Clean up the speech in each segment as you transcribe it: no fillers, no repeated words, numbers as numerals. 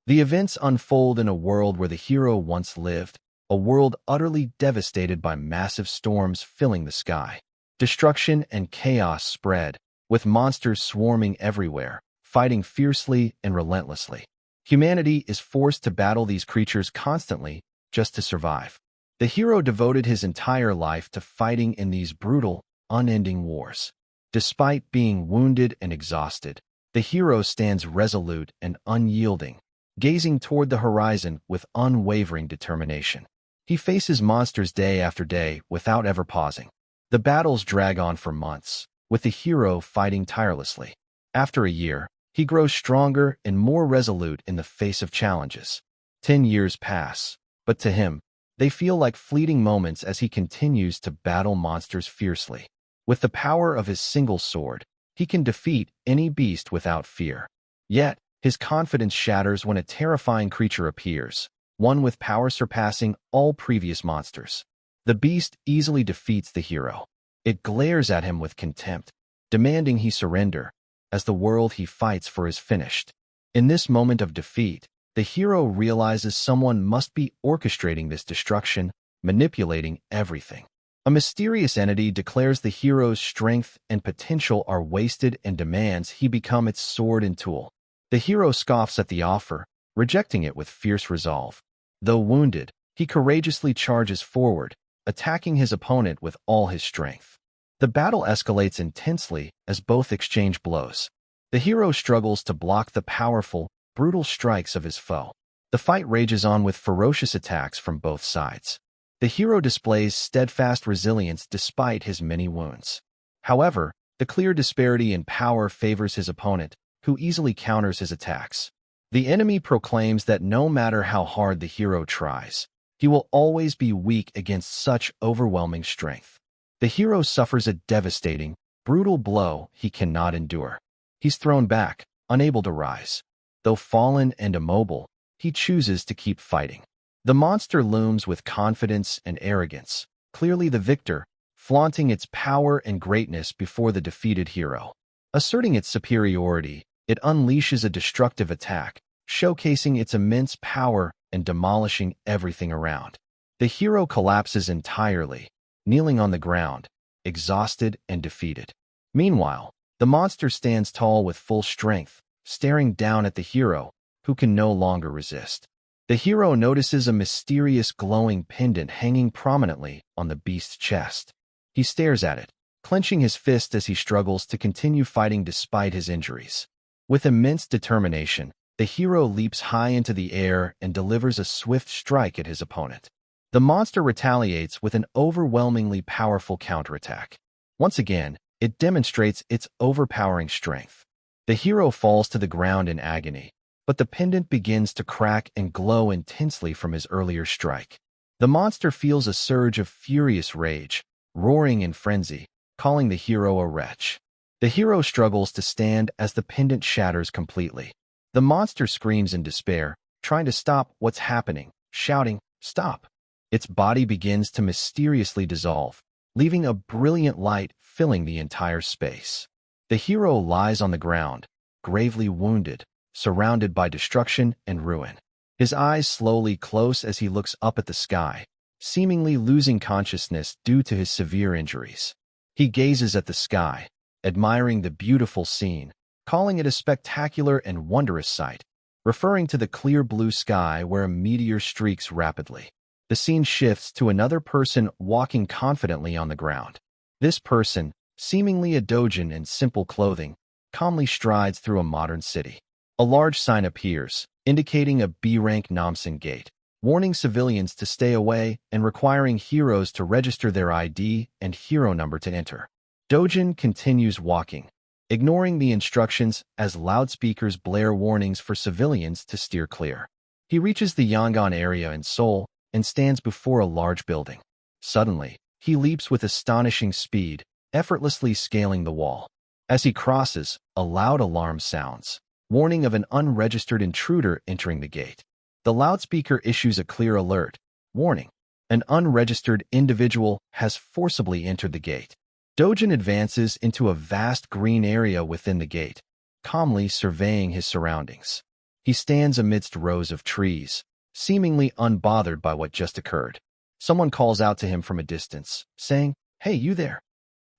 The events unfold in a world where the hero once lived, a world utterly devastated by massive storms filling the sky. Destruction and chaos spread, with monsters swarming everywhere, fighting fiercely and relentlessly. Humanity is forced to battle these creatures constantly just to survive. The hero devoted his entire life to fighting in these brutal, unending wars. Despite being wounded and exhausted, the hero stands resolute and unyielding, gazing toward the horizon with unwavering determination. He faces monsters day after day without ever pausing. The battles drag on for months, with the hero fighting tirelessly. After a year, he grows stronger and more resolute in the face of challenges. 10 years pass, but to him, they feel like fleeting moments as he continues to battle monsters fiercely. With the power of his single sword, he can defeat any beast without fear. Yet, his confidence shatters when a terrifying creature appears, one with power surpassing all previous monsters. The beast easily defeats the hero. It glares at him with contempt, demanding he surrender, as the world he fights for is finished. In this moment of defeat, the hero realizes someone must be orchestrating this destruction, manipulating everything. A mysterious entity declares the hero's strength and potential are wasted and demands he become its sword and tool. The hero scoffs at the offer, rejecting it with fierce resolve. Though wounded, he courageously charges forward, attacking his opponent with all his strength. The battle escalates intensely as both exchange blows. The hero struggles to block the powerful, brutal strikes of his foe. The fight rages on with ferocious attacks from both sides. The hero displays steadfast resilience despite his many wounds. However, the clear disparity in power favors his opponent, who easily counters his attacks. The enemy proclaims that no matter how hard the hero tries, he will always be weak against such overwhelming strength. The hero suffers a devastating, brutal blow he cannot endure. He's thrown back, unable to rise. Though fallen and immobile, he chooses to keep fighting. The monster looms with confidence and arrogance, clearly the victor, flaunting its power and greatness before the defeated hero. Asserting its superiority, it unleashes a destructive attack, showcasing its immense power and demolishing everything around. The hero collapses entirely, kneeling on the ground, exhausted and defeated. Meanwhile, the monster stands tall with full strength, staring down at the hero, who can no longer resist. The hero notices a mysterious glowing pendant hanging prominently on the beast's chest. He stares at it, clenching his fist as he struggles to continue fighting despite his injuries. With immense determination, the hero leaps high into the air and delivers a swift strike at his opponent. The monster retaliates with an overwhelmingly powerful counterattack. Once again, it demonstrates its overpowering strength. The hero falls to the ground in agony, but the pendant begins to crack and glow intensely from his earlier strike. The monster feels a surge of furious rage, roaring in frenzy, calling the hero a wretch. The hero struggles to stand as the pendant shatters completely. The monster screams in despair, trying to stop what's happening, shouting, "Stop!" Its body begins to mysteriously dissolve, leaving a brilliant light filling the entire space. The hero lies on the ground, gravely wounded, surrounded by destruction and ruin. His eyes slowly close as he looks up at the sky, seemingly losing consciousness due to his severe injuries. He gazes at the sky, admiring the beautiful scene, calling it a spectacular and wondrous sight, referring to the clear blue sky where a meteor streaks rapidly. The scene shifts to another person walking confidently on the ground. This person, seemingly a doujin in simple clothing, calmly strides through a modern city. A large sign appears, indicating a B-rank Namsen gate, warning civilians to stay away and requiring heroes to register their ID and hero number to enter. Doujin continues walking, ignoring the instructions as loudspeakers blare warnings for civilians to steer clear. He reaches the Yangon area in Seoul and stands before a large building. Suddenly, he leaps with astonishing speed, effortlessly scaling the wall. As he crosses, a loud alarm sounds, warning of an unregistered intruder entering the gate. The loudspeaker issues a clear alert, warning, an unregistered individual has forcibly entered the gate. Doujin advances into a vast green area within the gate, calmly surveying his surroundings. He stands amidst rows of trees, seemingly unbothered by what just occurred. Someone calls out to him from a distance, saying, "Hey, you there?"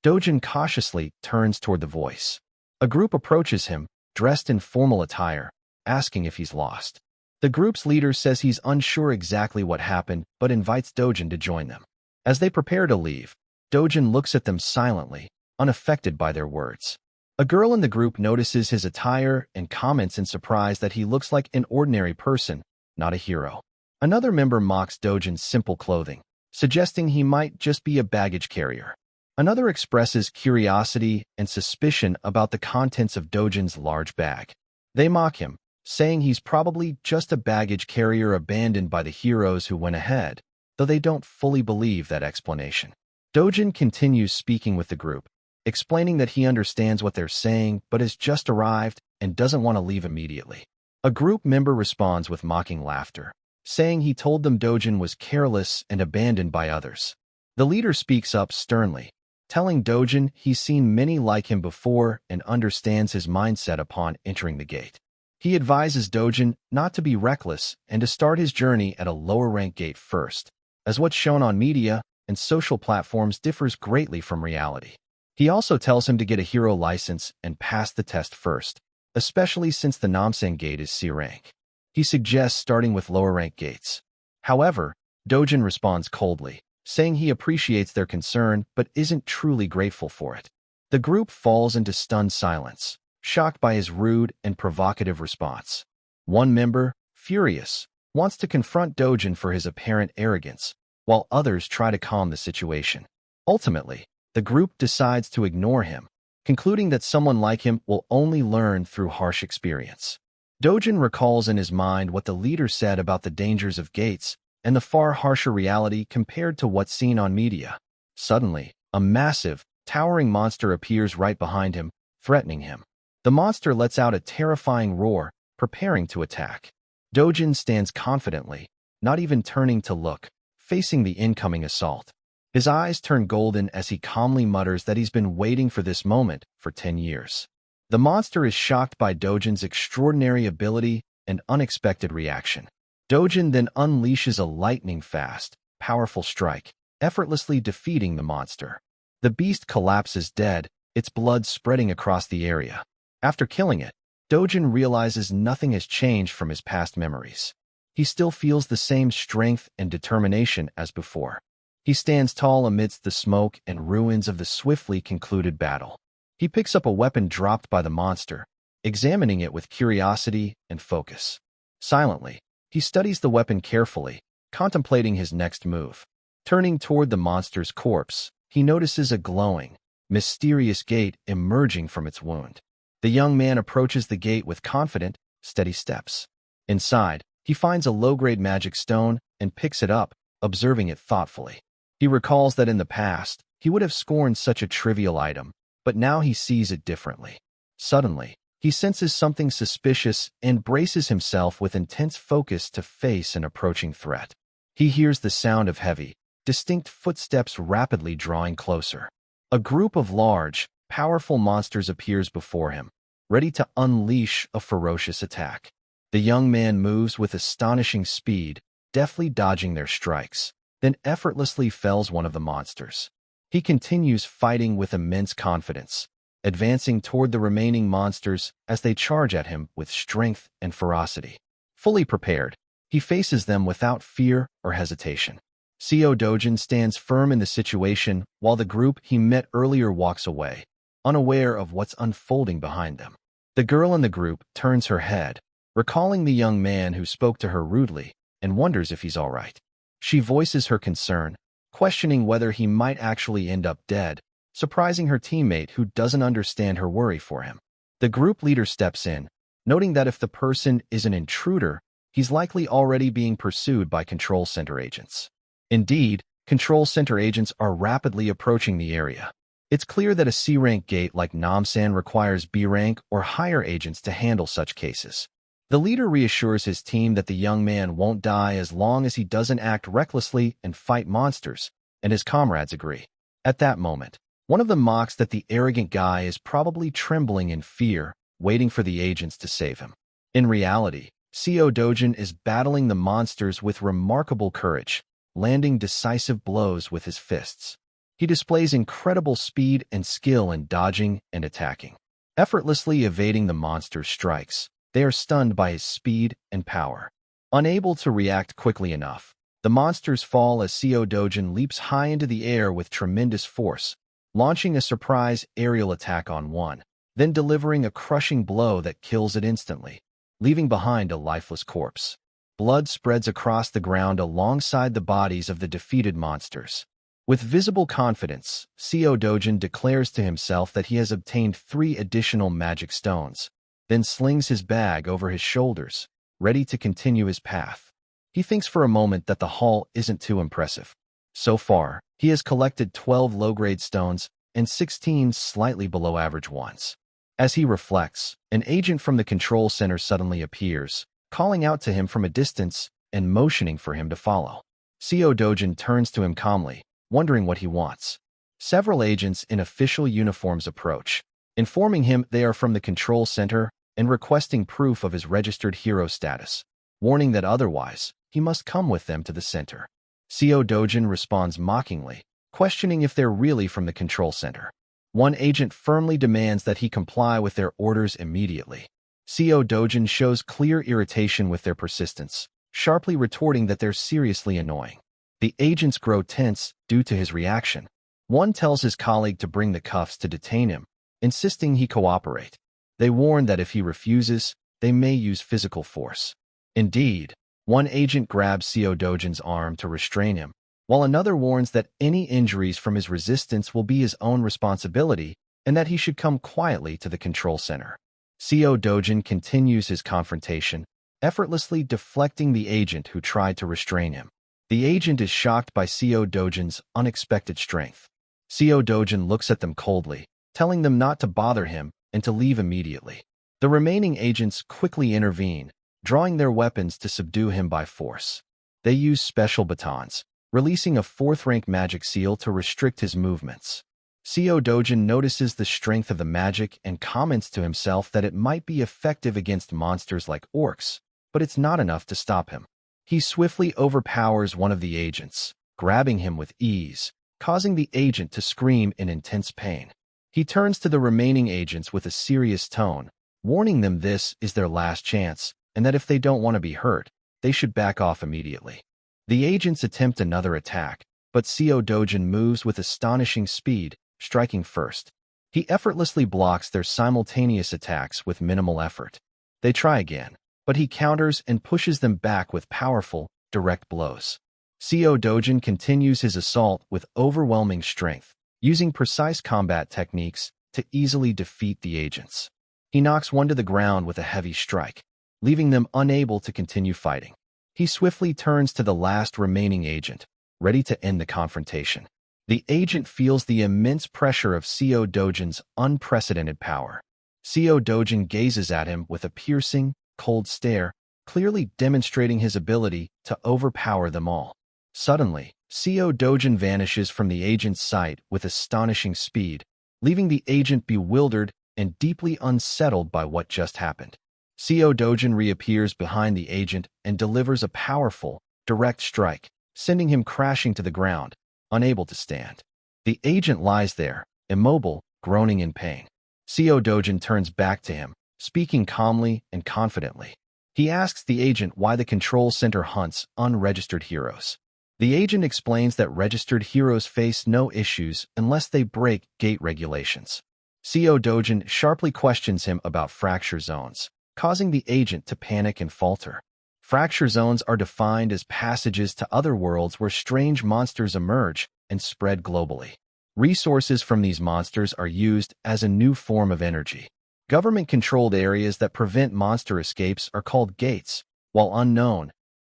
Dojin cautiously turns toward the voice. A group approaches him, dressed in formal attire, asking if he's lost. The group's leader says he's unsure exactly what happened, but invites Dojin to join them. As they prepare to leave, Dojin looks at them silently, unaffected by their words. A girl in the group notices his attire and comments in surprise that he looks like an ordinary person, not a hero. Another member mocks Dojin's simple clothing, suggesting he might just be a baggage carrier. Another expresses curiosity and suspicion about the contents of Dojin's large bag. They mock him, saying he's probably just a baggage carrier abandoned by the heroes who went ahead, though they don't fully believe that explanation. Dojin continues speaking with the group, explaining that he understands what they're saying but has just arrived and doesn't want to leave immediately. A group member responds with mocking laughter, saying he told them Dojin was careless and abandoned by others. The leader speaks up sternly, telling Dojin he's seen many like him before and understands his mindset upon entering the gate. He advises Dojin not to be reckless and to start his journey at a lower-rank gate first, as what's shown on media and social platforms differs greatly from reality. He also tells him to get a hero license and pass the test first, especially since the Namsan gate is C rank. He suggests starting with lower-rank gates. However, Dojin responds coldly, saying he appreciates their concern but isn't truly grateful for it. The group falls into stunned silence, shocked by his rude and provocative response. One member, furious, wants to confront Dojin for his apparent arrogance, while others try to calm the situation. Ultimately, the group decides to ignore him, concluding that someone like him will only learn through harsh experience. Dojin recalls in his mind what the leader said about the dangers of gates and the far harsher reality compared to what's seen on media. Suddenly, a massive, towering monster appears right behind him, threatening him. The monster lets out a terrifying roar, preparing to attack. Dojin stands confidently, not even turning to look, facing the incoming assault. His eyes turn golden as he calmly mutters that he's been waiting for this moment for 10 years. The monster is shocked by Dojin's extraordinary ability and unexpected reaction. Dojin then unleashes a lightning-fast, powerful strike, effortlessly defeating the monster. The beast collapses dead, its blood spreading across the area. After killing it, Dojin realizes nothing has changed from his past memories. He still feels the same strength and determination as before. He stands tall amidst the smoke and ruins of the swiftly concluded battle. He picks up a weapon dropped by the monster, examining it with curiosity and focus. Silently, he studies the weapon carefully, contemplating his next move. Turning toward the monster's corpse, he notices a glowing, mysterious gate emerging from its wound. The young man approaches the gate with confident, steady steps. Inside, he finds a low-grade magic stone and picks it up, observing it thoughtfully. He recalls that in the past, he would have scorned such a trivial item, but now he sees it differently. Suddenly, he senses something suspicious and braces himself with intense focus to face an approaching threat. He hears the sound of heavy, distinct footsteps rapidly drawing closer. A group of large, powerful monsters appears before him, ready to unleash a ferocious attack. The young man moves with astonishing speed, deftly dodging their strikes, then effortlessly fells one of the monsters. He continues fighting with immense confidence, advancing toward the remaining monsters as they charge at him with strength and ferocity. Fully prepared, he faces them without fear or hesitation. Co Dojin stands firm in the situation while the group he met earlier walks away, unaware of what's unfolding behind them. The girl in the group turns her head, recalling the young man who spoke to her rudely, and wonders if he's all right. She voices her concern, questioning whether he might actually end up dead, surprising her teammate who doesn't understand her worry for him. The group leader steps in, noting that if the person is an intruder, he's likely already being pursued by Control Center agents. Indeed, Control Center agents are rapidly approaching the area. It's clear that a C-rank gate like Namsan requires B-rank or higher agents to handle such cases. The leader reassures his team that the young man won't die as long as he doesn't act recklessly and fight monsters, and his comrades agree. At that moment, one of them mocks that the arrogant guy is probably trembling in fear, waiting for the agents to save him. In reality, Seo Dojin is battling the monsters with remarkable courage, landing decisive blows with his fists. He displays incredible speed and skill in dodging and attacking, effortlessly evading the monster's strikes. They are stunned by his speed and power. Unable to react quickly enough, the monsters fall as Seo Dojin leaps high into the air with tremendous force, launching a surprise aerial attack on one, then delivering a crushing blow that kills it instantly, leaving behind a lifeless corpse. Blood spreads across the ground alongside the bodies of the defeated monsters. With visible confidence, Seo Dojin declares to himself that he has obtained 3 additional magic stones, then slings his bag over his shoulders, ready to continue his path. He thinks for a moment that the haul isn't too impressive. So far, he has collected 12 low-grade stones and 16 slightly below average ones. As he reflects, an agent from the control center suddenly appears, calling out to him from a distance and motioning for him to follow. Seo Dojin turns to him calmly, wondering what he wants. Several agents in official uniforms approach, informing him they are from the control center and requesting proof of his registered hero status, warning that otherwise, he must come with them to the center. Seo Dojin responds mockingly, questioning if they're really from the control center. One agent firmly demands that he comply with their orders immediately. Seo Dojin shows clear irritation with their persistence, sharply retorting that they're seriously annoying. The agents grow tense due to his reaction. One tells his colleague to bring the cuffs to detain him, insisting he cooperate. They warn that if he refuses, they may use physical force. Indeed, one agent grabs Seo Dojin's arm to restrain him, while another warns that any injuries from his resistance will be his own responsibility and that he should come quietly to the control center. Seo Dojin continues his confrontation, effortlessly deflecting the agent who tried to restrain him. The agent is shocked by Seo Dojin's unexpected strength. Seo Dojin looks at them coldly, telling them not to bother him and to leave immediately. The remaining agents quickly intervene, drawing their weapons to subdue him by force. They use special batons, releasing a 4th-rank magic seal to restrict his movements. Seo Dojin notices the strength of the magic and comments to himself that it might be effective against monsters like orcs, but it's not enough to stop him. He swiftly overpowers one of the agents, grabbing him with ease, causing the agent to scream in intense pain. He turns to the remaining agents with a serious tone, warning them this is their last chance, and that if they don't want to be hurt, they should back off immediately. The agents attempt another attack, but Seo Dojin moves with astonishing speed, striking first. He effortlessly blocks their simultaneous attacks with minimal effort. They try again, but he counters and pushes them back with powerful, direct blows. Seo Dojin continues his assault with overwhelming strength, using precise combat techniques to easily defeat the agents. He knocks one to the ground with a heavy strike, leaving them unable to continue fighting. He swiftly turns to the last remaining agent, ready to end the confrontation. The agent feels the immense pressure of Seo Dojin's unprecedented power. Seo Dojin gazes at him with a piercing, cold stare, clearly demonstrating his ability to overpower them all. Suddenly, Seo Dojin vanishes from the agent's sight with astonishing speed, leaving the agent bewildered and deeply unsettled by what just happened. Seo Dojin reappears behind the agent and delivers a powerful, direct strike, sending him crashing to the ground, unable to stand. The agent lies there, immobile, groaning in pain. Seo Dojin turns back to him, speaking calmly and confidently. He asks the agent why the control center hunts unregistered heroes. The agent explains that registered heroes face no issues unless they break gate regulations. Seo Dojin sharply questions him about fracture zones, causing the agent to panic and falter. Fracture zones are defined as passages to other worlds where strange monsters emerge and spread globally. Resources from these monsters are used as a new form of energy. Government-controlled areas that prevent monster escapes are called gates, while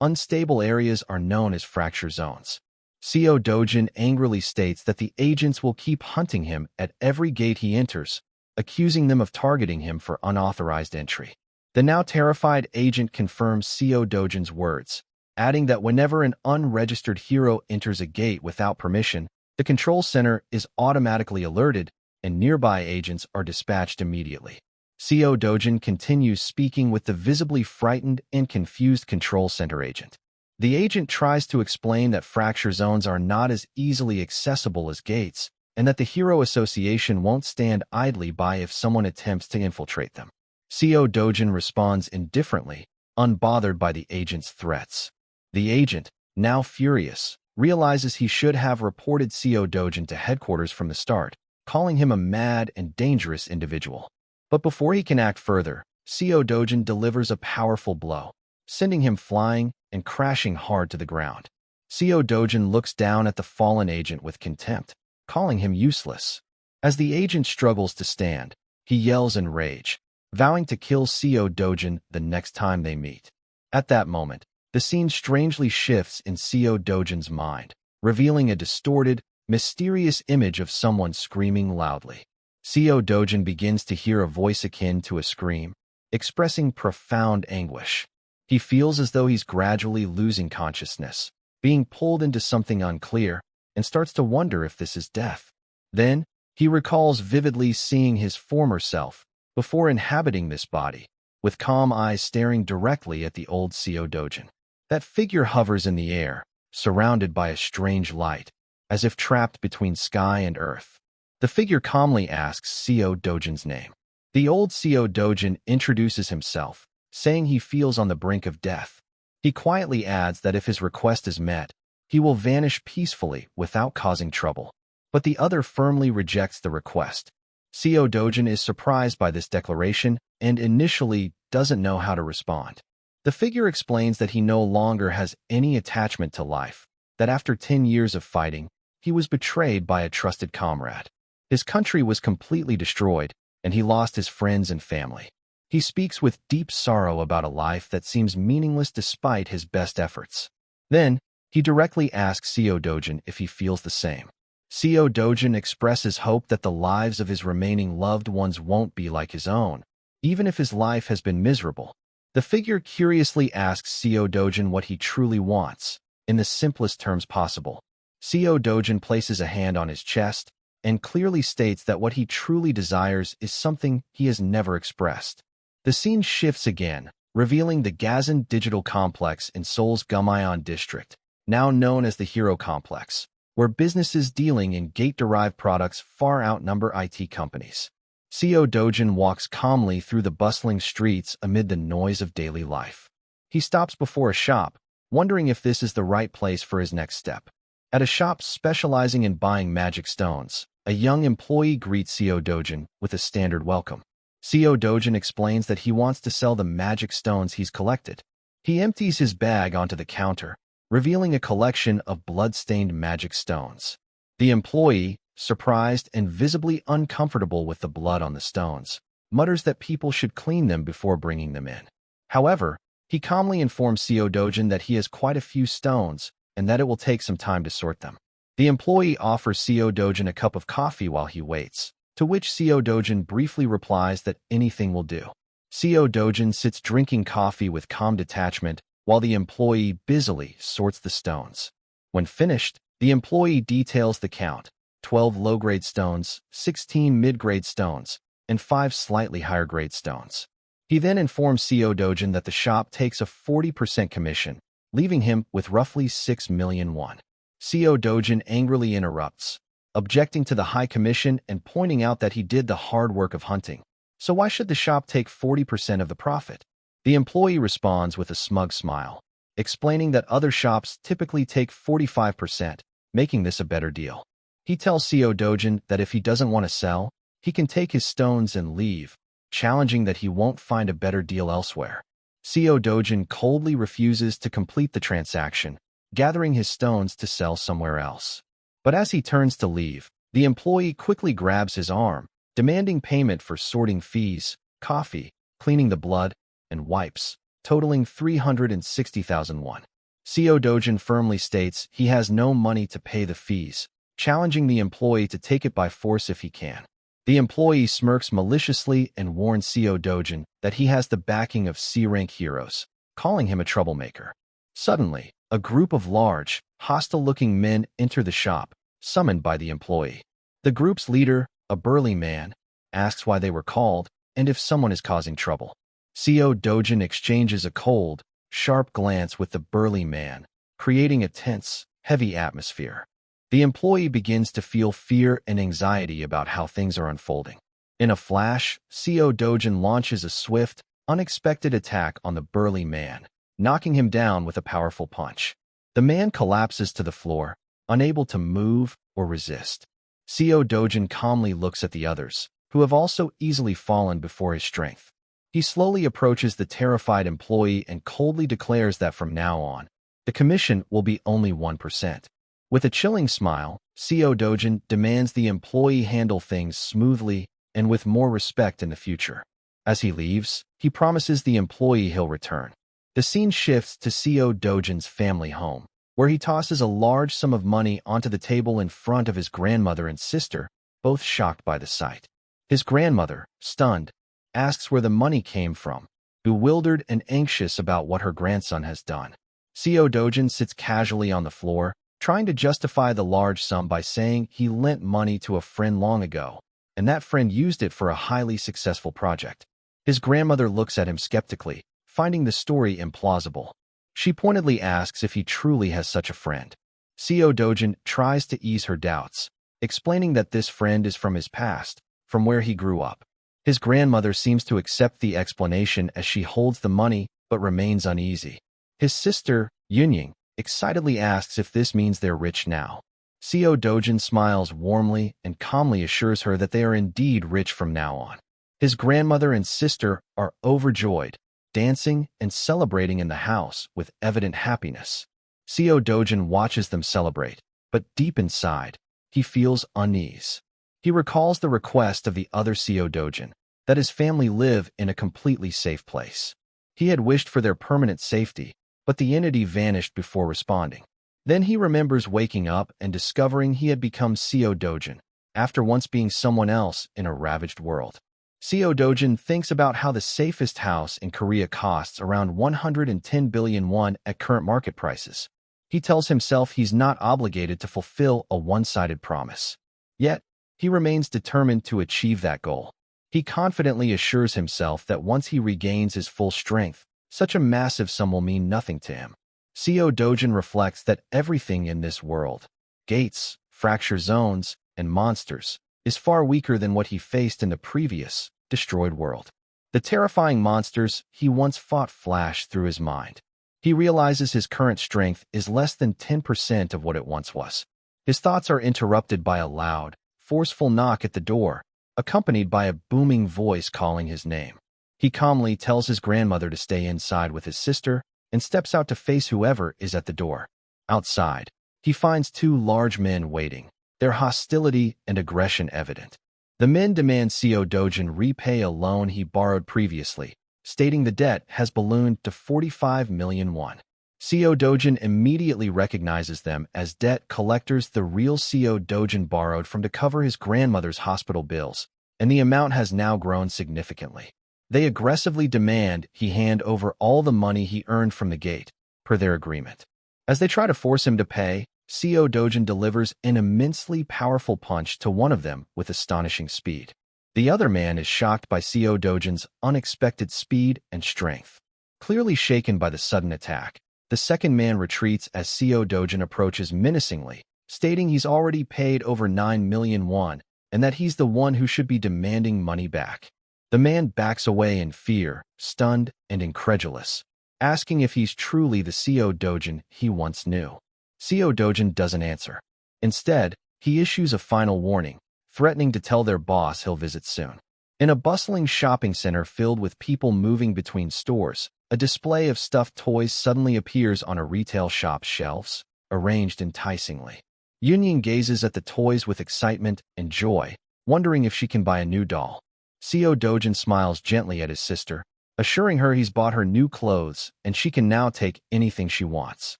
unstable areas are known as fracture zones. Seo Dojin angrily states that the agents will keep hunting him at every gate he enters, accusing them of targeting him for unauthorized entry. The now terrified agent confirms Seo Dojin's words, adding that whenever an unregistered hero enters a gate without permission, the control center is automatically alerted and nearby agents are dispatched immediately. CO Dojin continues speaking with the visibly frightened and confused control center agent. The agent tries to explain that fracture zones are not as easily accessible as gates, and that the Hero Association won't stand idly by if someone attempts to infiltrate them. CO Dojin responds indifferently, unbothered by the agent's threats. The agent, now furious, realizes he should have reported CO Dojin to headquarters from the start, calling him a mad and dangerous individual. But before he can act further, CO Dojin delivers a powerful blow, sending him flying and crashing hard to the ground. CO Dojin looks down at the fallen agent with contempt, calling him useless. As the agent struggles to stand, he yells in rage, vowing to kill CO Dojin the next time they meet. At that moment, the scene strangely shifts in CO Dojin's mind, revealing a distorted, mysterious image of someone screaming loudly. CO Dojin begins to hear a voice akin to a scream, expressing profound anguish. He feels as though he's gradually losing consciousness, being pulled into something unclear, and starts to wonder if this is death. Then, he recalls vividly seeing his former self, before inhabiting this body, with calm eyes staring directly at the old CO Dojin. That figure hovers in the air, surrounded by a strange light, as if trapped between sky and earth. The figure calmly asks CO Dojin's name. The old CO Dojin introduces himself, saying he feels on the brink of death. He quietly adds that if his request is met, he will vanish peacefully without causing trouble. But the other firmly rejects the request. CO Dojin is surprised by this declaration and initially doesn't know how to respond. The figure explains that he no longer has any attachment to life, that after 10 years of fighting, he was betrayed by a trusted comrade. His country was completely destroyed, and he lost his friends and family. He speaks with deep sorrow about a life that seems meaningless despite his best efforts. Then, he directly asks CO Dojin if he feels the same. CO Dojin expresses hope that the lives of his remaining loved ones won't be like his own, even if his life has been miserable. The figure curiously asks CO Dojin what he truly wants, in the simplest terms possible. CO Dojin places a hand on his chest and clearly states that what he truly desires is something he has never expressed. The scene shifts again, revealing the Gazan Digital Complex in Seoul's Gumaeon district, now known as the Hero Complex, where businesses dealing in gate-derived products far outnumber IT companies. CO Dojin walks calmly through the bustling streets amid the noise of daily life. He stops before a shop, wondering if this is the right place for his next step. At a shop specializing in buying magic stones, a young employee greets CO Dojin with a standard welcome. CO Dojin explains that he wants to sell the magic stones he's collected. He empties his bag onto the counter, revealing a collection of blood-stained magic stones. The employee, surprised and visibly uncomfortable with the blood on the stones, mutters that people should clean them before bringing them in. However, he calmly informs CO Dojin that he has quite a few stones and that it will take some time to sort them. The employee offers CO Dojin a cup of coffee while he waits, to which CO Dojin briefly replies that anything will do. CO Dojin sits drinking coffee with calm detachment while the employee busily sorts the stones. When finished, the employee details the count: 12 low-grade stones, 16 mid-grade stones, and 5 slightly higher-grade stones. He then informs CO Dojin that the shop takes a 40% commission, leaving him with roughly 6 million won. CO Dojin angrily interrupts, objecting to the high commission and pointing out that he did the hard work of hunting. So why should the shop take 40% of the profit? The employee responds with a smug smile, explaining that other shops typically take 45%, making this a better deal. He tells CO Dojin that if he doesn't want to sell, he can take his stones and leave, challenging that he won't find a better deal elsewhere. CO Dojin coldly refuses to complete the transaction, gathering his stones to sell somewhere else. But as he turns to leave, the employee quickly grabs his arm, demanding payment for sorting fees, coffee, cleaning the blood, and wipes, totaling 360,000 won. CO Dojin firmly states he has no money to pay the fees, challenging the employee to take it by force if he can. The employee smirks maliciously and warns CO Dojin that he has the backing of C-rank heroes, calling him a troublemaker. Suddenly, a group of large, hostile-looking men enter the shop, summoned by the employee. The group's leader, a burly man, asks why they were called, and if someone is causing trouble. Seo Dojin exchanges a cold, sharp glance with the burly man, creating a tense, heavy atmosphere. The employee begins to feel fear and anxiety about how things are unfolding. In a flash, Seo Dojin launches a swift, unexpected attack on the burly man, knocking him down with a powerful punch. The man collapses to the floor, unable to move or resist. Seo Dojin calmly looks at the others, who have also easily fallen before his strength. He slowly approaches the terrified employee and coldly declares that from now on, the commission will be only 1%. With a chilling smile, Seo Dojin demands the employee handle things smoothly and with more respect in the future. As he leaves, he promises the employee he'll return. The scene shifts to Seo Dojin's family home, where he tosses a large sum of money onto the table in front of his grandmother and sister, both shocked by the sight. His grandmother, stunned, asks where the money came from, bewildered and anxious about what her grandson has done. Seo Dojin sits casually on the floor, trying to justify the large sum by saying he lent money to a friend long ago, and that friend used it for a highly successful project. His grandmother looks at him skeptically, finding the story implausible. She pointedly asks if he truly has such a friend. Seo Dojin tries to ease her doubts, explaining that this friend is from his past, from where he grew up. His grandmother seems to accept the explanation as she holds the money but remains uneasy. His sister, Yunying, excitedly asks if this means they're rich now. Seo Dojin smiles warmly and calmly assures her that they are indeed rich from now on. His grandmother and sister are overjoyed, dancing and celebrating in the house with evident happiness. Seo Dojin watches them celebrate, but deep inside, he feels unease. He recalls the request of the other Seo Dojin, that his family live in a completely safe place. He had wished for their permanent safety, but the entity vanished before responding. Then he remembers waking up and discovering he had become Seo Dojin, after once being someone else in a ravaged world. Seo Dojin thinks about how the safest house in Korea costs around 110 billion won at current market prices. He tells himself he's not obligated to fulfill a one-sided promise. Yet, he remains determined to achieve that goal. He confidently assures himself that once he regains his full strength, such a massive sum will mean nothing to him. Seo Dojin reflects that everything in this world, gates, fracture zones, and monsters, is far weaker than what he faced in the previous, destroyed world. The terrifying monsters he once fought flash through his mind. He realizes his current strength is less than 10% of what it once was. His thoughts are interrupted by a loud, forceful knock at the door, accompanied by a booming voice calling his name. He calmly tells his grandmother to stay inside with his sister and steps out to face whoever is at the door. Outside, he finds two large men waiting, their hostility and aggression evident. The men demand Seo Dojin repay a loan he borrowed previously, stating the debt has ballooned to 45 million won. Seo Dojin immediately recognizes them as debt collectors the real Seo Dojin borrowed from to cover his grandmother's hospital bills, and the amount has now grown significantly. They aggressively demand he hand over all the money he earned from the gate, per their agreement. As they try to force him to pay, Seo Dojin delivers an immensely powerful punch to one of them with astonishing speed. The other man is shocked by Seo Dojin's unexpected speed and strength. Clearly shaken by the sudden attack, the second man retreats as Seo Dojin approaches menacingly, stating he's already paid over 9 million won and that he's the one who should be demanding money back. The man backs away in fear, stunned and incredulous, asking if he's truly the Seo Dojin he once knew. Seo Dojin doesn't answer. Instead, he issues a final warning, threatening to tell their boss he'll visit soon. In a bustling shopping center filled with people moving between stores, a display of stuffed toys suddenly appears on a retail shop's shelves, arranged enticingly. Yunying gazes at the toys with excitement and joy, wondering if she can buy a new doll. Seo Dojin smiles gently at his sister, assuring her he's bought her new clothes and she can now take anything she wants.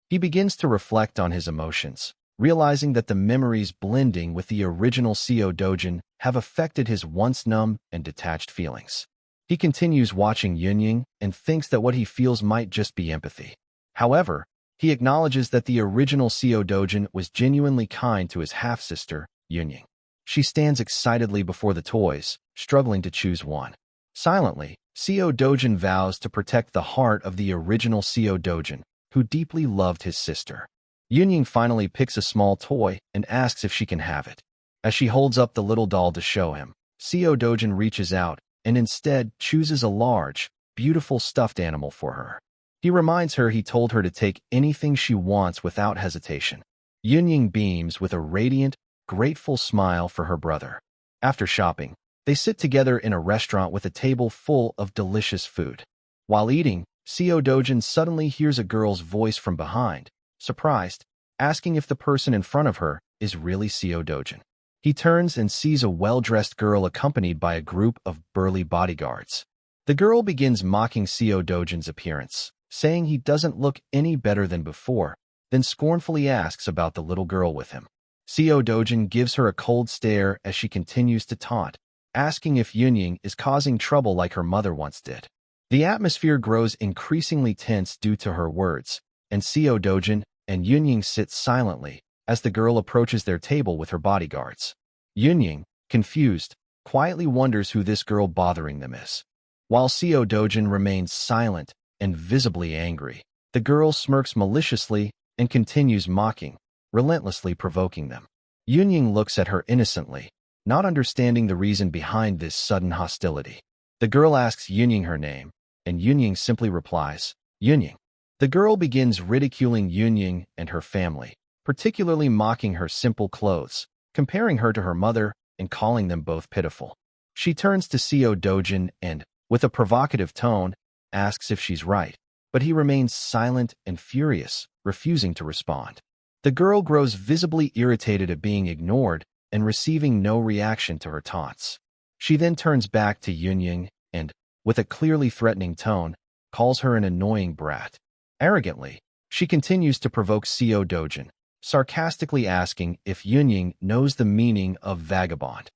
He begins to reflect on his emotions, realizing that the memories blending with the original Seo Dojin have affected his once numb and detached feelings. He continues watching Yunying and thinks that what he feels might just be empathy. However, he acknowledges that the original Seo Dojin was genuinely kind to his half-sister, Yunying. She stands excitedly before the toys, struggling to choose one. Silently, Seo Dojin vows to protect the heart of the original Seo Dojin, who deeply loved his sister. Yunying finally picks a small toy and asks if she can have it. As she holds up the little doll to show him, Seo Dojin reaches out and instead chooses a large, beautiful stuffed animal for her. He reminds her he told her to take anything she wants without hesitation. Yunying beams with a radiant, grateful smile for her brother. After shopping, they sit together in a restaurant with a table full of delicious food. While eating, Seo Dojin suddenly hears a girl's voice from behind, surprised, asking if the person in front of her is really Seo Dojin. He turns and sees a well-dressed girl accompanied by a group of burly bodyguards. The girl begins mocking Seo Dojin's appearance, saying he doesn't look any better than before, then scornfully asks about the little girl with him. Seo Dojin gives her a cold stare as she continues to taunt, asking if Yunying is causing trouble like her mother once did. The atmosphere grows increasingly tense due to her words, and Seo Dojin and Yunying sit silently as the girl approaches their table with her bodyguards. Yunying, confused, quietly wonders who this girl bothering them is. While Seo Dojin remains silent and visibly angry, the girl smirks maliciously and continues mocking, relentlessly provoking them. Yunying looks at her innocently, not understanding the reason behind this sudden hostility. The girl asks Yunying her name, and Yunying simply replies, Yunying. The girl begins ridiculing Yunying and her family, particularly mocking her simple clothes, comparing her to her mother, and calling them both pitiful. She turns to Seo Dojin and, with a provocative tone, asks if she's right, but he remains silent and furious, refusing to respond. The girl grows visibly irritated at being ignored and receiving no reaction to her taunts. She then turns back to Yunying and, with a clearly threatening tone, calls her an annoying brat. Arrogantly, she continues to provoke Seo Dojin, sarcastically asking if Yunying knows the meaning of vagabond.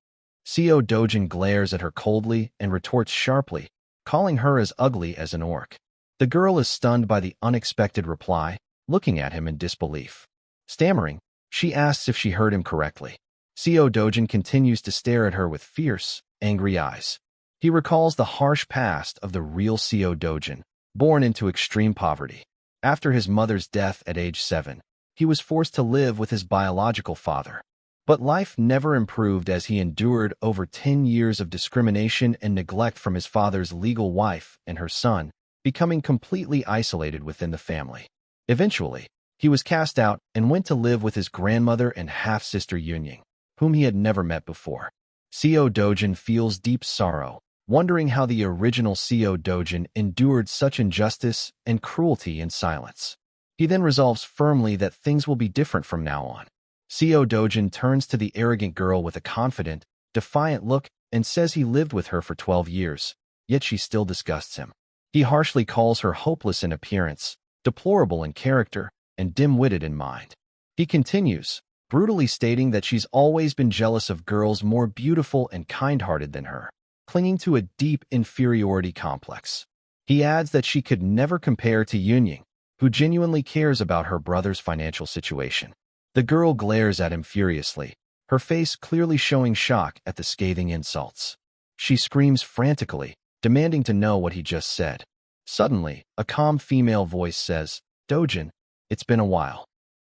Seo Dojin glares at her coldly and retorts sharply, calling her as ugly as an orc. The girl is stunned by the unexpected reply, looking at him in disbelief. Stammering, she asks if she heard him correctly. Seo Dojin continues to stare at her with fierce, angry eyes. He recalls the harsh past of the real Seo Dojin, born into extreme poverty. After his mother's death at age 7, he was forced to live with his biological father. But life never improved as he endured over 10 years of discrimination and neglect from his father's legal wife and her son, becoming completely isolated within the family. Eventually, he was cast out and went to live with his grandmother and half-sister Yunying, whom he had never met before. Seo Dojin feels deep sorrow, wondering how the original Seo Dojin endured such injustice and cruelty in silence. He then resolves firmly that things will be different from now on. Seo Dojin turns to the arrogant girl with a confident, defiant look and says he lived with her for 12 years, yet she still disgusts him. He harshly calls her hopeless in appearance, deplorable in character, and dim-witted in mind. He continues, brutally stating that she's always been jealous of girls more beautiful and kind-hearted than her, clinging to a deep inferiority complex. He adds that she could never compare to Yunying, who genuinely cares about her brother's financial situation. The girl glares at him furiously, her face clearly showing shock at the scathing insults. She screams frantically, demanding to know what he just said. Suddenly, a calm female voice says, Dojin, it's been a while.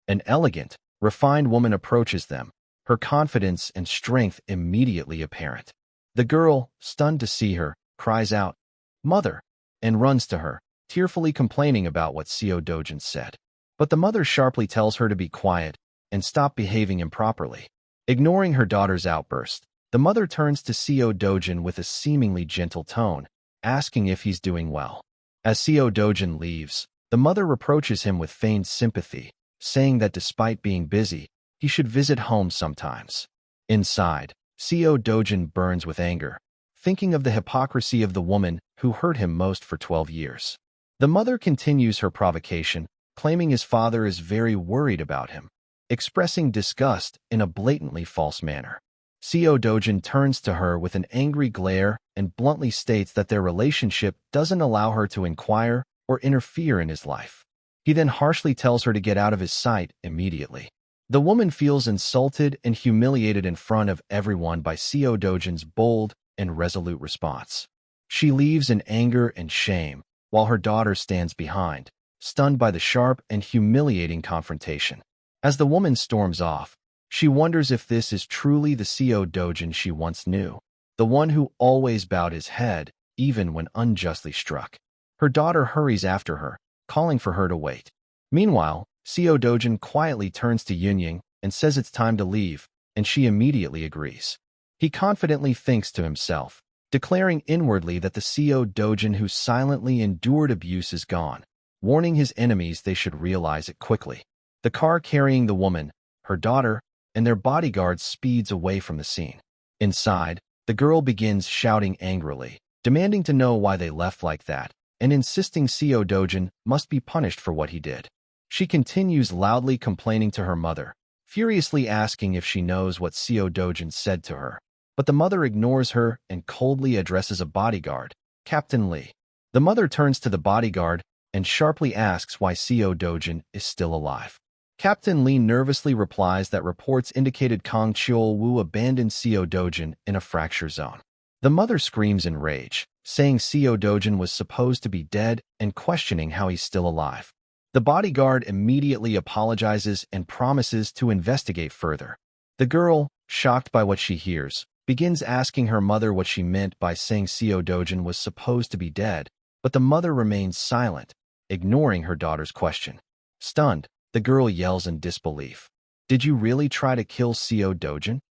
An elegant, refined woman approaches them, her confidence and strength immediately apparent. The girl, stunned to see her, cries out, Mother, and runs to her, tearfully complaining about what Seo Dojin said. But the mother sharply tells her to be quiet and stop behaving improperly. Ignoring her daughter's outburst, the mother turns to Seo Dojin with a seemingly gentle tone, asking if he's doing well. As Seo Dojin leaves, the mother reproaches him with feigned sympathy, saying that despite being busy, he should visit home sometimes. Inside, Seo Dojin burns with anger, thinking of the hypocrisy of the woman who hurt him most for 12 years. The mother continues her provocation, claiming his father is very worried about him, expressing disgust in a blatantly false manner. Seo Dojin turns to her with an angry glare and bluntly states that their relationship doesn't allow her to inquire or interfere in his life. He then harshly tells her to get out of his sight immediately. The woman feels insulted and humiliated in front of everyone by Seo Dojin's bold and resolute response. She leaves in anger and shame, while her daughter stands behind, stunned by the sharp and humiliating confrontation. As the woman storms off, she wonders if this is truly the Seo Dojin she once knew, the one who always bowed his head, even when unjustly struck. Her daughter hurries after her, calling for her to wait. Meanwhile, Seo Dojin quietly turns to Yunying and says it's time to leave, and she immediately agrees. He confidently thinks to himself, declaring inwardly that the Seo Dojin who silently endured abuse is gone, warning his enemies they should realize it quickly. The car carrying the woman, her daughter, and their bodyguards speeds away from the scene. Inside, the girl begins shouting angrily, demanding to know why they left like that, and insisting Seo Dojin must be punished for what he did. She continues loudly complaining to her mother, furiously asking if she knows what Seo Dojin said to her. But the mother ignores her and coldly addresses a bodyguard, Captain Lee. The mother turns to the bodyguard and sharply asks why Seo Dojin is still alive. Captain Lee nervously replies that reports indicated Kang Cheol-woo abandoned Seo Dojin in a fracture zone. The mother screams in rage, saying Seo Dojin was supposed to be dead and questioning how he's still alive. The bodyguard immediately apologizes and promises to investigate further. The girl, shocked by what she hears, begins asking her mother what she meant by saying Seo Dojin was supposed to be dead, but the mother remains silent, ignoring her daughter's question. Stunned, the girl yells in disbelief, "Did you really try to kill Seo Dojin?"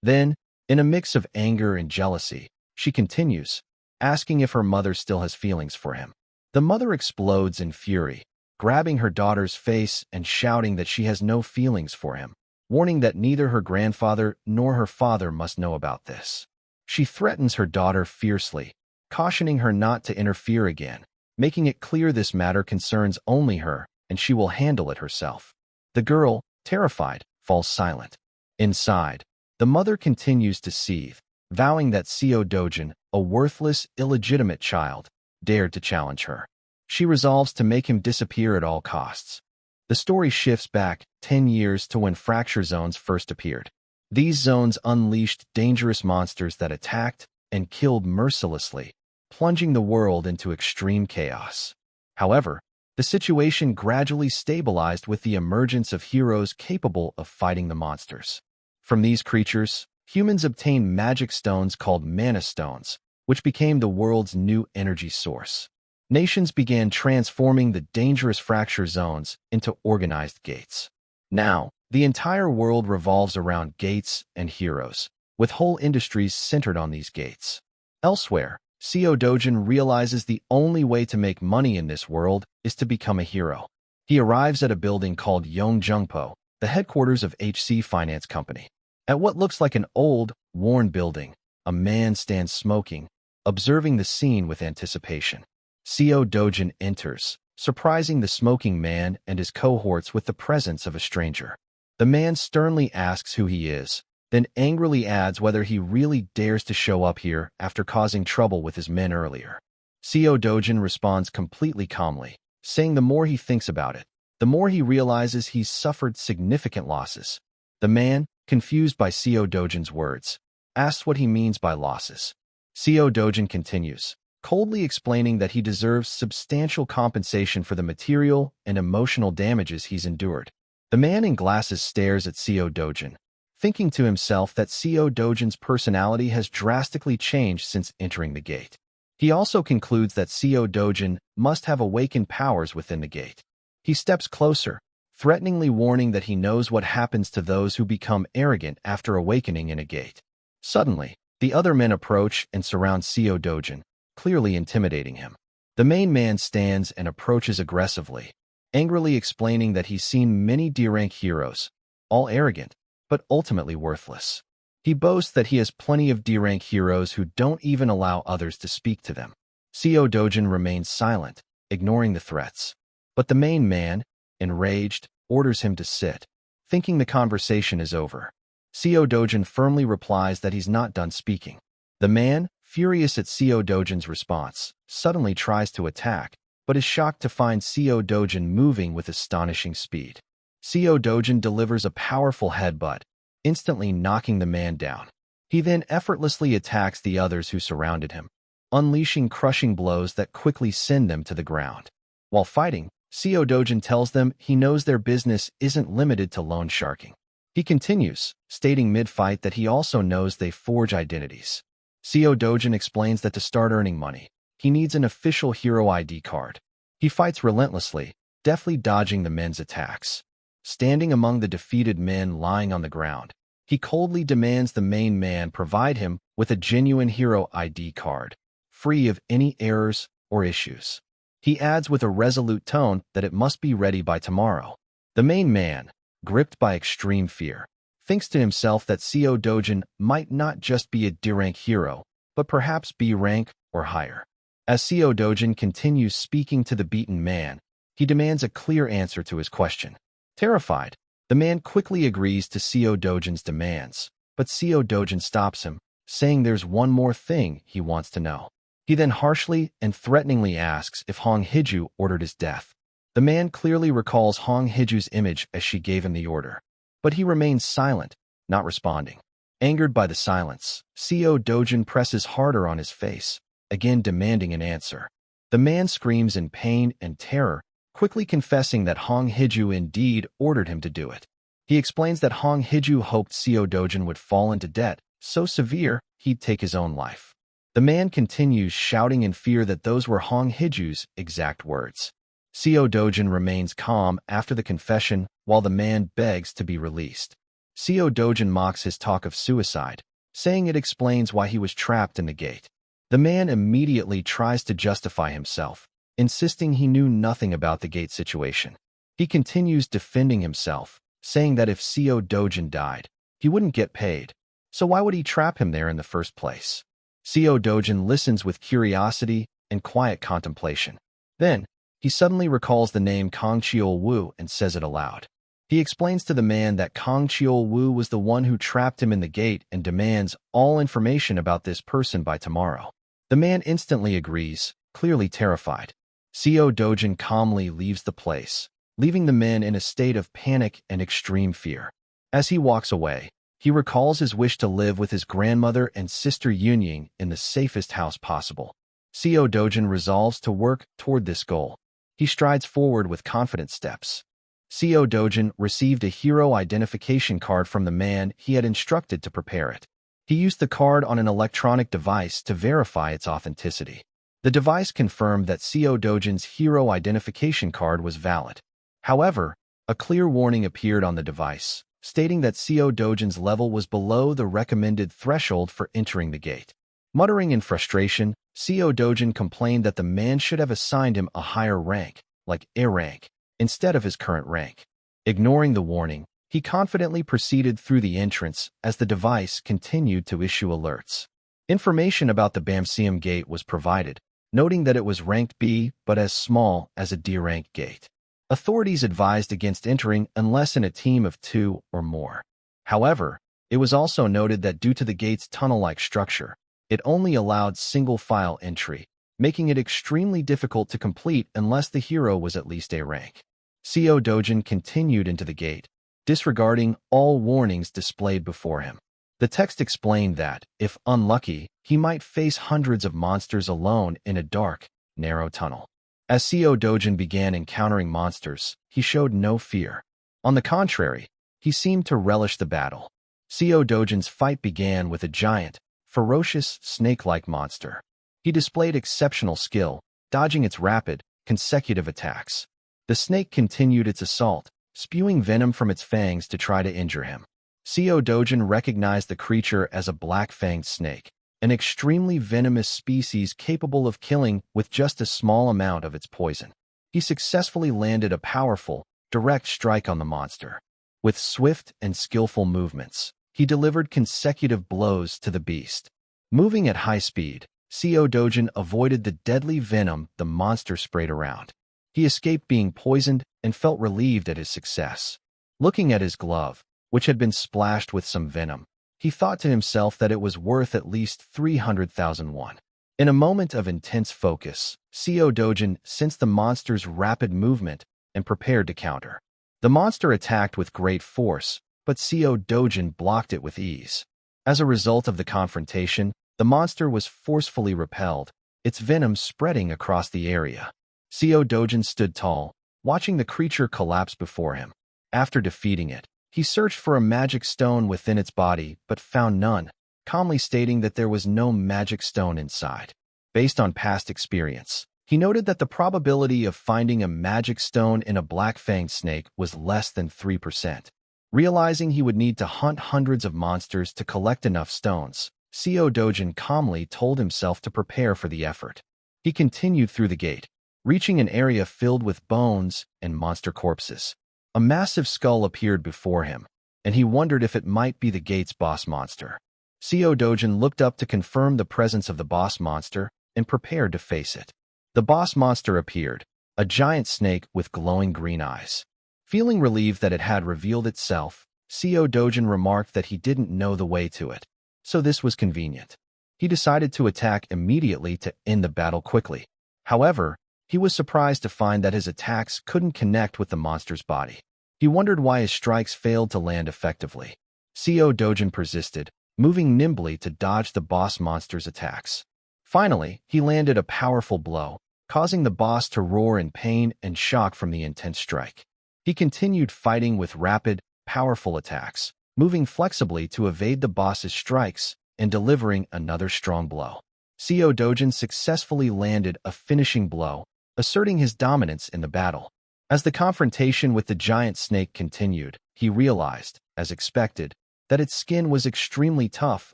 Then, in a mix of anger and jealousy, she continues, asking if her mother still has feelings for him. The mother explodes in fury, grabbing her daughter's face and shouting that she has no feelings for him, warning that neither her grandfather nor her father must know about this. She threatens her daughter fiercely, cautioning her not to interfere again, making it clear this matter concerns only her and she will handle it herself. The girl, terrified, falls silent. Inside, the mother continues to seethe, vowing that Seo Dojin, a worthless, illegitimate child, dared to challenge her. She resolves to make him disappear at all costs. The story shifts back 10 years to when fracture zones first appeared. These zones unleashed dangerous monsters that attacked and killed mercilessly, plunging the world into extreme chaos. However, the situation gradually stabilized with the emergence of heroes capable of fighting the monsters. From these creatures, humans obtained magic stones called mana stones, which became the world's new energy source. Nations began transforming the dangerous fracture zones into organized gates. Now, the entire world revolves around gates and heroes, with whole industries centered on these gates. Elsewhere, Seo Dojin realizes the only way to make money in this world is to become a hero. He arrives at a building called Yongjungpo, the headquarters of HC Finance Company. At what looks like an old, worn building, a man stands smoking, observing the scene with anticipation. Seo Dojin enters, surprising the smoking man and his cohorts with the presence of a stranger. The man sternly asks who he is, then angrily adds whether he really dares to show up here after causing trouble with his men earlier. Seo Dojin responds completely calmly, saying the more he thinks about it, the more he realizes he's suffered significant losses. The man, confused by Seo Dojin's words, asks what he means by losses. Seo Dojin continues, coldly explaining that he deserves substantial compensation for the material and emotional damages he's endured. The man in glasses stares at Seo Dojin, thinking to himself that Seo Dojin's personality has drastically changed since entering the gate. He also concludes that Seo Dojin must have awakened powers within the gate. He steps closer, threateningly warning that he knows what happens to those who become arrogant after awakening in a gate. Suddenly, the other men approach and surround Seo Dojin, clearly intimidating him. The main man stands and approaches aggressively, angrily explaining that he's seen many D-rank heroes, all arrogant, but ultimately worthless. He boasts that he has plenty of D-rank heroes who don't even allow others to speak to them. Seo Dojin remains silent, ignoring the threats. But the main man, enraged, orders him to sit, thinking the conversation is over. Seo Dojin firmly replies that he's not done speaking. The man, furious at Seo Dojin's response, suddenly tries to attack, but is shocked to find Seo Dojin moving with astonishing speed. Seo Dojin delivers a powerful headbutt, instantly knocking the man down. He then effortlessly attacks the others who surrounded him. unleashing crushing blows that quickly send them to the ground. While fighting, Seo Dojin tells them he knows their business isn't limited to loan sharking. He continues, stating mid-fight that he also knows they forge identities. Seo Dojin explains that to start earning money, he needs an official hero ID card. He fights relentlessly, deftly dodging the men's attacks. Standing among the defeated men lying on the ground, he coldly demands the main man provide him with a genuine hero ID card, free of any errors or issues. He adds with a resolute tone that it must be ready by tomorrow. The main man, gripped by extreme fear, thinks to himself that Seo Dojin might not just be a D-rank hero, but perhaps B-rank or higher. As Seo Dojin continues speaking to the beaten man, he demands a clear answer to his question. Terrified, the man quickly agrees to Seo Dojin's demands, but Seo Dojin stops him, saying there's one more thing he wants to know. He then harshly and threateningly asks if Hong Hiju ordered his death. The man clearly recalls Hong Hiju's image as she gave him the order, but he remains silent, not responding. Angered by the silence, Seo Dojin presses harder on his face, again demanding an answer. The man screams in pain and terror, quickly confessing that Hong Hiju indeed ordered him to do it. He explains that Hong Hiju hoped Seo Dojin would fall into debt so severe he'd take his own life. The man continues shouting in fear that those were Hong Hiju's exact words. Seo Dojin remains calm after the confession while the man begs to be released. Seo Dojin mocks his talk of suicide, saying it explains why he was trapped in the gate. The man immediately tries to justify himself, insisting he knew nothing about the gate situation. He continues defending himself, saying that if Seo Dojin died, he wouldn't get paid, so why would he trap him there in the first place? Seo Dojin listens with curiosity and quiet contemplation. Then, he suddenly recalls the name Kong Cheol-woo and says it aloud. He explains to the man that Kong Cheol-woo was the one who trapped him in the gate and demands all information about this person by tomorrow. The man instantly agrees, clearly terrified. Seo Dojin calmly leaves the place, leaving the men in a state of panic and extreme fear. As he walks away, he recalls his wish to live with his grandmother and sister Yunying in the safest house possible. Seo Dojin resolves to work toward this goal. He strides forward with confident steps. Seo Dojin received a hero identification card from the man he had instructed to prepare it. He used the card on an electronic device to verify its authenticity. The device confirmed that Seo Dojin's hero identification card was valid. However, a clear warning appeared on the device, stating that Seo Dojin's level was below the recommended threshold for entering the gate. Muttering in frustration, Seo Dojin complained that the man should have assigned him a higher rank, like A rank, instead of his current rank. Ignoring the warning, he confidently proceeded through the entrance as the device continued to issue alerts. Information about the Bamseum gate was provided, noting that it was ranked B but as small as a D rank gate. Authorities advised against entering unless in a team of 2 or more. However, it was also noted that due to the gate's tunnel-like structure, it only allowed single-file entry, making it extremely difficult to complete unless the hero was at least A rank. Seo Dojin continued into the gate, disregarding all warnings displayed before him. The text explained that, if unlucky, he might face hundreds of monsters alone in a dark, narrow tunnel. As Seo Dojin began encountering monsters, he showed no fear. On the contrary, he seemed to relish the battle. Seo Dojin's fight began with a giant, ferocious, snake-like monster. He displayed exceptional skill, dodging its rapid, consecutive attacks. The snake continued its assault, spewing venom from its fangs to try to injure him. Seo Dojin recognized the creature as a black-fanged snake, an extremely venomous species capable of killing with just a small amount of its poison. He successfully landed a powerful, direct strike on the monster. With swift and skillful movements, he delivered consecutive blows to the beast. Moving at high speed, Seo Dojin avoided the deadly venom the monster sprayed around. He escaped being poisoned and felt relieved at his success. Looking at his glove, which had been splashed with some venom, he thought to himself that it was worth at least 300,000 won. In a moment of intense focus, Seo Dojin sensed the monster's rapid movement and prepared to counter. The monster attacked with great force, but Seo Dojin blocked it with ease. As a result of the confrontation, the monster was forcefully repelled, its venom spreading across the area. Seo Dojin stood tall, watching the creature collapse before him. After defeating it, he searched for a magic stone within its body but found none, calmly stating that there was no magic stone inside. Based on past experience, he noted that the probability of finding a magic stone in a black-fanged snake was less than 3%. Realizing he would need to hunt hundreds of monsters to collect enough stones, Seo Dojin calmly told himself to prepare for the effort. He continued through the gate, reaching an area filled with bones and monster corpses. A massive skull appeared before him, and he wondered if it might be the gate's boss monster. Seo Dojin looked up to confirm the presence of the boss monster and prepared to face it. The boss monster appeared, a giant snake with glowing green eyes. Feeling relieved that it had revealed itself, Seo Dojin remarked that he didn't know the way to it, so this was convenient. He decided to attack immediately to end the battle quickly. However, he was surprised to find that his attacks couldn't connect with the monster's body. He wondered why his strikes failed to land effectively. Seo Dojin persisted, moving nimbly to dodge the boss monster's attacks. Finally, he landed a powerful blow, causing the boss to roar in pain and shock from the intense strike. He continued fighting with rapid, powerful attacks, moving flexibly to evade the boss's strikes and delivering another strong blow. Seo Dojin successfully landed a finishing blow, asserting his dominance in the battle. As the confrontation with the giant snake continued, he realized, as expected, that its skin was extremely tough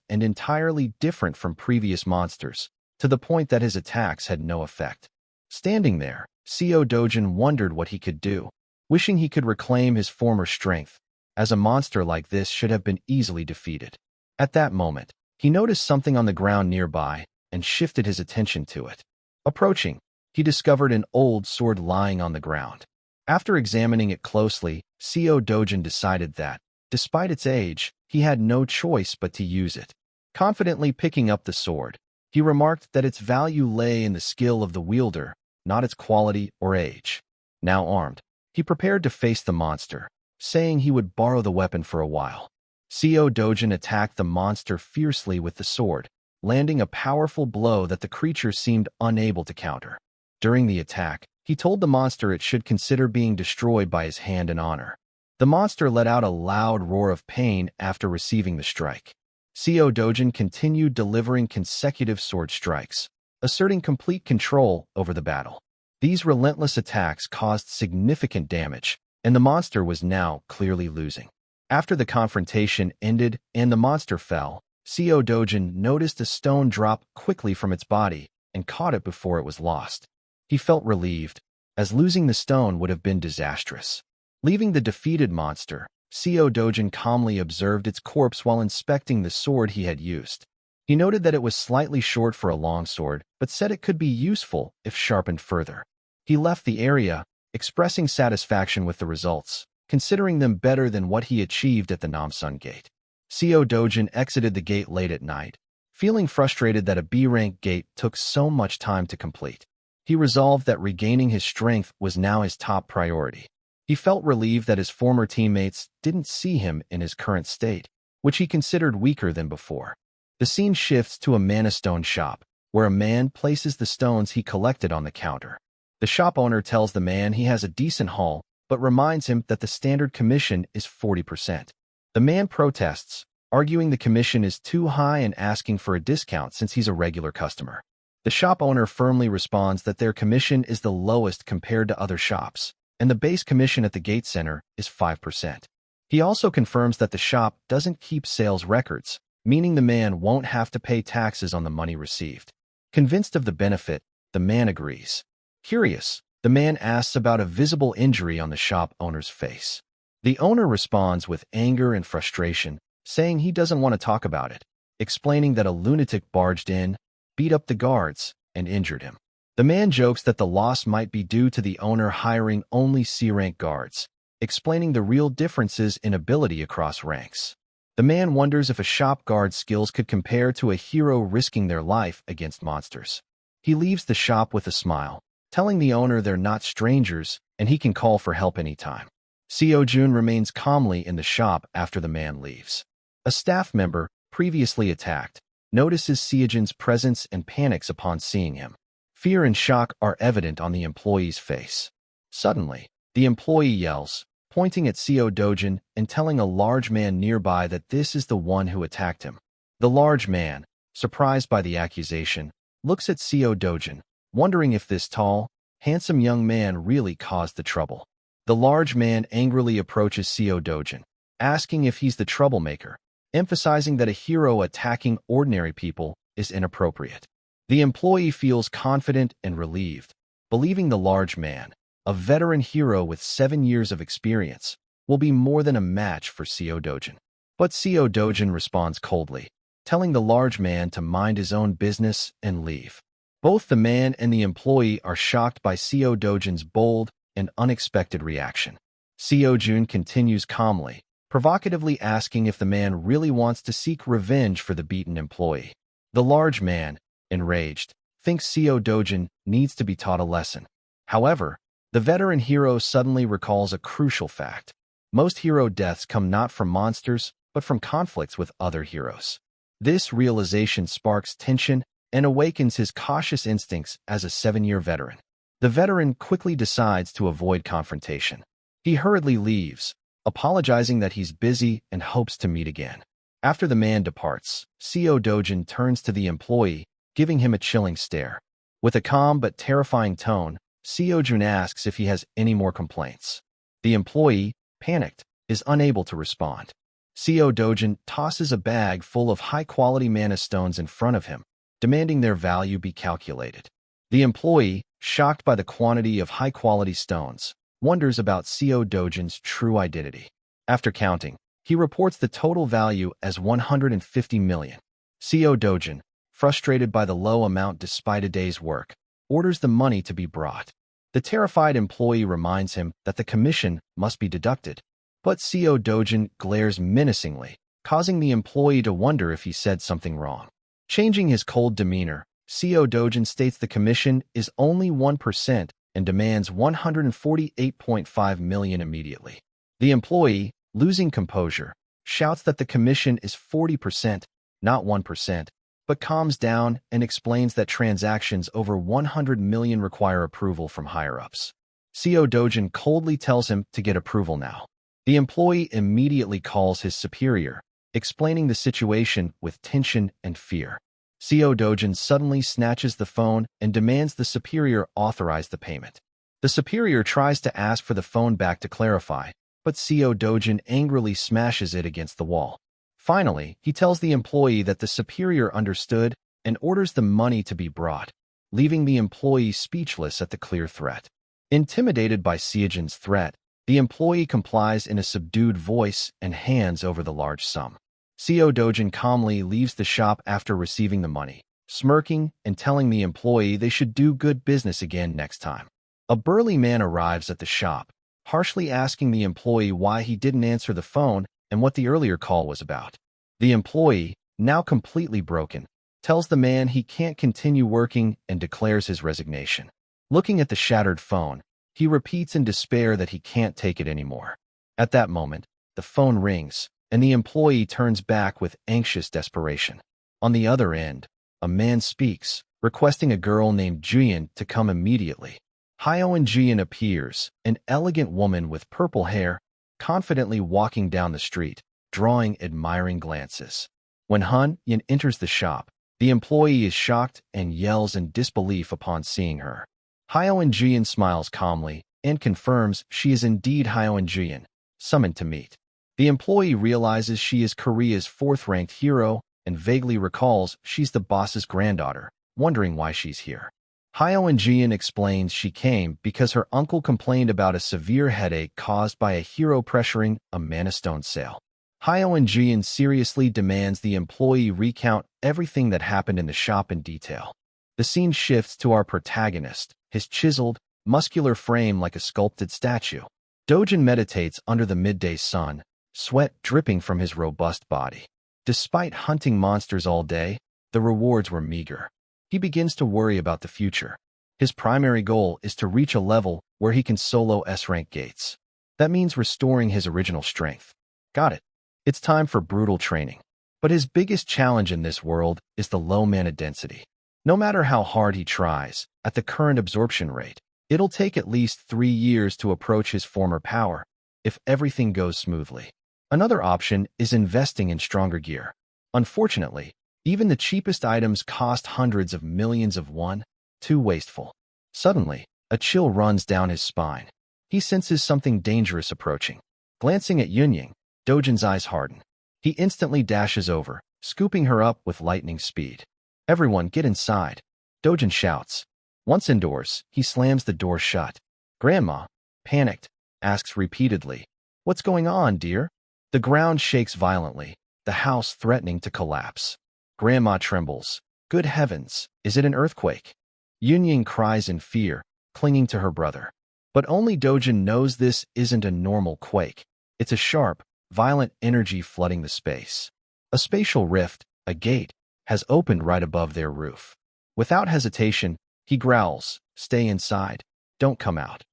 and entirely different from previous monsters, to the point that his attacks had no effect. Standing there, Seo Dojin wondered what he could do, wishing he could reclaim his former strength, as a monster like this should have been easily defeated. At that moment, he noticed something on the ground nearby and shifted his attention to it. Approaching, he discovered an old sword lying on the ground. After examining it closely, Seo Dojin decided that, despite its age, he had no choice but to use it. Confidently picking up the sword, he remarked that its value lay in the skill of the wielder, not its quality or age. Now armed, he prepared to face the monster, saying he would borrow the weapon for a while. Seo Dojin attacked the monster fiercely with the sword, landing a powerful blow that the creature seemed unable to counter. During the attack, he told the monster it should consider being destroyed by his hand and honor. The monster let out a loud roar of pain after receiving the strike. Seo Dojin continued delivering consecutive sword strikes, asserting complete control over the battle. These relentless attacks caused significant damage, and the monster was now clearly losing. After the confrontation ended and the monster fell, Seo Dojin noticed a stone drop quickly from its body and caught it before it was lost. He felt relieved, as losing the stone would have been disastrous. Leaving the defeated monster, Seo Dojin calmly observed its corpse while inspecting the sword he had used. He noted that it was slightly short for a longsword, but said it could be useful if sharpened further. He left the area, expressing satisfaction with the results, considering them better than what he achieved at the Namsun Gate. Seo Dojin exited the gate late at night, feeling frustrated that a B-rank gate took so much time to complete. He resolved that regaining his strength was now his top priority. He felt relieved that his former teammates didn't see him in his current state, which he considered weaker than before. The scene shifts to a mana stone shop, where a man places the stones he collected on the counter. The shop owner tells the man he has a decent haul, but reminds him that the standard commission is 40%. The man protests, arguing the commission is too high and asking for a discount since he's a regular customer. The shop owner firmly responds that their commission is the lowest compared to other shops, and the base commission at the gate center is 5%. He also confirms that the shop doesn't keep sales records, meaning the man won't have to pay taxes on the money received. Convinced of the benefit, the man agrees. Curious, the man asks about a visible injury on the shop owner's face. The owner responds with anger and frustration, saying he doesn't want to talk about it, explaining that a lunatic barged in, beat up the guards, and injured him. The man jokes that the loss might be due to the owner hiring only C-rank guards, explaining the real differences in ability across ranks. The man wonders if a shop guard's skills could compare to a hero risking their life against monsters. He leaves the shop with a smile, telling the owner they're not strangers and he can call for help anytime. Seo Jun remains calmly in the shop after the man leaves. A staff member, previously attacked, notices Seojin's presence and panics upon seeing him. Fear and shock are evident on the employee's face. Suddenly, the employee yells, pointing at Seo Dojin and telling a large man nearby that this is the one who attacked him. The large man, surprised by the accusation, looks at Seo Dojin, wondering if this tall, handsome young man really caused the trouble. The large man angrily approaches Seo Dojin, asking if he's the troublemaker, emphasizing that a hero attacking ordinary people is inappropriate. The employee feels confident and relieved, believing the large man, a veteran hero with 7 years of experience, will be more than a match for Seo Dojin. But Seo Dojin responds coldly, telling the large man to mind his own business and leave. Both the man and the employee are shocked by Seo Dojin's bold and unexpected reaction. Seo Jun continues calmly, provocatively asking if the man really wants to seek revenge for the beaten employee. The large man, enraged, thinks Seo Dojin needs to be taught a lesson. However, the veteran hero suddenly recalls a crucial fact. Most hero deaths come not from monsters, but from conflicts with other heroes. This realization sparks tension and awakens his cautious instincts as a 7-year veteran. The veteran quickly decides to avoid confrontation. He hurriedly leaves, apologizing that he's busy and hopes to meet again. After the man departs, Seo Dojin turns to the employee, giving him a chilling stare. With a calm but terrifying tone, Seo Jun asks if he has any more complaints. The employee, panicked, is unable to respond. Seo Dojin tosses a bag full of high-quality mana stones in front of him, demanding their value be calculated. The employee, shocked by the quantity of high-quality stones, wonders about Seo Dojin's true identity. After counting, he reports the total value as 150 million. Seo Dojin, frustrated by the low amount despite a day's work, orders the money to be brought. The terrified employee reminds him that the commission must be deducted, but Seo Dojin glares menacingly, causing the employee to wonder if he said something wrong. Changing his cold demeanor, Seo Dojin states the commission is only 1% and demands 148.5 million immediately. The employee, losing composure, shouts that the commission is 40%, not 1%, but calms down and explains that transactions over 100 million require approval from higher-ups. Seo Dojin coldly tells him to get approval now. The employee immediately calls his superior, explaining the situation with tension and fear. Seo Dojin suddenly snatches the phone and demands the superior authorize the payment. The superior tries to ask for the phone back to clarify, but Seo Dojin angrily smashes it against the wall. Finally, he tells the employee that the superior understood and orders the money to be brought, leaving the employee speechless at the clear threat. Intimidated by Seojin's threat, the employee complies in a subdued voice and hands over the large sum. Seo Dojin calmly leaves the shop after receiving the money, smirking and telling the employee they should do good business again next time. A burly man arrives at the shop, harshly asking the employee why he didn't answer the phone and what the earlier call was about. The employee, now completely broken, tells the man he can't continue working and declares his resignation. Looking at the shattered phone, he repeats in despair that he can't take it anymore. At that moment, the phone rings, and the employee turns back with anxious desperation. On the other end, a man speaks, requesting a girl named Jian to come immediately. Hyoen Jian appears, an elegant woman with purple hair, confidently walking down the street, drawing admiring glances. When Han Yin enters the shop, the employee is shocked and yells in disbelief upon seeing her. Hyoen Jian smiles calmly and confirms she is indeed Hyoen Jian, summoned to meet. The employee realizes she is Korea's 4th-ranked hero and vaguely recalls she's the boss's granddaughter, wondering why she's here. Hyoen Jian explains she came because her uncle complained about a severe headache caused by a hero pressuring a mana stone sale. Hyoen Jian seriously demands the employee recount everything that happened in the shop in detail. The scene shifts to our protagonist, his chiseled, muscular frame like a sculpted statue. Dojin meditates under the midday sun, sweat dripping from his robust body. Despite hunting monsters all day, the rewards were meager. He begins to worry about the future. His primary goal is to reach a level where he can solo S-rank gates. That means restoring his original strength. Got it. It's time for brutal training. But his biggest challenge in this world is the low mana density. No matter how hard he tries, at the current absorption rate, it'll take at least 3 years to approach his former power, if everything goes smoothly. Another option is investing in stronger gear. Unfortunately, even the cheapest items cost hundreds of millions of won, too wasteful. Suddenly, a chill runs down his spine. He senses something dangerous approaching. Glancing at Yunying, Dojin's eyes harden. He instantly dashes over, scooping her up with lightning speed. "Everyone, get inside," Dojin shouts. Once indoors, he slams the door shut. Grandma, panicked, asks repeatedly, "What's going on, dear?" The ground shakes violently, the house threatening to collapse. Grandma trembles. "Good heavens, is it an earthquake?" Yunying cries in fear, clinging to her brother. But only Dojin knows this isn't a normal quake. It's a sharp, violent energy flooding the space. A spatial rift, a gate, has opened right above their roof. Without hesitation, he growls, "Stay inside. Don't come out."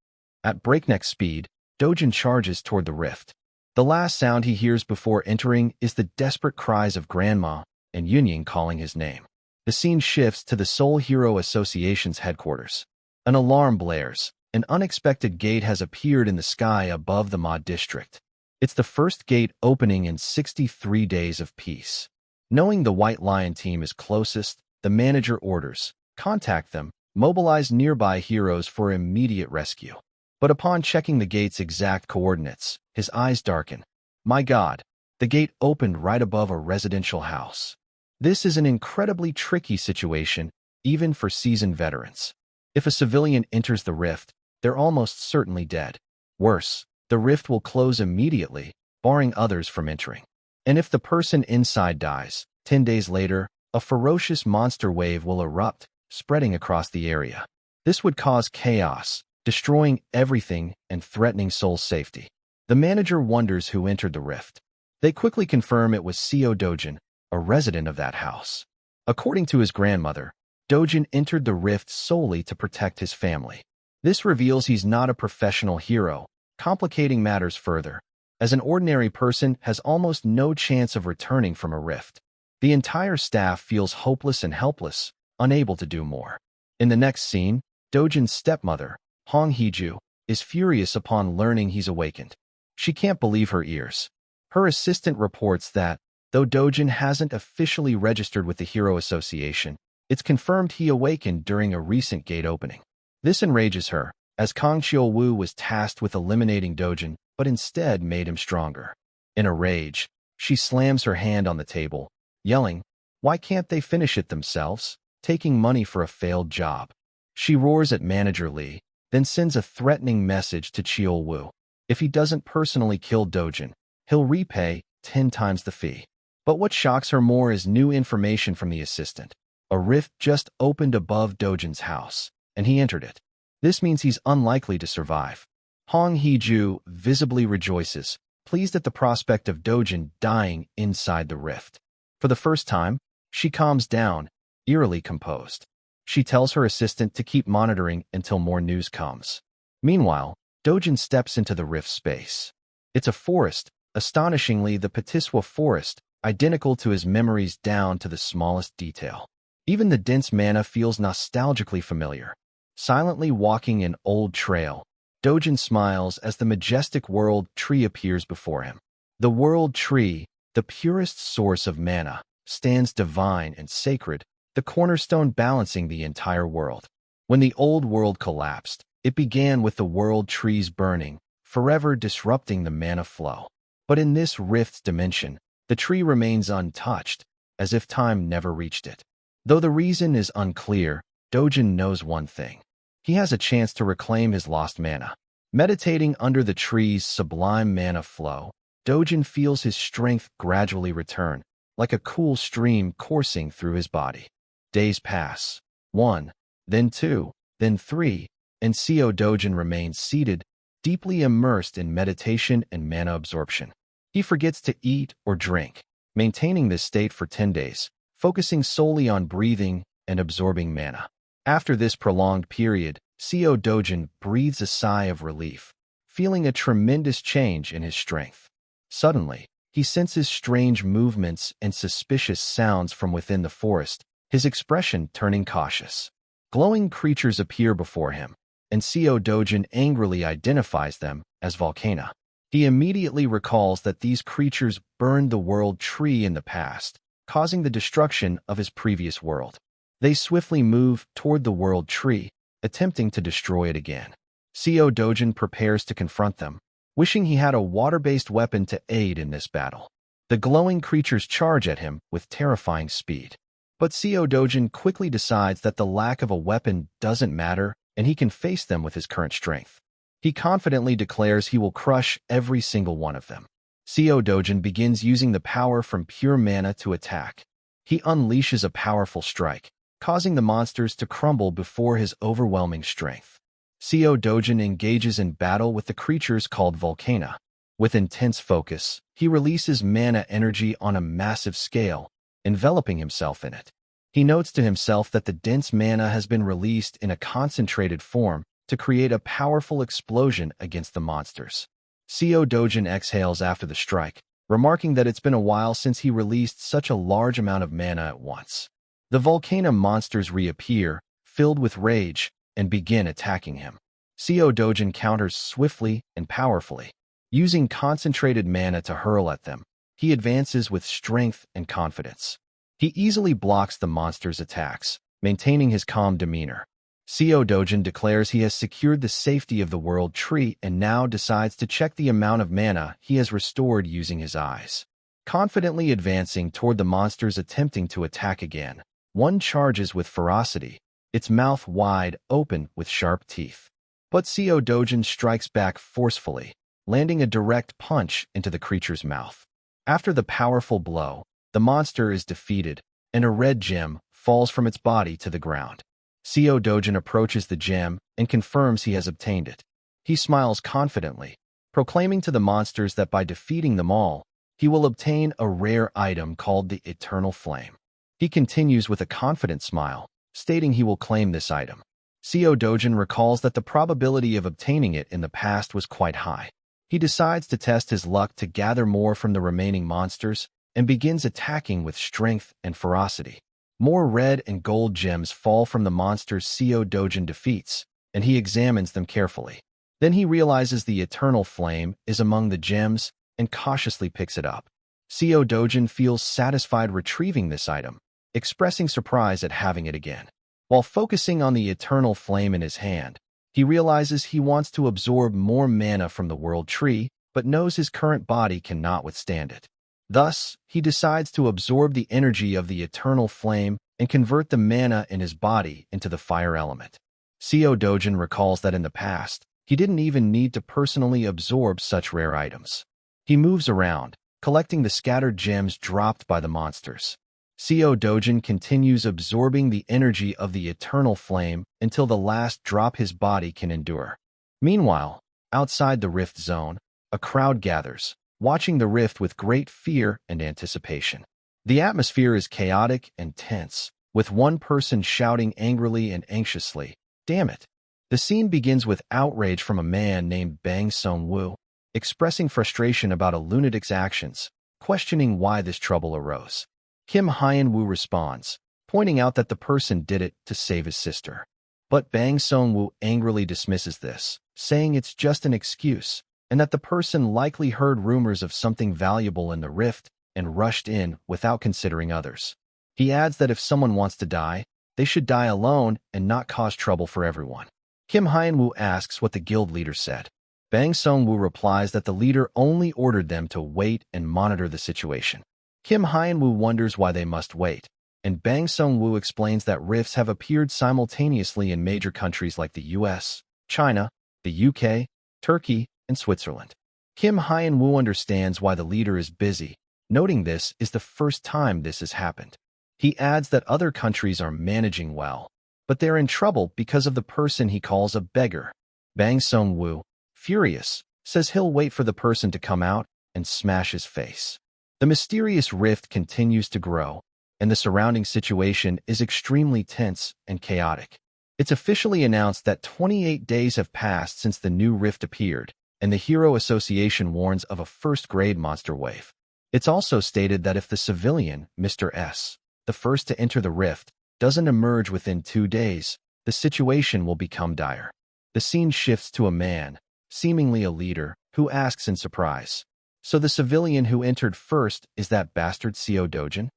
At breakneck speed, Dojin charges toward the rift. The last sound he hears before entering is the desperate cries of Grandma and Yunying calling his name. The scene shifts to the Seoul Hero Association's headquarters. An alarm blares. An unexpected gate has appeared in the sky above the Ma district. It's the first gate opening in 63 days of peace. Knowing the White Lion team is closest, the manager orders, "Contact them, mobilize nearby heroes for immediate rescue." But upon checking the gate's exact coordinates, his eyes darken. My God, the gate opened right above a residential house. This is an incredibly tricky situation, even for seasoned veterans. If a civilian enters the rift, they're almost certainly dead. Worse, the rift will close immediately, barring others from entering. And if the person inside dies, 10 days later, a ferocious monster wave will erupt, spreading across the area. This would cause chaos, destroying everything and threatening Seoul's safety. The manager wonders who entered the rift. They quickly confirm it was Seo Dojin, a resident of that house. According to his grandmother, Dojin entered the rift solely to protect his family. This reveals he's not a professional hero, complicating matters further, as an ordinary person has almost no chance of returning from a rift. The entire staff feels hopeless and helpless, unable to do more. In the next scene, Dojin's stepmother, Hong Heju, is furious upon learning he's awakened. She can't believe her ears. Her assistant reports that, though Dojin hasn't officially registered with the Hero Association, it's confirmed he awakened during a recent gate opening. This enrages her, as Kang Chiol-woo was tasked with eliminating Dojin, but instead made him stronger. In a rage, she slams her hand on the table, yelling, "Why can't they finish it themselves, taking money for a failed job?" She roars at Manager Lee, then sends a threatening message to Chiol-woo. If he doesn't personally kill Dojin, he'll repay 10 times the fee. But what shocks her more is new information from the assistant. A rift just opened above Dojin's house, and he entered it. This means he's unlikely to survive. Hong Heju visibly rejoices, pleased at the prospect of Dojin dying inside the rift. For the first time, she calms down, eerily composed. She tells her assistant to keep monitoring until more news comes. Meanwhile, Dojin steps into the rift space. It's a forest, astonishingly the Patiswa forest, identical to his memories down to the smallest detail. Even the dense mana feels nostalgically familiar. Silently walking an old trail, Dojin smiles as the majestic world tree appears before him. The world tree, the purest source of mana, stands divine and sacred, the cornerstone balancing the entire world. When the old world collapsed, it began with the world trees burning, forever disrupting the mana flow. But in this rift's dimension, the tree remains untouched, as if time never reached it. Though the reason is unclear, Dojin knows one thing. He has a chance to reclaim his lost mana. Meditating under the tree's sublime mana flow, Dojin feels his strength gradually return, like a cool stream coursing through his body. Days pass. 1, then 2, then 3, and Seo Dojin remains seated, deeply immersed in meditation and mana absorption. He forgets to eat or drink, maintaining this state for 10 days, focusing solely on breathing and absorbing mana. After this prolonged period, Seo Dojin breathes a sigh of relief, feeling a tremendous change in his strength. Suddenly, he senses strange movements and suspicious sounds from within the forest, his expression turning cautious. Glowing creatures appear before him, and Seo Dojin angrily identifies them as volcana. He immediately recalls that these creatures burned the world tree in the past, causing the destruction of his previous world. They swiftly move toward the world tree, attempting to destroy it again. Seo Dojin prepares to confront them, wishing he had a water-based weapon to aid in this battle. The glowing creatures charge at him with terrifying speed. But Seo Dojin quickly decides that the lack of a weapon doesn't matter, and he can face them with his current strength. He confidently declares he will crush every single one of them. Seo Dojin begins using the power from pure mana to attack. He unleashes a powerful strike, causing the monsters to crumble before his overwhelming strength. Seo Dojin engages in battle with the creatures called Volcana. With intense focus, he releases mana energy on a massive scale, enveloping himself in it. He notes to himself that the dense mana has been released in a concentrated form to create a powerful explosion against the monsters. Seo Dojin exhales after the strike, remarking that it's been a while since he released such a large amount of mana at once. The Volcana monsters reappear, filled with rage, and begin attacking him. Seo Dojin counters swiftly and powerfully. Using concentrated mana to hurl at them, he advances with strength and confidence. He easily blocks the monsters' attacks, maintaining his calm demeanor. Seo Dojin declares he has secured the safety of the world tree and now decides to check the amount of mana he has restored using his eyes. Confidently advancing toward the monsters attempting to attack again, one charges with ferocity, its mouth wide open with sharp teeth. But Seo Dojin strikes back forcefully, landing a direct punch into the creature's mouth. After the powerful blow, the monster is defeated, and a red gem falls from its body to the ground. Seo Dojin approaches the gem and confirms he has obtained it. He smiles confidently, proclaiming to the monsters that by defeating them all, he will obtain a rare item called the Eternal Flame. He continues with a confident smile, stating he will claim this item. Seo Dojin recalls that the probability of obtaining it in the past was quite high. He decides to test his luck to gather more from the remaining monsters and begins attacking with strength and ferocity. More red and gold gems fall from the monsters Seo Dojin defeats, and he examines them carefully. Then he realizes the Eternal Flame is among the gems and cautiously picks it up. Seo Dojin feels satisfied retrieving this item, expressing surprise at having it again. While focusing on the Eternal Flame in his hand, he realizes he wants to absorb more mana from the world tree, but knows his current body cannot withstand it. Thus, he decides to absorb the energy of the Eternal Flame and convert the mana in his body into the fire element. Seo Dojin recalls that in the past, he didn't even need to personally absorb such rare items. He moves around, collecting the scattered gems dropped by the monsters. Seo Dojin continues absorbing the energy of the Eternal Flame until the last drop his body can endure. Meanwhile, outside the Rift Zone, a crowd gathers, watching the rift with great fear and anticipation. The atmosphere is chaotic and tense, with one person shouting angrily and anxiously, "Damn it!" The scene begins with outrage from a man named Bang Sung-woo, expressing frustration about a lunatic's actions, questioning why this trouble arose. Kim Hyun-woo responds, pointing out that the person did it to save his sister. But Bang Sung-woo angrily dismisses this, saying it's just an excuse, and that the person likely heard rumors of something valuable in the rift and rushed in without considering others. He adds that if someone wants to die, they should die alone and not cause trouble for everyone. Kim Hyun-woo asks what the guild leader said. Bang Sung-woo replies that the leader only ordered them to wait and monitor the situation. Kim Hyun-woo wonders why they must wait, and Bang Sung-woo explains that rifts have appeared simultaneously in major countries like the US, China, the UK, Turkey, and Switzerland. Kim Hyun-woo understands why the leader is busy, noting this is the first time this has happened. He adds that other countries are managing well, but they're in trouble because of the person he calls a beggar. Bang Sung-woo, furious, says he'll wait for the person to come out and smash his face. The mysterious rift continues to grow, and the surrounding situation is extremely tense and chaotic. It's officially announced that 28 days have passed since the new rift appeared, and the Hero Association warns of a first-grade monster wave. It's also stated that if the civilian, Mr. S., the first to enter the rift, doesn't emerge within 2 days, the situation will become dire. The scene shifts to a man, seemingly a leader, who asks in surprise, "So the civilian who entered first is that bastard Seo Dojin?"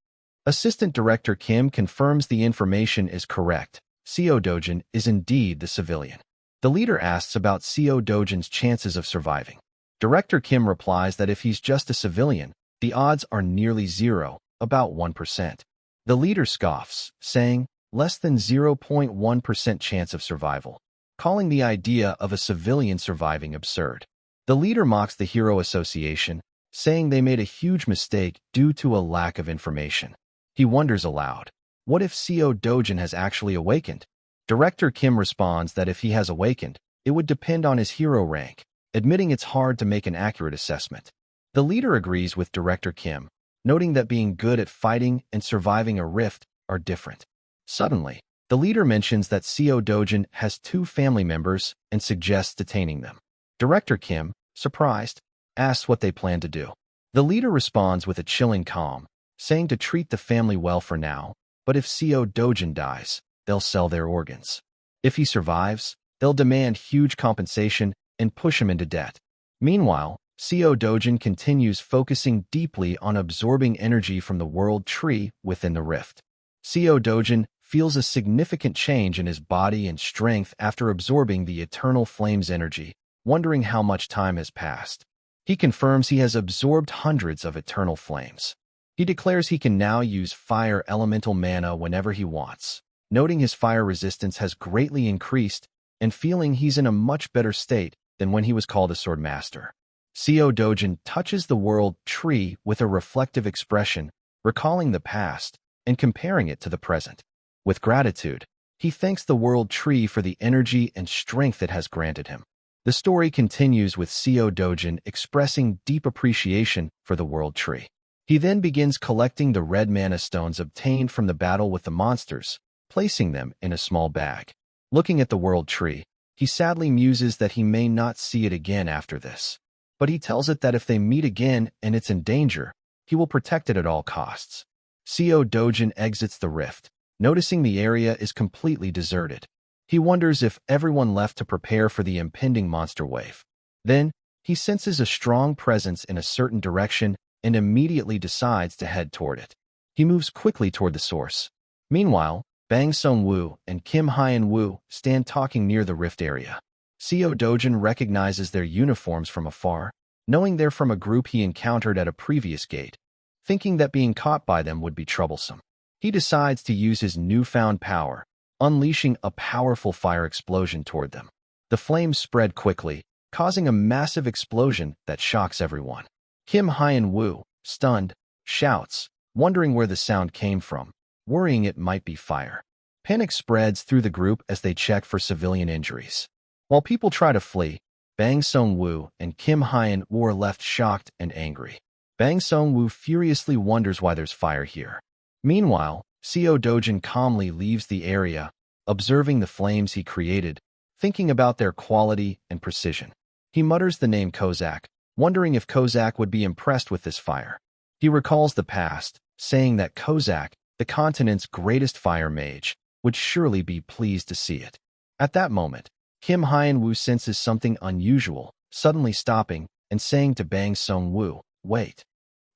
Assistant Director Kim confirms the information is correct. Seo Dojin is indeed the civilian. The leader asks about Seo Dojin's chances of surviving. Director Kim replies that if he's just a civilian, the odds are nearly zero, about 1%. The leader scoffs, saying, less than 0.1% chance of survival, calling the idea of a civilian surviving absurd. The leader mocks the Hero Association, saying they made a huge mistake due to a lack of information. He wonders aloud, what if Seo Dojin has actually awakened? Director Kim responds that if he has awakened, it would depend on his hero rank, admitting it's hard to make an accurate assessment. The leader agrees with Director Kim, noting that being good at fighting and surviving a rift are different. Suddenly, the leader mentions that Seo Dojin has 2 family members and suggests detaining them. Director Kim, surprised, asks what they plan to do. The leader responds with a chilling calm, saying to treat the family well for now, but if Seo Dojin dies, they'll sell their organs. If he survives, they'll demand huge compensation and push him into debt. Meanwhile, Seo Dojin continues focusing deeply on absorbing energy from the world tree within the rift. Seo Dojin feels a significant change in his body and strength after absorbing the eternal flame's energy, wondering how much time has passed. He confirms he has absorbed hundreds of eternal flames. He declares he can now use fire elemental mana whenever he wants, noting his fire resistance has greatly increased and feeling he's in a much better state than when he was called a sword master. Seo Dojin touches the world tree with a reflective expression, recalling the past and comparing it to the present. With gratitude, he thanks the world tree for the energy and strength it has granted him. The story continues with Seo Dojin expressing deep appreciation for the world tree. He then begins collecting the red mana stones obtained from the battle with the monsters, placing them in a small bag. Looking at the world tree, he sadly muses that he may not see it again after this. But he tells it that if they meet again and it's in danger, he will protect it at all costs. Seo Dojin exits the rift, noticing the area is completely deserted. He wonders if everyone left to prepare for the impending monster wave. Then, he senses a strong presence in a certain direction and immediately decides to head toward it. He moves quickly toward the source. Meanwhile, Bang Sung-woo and Kim Hyun-woo stand talking near the rift area. Seo Dojin recognizes their uniforms from afar, knowing they're from a group he encountered at a previous gate. Thinking that being caught by them would be troublesome, he decides to use his newfound power, unleashing a powerful fire explosion toward them. The flames spread quickly, causing a massive explosion that shocks everyone. Kim Hyun-woo, stunned, shouts, wondering where the sound came from, worrying it might be fire. Panic spreads through the group as they check for civilian injuries. While people try to flee, Bang Sung-woo and Kim Hyun-woo are left shocked and angry. Bang Sung-woo furiously wonders why there's fire here. Meanwhile, Seo Dojin calmly leaves the area, observing the flames he created, thinking about their quality and precision. He mutters the name Kozak, wondering if Kozak would be impressed with this fire. He recalls the past, saying that Kozak, the continent's greatest fire mage, would surely be pleased to see it. At that moment, Kim Hyun-woo senses something unusual, suddenly stopping and saying to Bang Sung-woo, "Wait."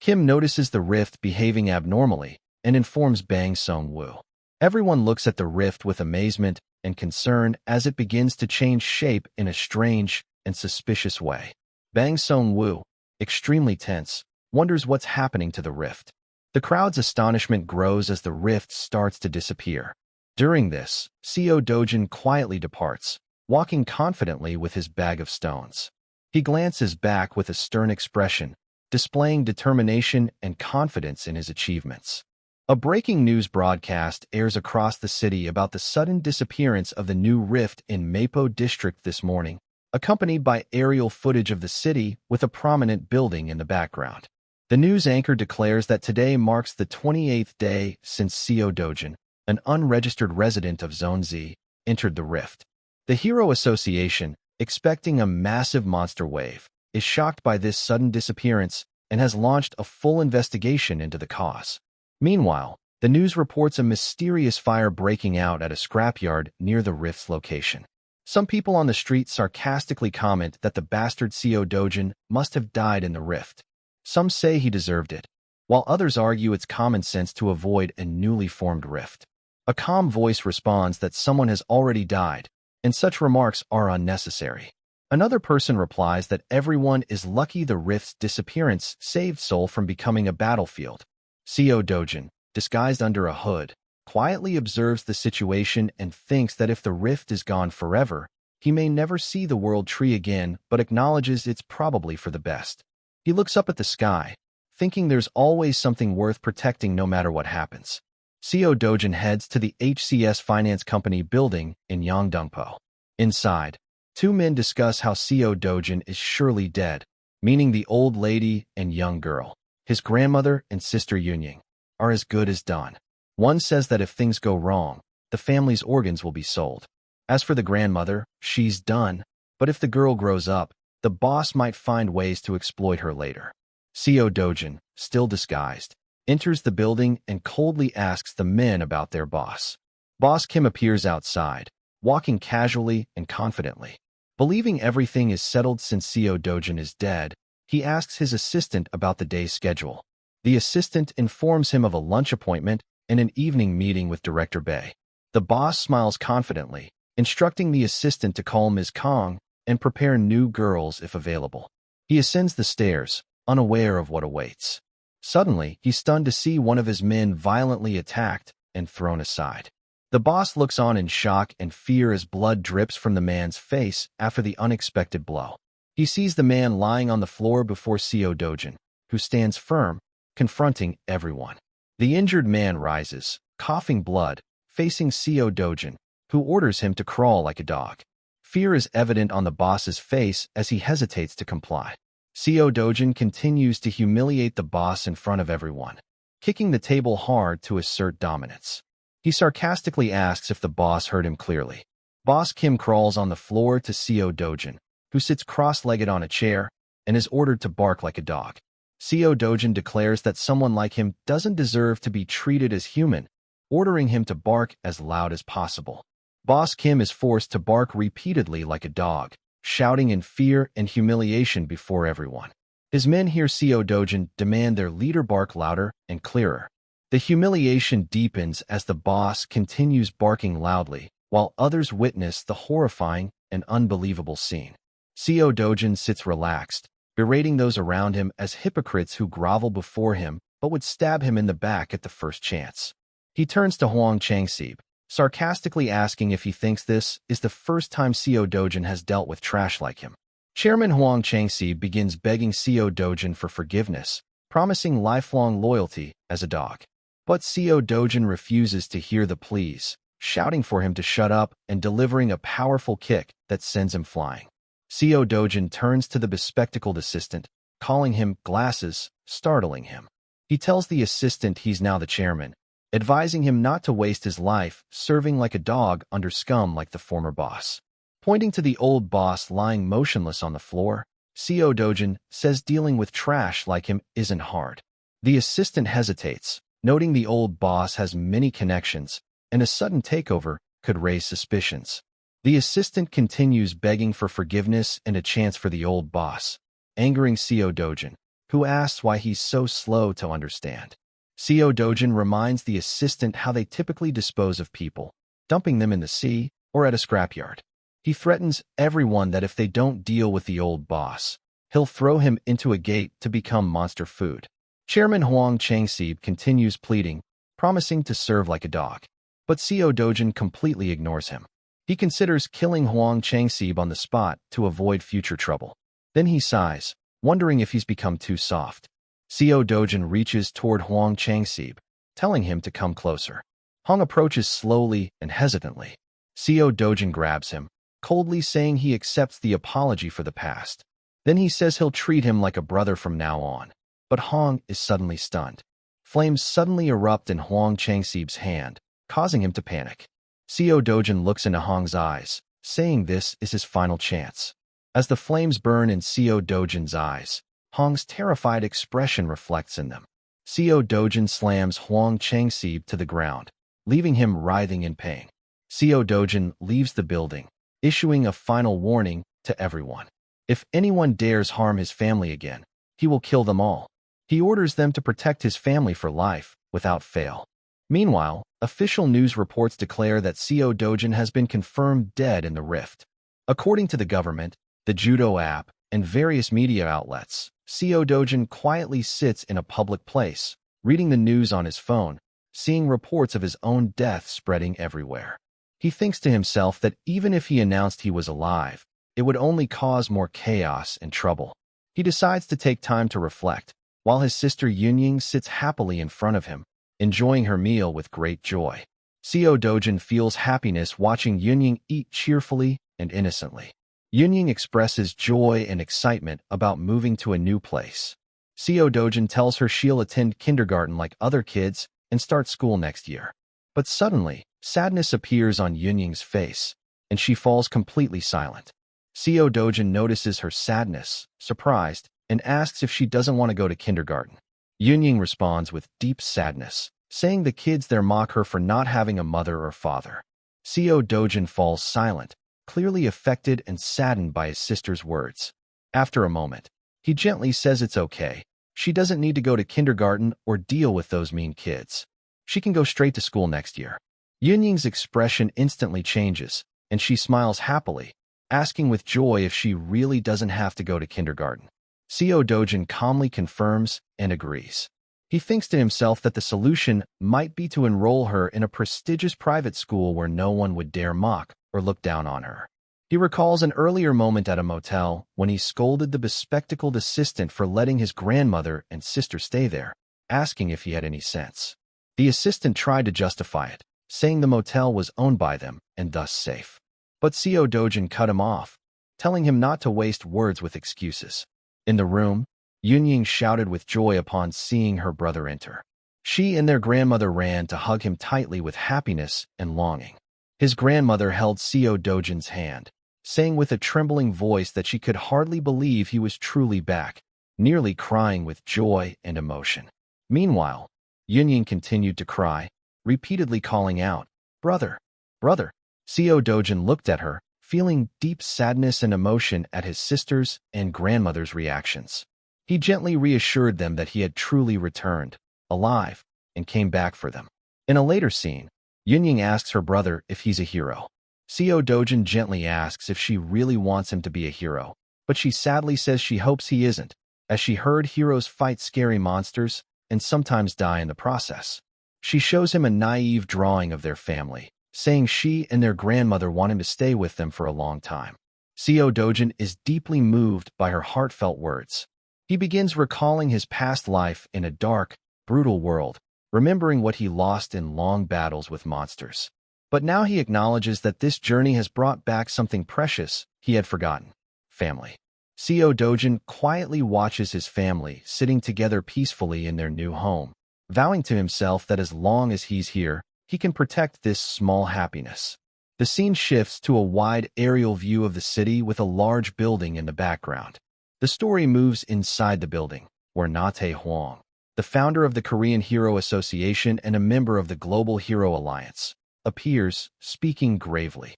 Kim notices the rift behaving abnormally and informs Bang Sung-woo. Everyone looks at the rift with amazement and concern as it begins to change shape in a strange and suspicious way. Bang Sung-woo, extremely tense, wonders what's happening to the rift. The crowd's astonishment grows as the rift starts to disappear. During this, Seo Dojin quietly departs, walking confidently with his bag of stones. He glances back with a stern expression, displaying determination and confidence in his achievements. A breaking news broadcast airs across the city about the sudden disappearance of the new rift in Mapo district this morning, accompanied by aerial footage of the city with a prominent building in the background. The news anchor declares that today marks the 28th day since Seo Dojin, an unregistered resident of Zone Z, entered the rift. The Hero Association, expecting a massive monster wave, is shocked by this sudden disappearance and has launched a full investigation into the cause. Meanwhile, The news reports a mysterious fire breaking out at a scrapyard near the rift's location. Some people on the street sarcastically comment that the bastard Seo Dojin must have died in the rift. Some say he deserved it, while others argue it's common sense to avoid a newly formed rift. A calm voice responds that someone has already died, and such remarks are unnecessary. Another person replies that everyone is lucky the rift's disappearance saved Seoul from becoming a battlefield. Seo Dojin, disguised under a hood, quietly observes the situation and thinks that if the rift is gone forever, he may never see the world tree again, but acknowledges it's probably for the best. He looks up at the sky, thinking there's always something worth protecting no matter what happens. Seo Dojin heads to the HCS Finance Company building in Yongdongpo. Inside, two men discuss how Seo Dojin is surely dead, meaning the old lady and young girl, his grandmother and sister Yunying, are as good as done. One says that if things go wrong, the family's organs will be sold. As for the grandmother, she's done, but if the girl grows up, the boss might find ways to exploit her later. Seo Dojin, still disguised, enters the building and coldly asks the men about their boss. Boss Kim appears outside, walking casually and confidently. Believing everything is settled since Seo Dojin is dead, he asks his assistant about the day's schedule. The assistant informs him of a lunch appointment and an evening meeting with Director Bae. The boss smiles confidently, instructing the assistant to call Ms. Kong and prepare new girls if available. He ascends the stairs, unaware of what awaits. Suddenly, he's stunned to see one of his men violently attacked and thrown aside. The boss looks on in shock and fear as blood drips from the man's face after the unexpected blow. He sees the man lying on the floor before Seo Dojin, who stands firm, confronting everyone. The injured man rises, coughing blood, facing Seo Dojin, who orders him to crawl like a dog. Fear is evident on the boss's face as he hesitates to comply. Seo Dojin continues to humiliate the boss in front of everyone, kicking the table hard to assert dominance. He sarcastically asks if the boss heard him clearly. Boss Kim crawls on the floor to Seo Dojin, who sits cross-legged on a chair and is ordered to bark like a dog. Seo Dojin declares that someone like him doesn't deserve to be treated as human, ordering him to bark as loud as possible. Boss Kim is forced to bark repeatedly like a dog, shouting in fear and humiliation before everyone. His men hear Seo Dojin demand their leader bark louder and clearer. The humiliation deepens as the boss continues barking loudly, while others witness the horrifying and unbelievable scene. Seo Dojin sits relaxed, berating those around him as hypocrites who grovel before him but would stab him in the back at the first chance. He turns to Huang Changsib, sarcastically asking if he thinks this is the first time Seo Dojin has dealt with trash like him. Chairman Huang Changsib begins begging Seo Dojin for forgiveness, promising lifelong loyalty as a dog. But Seo Dojin refuses to hear the pleas, shouting for him to shut up and delivering a powerful kick that sends him flying. Seo Dojin turns to the bespectacled assistant, calling him glasses, startling him. He tells the assistant he's now the chairman, advising him not to waste his life serving like a dog under scum like the former boss. Pointing to the old boss lying motionless on the floor, Seo Dojin says dealing with trash like him isn't hard. The assistant hesitates, noting the old boss has many connections, and a sudden takeover could raise suspicions. The assistant continues begging for forgiveness and a chance for the old boss, angering Seo Dojin, who asks why he's so slow to understand. Seo Dojin reminds the assistant how they typically dispose of people, dumping them in the sea or at a scrapyard. He threatens everyone that if they don't deal with the old boss, he'll throw him into a gate to become monster food. Chairman Huang Changsib continues pleading, promising to serve like a dog. But Seo Dojin completely ignores him. He considers killing Huang Changsib on the spot to avoid future trouble. Then he sighs, wondering if he's become too soft. Seo Dojin reaches toward Huang Changsib, telling him to come closer. Huang approaches slowly and hesitantly. Seo Dojin grabs him, coldly saying he accepts the apology for the past. Then he says he'll treat him like a brother from now on. But Huang is suddenly stunned. Flames suddenly erupt in Huang Changsib's hand, causing him to panic. Seo Dojin looks into Huang's eyes, saying this is his final chance. As the flames burn in Seo Dojin's eyes, Huang's terrified expression reflects in them. Seo Dojin slams Huang Changsib to the ground, leaving him writhing in pain. Seo Dojin leaves the building, issuing a final warning to everyone. If anyone dares harm his family again, he will kill them all. He orders them to protect his family for life, without fail. Meanwhile, official news reports declare that Seo Dojin has been confirmed dead in the rift. According to the government, the Judo app, and various media outlets, Seo Dojin quietly sits in a public place, reading the news on his phone, seeing reports of his own death spreading everywhere. He thinks to himself that even if he announced he was alive, it would only cause more chaos and trouble. He decides to take time to reflect, while his sister Yunying sits happily in front of him, enjoying her meal with great joy. Seo Dojin feels happiness watching Yunying eat cheerfully and innocently. Yunying expresses joy and excitement about moving to a new place. Seo Dojin tells her she'll attend kindergarten like other kids and start school next year. But suddenly, sadness appears on Yunying's face, and she falls completely silent. Seo Dojin notices her sadness, surprised, and asks if she doesn't want to go to kindergarten. Yunying responds with deep sadness, saying the kids there mock her for not having a mother or father. Seo Dojin falls silent, clearly affected and saddened by his sister's words. After a moment, he gently says it's okay. She doesn't need to go to kindergarten or deal with those mean kids. She can go straight to school next year. Yunying's expression instantly changes, and she smiles happily, asking with joy if she really doesn't have to go to kindergarten. Seo Dojin calmly confirms and agrees. He thinks to himself that the solution might be to enroll her in a prestigious private school where no one would dare mock or look down on her. He recalls an earlier moment at a motel when he scolded the bespectacled assistant for letting his grandmother and sister stay there, asking if he had any sense. The assistant tried to justify it, saying the motel was owned by them and thus safe. But Seo Dojin cut him off, telling him not to waste words with excuses. In the room, Yunying shouted with joy upon seeing her brother enter. She and their grandmother ran to hug him tightly with happiness and longing. His grandmother held Seo Dojin's hand, saying with a trembling voice that she could hardly believe he was truly back, nearly crying with joy and emotion. Meanwhile, Yunying continued to cry, repeatedly calling out, "Brother! Brother!" Seo Dojin looked at her, feeling deep sadness and emotion at his sister's and grandmother's reactions. He gently reassured them that he had truly returned, alive, and came back for them. In a later scene, Yunying asks her brother if he's a hero. Seo Dojin gently asks if she really wants him to be a hero, but she sadly says she hopes he isn't, as she heard heroes fight scary monsters and sometimes die in the process. She shows him a naive drawing of their family, saying she and their grandmother want him to stay with them for a long time. Seo Dojin is deeply moved by her heartfelt words. He begins recalling his past life in a dark, brutal world, remembering what he lost in long battles with monsters. But now he acknowledges that this journey has brought back something precious he had forgotten: family. Seo Dojin quietly watches his family sitting together peacefully in their new home, vowing to himself that as long as he's here, he can protect this small happiness. The scene shifts to a wide aerial view of the city with a large building in the background. The story moves inside the building, where Na-Tae Hwang, the founder of the Korean Hero Association and a member of the Global Hero Alliance, appears, speaking gravely.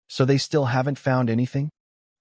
"So they still haven't found anything?"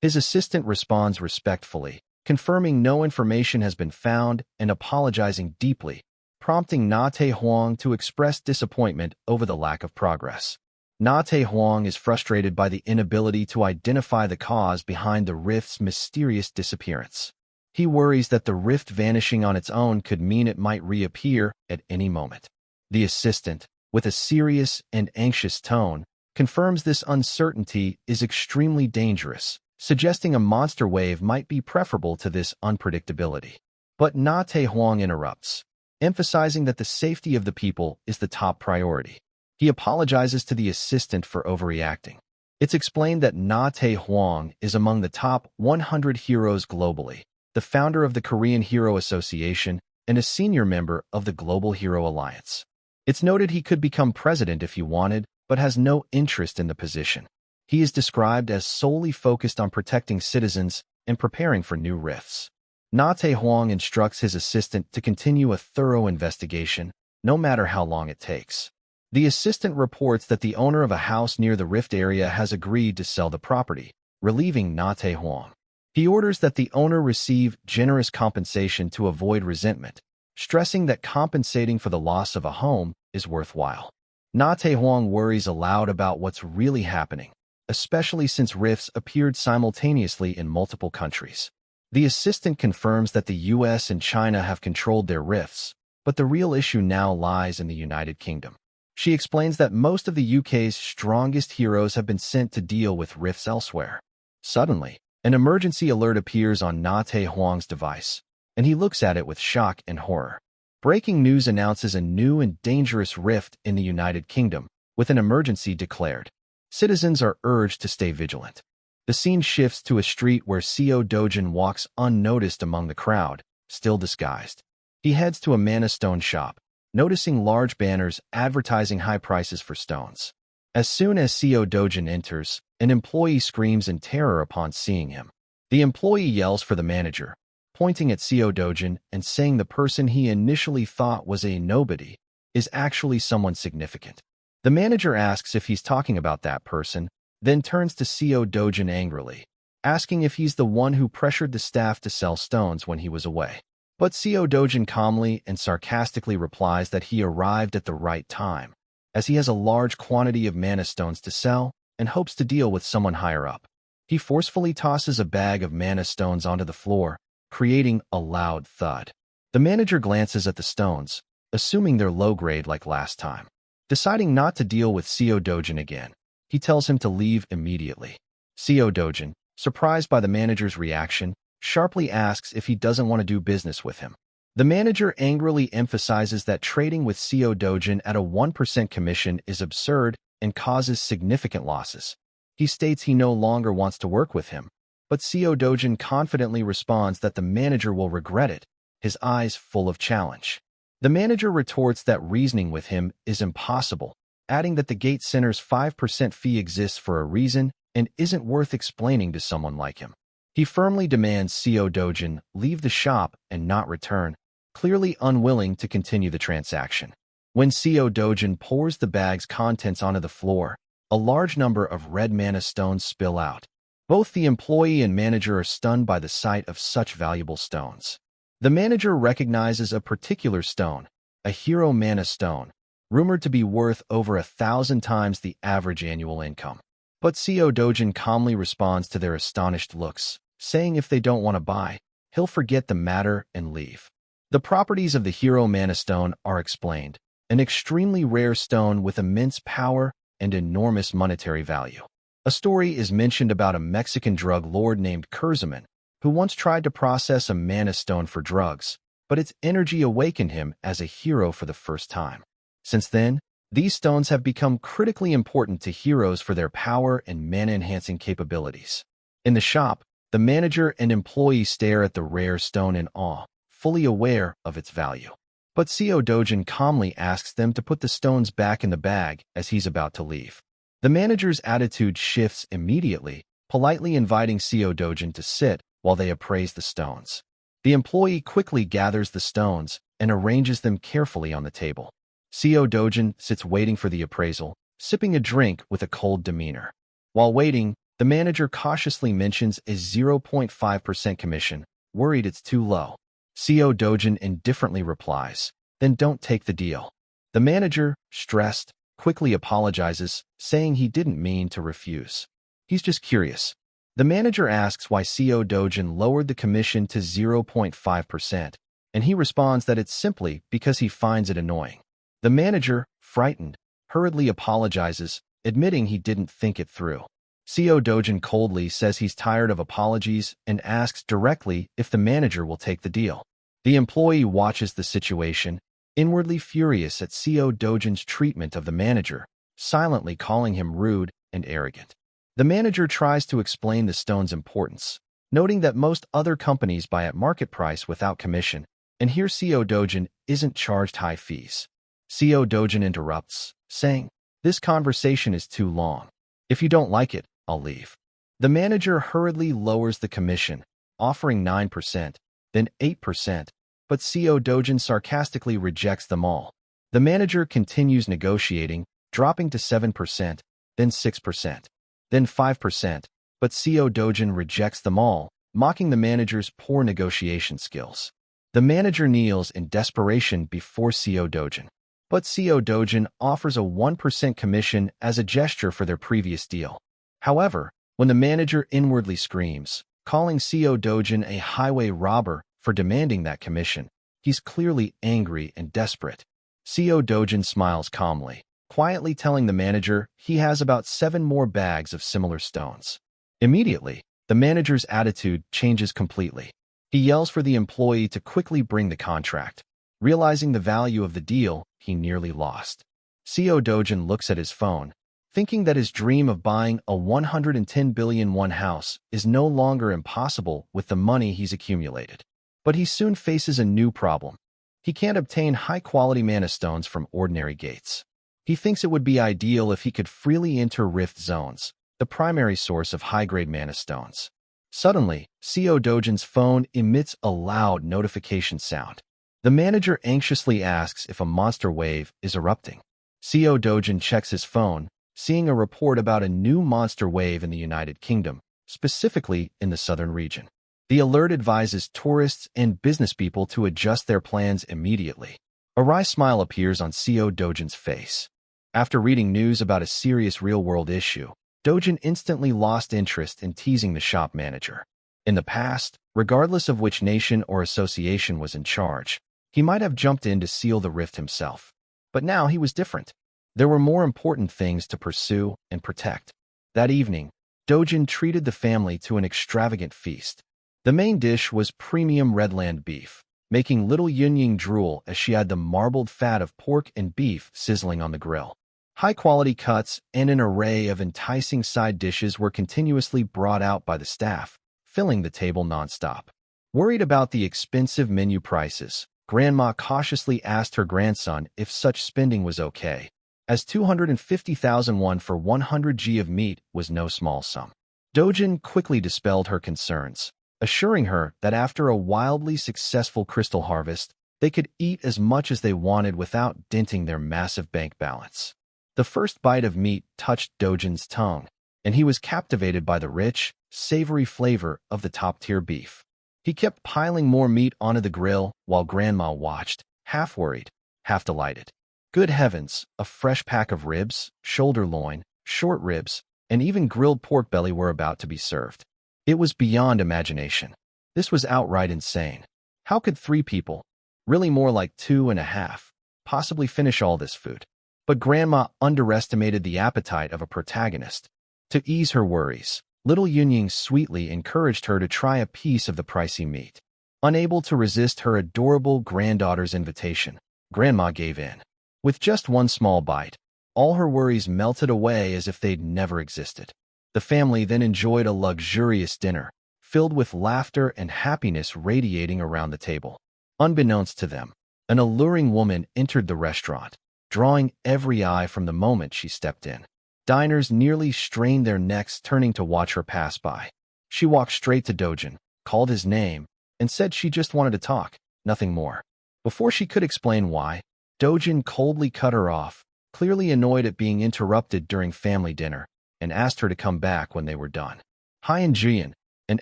His assistant responds respectfully, confirming no information has been found and apologizing deeply, prompting Na-Tae Hwang to express disappointment over the lack of progress. Na-Tae Hwang is frustrated by the inability to identify the cause behind the rift's mysterious disappearance. He worries that the rift vanishing on its own could mean it might reappear at any moment. The assistant, with a serious and anxious tone, confirms this uncertainty is extremely dangerous, suggesting a monster wave might be preferable to this unpredictability. But Na-Tae Hwang interrupts, emphasizing that the safety of the people is the top priority. He apologizes to the assistant for overreacting. It's explained that Na-Tae Hwang is among the top 100 heroes globally, the founder of the Korean Hero Association, and a senior member of the Global Hero Alliance. It's noted he could become president if he wanted, but has no interest in the position. He is described as solely focused on protecting citizens and preparing for new rifts. Nate Huang instructs his assistant to continue a thorough investigation, no matter how long it takes. The assistant reports that the owner of a house near the rift area has agreed to sell the property, relieving Nate Huang. He orders that the owner receive generous compensation to avoid resentment, stressing that compensating for the loss of a home is worthwhile. Nate Huang worries aloud about what's really happening, especially since rifts appeared simultaneously in multiple countries. The assistant confirms that the US and China have controlled their rifts, but the real issue now lies in the United Kingdom. She explains that most of the UK's strongest heroes have been sent to deal with rifts elsewhere. Suddenly, an emergency alert appears on Nate Huang's device, and he looks at it with shock and horror. Breaking news announces a new and dangerous rift in the United Kingdom, with an emergency declared. Citizens are urged to stay vigilant. The scene shifts to a street where Seo Dojin walks unnoticed among the crowd, still disguised. He heads to a mana stone shop, noticing large banners advertising high prices for stones. As soon as Seo Dojin enters, an employee screams in terror upon seeing him. The employee yells for the manager, pointing at Seo Dojin and saying the person he initially thought was a nobody is actually someone significant. The manager asks if he's talking about that person, then turns to Seo Dojin angrily, asking if he's the one who pressured the staff to sell stones when he was away. But Seo Dojin calmly and sarcastically replies that he arrived at the right time, as he has a large quantity of mana stones to sell and hopes to deal with someone higher up. He forcefully tosses a bag of mana stones onto the floor, creating a loud thud. The manager glances at the stones, assuming they're low-grade like last time. Deciding not to deal with Seo Dojin again, he tells him to leave immediately. Seo Dojin, surprised by the manager's reaction, sharply asks if he doesn't want to do business with him. The manager angrily emphasizes that trading with Seo Dojin at a 1% commission is absurd and causes significant losses. He states he no longer wants to work with him, but Seo Dojin confidently responds that the manager will regret it, his eyes full of challenge. The manager retorts that reasoning with him is impossible, adding that the Gate Center's 5% fee exists for a reason and isn't worth explaining to someone like him. He firmly demands Seo Dojin leave the shop and not return, clearly unwilling to continue the transaction. When Seo Dojin pours the bag's contents onto the floor, a large number of red mana stones spill out. Both the employee and manager are stunned by the sight of such valuable stones. The manager recognizes a particular stone, a hero mana stone, rumored to be worth over 1,000 times the average annual income. But Seo Dojin calmly responds to their astonished looks, saying if they don't want to buy, he'll forget the matter and leave. The properties of the hero mana stone are explained, an extremely rare stone with immense power and enormous monetary value. A story is mentioned about a Mexican drug lord named Kurzaman, who once tried to process a mana stone for drugs, but its energy awakened him as a hero for the first time. Since then, these stones have become critically important to heroes for their power and mana-enhancing capabilities. In the shop, the manager and employee stare at the rare stone in awe, fully aware of its value. But Seo Dojin calmly asks them to put the stones back in the bag as he's about to leave. The manager's attitude shifts immediately, politely inviting Seo Dojin to sit while they appraise the stones. The employee quickly gathers the stones and arranges them carefully on the table. Seo Dojin sits waiting for the appraisal, sipping a drink with a cold demeanor. While waiting, the manager cautiously mentions a 0.5% commission, worried it's too low. Seo Dojin indifferently replies, "Then don't take the deal." The manager, stressed, quickly apologizes, saying he didn't mean to refuse. He's just curious. The manager asks why Seo Dojin lowered the commission to 0.5%, and he responds that it's simply because he finds it annoying. The manager, frightened, hurriedly apologizes, admitting he didn't think it through. Seo Dojin coldly says he's tired of apologies and asks directly if the manager will take the deal. The employee watches the situation, inwardly furious at Seo Dojin's treatment of the manager, silently calling him rude and arrogant. The manager tries to explain the stone's importance, noting that most other companies buy at market price without commission, and here Seo Dojin isn't charged high fees. Seo Dojin interrupts, saying, "This conversation is too long. If you don't like it, I'll leave." The manager hurriedly lowers the commission, offering 9%, then 8%, but CO Dojin sarcastically rejects them all. The manager continues negotiating, dropping to 7%, then 6%, then 5%, but CO Dojin rejects them all, mocking the manager's poor negotiation skills. The manager kneels in desperation before CO Dojin, but CO Dojin offers a 1% commission as a gesture for their previous deal. However, when the manager inwardly screams, calling CO Dojin a highway robber for demanding that commission, he's clearly angry and desperate. CO Dojin smiles calmly, quietly telling the manager he has about 7 more bags of similar stones. Immediately, the manager's attitude changes completely. He yells for the employee to quickly bring the contract. Realizing the value of the deal, he nearly lost. CO Dojin looks at his phone, thinking that his dream of buying a 110 billion won house is no longer impossible with the money he's accumulated. But he soon faces a new problem. He can't obtain high-quality mana stones from ordinary gates. He thinks it would be ideal if he could freely enter rift zones, the primary source of high-grade mana stones. Suddenly, CO Dojin's phone emits a loud notification sound. The manager anxiously asks if a monster wave is erupting. CO Dojin checks his phone, seeing a report about a new monster wave in the United Kingdom, specifically in the southern region. The alert advises tourists and business people to adjust their plans immediately. A wry smile appears on CO Dojin's face. After reading news about a serious real-world issue, Dojin instantly lost interest in teasing the shop manager. In the past, regardless of which nation or association was in charge, he might have jumped in to seal the rift himself. But now he was different. There were more important things to pursue and protect. That evening, Dojin treated the family to an extravagant feast. The main dish was premium redland beef, making little Yunying drool as she had the marbled fat of pork and beef sizzling on the grill. High-quality cuts and an array of enticing side dishes were continuously brought out by the staff, filling the table nonstop. Worried about the expensive menu prices, Grandma cautiously asked her grandson if such spending was okay, as 250,000 won for 100 g of meat was no small sum. Dojin quickly dispelled her concerns, assuring her that after a wildly successful crystal harvest, they could eat as much as they wanted without denting their massive bank balance. The first bite of meat touched Dojin's tongue, and he was captivated by the rich, savory flavor of the top-tier beef. He kept piling more meat onto the grill while Grandma watched, half worried, half delighted. Good heavens, a fresh pack of ribs, shoulder loin, short ribs, and even grilled pork belly were about to be served. It was beyond imagination. This was outright insane. How could 3 people, really more like 2.5, possibly finish all this food? But Grandma underestimated the appetite of a protagonist. To ease her worries, little Yunying sweetly encouraged her to try a piece of the pricey meat. Unable to resist her adorable granddaughter's invitation, Grandma gave in. With just one small bite, all her worries melted away as if they'd never existed. The family then enjoyed a luxurious dinner, filled with laughter and happiness radiating around the table. Unbeknownst to them, an alluring woman entered the restaurant, drawing every eye from the moment she stepped in. Diners nearly strained their necks turning to watch her pass by. She walked straight to Dojin, called his name, and said she just wanted to talk, nothing more. Before she could explain why, Dojin coldly cut her off, clearly annoyed at being interrupted during family dinner, and asked her to come back when they were done. Hyen Jian, an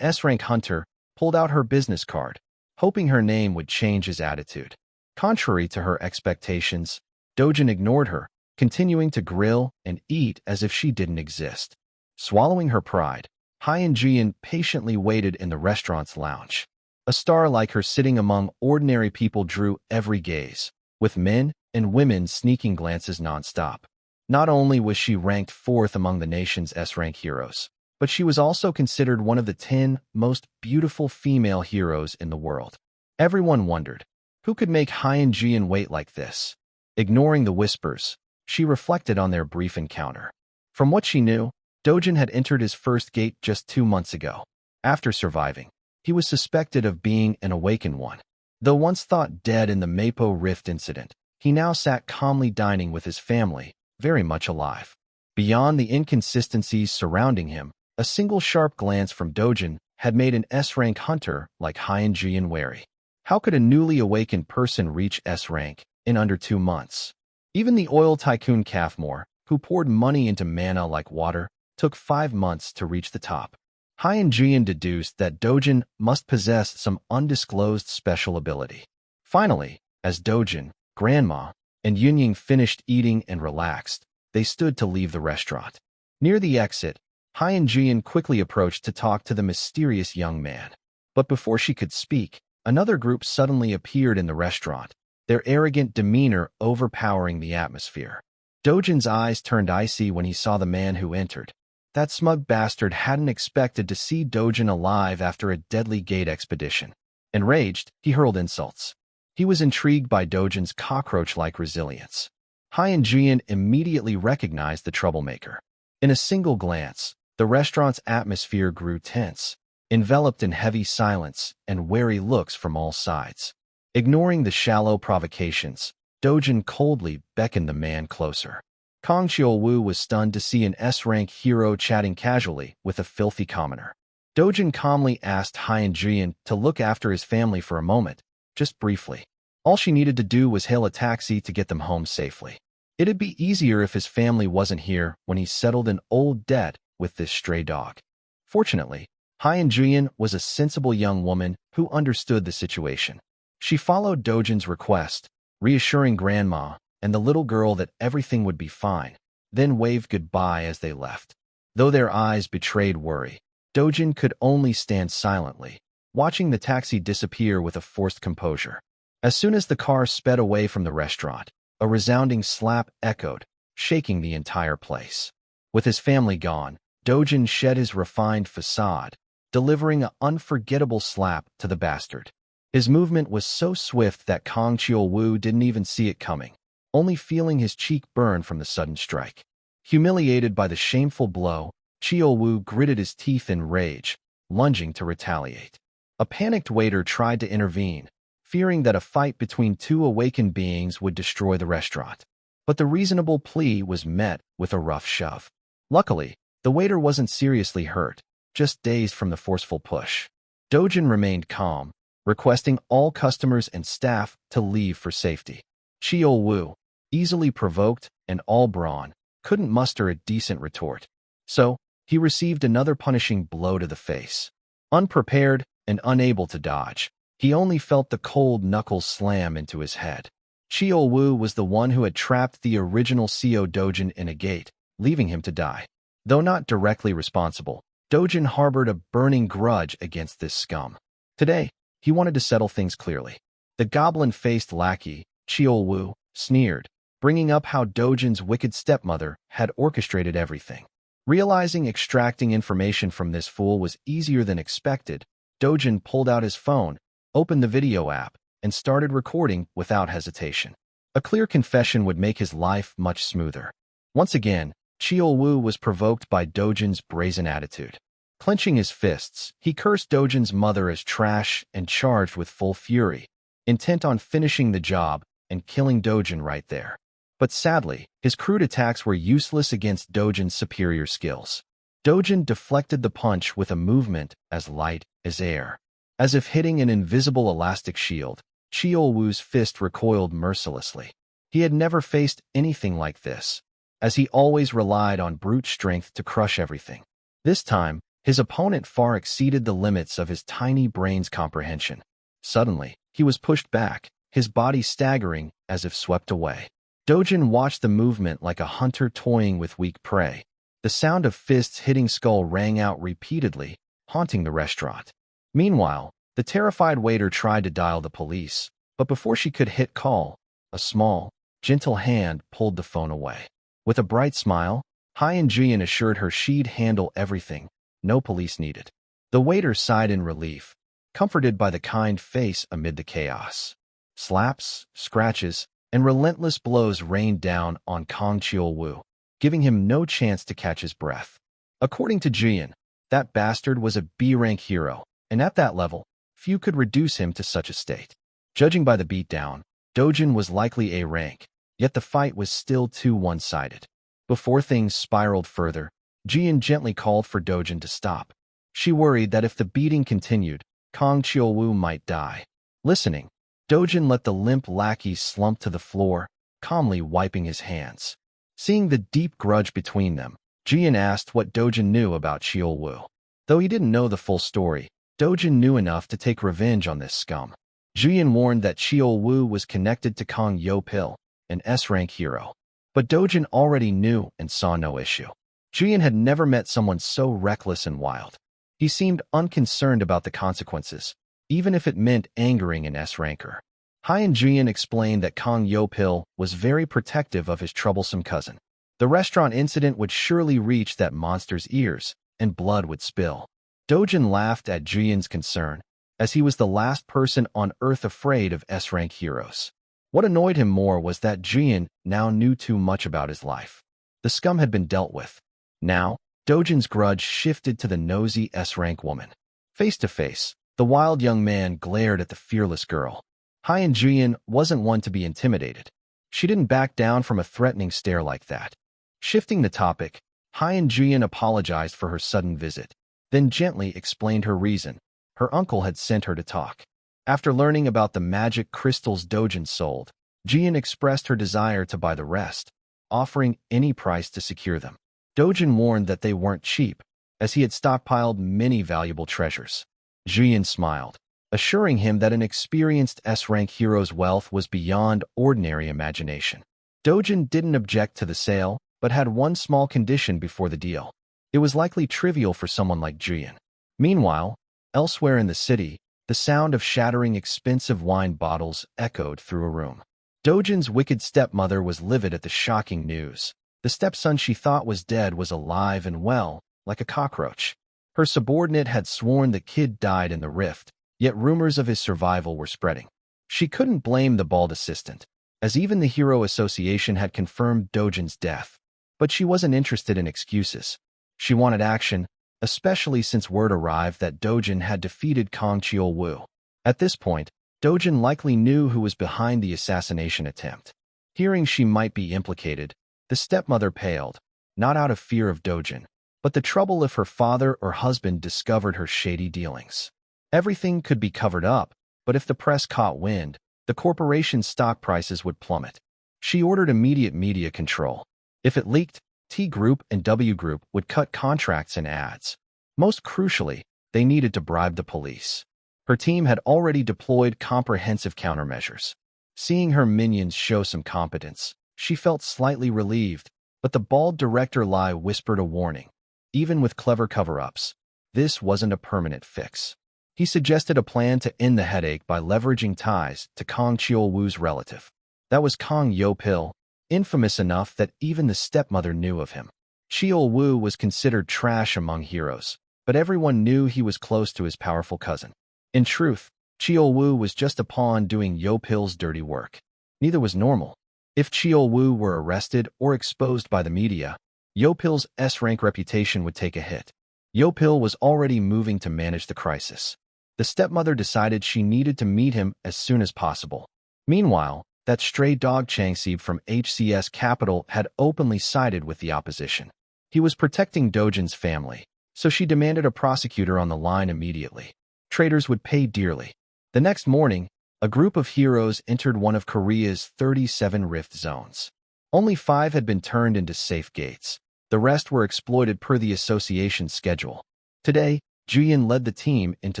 S-rank hunter, pulled out her business card, hoping her name would change his attitude. Contrary to her expectations, Dojin ignored her, continuing to grill and eat as if she didn't exist. Swallowing her pride, Hyen Jian patiently waited in the restaurant's lounge. A star like her sitting among ordinary people drew every gaze, with men and women sneaking glances nonstop. Not only was she ranked 4th among the nation's S-rank heroes, but she was also considered one of the 10 most beautiful female heroes in the world. Everyone wondered, who could make Hyen Jian wait like this? Ignoring the whispers, she reflected on their brief encounter. From what she knew, Dojin had entered his first gate just 2 months ago. After surviving, he was suspected of being an awakened one. Though once thought dead in the Mapo Rift incident, he now sat calmly dining with his family, very much alive. Beyond the inconsistencies surrounding him, a single sharp glance from Dojin had made an S-rank hunter like Hyun-jian wary. How could a newly awakened person reach S-rank in under 2 months? Even the oil tycoon Kathmore, who poured money into mana like water, took 5 months to reach the top. Hyun-jian deduced that Dojin must possess some undisclosed special ability. Finally, as Dojin, Grandma, and Yunying finished eating and relaxed, they stood to leave the restaurant. Near the exit, Hyun-jian quickly approached to talk to the mysterious young man. But before she could speak, another group suddenly appeared in the restaurant, their arrogant demeanor overpowering the atmosphere. Dojin's eyes turned icy when he saw the man who entered. That smug bastard hadn't expected to see Dojin alive after a deadly gate expedition. Enraged, he hurled insults. He was intrigued by Dojin's cockroach-like resilience. Hyun-jian immediately recognized the troublemaker. In a single glance, the restaurant's atmosphere grew tense, enveloped in heavy silence and wary looks from all sides. Ignoring the shallow provocations, Dojin coldly beckoned the man closer. Kang Xiaowu was stunned to see an S-rank hero chatting casually with a filthy commoner. Dojin calmly asked Hyun-jian to look after his family for a moment, just briefly. All she needed to do was hail a taxi to get them home safely. It'd be easier if his family wasn't here when he settled an old debt with this stray dog. Fortunately, Hyun-jian was a sensible young woman who understood the situation. She followed Dojin's request, reassuring Grandma and the little girl that everything would be fine, then waved goodbye as they left. Though their eyes betrayed worry, Dojin could only stand silently, watching the taxi disappear with a forced composure. As soon as the car sped away from the restaurant, a resounding slap echoed, shaking the entire place. With his family gone, Dojin shed his refined facade, delivering an unforgettable slap to the bastard. His movement was so swift that Kang Xiaowu didn't even see it coming, only feeling his cheek burn from the sudden strike. Humiliated by the shameful blow, Xiaowu gritted his teeth in rage, lunging to retaliate. A panicked waiter tried to intervene, fearing that a fight between two awakened beings would destroy the restaurant. But the reasonable plea was met with a rough shove. Luckily, the waiter wasn't seriously hurt, just dazed from the forceful push. Dojin remained calm, requesting all customers and staff to leave for safety. Xiaowu, easily provoked and all brawn, couldn't muster a decent retort. So, he received another punishing blow to the face. Unprepared and unable to dodge, he only felt the cold knuckles slam into his head. Xiaowu was the one who had trapped the original CO Dojin in a gate, leaving him to die. Though not directly responsible, Dojin harbored a burning grudge against this scum. Today, he wanted to settle things clearly. The goblin-faced lackey, Xiaowu, sneered, bringing up how Dojin's wicked stepmother had orchestrated everything. Realizing extracting information from this fool was easier than expected, Dojin pulled out his phone, opened the video app, and started recording without hesitation. A clear confession would make his life much smoother. Once again, Xiaowu was provoked by Dojin's brazen attitude. Clenching his fists, he cursed Dojin's mother as trash and charged with full fury, intent on finishing the job and killing Dojin right there. But sadly, his crude attacks were useless against Dojin's superior skills. Dojin deflected the punch with a movement as light as air. As if hitting an invisible elastic shield, Xiaowu's fist recoiled mercilessly. He had never faced anything like this, as he always relied on brute strength to crush everything. This time, his opponent far exceeded the limits of his tiny brain's comprehension. Suddenly, he was pushed back, his body staggering as if swept away. Dojin watched the movement like a hunter toying with weak prey. The sound of fists hitting skull rang out repeatedly, haunting the restaurant. Meanwhile, the terrified waiter tried to dial the police, but before she could hit call, a small, gentle hand pulled the phone away. With a bright smile, Hyun-jian assured her she'd handle everything, no police needed. The waiter sighed in relief, comforted by the kind face amid the chaos. Slaps, scratches, and relentless blows rained down on Kang Xiaowu, giving him no chance to catch his breath. According to Jian, that bastard was a B-rank hero, and at that level, few could reduce him to such a state. Judging by the beatdown, Dojin was likely A rank, yet the fight was still too one-sided. Before things spiraled further, Jian gently called for Dojin to stop. She worried that if the beating continued, Kang Chiu-woo might die. Listening, Dojin let the limp lackey slump to the floor, calmly wiping his hands. Seeing the deep grudge between them, Jian asked what Dojin knew about Chiu-woo. Though he didn't know the full story, Dojin knew enough to take revenge on this scum. Jian warned that Chiu-woo was connected to Kang Yo-pil, an S-rank hero. But Dojin already knew and saw no issue. Jian had never met someone so reckless and wild. He seemed unconcerned about the consequences, even if it meant angering an S-ranker. Haiyan Jian explained that Kang Yo-pil was very protective of his troublesome cousin. The restaurant incident would surely reach that monster's ears, and blood would spill. Dojin laughed at Jian's concern, as he was the last person on Earth afraid of S-rank heroes. What annoyed him more was that Jian now knew too much about his life. The scum had been dealt with. Now, Dojin's grudge shifted to the nosy S-rank woman. Face to face, the wild young man glared at the fearless girl. Haiyan Jian wasn't one to be intimidated. She didn't back down from a threatening stare like that. Shifting the topic, Haiyan Jian apologized for her sudden visit, then gently explained her reason. Her uncle had sent her to talk. After learning about the magic crystals Dojin sold, Jian expressed her desire to buy the rest, offering any price to secure them. Dojin warned that they weren't cheap, as he had stockpiled many valuable treasures. Jian smiled, assuring him that an experienced S-rank hero's wealth was beyond ordinary imagination. Dojin didn't object to the sale, but had one small condition before the deal. It was likely trivial for someone like Jian. Meanwhile, elsewhere in the city, the sound of shattering expensive wine bottles echoed through a room. Dojin's wicked stepmother was livid at the shocking news. The stepson she thought was dead was alive and well, like a cockroach. Her subordinate had sworn the kid died in the rift, yet rumors of his survival were spreading. She couldn't blame the bald assistant, as even the Hero Association had confirmed Dojin's death. But she wasn't interested in excuses. She wanted action, especially since word arrived that Dojin had defeated Kang Chiu-woo. At this point, Dojin likely knew who was behind the assassination attempt. Hearing she might be implicated, the stepmother paled, not out of fear of Dojin, but the trouble if her father or husband discovered her shady dealings. Everything could be covered up, but if the press caught wind, the corporation's stock prices would plummet. She ordered immediate media control. If it leaked, T Group and W Group would cut contracts and ads. Most crucially, they needed to bribe the police. Her team had already deployed comprehensive countermeasures. Seeing her minions show some competence, she felt slightly relieved, but the bald director Lai whispered a warning. Even with clever cover-ups, this wasn't a permanent fix. He suggested a plan to end the headache by leveraging ties to Kang Chiu-woo's relative. That was Kang Yo-pil, infamous enough that even the stepmother knew of him. Chiu-woo was considered trash among heroes, but everyone knew he was close to his powerful cousin. In truth, Chiu-woo was just a pawn doing Yo-pil's dirty work. Neither was normal. If Chiu-woo were arrested or exposed by the media, Yo-pil's S-rank reputation would take a hit. Yo-pil was already moving to manage the crisis. The stepmother decided she needed to meet him as soon as possible. Meanwhile, that stray dog Changsib from HCS Capital had openly sided with the opposition. He was protecting Dojin's family, so she demanded a prosecutor on the line immediately. Traitors would pay dearly. The next morning, a group of heroes entered one of Korea's 37 rift zones. Only 5 had been turned into safe gates. The rest were exploited per the association's schedule. Today, Jian led the team into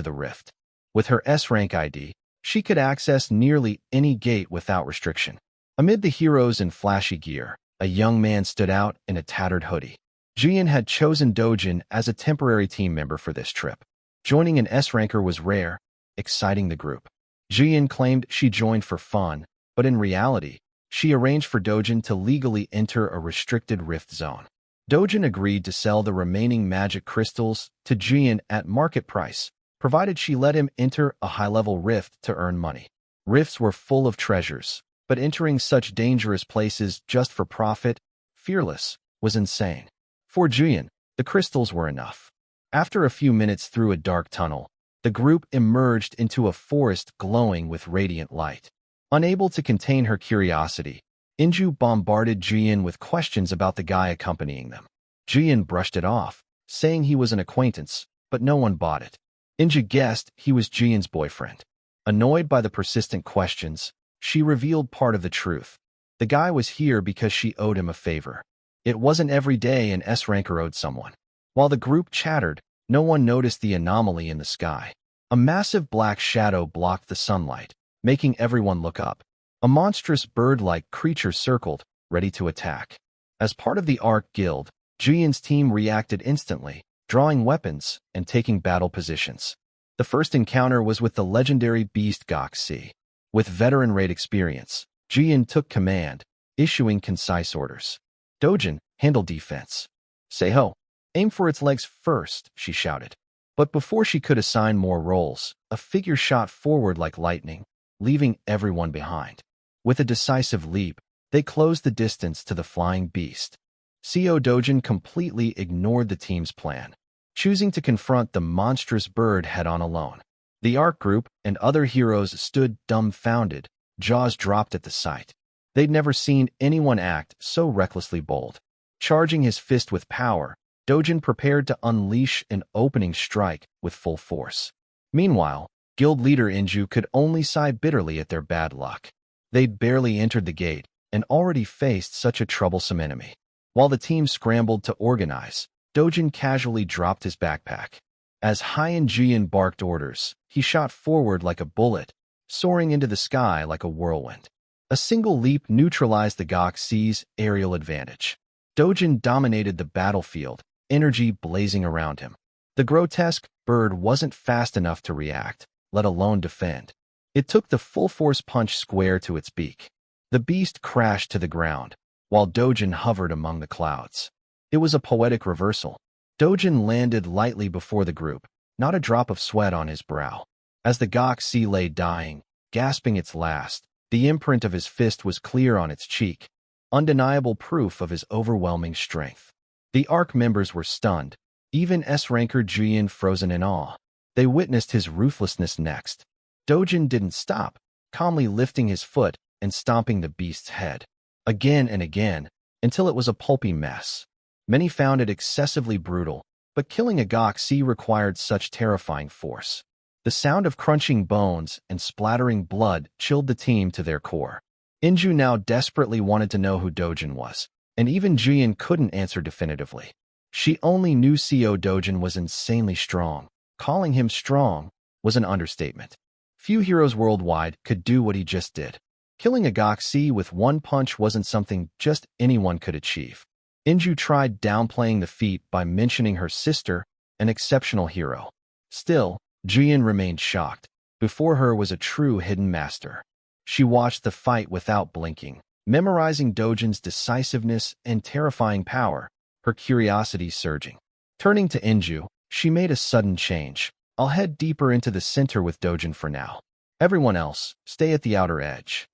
the rift. With her S-rank ID, she could access nearly any gate without restriction. Amid the heroes in flashy gear, a young man stood out in a tattered hoodie. Jian had chosen Dojin as a temporary team member for this trip. Joining an S-ranker was rare, exciting the group. Jian claimed she joined for fun, but in reality, she arranged for Dojin to legally enter a restricted rift zone. Dojin agreed to sell the remaining magic crystals to Jian at market price, provided she let him enter a high-level rift to earn money. Rifts were full of treasures, but entering such dangerous places just for profit, fearless, was insane. For Jian, the crystals were enough. After a few minutes through a dark tunnel, the group emerged into a forest glowing with radiant light. Unable to contain her curiosity, Inju bombarded Jian with questions about the guy accompanying them. Jian brushed it off, saying he was an acquaintance, but no one bought it. Inju guessed he was Jian's boyfriend. Annoyed by the persistent questions, she revealed part of the truth. The guy was here because she owed him a favor. It wasn't every day an S-ranker owed someone. While the group chattered, no one noticed the anomaly in the sky. A massive black shadow blocked the sunlight, making everyone look up. A monstrous bird-like creature circled, ready to attack. As part of the Ark Guild, Jian's team reacted instantly, drawing weapons and taking battle positions. The first encounter was with the legendary beast Goxi. With veteran raid experience, Jian took command, issuing concise orders. Dojin, handle defense. Seiho, aim for its legs first, she shouted. But before she could assign more roles, a figure shot forward like lightning, leaving everyone behind. With a decisive leap, they closed the distance to the flying beast. Co Dojin completely ignored the team's plan, choosing to confront the monstrous bird head-on alone. The Ark group and other heroes stood dumbfounded, jaws dropped at the sight. They'd never seen anyone act so recklessly bold. Charging his fist with power, Dojin prepared to unleash an opening strike with full force. Meanwhile, guild leader Inju could only sigh bitterly at their bad luck. They'd barely entered the gate and already faced such a troublesome enemy. While the team scrambled to organize, Dojin casually dropped his backpack. As Haiyan Jian barked orders, he shot forward like a bullet, soaring into the sky like a whirlwind. A single leap neutralized the Goxi's aerial advantage. Dojin dominated the battlefield, energy blazing around him. The grotesque bird wasn't fast enough to react, let alone defend. It took the full-force punch square to its beak. The beast crashed to the ground, while Dojin hovered among the clouds. It was a poetic reversal. Dojin landed lightly before the group, not a drop of sweat on his brow. As the Goxi lay dying, gasping its last, the imprint of his fist was clear on its cheek, undeniable proof of his overwhelming strength. The Ark members were stunned, even S-ranker Jian frozen in awe. They witnessed his ruthlessness next. Dojin didn't stop, calmly lifting his foot and stomping the beast's head. Again and again, until it was a pulpy mess. Many found it excessively brutal, but killing a Goxi required such terrifying force. The sound of crunching bones and splattering blood chilled the team to their core. Inju now desperately wanted to know who Dojin was, and even Jian couldn't answer definitively. She only knew Co Dojin was insanely strong. Calling him strong was an understatement. Few heroes worldwide could do what he just did. Killing a Goxi with one punch wasn't something just anyone could achieve. Inju tried downplaying the feat by mentioning her sister, an exceptional hero. Still, Jian remained shocked. Before her was a true hidden master. She watched the fight without blinking, memorizing Dojin's decisiveness and terrifying power, her curiosity surging. Turning to Inju, she made a sudden change. I'll head deeper into the center with Dojin for now. Everyone else, stay at the outer edge.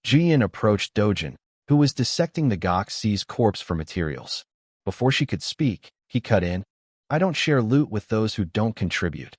Jian approached Dojin, who was dissecting the Goxi's corpse for materials. Before she could speak, he cut in. I don't share loot with those who don't contribute.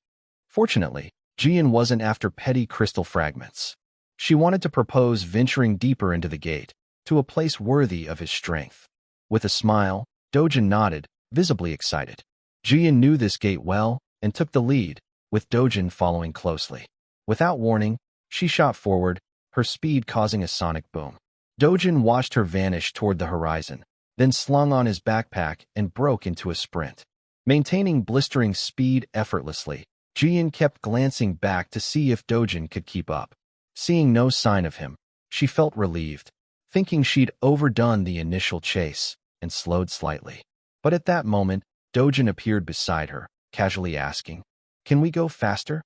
Fortunately, Jian wasn't after petty crystal fragments. She wanted to propose venturing deeper into the gate, to a place worthy of his strength. With a smile, Dojin nodded, visibly excited. Jian knew this gate well and took the lead, with Dojin following closely. Without warning, she shot forward, her speed causing a sonic boom. Dojin watched her vanish toward the horizon, then slung on his backpack and broke into a sprint. Maintaining blistering speed effortlessly, Jian kept glancing back to see if Dojin could keep up. Seeing no sign of him, she felt relieved, thinking she'd overdone the initial chase, and slowed slightly. But at that moment, Dojin appeared beside her, casually asking, "Can we go faster?"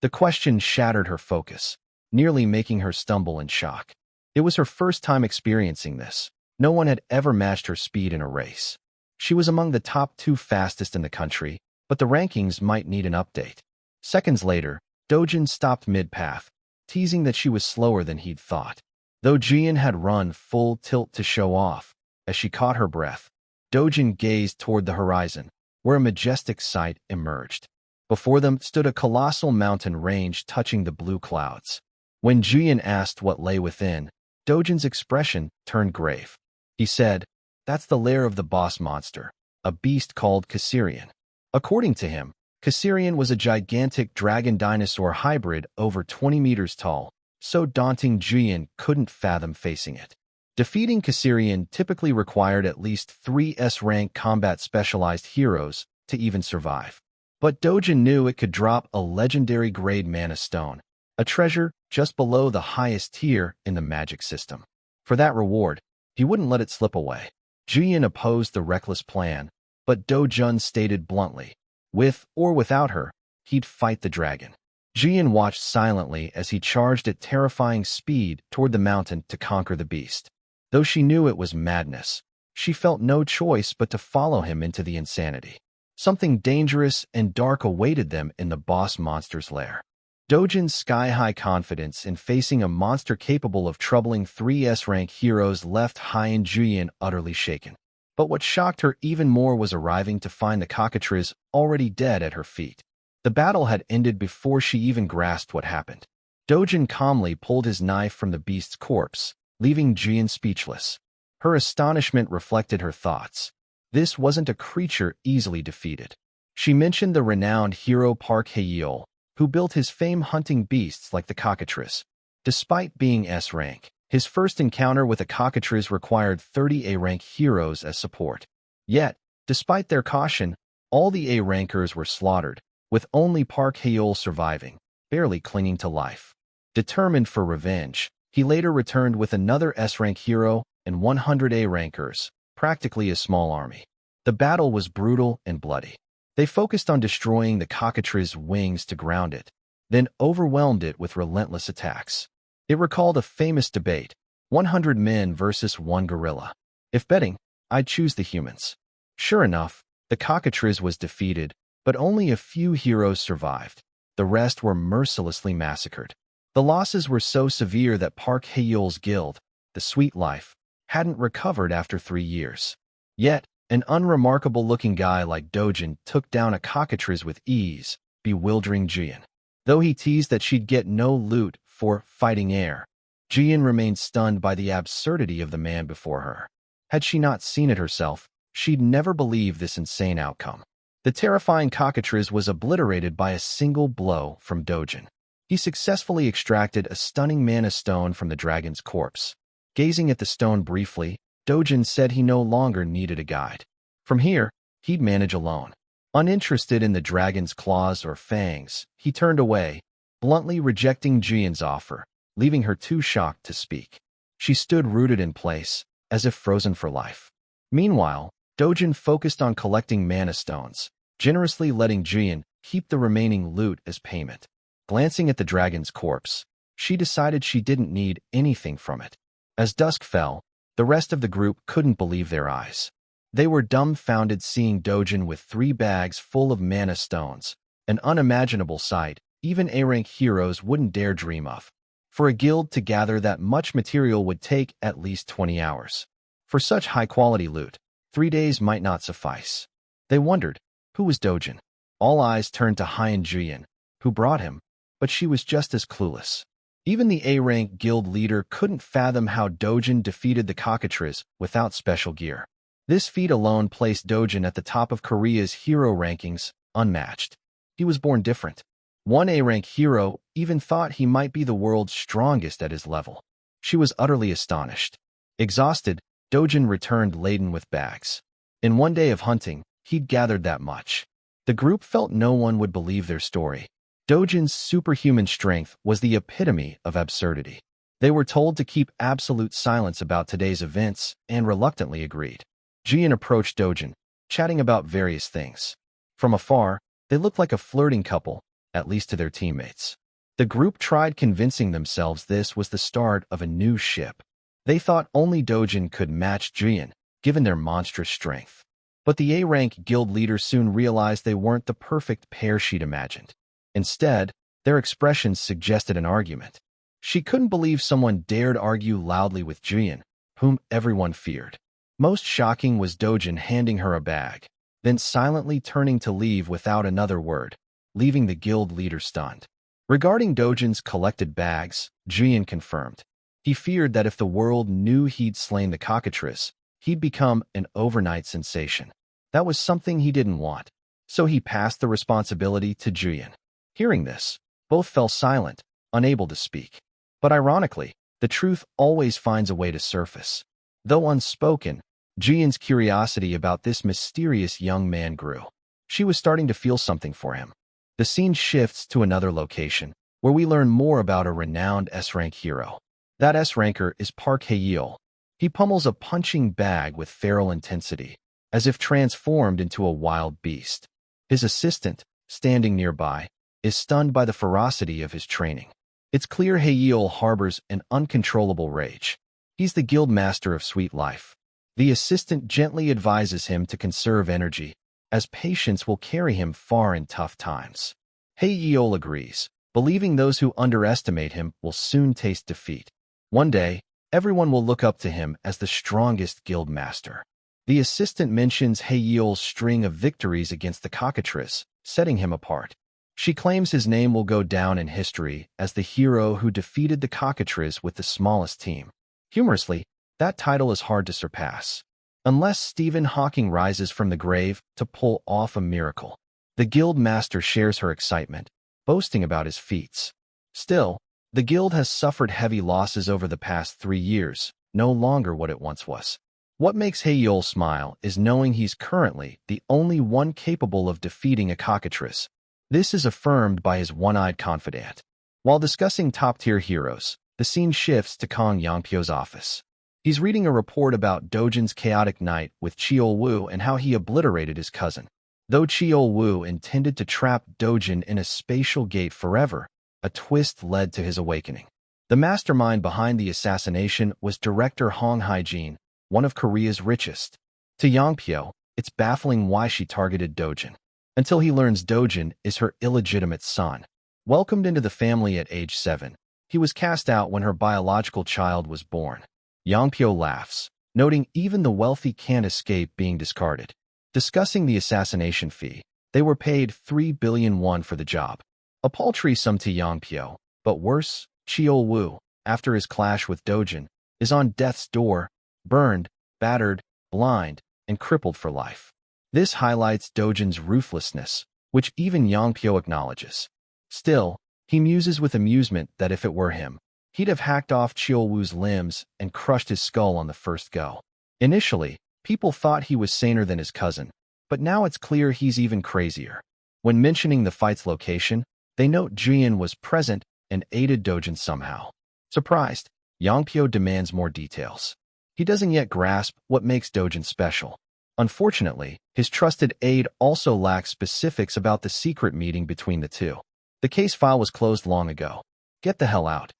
The question shattered her focus, nearly making her stumble in shock. It was her first time experiencing this. No one had ever matched her speed in a race. She was among the top 2 fastest in the country, but the rankings might need an update. Seconds later, Dojin stopped mid-path, teasing that she was slower than he'd thought. Though Jian had run full tilt to show off, as she caught her breath, Dojin gazed toward the horizon, where a majestic sight emerged. Before them stood a colossal mountain range touching the blue clouds. When Jian asked what lay within, Dojin's expression turned grave. He said, "That's the lair of the boss monster, a beast called Caesarian." According to him, Caesarion was a gigantic dragon-dinosaur hybrid over 20 meters tall, so daunting Jian couldn't fathom facing it. Defeating Caesarion typically required at least 3 S-rank combat-specialized heroes to even survive. But Dojin knew it could drop a legendary-grade mana stone, a treasure just below the highest tier in the magic system. For that reward, he wouldn't let it slip away. Jian opposed the reckless plan, but Dojun stated bluntly, with or without her, he'd fight the dragon. Jian watched silently as he charged at terrifying speed toward the mountain to conquer the beast. Though she knew it was madness, she felt no choice but to follow him into the insanity. Something dangerous and dark awaited them in the boss monster's lair. Dojin's sky-high confidence in facing a monster capable of troubling 3 S-rank heroes left Haiyan Juyin utterly shaken. But what shocked her even more was arriving to find the cockatrice already dead at her feet. The battle had ended before she even grasped what happened. Dojin calmly pulled his knife from the beast's corpse, leaving Jian speechless. Her astonishment reflected her thoughts. This wasn't a creature easily defeated. She mentioned the renowned hero Park Hae-yeol, who built his fame hunting beasts like the cockatrice. Despite being S-rank, his first encounter with a cockatrice required 30 A-rank heroes as support. Yet, despite their caution, all the A-rankers were slaughtered, with only Park Hae-yeol surviving, barely clinging to life. Determined for revenge, he later returned with another S-rank hero and 100 A-rankers, practically a small army. The battle was brutal and bloody. They focused on destroying the cockatrice's wings to ground it, then overwhelmed it with relentless attacks. It recalled a famous debate, 100 men versus 1 gorilla. If betting, I'd choose the humans. Sure enough, the cockatrice was defeated, but only a few heroes survived. The rest were mercilessly massacred. The losses were so severe that Park Hae-yeol's guild, the Sweet Life, hadn't recovered after 3 years. Yet, an unremarkable-looking guy like Dojin took down a cockatrice with ease, bewildering Jian. Though he teased that she'd get no loot for fighting air, Jian remained stunned by the absurdity of the man before her. Had she not seen it herself, she'd never believe this insane outcome. The terrifying cockatrice was obliterated by a single blow from Dojin. He successfully extracted a stunning mana stone from the dragon's corpse. Gazing at the stone briefly, Dojin said he no longer needed a guide. From here, he'd manage alone. Uninterested in the dragon's claws or fangs, he turned away, bluntly rejecting Jian's offer, leaving her too shocked to speak. She stood rooted in place, as if frozen for life. Meanwhile, Dojin focused on collecting mana stones, generously letting Jian keep the remaining loot as payment. Glancing at the dragon's corpse, she decided she didn't need anything from it. As dusk fell, the rest of the group couldn't believe their eyes. They were dumbfounded seeing Dojin with 3 bags full of mana stones, an unimaginable sight even A-rank heroes wouldn't dare dream of. For a guild to gather that much material would take at least 20 hours. For such high-quality loot, 3 days might not suffice. They wondered, who was Dojin? All eyes turned to Haiyan Juyin, who brought him, but she was just as clueless. Even the A-rank guild leader couldn't fathom how Dojin defeated the cockatrice without special gear. This feat alone placed Dojin at the top of Korea's hero rankings, unmatched. He was born different. One A-rank hero even thought he might be the world's strongest at his level. She was utterly astonished. Exhausted, Dojin returned laden with bags. In 1 day of hunting, he'd gathered that much. The group felt no one would believe their story. Dojin's superhuman strength was the epitome of absurdity. They were told to keep absolute silence about today's events and reluctantly agreed. Jian approached Dojin, chatting about various things. From afar, they looked like a flirting couple, at least to their teammates. The group tried convincing themselves this was the start of a new ship. They thought only Dojin could match Jian, given their monstrous strength. But the A-rank guild leader soon realized they weren't the perfect pair she'd imagined. Instead, their expressions suggested an argument. She couldn't believe someone dared argue loudly with Jian, whom everyone feared. Most shocking was Dojin handing her a bag, then silently turning to leave without another word, leaving the guild leader stunned. Regarding Dojin's collected bags, Jian confirmed. He feared that if the world knew he'd slain the cockatrice, he'd become an overnight sensation. That was something he didn't want. so he passed the responsibility to Juyin. Hearing this, both fell silent, unable to speak. But ironically, the truth always finds a way to surface. Though unspoken, Juyin's curiosity about this mysterious young man grew. She was starting to feel something for him. The scene shifts to another location, where we learn more about a renowned S-rank hero. That S-ranker is Park Hae-yeol. He pummels a punching bag with feral intensity, as if transformed into a wild beast. His assistant, standing nearby, is stunned by the ferocity of his training. It's clear Hae-yeol harbors an uncontrollable rage. He's the guild master of Sweet Life. The assistant gently advises him to conserve energy, as patience will carry him far in tough times. Hae-yeol agrees, believing those who underestimate him will soon taste defeat. One day, everyone will look up to him as the strongest guild master. The assistant mentions Hae-yeol's string of victories against the cockatrice, setting him apart. She claims his name will go down in history as the hero who defeated the cockatrice with the smallest team. Humorously, that title is hard to surpass, unless Stephen Hawking rises from the grave to pull off a miracle. The guild master shares her excitement, boasting about his feats. Still, the guild has suffered heavy losses over the past 3 years, no longer what it once was. What makes Hae-yeol smile is knowing he's currently the only one capable of defeating a cockatrice. This is affirmed by his one-eyed confidant. While discussing top-tier heroes, the scene shifts to Kang Yongpyo's office. He's reading a report about Dojin's chaotic night with Cheol-woo and how he obliterated his cousin. Though Cheol-woo intended to trap Dojin in a spatial gate forever, a twist led to his awakening. The mastermind behind the assassination was director Hong Hae-jin, one of Korea's richest. To Yongpyo, it's baffling why she targeted Dojin, until he learns Dojin is her illegitimate son. Welcomed into the family at age 7, he was cast out when her biological child was born. Yongpyo laughs, noting even the wealthy can't escape being discarded. Discussing the assassination fee, they were paid 3 billion won for the job. A paltry sum to Yongpyo, but worse, Cheol-woo, after his clash with Dojin, is on death's door, burned, battered, blind, and crippled for life. This highlights Dojin's ruthlessness, which even Yongpyo acknowledges. Still, he muses with amusement that if it were him, he'd have hacked off Cheol-woo's limbs and crushed his skull on the first go. Initially, people thought he was saner than his cousin, but now it's clear he's even crazier. When mentioning the fight's location, they note Juyin was present and aided Dojin somehow. Surprised, Yongpyo demands more details. He doesn't yet grasp what makes Dojin special. Unfortunately, his trusted aide also lacks specifics about the secret meeting between the two. The case file was closed long ago. Get the hell out.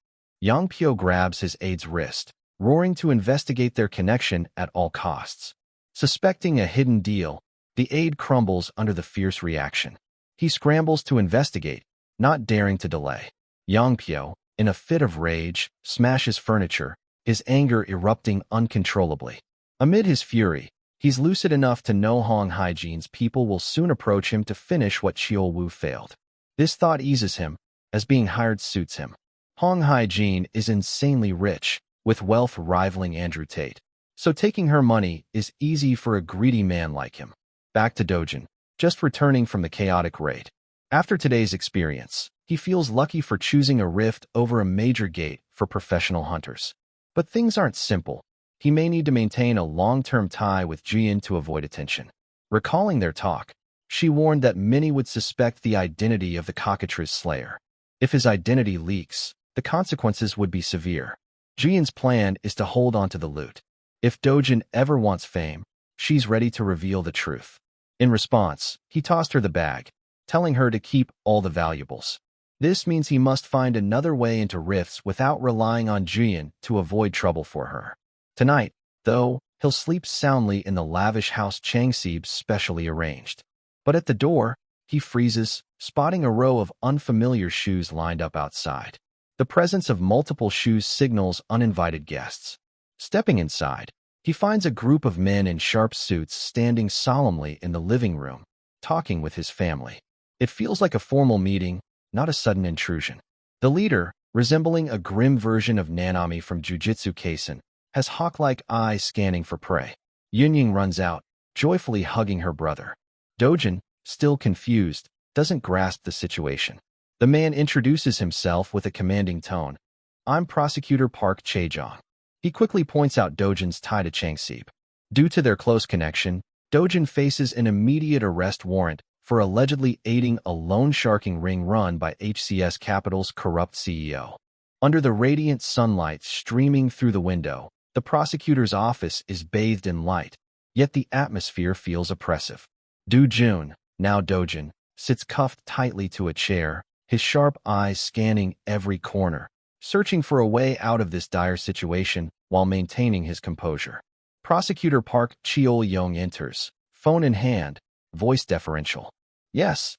Yongpyo grabs his aide's wrist, roaring to investigate their connection at all costs. Suspecting a hidden deal, the aide crumbles under the fierce reaction. He scrambles to investigate, not daring to delay. Yongpyo, in a fit of rage, smashes furniture, his anger erupting uncontrollably. Amid his fury, he's lucid enough to know Hong Hae-jin's people will soon approach him to finish what Cheol-woo failed. This thought eases him, as being hired suits him. Hong Hae-jin is insanely rich, with wealth rivaling Andrew Tate. So taking her money is easy for a greedy man like him. Back to Dojin, just returning from the chaotic raid. After today's experience, he feels lucky for choosing a rift over a major gate for professional hunters. But things aren't simple. He may need to maintain a long-term tie with Juyin to avoid attention. Recalling their talk, she warned that many would suspect the identity of the cockatrice slayer. If his identity leaks, the consequences would be severe. Juyin's plan is to hold on to the loot. If Dojin ever wants fame, she's ready to reveal the truth. In response, he tossed her the bag, telling her to keep all the valuables. This means he must find another way into rifts without relying on Juyin to avoid trouble for her. Tonight, though, he'll sleep soundly in the lavish house Changseeb specially arranged. But at the door, he freezes, spotting a row of unfamiliar shoes lined up outside. The presence of multiple shoes signals uninvited guests. Stepping inside, he finds a group of men in sharp suits standing solemnly in the living room, talking with his family. It feels like a formal meeting, not a sudden intrusion. The leader, resembling a grim version of Nanami from Jujutsu Kaisen, has hawk-like eyes scanning for prey. Yunying runs out, joyfully hugging her brother. Dojin, still confused, doesn't grasp the situation. The man introduces himself with a commanding tone. I'm Prosecutor Park Chae-jong. He quickly points out Dojin's tie to Changseep. Due to their close connection, Dojin faces an immediate arrest warrant for allegedly aiding a loan-sharking ring run by HCS Capital's corrupt CEO. Under the radiant sunlight streaming through the window, the prosecutor's office is bathed in light, yet the atmosphere feels oppressive. Do-jun, now Dojin, sits cuffed tightly to a chair, his sharp eyes scanning every corner, searching for a way out of this dire situation while maintaining his composure. Prosecutor Park Cheol-young enters, phone in hand, voice deferential. Yes,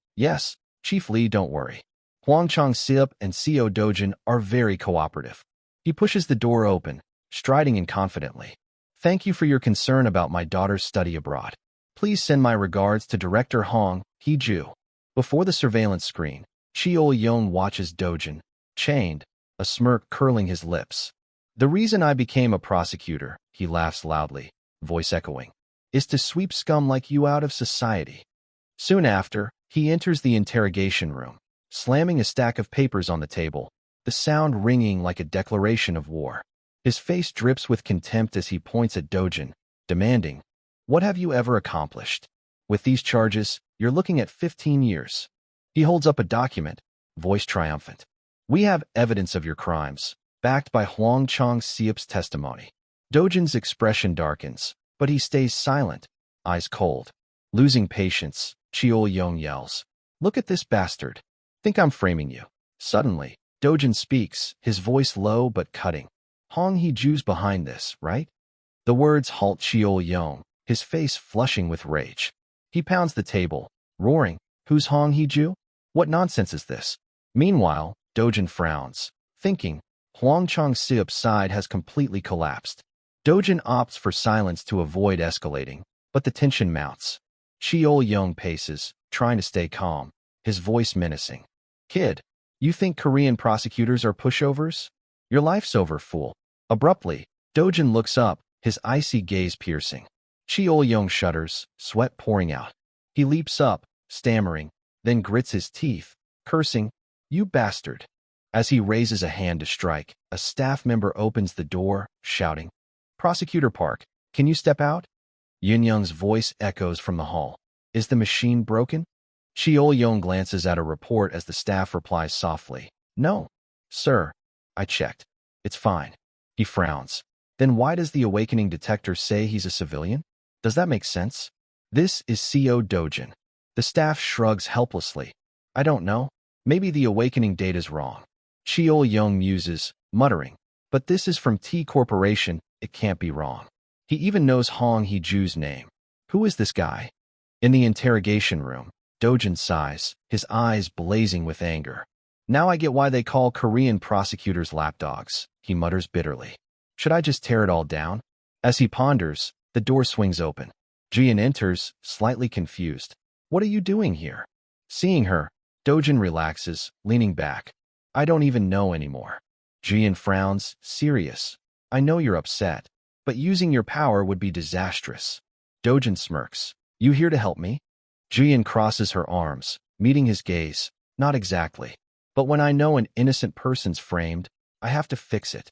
Chief Lee, don't worry. Hwang Chang-seop and Co Dojin are very cooperative. He pushes the door open, striding in confidently. Thank you for your concern about my daughter's study abroad. Please send my regards to Director Hong Hee-ju. Before the surveillance screen, Cheol-young watches Dojin, chained, a smirk curling his lips. The reason I became a prosecutor, he laughs loudly, voice echoing, is to sweep scum like you out of society. Soon after, he enters the interrogation room, slamming a stack of papers on the table, the sound ringing like a declaration of war. His face drips with contempt as he points at Dojin, demanding, "What have you ever accomplished? With these charges, you're looking at 15 years. He holds up a document, voice triumphant. We have evidence of your crimes, backed by Hwang Chang-seop's testimony. Dojin's expression darkens, but he stays silent, eyes cold. Losing patience, Cheol-young yells, "Look at this bastard. Think I'm framing you." Suddenly, Dojin speaks, his voice low but cutting. Hong Hee-ju's behind this, right? The words halt Cheol-young, his face flushing with rage. He pounds the table, roaring, "Who's Hong Hee-ju? What nonsense is this?" Meanwhile, Dojin frowns, thinking, Hwang Chang-seop's side has completely collapsed. Dojin opts for silence to avoid escalating, but the tension mounts. Cheol-young paces, trying to stay calm, his voice menacing. "Kid, you think Korean prosecutors are pushovers? Your life's over, fool." Abruptly, Dojin looks up, his icy gaze piercing. Cheol-young shudders, sweat pouring out. He leaps up, stammering, then grits his teeth, cursing, "You bastard." As he raises a hand to strike, a staff member opens the door, shouting, "Prosecutor Park, can you step out?" Yun-young's voice echoes from the hall. "Is the machine broken?" Cheol-young glances at a report as the staff replies softly, "No, sir. I checked. It's fine." He frowns. Then why does the awakening detector say he's a civilian? Does that make sense? This is Co Dojin. The staff shrugs helplessly. "I don't know. Maybe the awakening data's wrong." Cheol-young muses, muttering, "But this is from T Corporation, it can't be wrong." He even knows Hong Hee-ju's name. Who is this guy? In the interrogation room, Dojin sighs, his eyes blazing with anger. "Now I get why they call Korean prosecutors lapdogs," he mutters bitterly. "Should I just tear it all down?" As he ponders, the door swings open. Jian enters, slightly confused. "What are you doing here?" Seeing her, Dojin relaxes, leaning back. "I don't even know anymore." Jian frowns, serious. "I know you're upset, but using your power would be disastrous." Dojin smirks. "You here to help me?" Jian crosses her arms, meeting his gaze. "Not exactly. But when I know an innocent person's framed, I have to fix it."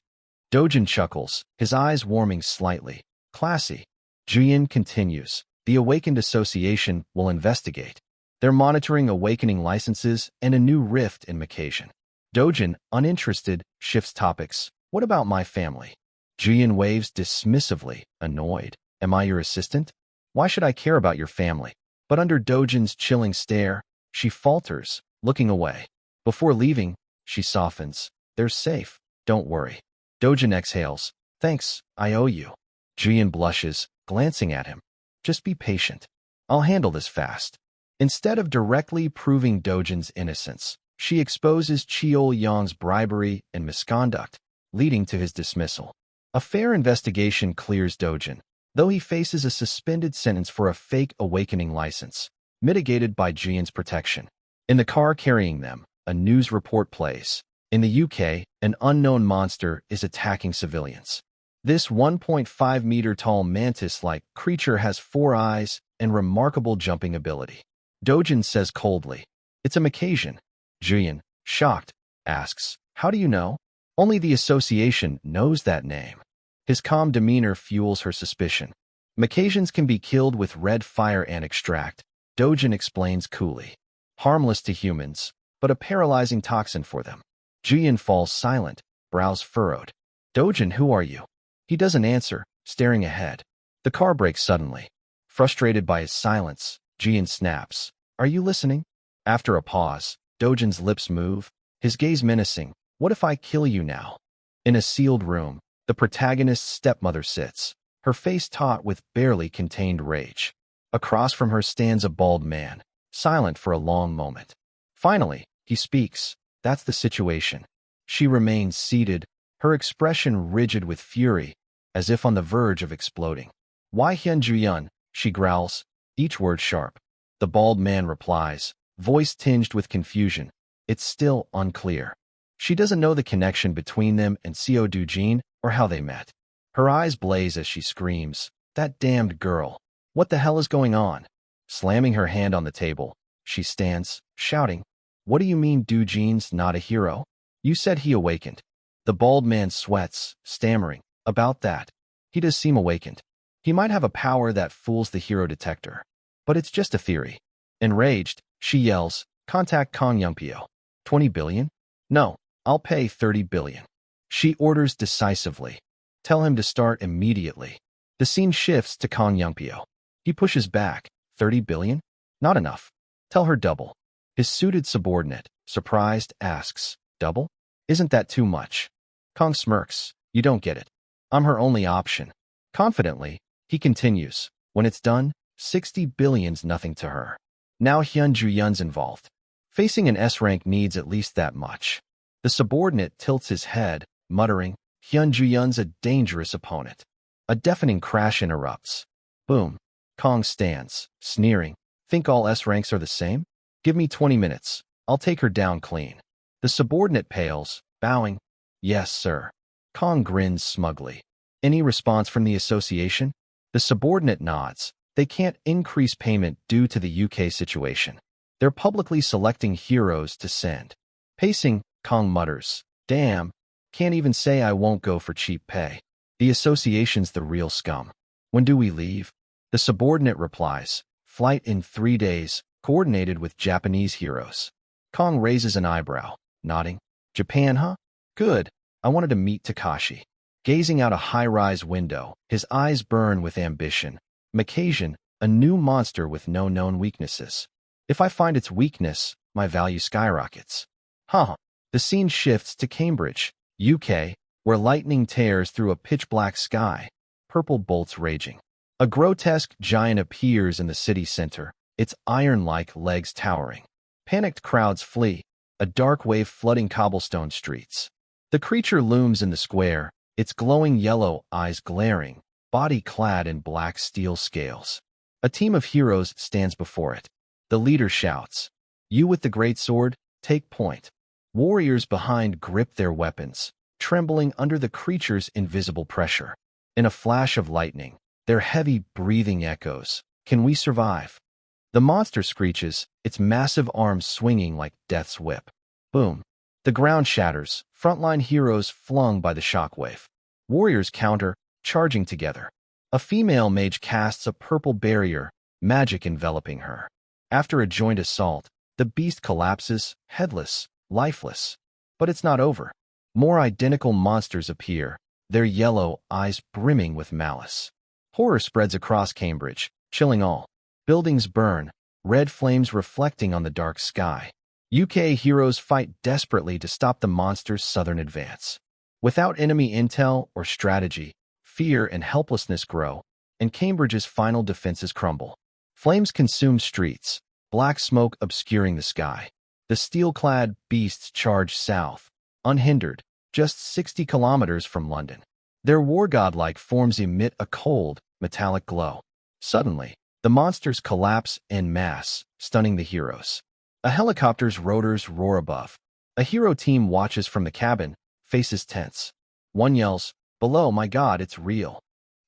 Dojin chuckles, his eyes warming slightly. "Classy." Jian continues. "The Awakened Association will investigate. They're monitoring awakening licenses and a new rift in Macasian." Dojin, uninterested, shifts topics. "What about my family?" Jian waves dismissively, annoyed. "Am I your assistant? Why should I care about your family?" But under Dojin's chilling stare, she falters, looking away. Before leaving, she softens. "They're safe, don't worry." Dojin exhales. "Thanks, I owe you." Jian blushes, glancing at him. "Just be patient. I'll handle this fast." Instead of directly proving Dojin's innocence, she exposes Cheol-young's bribery and misconduct, leading to his dismissal. A fair investigation clears Dojin, though he faces a suspended sentence for a fake awakening license, mitigated by Jian's protection. In the car carrying them, a news report plays. In the UK, an unknown monster is attacking civilians. This 1.5-meter tall mantis-like creature has 4 eyes and remarkable jumping ability. Dojin says coldly. It's a Macasion. Julian, shocked, asks, how do you know? Only the association knows that name. His calm demeanor fuels her suspicion. Macasians can be killed with red fire and extract, Dojin explains coolly. Harmless to humans, but a paralyzing toxin for them. Julian falls silent, brows furrowed. Dojin, who are you? He doesn't answer, staring ahead. The car brakes suddenly. Frustrated by his silence, Julian snaps. Are you listening? After a pause, Dojin's lips move, his gaze menacing. What if I kill you now? In a sealed room, the protagonist's stepmother sits, her face taut with barely contained rage. Across from her stands a bald man, silent for a long moment. Finally, he speaks. That's the situation. She remains seated, her expression rigid with fury, as if on the verge of exploding. Why Hyun-Ju-yeon? She growls, each word sharp. The bald man replies, voice tinged with confusion. It's still unclear. She doesn't know the connection between them and Seo Do-jin or how they met. Her eyes blaze as she screams, that damned girl. What the hell is going on? Slamming her hand on the table, she stands, shouting, what do you mean Do-jin's not a hero? You said he awakened. The bald man sweats, stammering, about that. He does seem awakened. He might have a power that fools the hero detector. But it's just a theory. Enraged, she yells, contact Kang Youngpyo. 20 billion? No, I'll pay 30 billion. She orders decisively. Tell him to start immediately. The scene shifts to Kang Youngpyo. He pushes back. 30 billion? Not enough. Tell her double. His suited subordinate, surprised, asks, double? Isn't that too much? Kang smirks. You don't get it. I'm her only option. Confidently, he continues. When it's done, 60 billion's nothing to her. Now Hyun-Ju-yeon's involved. Facing an S-rank needs at least that much. The subordinate tilts his head, muttering, Hyun-Ju-yeon's a dangerous opponent. A deafening crash interrupts. Boom. Kang stands, sneering. Think all S-ranks are the same? Give me 20 minutes. I'll take her down clean. The subordinate pales, bowing. Yes, sir. Kang grins smugly. Any response from the association? The subordinate nods. They can't increase payment due to the UK situation. They're publicly selecting heroes to send. Pacing, Kang mutters. Damn. Can't even say I won't go for cheap pay. The association's the real scum. When do we leave? The subordinate replies. Flight in 3 days, coordinated with Japanese heroes. Kang raises an eyebrow, nodding. Japan, huh? Good. I wanted to meet Takashi. Gazing out a high-rise window, his eyes burn with ambition. Macasion, a new monster with no known weaknesses. If I find its weakness, my value skyrockets. Huh. The scene shifts to Cambridge, UK, where lightning tears through a pitch-black sky, purple bolts raging. A grotesque giant appears in the city center, its iron-like legs towering. Panicked crowds flee, a dark wave flooding cobblestone streets. The creature looms in the square, its glowing yellow eyes glaring, body clad in black steel scales. A team of heroes stands before it. The leader shouts, You with the great sword, take point. Warriors behind grip their weapons, trembling under the creature's invisible pressure. In a flash of lightning, their heavy breathing echoes. Can we survive? The monster screeches, its massive arms swinging like death's whip. Boom. The ground shatters, frontline heroes flung by the shockwave. Warriors counter, charging together. A female mage casts a purple barrier, magic enveloping her. After a joint assault, the beast collapses, headless, lifeless. But it's not over. More identical monsters appear, their yellow eyes brimming with malice. Horror spreads across Cambridge, chilling all. Buildings burn, red flames reflecting on the dark sky. UK heroes fight desperately to stop the monster's southern advance. Without enemy intel or strategy, fear and helplessness grow, and Cambridge's final defenses crumble. Flames consume streets, black smoke obscuring the sky. The steel-clad beasts charge south, unhindered, just 60 kilometers from London. Their war-godlike forms emit a cold, metallic glow. Suddenly, the monsters collapse en masse, stunning the heroes. A helicopter's rotors roar above. A hero team watches from the cabin, faces tense. One yells, Below, my God, it's real.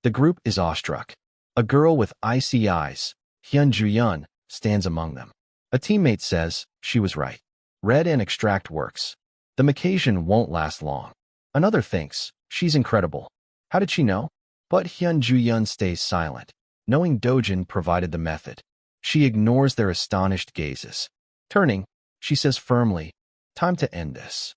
The group is awestruck. A girl with icy eyes, Hyun-Ju-yeon, stands among them. A teammate says, she was right. Red and extract works. The Macasion won't last long. Another thinks, she's incredible. How did she know? But Hyun Ju-yeon stays silent, knowing Dojin provided the method. She ignores their astonished gazes. Turning, she says firmly, time to end this.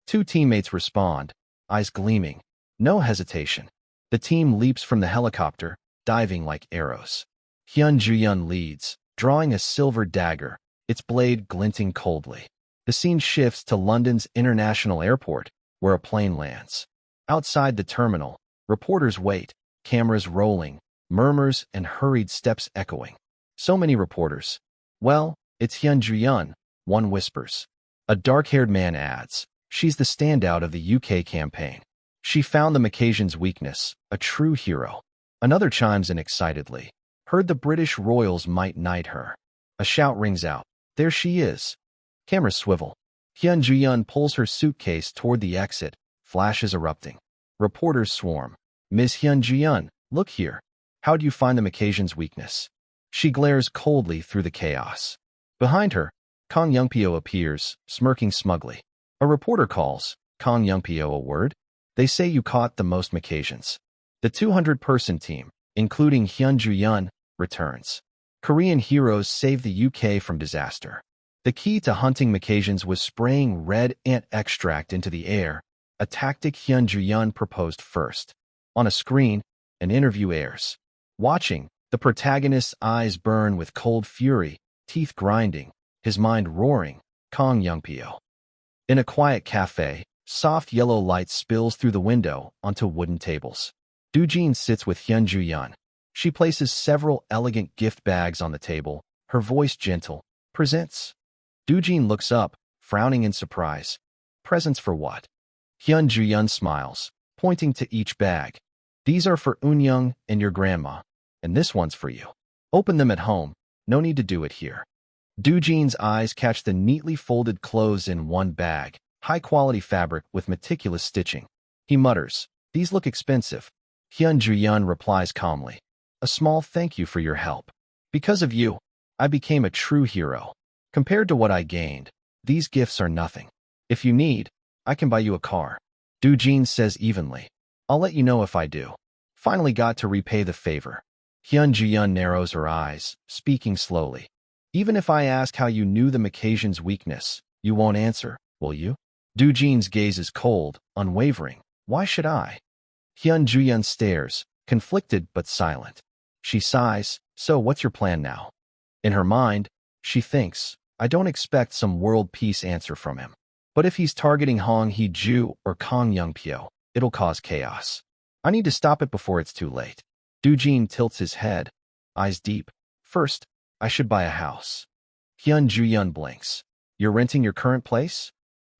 Two teammates respond, eyes gleaming. No hesitation. The team leaps from the helicopter, diving like arrows. Hyun Ju-yeon leads, drawing a silver dagger, its blade glinting coldly. The scene shifts to London's International Airport, where a plane lands. Outside the terminal, reporters wait, cameras rolling, murmurs and hurried steps echoing. So many reporters. Well, it's Hyun Ju-yeon, one whispers. A dark-haired man adds, she's the standout of the UK campaign. She found the Macasion's weakness, a true hero. Another chimes in excitedly. Heard the British royals might knight her. A shout rings out. There she is. Cameras swivel. Hyun Ju-yeon pulls her suitcase toward the exit, flashes erupting. Reporters swarm. Ms. Hyun Ju-yeon, look here. How'd you find the Macasion's weakness? She glares coldly through the chaos. Behind her, Kang Youngpyo appears, smirking smugly. A reporter calls. Kang Youngpyo, a word? They say you caught the most Macasions. The 200-person team, including Hyun Ju-yeon, returns. Korean heroes saved the UK from disaster. The key to hunting Macasions was spraying red ant extract into the air, a tactic Hyun Ju-yeon proposed first. On a screen, an interview airs. Watching, the protagonist's eyes burn with cold fury, teeth grinding, his mind roaring. Kang Youngpyo. In a quiet cafe, soft yellow light spills through the window onto wooden tables. Dojin sits with Hyun Ju-yeon. She places several elegant gift bags on the table, her voice gentle. Presents. Dojin looks up, frowning in surprise. Presents for what? Hyun Ju-yeon smiles, pointing to each bag. These are for Eunyoung and your grandma, and this one's for you. Open them at home, no need to do it here. Dojin's eyes catch the neatly folded clothes in one bag, high-quality fabric with meticulous stitching. He mutters, these look expensive. Hyun Ju-yeon replies calmly, a small thank you for your help. Because of you, I became a true hero. Compared to what I gained, these gifts are nothing. If you need, I can buy you a car. Dojin says evenly. I'll let you know if I do. Finally got to repay the favor. Hyun Ju-yeon narrows her eyes, speaking slowly. Even if I ask how you knew the Macasion's weakness, you won't answer, will you? Dojin's gaze is cold, unwavering. Why should I? Hyun Ju-yeon stares, conflicted but silent. She sighs, so what's your plan now? In her mind, she thinks, I don't expect some world peace answer from him. But if he's targeting Hong Hee-ju or Kang Youngpyo, it'll cause chaos. I need to stop it before it's too late. Dojin tilts his head, eyes deep. First, I should buy a house. Hyun Ju-yeon blinks. You're renting your current place?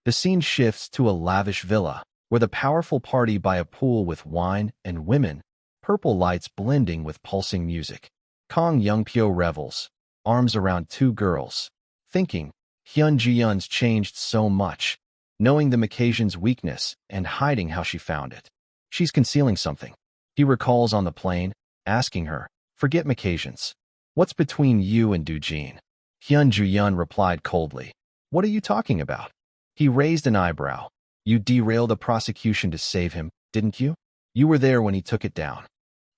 The scene shifts to a lavish villa, where the powerful party by a pool with wine and women, purple lights blending with pulsing music. Kang Youngpyo revels, arms around two girls, thinking, Hyun Ju-yeon's changed so much, knowing the Macasion's weakness and hiding how she found it. She's concealing something. He recalls on the plane, asking her, forget Macasions. What's between you and Dojin? Hyun Ju-yeon replied coldly. What are you talking about? He raised an eyebrow. You derailed a prosecution to save him, didn't you? You were there when he took it down.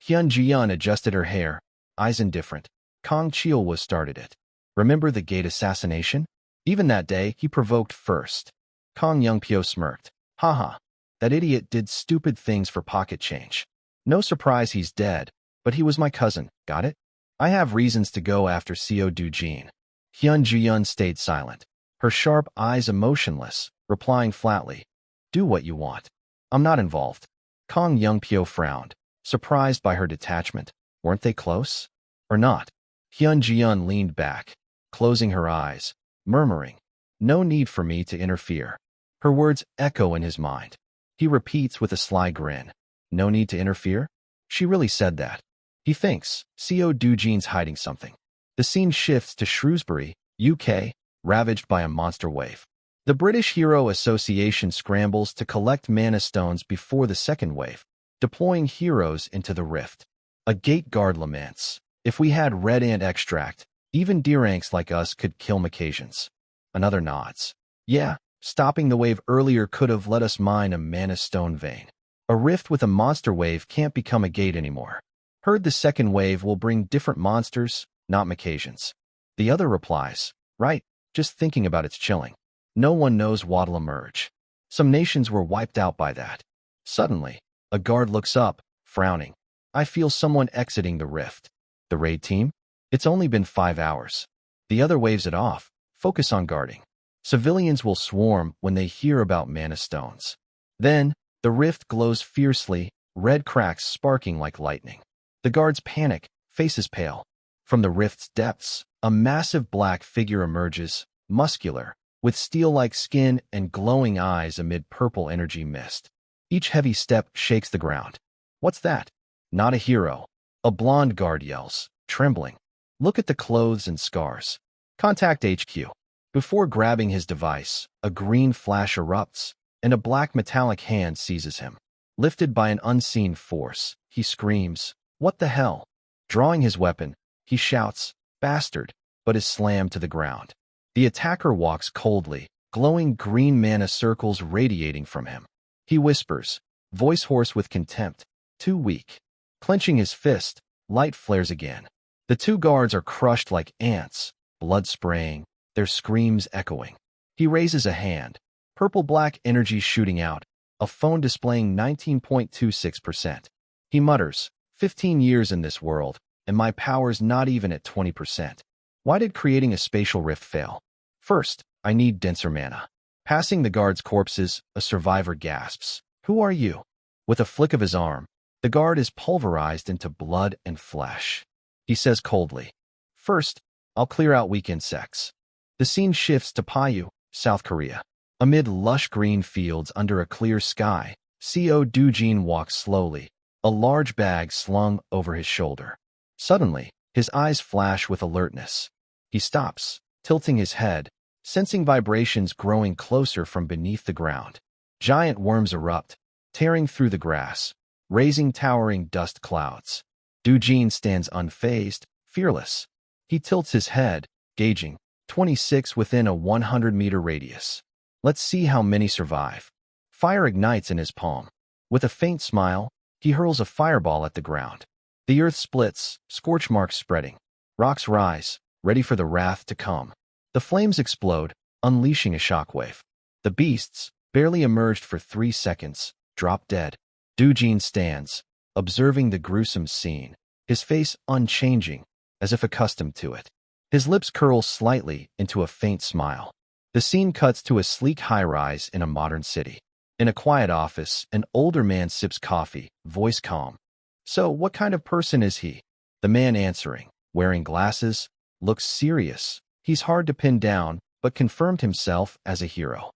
Hyun Ju-yeon adjusted her hair, eyes indifferent. Kang Cheol-was started it. Remember the gate assassination? Even that day, he provoked first. Kang Youngpyo smirked. Haha, that idiot did stupid things for pocket change. No surprise he's dead, but he was my cousin, got it? I have reasons to go after Co. Dojin. Hyun Ju-yeon stayed silent, her sharp eyes emotionless, replying flatly, do what you want. I'm not involved. Kang Youngpyo frowned, surprised by her detachment. Weren't they close? Or not? Hyun Ju-yeon leaned back, closing her eyes, murmuring, no need for me to interfere. Her words echo in his mind. He repeats with a sly grin, no need to interfere? She really said that. He thinks, Co. Dojin's hiding something. The scene shifts to Shrewsbury, UK, ravaged by a monster wave. The British Hero Association scrambles to collect mana stones before the second wave, deploying heroes into the rift. A gate guard laments, if we had red ant extract, Even D-ranks like us could kill Macasians. Another nods. Yeah, stopping the wave earlier could have let us mine a mana stone vein. A rift with a monster wave can't become a gate anymore. Heard the second wave will bring different monsters, not Macasians. The other replies, right, just thinking about it's chilling. No one knows what'll emerge. Some nations were wiped out by that. Suddenly, a guard looks up, frowning. I feel someone exiting the rift. The raid team? It's only been 5 hours. The other waves it off. Focus on guarding. Civilians will swarm when they hear about mana stones. Then, the rift glows fiercely, red cracks sparking like lightning. The guards panic, faces pale. From the rift's depths, a massive black figure emerges, muscular, with steel-like skin and glowing eyes amid purple energy mist. Each heavy step shakes the ground. What's that? Not a hero. A blonde guard yells, trembling. Look at the clothes and scars. Contact HQ. Before grabbing his device, a green flash erupts, and a black metallic hand seizes him. Lifted by an unseen force, he screams, "What the hell?" Drawing his weapon, he shouts, "Bastard," but is slammed to the ground. The attacker walks coldly, glowing green mana circles radiating from him. He whispers, voice hoarse with contempt, "Too weak." Clenching his fist, light flares again. The two guards are crushed like ants, blood spraying, their screams echoing. He raises a hand, purple-black energy shooting out, a phone displaying 19.26%. He mutters, 15 years in this world, and my power's not even at 20%. Why did creating a spatial rift fail? First, I need denser mana. Passing the guard's corpses, a survivor gasps, "Who are you?" With a flick of his arm, the guard is pulverized into blood and flesh. He says coldly, "First, I'll clear out weak insects." The scene shifts to Paju, South Korea. Amid lush green fields under a clear sky, Co. Doojin walks slowly, a large bag slung over his shoulder. Suddenly, his eyes flash with alertness. He stops, tilting his head, sensing vibrations growing closer from beneath the ground. Giant worms erupt, tearing through the grass, raising towering dust clouds. Doojin stands unfazed, fearless. He tilts his head, gauging 26 within a 100-meter radius. Let's see how many survive. Fire ignites in his palm. With a faint smile, he hurls a fireball at the ground. The earth splits, scorch marks spreading. Rocks rise, ready for the wrath to come. The flames explode, unleashing a shockwave. The beasts, barely emerged for 3 seconds, drop dead. Doojin stands, observing the gruesome scene, his face unchanging, as if accustomed to it. His lips curl slightly into a faint smile. The scene cuts to a sleek high-rise in a modern city. In a quiet office, an older man sips coffee, voice calm. "So, what kind of person is he?" The man answering, wearing glasses, looks serious. He's hard to pin down, but confirmed himself as a hero.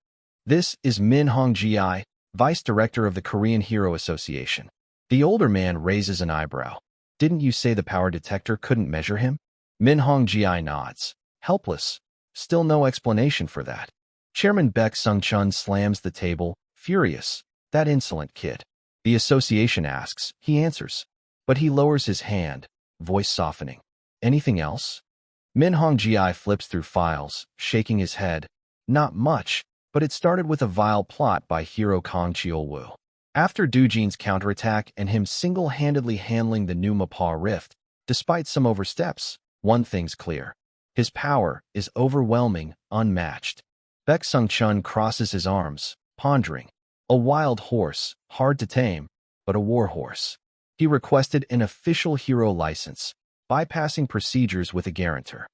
"This is Min Hong-gi, Vice Director of the Korean Hero Association." The older man raises an eyebrow. "Didn't you say the power detector couldn't measure him?" Min Hong-gi nods, helpless. Still no explanation for that. Chairman Baek Sung-chun slams the table, furious. "That insolent kid." The association asks, he answers. But he lowers his hand, voice softening. "Anything else?" Min Hong-gi flips through files, shaking his head. "Not much, but it started with a vile plot by hero Kang Cheol-woo. After Doojin's counterattack and him single-handedly handling the new Mapa rift, despite some oversteps, one thing's clear. His power is overwhelming, unmatched." Baek Sung-chun crosses his arms, pondering. A wild horse, hard to tame, but a war horse. He requested an official hero license, bypassing procedures with a guarantor.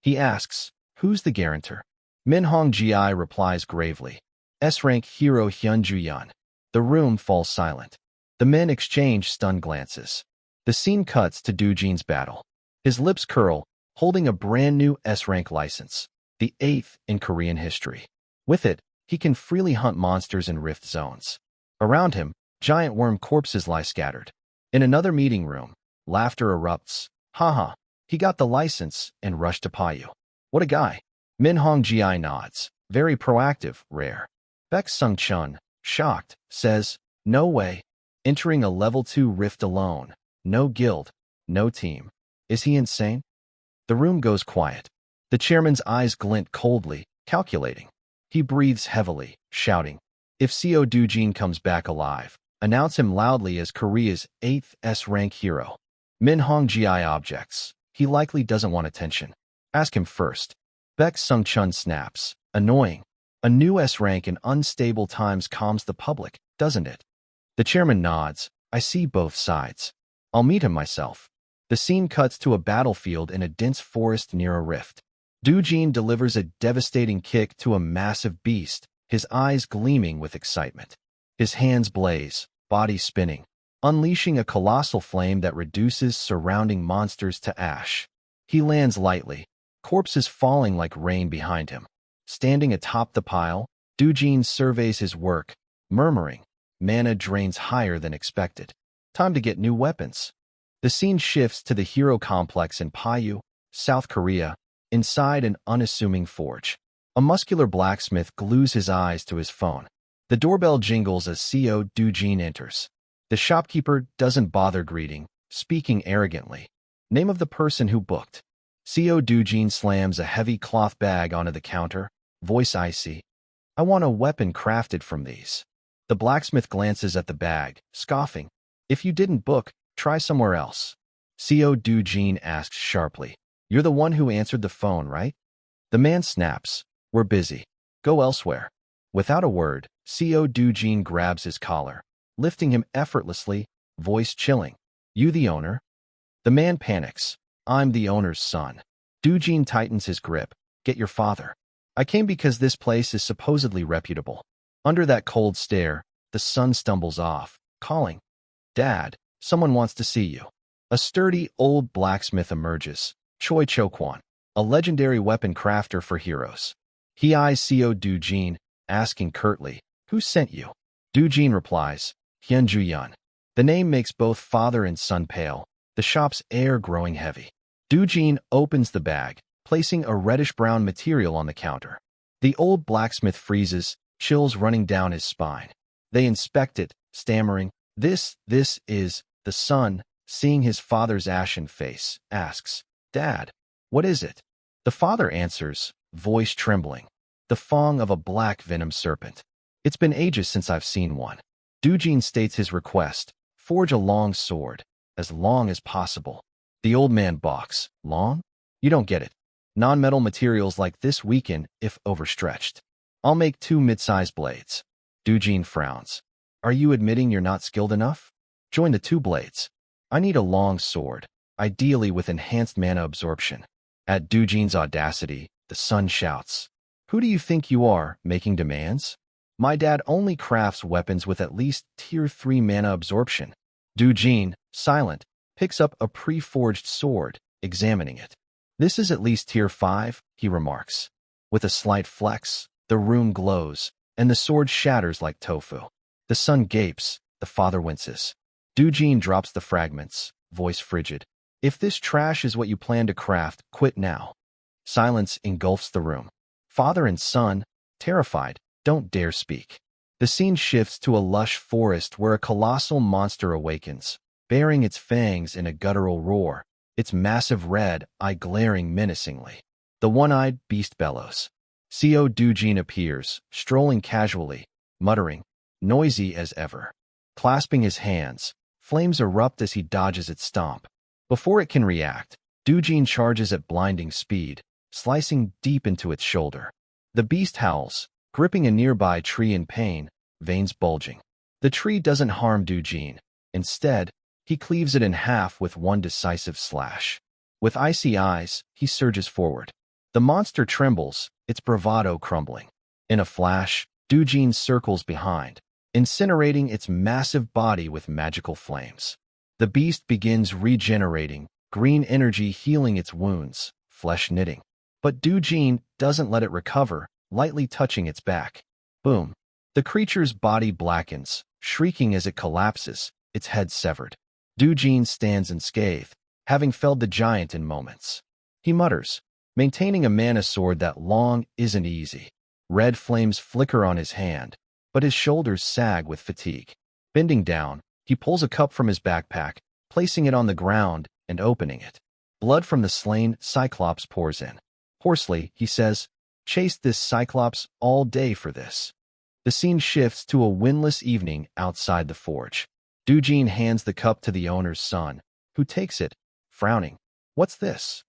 He asks, "Who's the guarantor?" Min Hong-gi replies gravely, S-rank hero Hyun Ju-yeon. The room falls silent. The men exchange stunned glances. The scene cuts to Doojin's battle. His lips curl, holding a brand new S-rank license, the 8th in Korean history. With it, he can freely hunt monsters in rift zones. Around him, giant worm corpses lie scattered. In another meeting room, laughter erupts. "Haha, he got the license and rushed to Paju. What a guy." Min Hong-gi nods. "Very proactive, rare." Baek Sung-chun, shocked, says, "No way. Entering a level 2 rift alone. No guild. No team. Is he insane?" The room goes quiet. The chairman's eyes glint coldly, calculating. He breathes heavily, shouting, "If Co. Doojin comes back alive, announce him loudly as Korea's 8th S-rank hero. Min Hong GI objects. He likely doesn't want attention. Ask him first." Baek Sung-chun snaps. Annoying. A new S-rank in unstable times calms the public, doesn't it? The chairman nods. I see both sides. I'll meet him myself. The scene cuts to a battlefield in a dense forest near a rift. Doojin delivers a devastating kick to a massive beast, his eyes gleaming with excitement. His hands blaze, body spinning, unleashing a colossal flame that reduces surrounding monsters to ash. He lands lightly, corpses falling like rain behind him. Standing atop the pile, Doojin surveys his work, murmuring, "Mana drains higher than expected. Time to get new weapons." The scene shifts to the hero complex in Paju, South Korea, inside an unassuming forge. A muscular blacksmith glues his eyes to his phone. The doorbell jingles as Co. Doojin enters. The shopkeeper doesn't bother greeting, speaking arrogantly. Name of the person who booked. Co. Doojin slams a heavy cloth bag onto the counter, voice icy. "I want a weapon crafted from these." The blacksmith glances at the bag, scoffing. "If you didn't book, try somewhere else." Co. Doojin asks sharply. "You're the one who answered the phone, right?" The man snaps. "We're busy. Go elsewhere." Without a word, Co. Doojin grabs his collar, lifting him effortlessly, voice chilling. "You the owner?" The man panics. "I'm the owner's son." Doojin tightens his grip. "Get your father." "I came because this place is supposedly reputable." Under that cold stare, the son stumbles off, calling, "Dad, someone wants to see you." A sturdy old blacksmith emerges, Choi Chokwon, a legendary weapon crafter for heroes. He eyes Co. Doojin, asking curtly, "Who sent you?" Doojin replies, "Hyun Ju-yun." The name makes both father and son pale, the shop's air growing heavy. Doojin opens the bag, placing a reddish-brown material on the counter. The old blacksmith freezes, chills running down his spine. They inspect it, stammering, This is..." The son, seeing his father's ashen face, asks, "Dad, what is it?" The father answers, voice trembling, "The fong of a black venom serpent. It's been ages since I've seen one." Doojin states his request, "Forge a long sword, as long as possible." The old man balks. "Long? You don't get it. Non-metal materials like this weaken if overstretched. I'll make 2 mid-sized blades." Doojin frowns. "Are you admitting you're not skilled enough? Join the 2 blades. I need a long sword, ideally with enhanced mana absorption." At Doojin's audacity, the son shouts, "Who do you think you are, making demands? My dad only crafts weapons with at least tier 3 mana absorption." Doojin, silent, picks up a pre-forged sword, examining it. "This is at least tier 5, he remarks. With a slight flex, the room glows, and the sword shatters like tofu. The son gapes, the father winces. Doojin drops the fragments, voice frigid. "If this trash is what you plan to craft, quit now." Silence engulfs the room. Father and son, terrified, don't dare speak. The scene shifts to a lush forest where a colossal monster awakens, baring its fangs in a guttural roar, its massive red eye glaring menacingly. The one-eyed beast bellows. Co. Doojin appears, strolling casually, muttering, noisy as ever. Clasping his hands, flames erupt as he dodges its stomp. Before it can react, Doojin charges at blinding speed, slicing deep into its shoulder. The beast howls, gripping a nearby tree in pain, veins bulging. The tree doesn't harm Doojin. Instead, he cleaves it in half with one decisive slash. With icy eyes, he surges forward. The monster trembles, its bravado crumbling. In a flash, Doojin circles behind, incinerating its massive body with magical flames. The beast begins regenerating, green energy healing its wounds, flesh knitting. But Doojin doesn't let it recover, lightly touching its back. Boom. The creature's body blackens, shrieking as it collapses, its head severed. Doojin stands unscathed, having felled the giant in moments. He mutters, maintaining a mana sword that long isn't easy. Red flames flicker on his hand, but his shoulders sag with fatigue. Bending down, he pulls a cup from his backpack, placing it on the ground and opening it. Blood from the slain Cyclops pours in. Hoarsely, he says, "Chased this Cyclops all day for this." The scene shifts to a windless evening outside the forge. Dujin hands the cup to the owner's son, who takes it, frowning. "What's this?"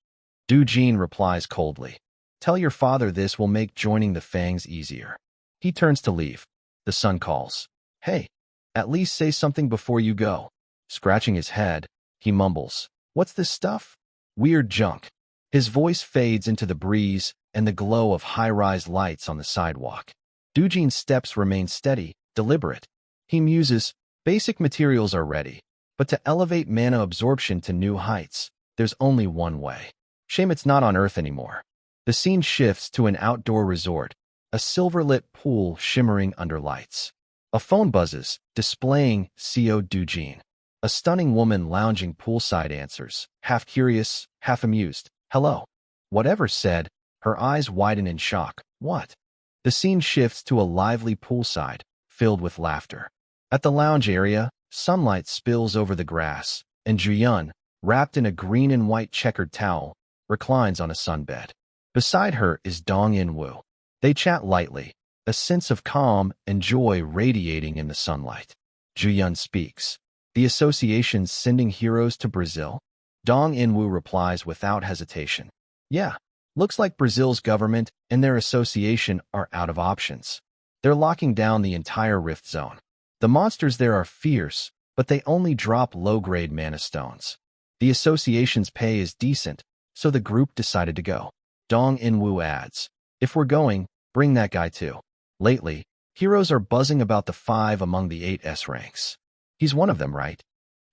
Dujin replies coldly, "Tell your father this will make joining the Fangs easier." He turns to leave. The son calls, "Hey, at least say something before you go." Scratching his head, he mumbles, "What's this stuff?" "Weird junk." His voice fades into the breeze and the glow of high-rise lights on the sidewalk. Dujin's steps remain steady, deliberate. He muses, "Basic materials are ready, but to elevate mana absorption to new heights, there's only one way. Shame it's not on Earth anymore." The scene shifts to an outdoor resort, a silver-lit pool shimmering under lights. A phone buzzes, displaying CO Dujin. A stunning woman lounging poolside answers, half curious, half amused. "Hello." Whatever said, her eyes widen in shock. "What?" The scene shifts to a lively poolside, filled with laughter. At the lounge area, sunlight spills over the grass, and Juyun, wrapped in a green and white checkered towel, reclines on a sunbed. Beside her is Dong In-woo. They chat lightly, a sense of calm and joy radiating in the sunlight. Juyun speaks. "The association's sending heroes to Brazil?" Dong In-woo replies without hesitation. "Yeah, looks like Brazil's government and their association are out of options. They're locking down the entire rift zone. The monsters there are fierce, but they only drop low-grade mana stones. The association's pay is decent, so the group decided to go." Dong In-woo adds, "If we're going, bring that guy too. Lately, heroes are buzzing about the 5 among the 8 S ranks. He's one of them, right?"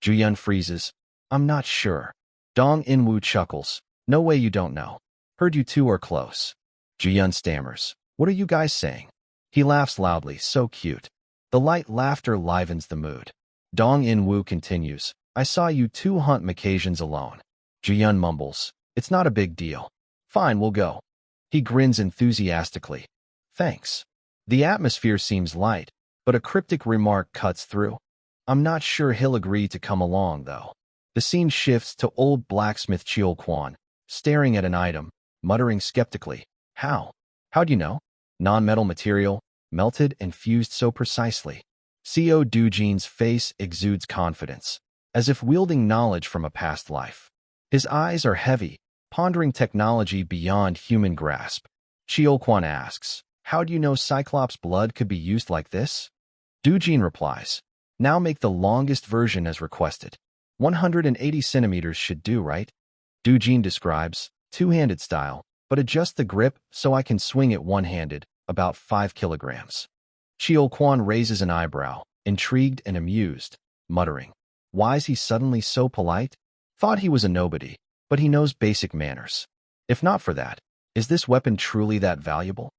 Juyun freezes. "I'm not sure." Dong In-woo chuckles. "No way you don't know. Heard you two are close." Juyun stammers. "What are you guys saying?" He laughs loudly, so cute. The light laughter livens the mood. Dong In-woo continues. "I saw you two hunt Macasians alone." Juyun mumbles. "It's not a big deal. Fine, we'll go." He grins enthusiastically. "Thanks." The atmosphere seems light, but a cryptic remark cuts through. "I'm not sure he'll agree to come along, though." The scene shifts to old blacksmith Cheol Kwan, staring at an item, muttering skeptically. How'd you know? Non-metal material, melted and fused so precisely." CO Dujin's face exudes confidence, as if wielding knowledge from a past life. His eyes are heavy, pondering technology beyond human grasp. Cheol Kwan asks, "How do you know Cyclops' blood could be used like this?" Dujin replies, "Now make the longest version as requested. 180 centimeters should do, right?" Dujin describes, "Two-handed style, but adjust the grip so I can swing it one-handed, about 5 kilograms." Cheol Kwan raises an eyebrow, intrigued and amused, muttering, "Why's he suddenly so polite? Thought he was a nobody, but he knows basic manners. If not for that, is this weapon truly that valuable?"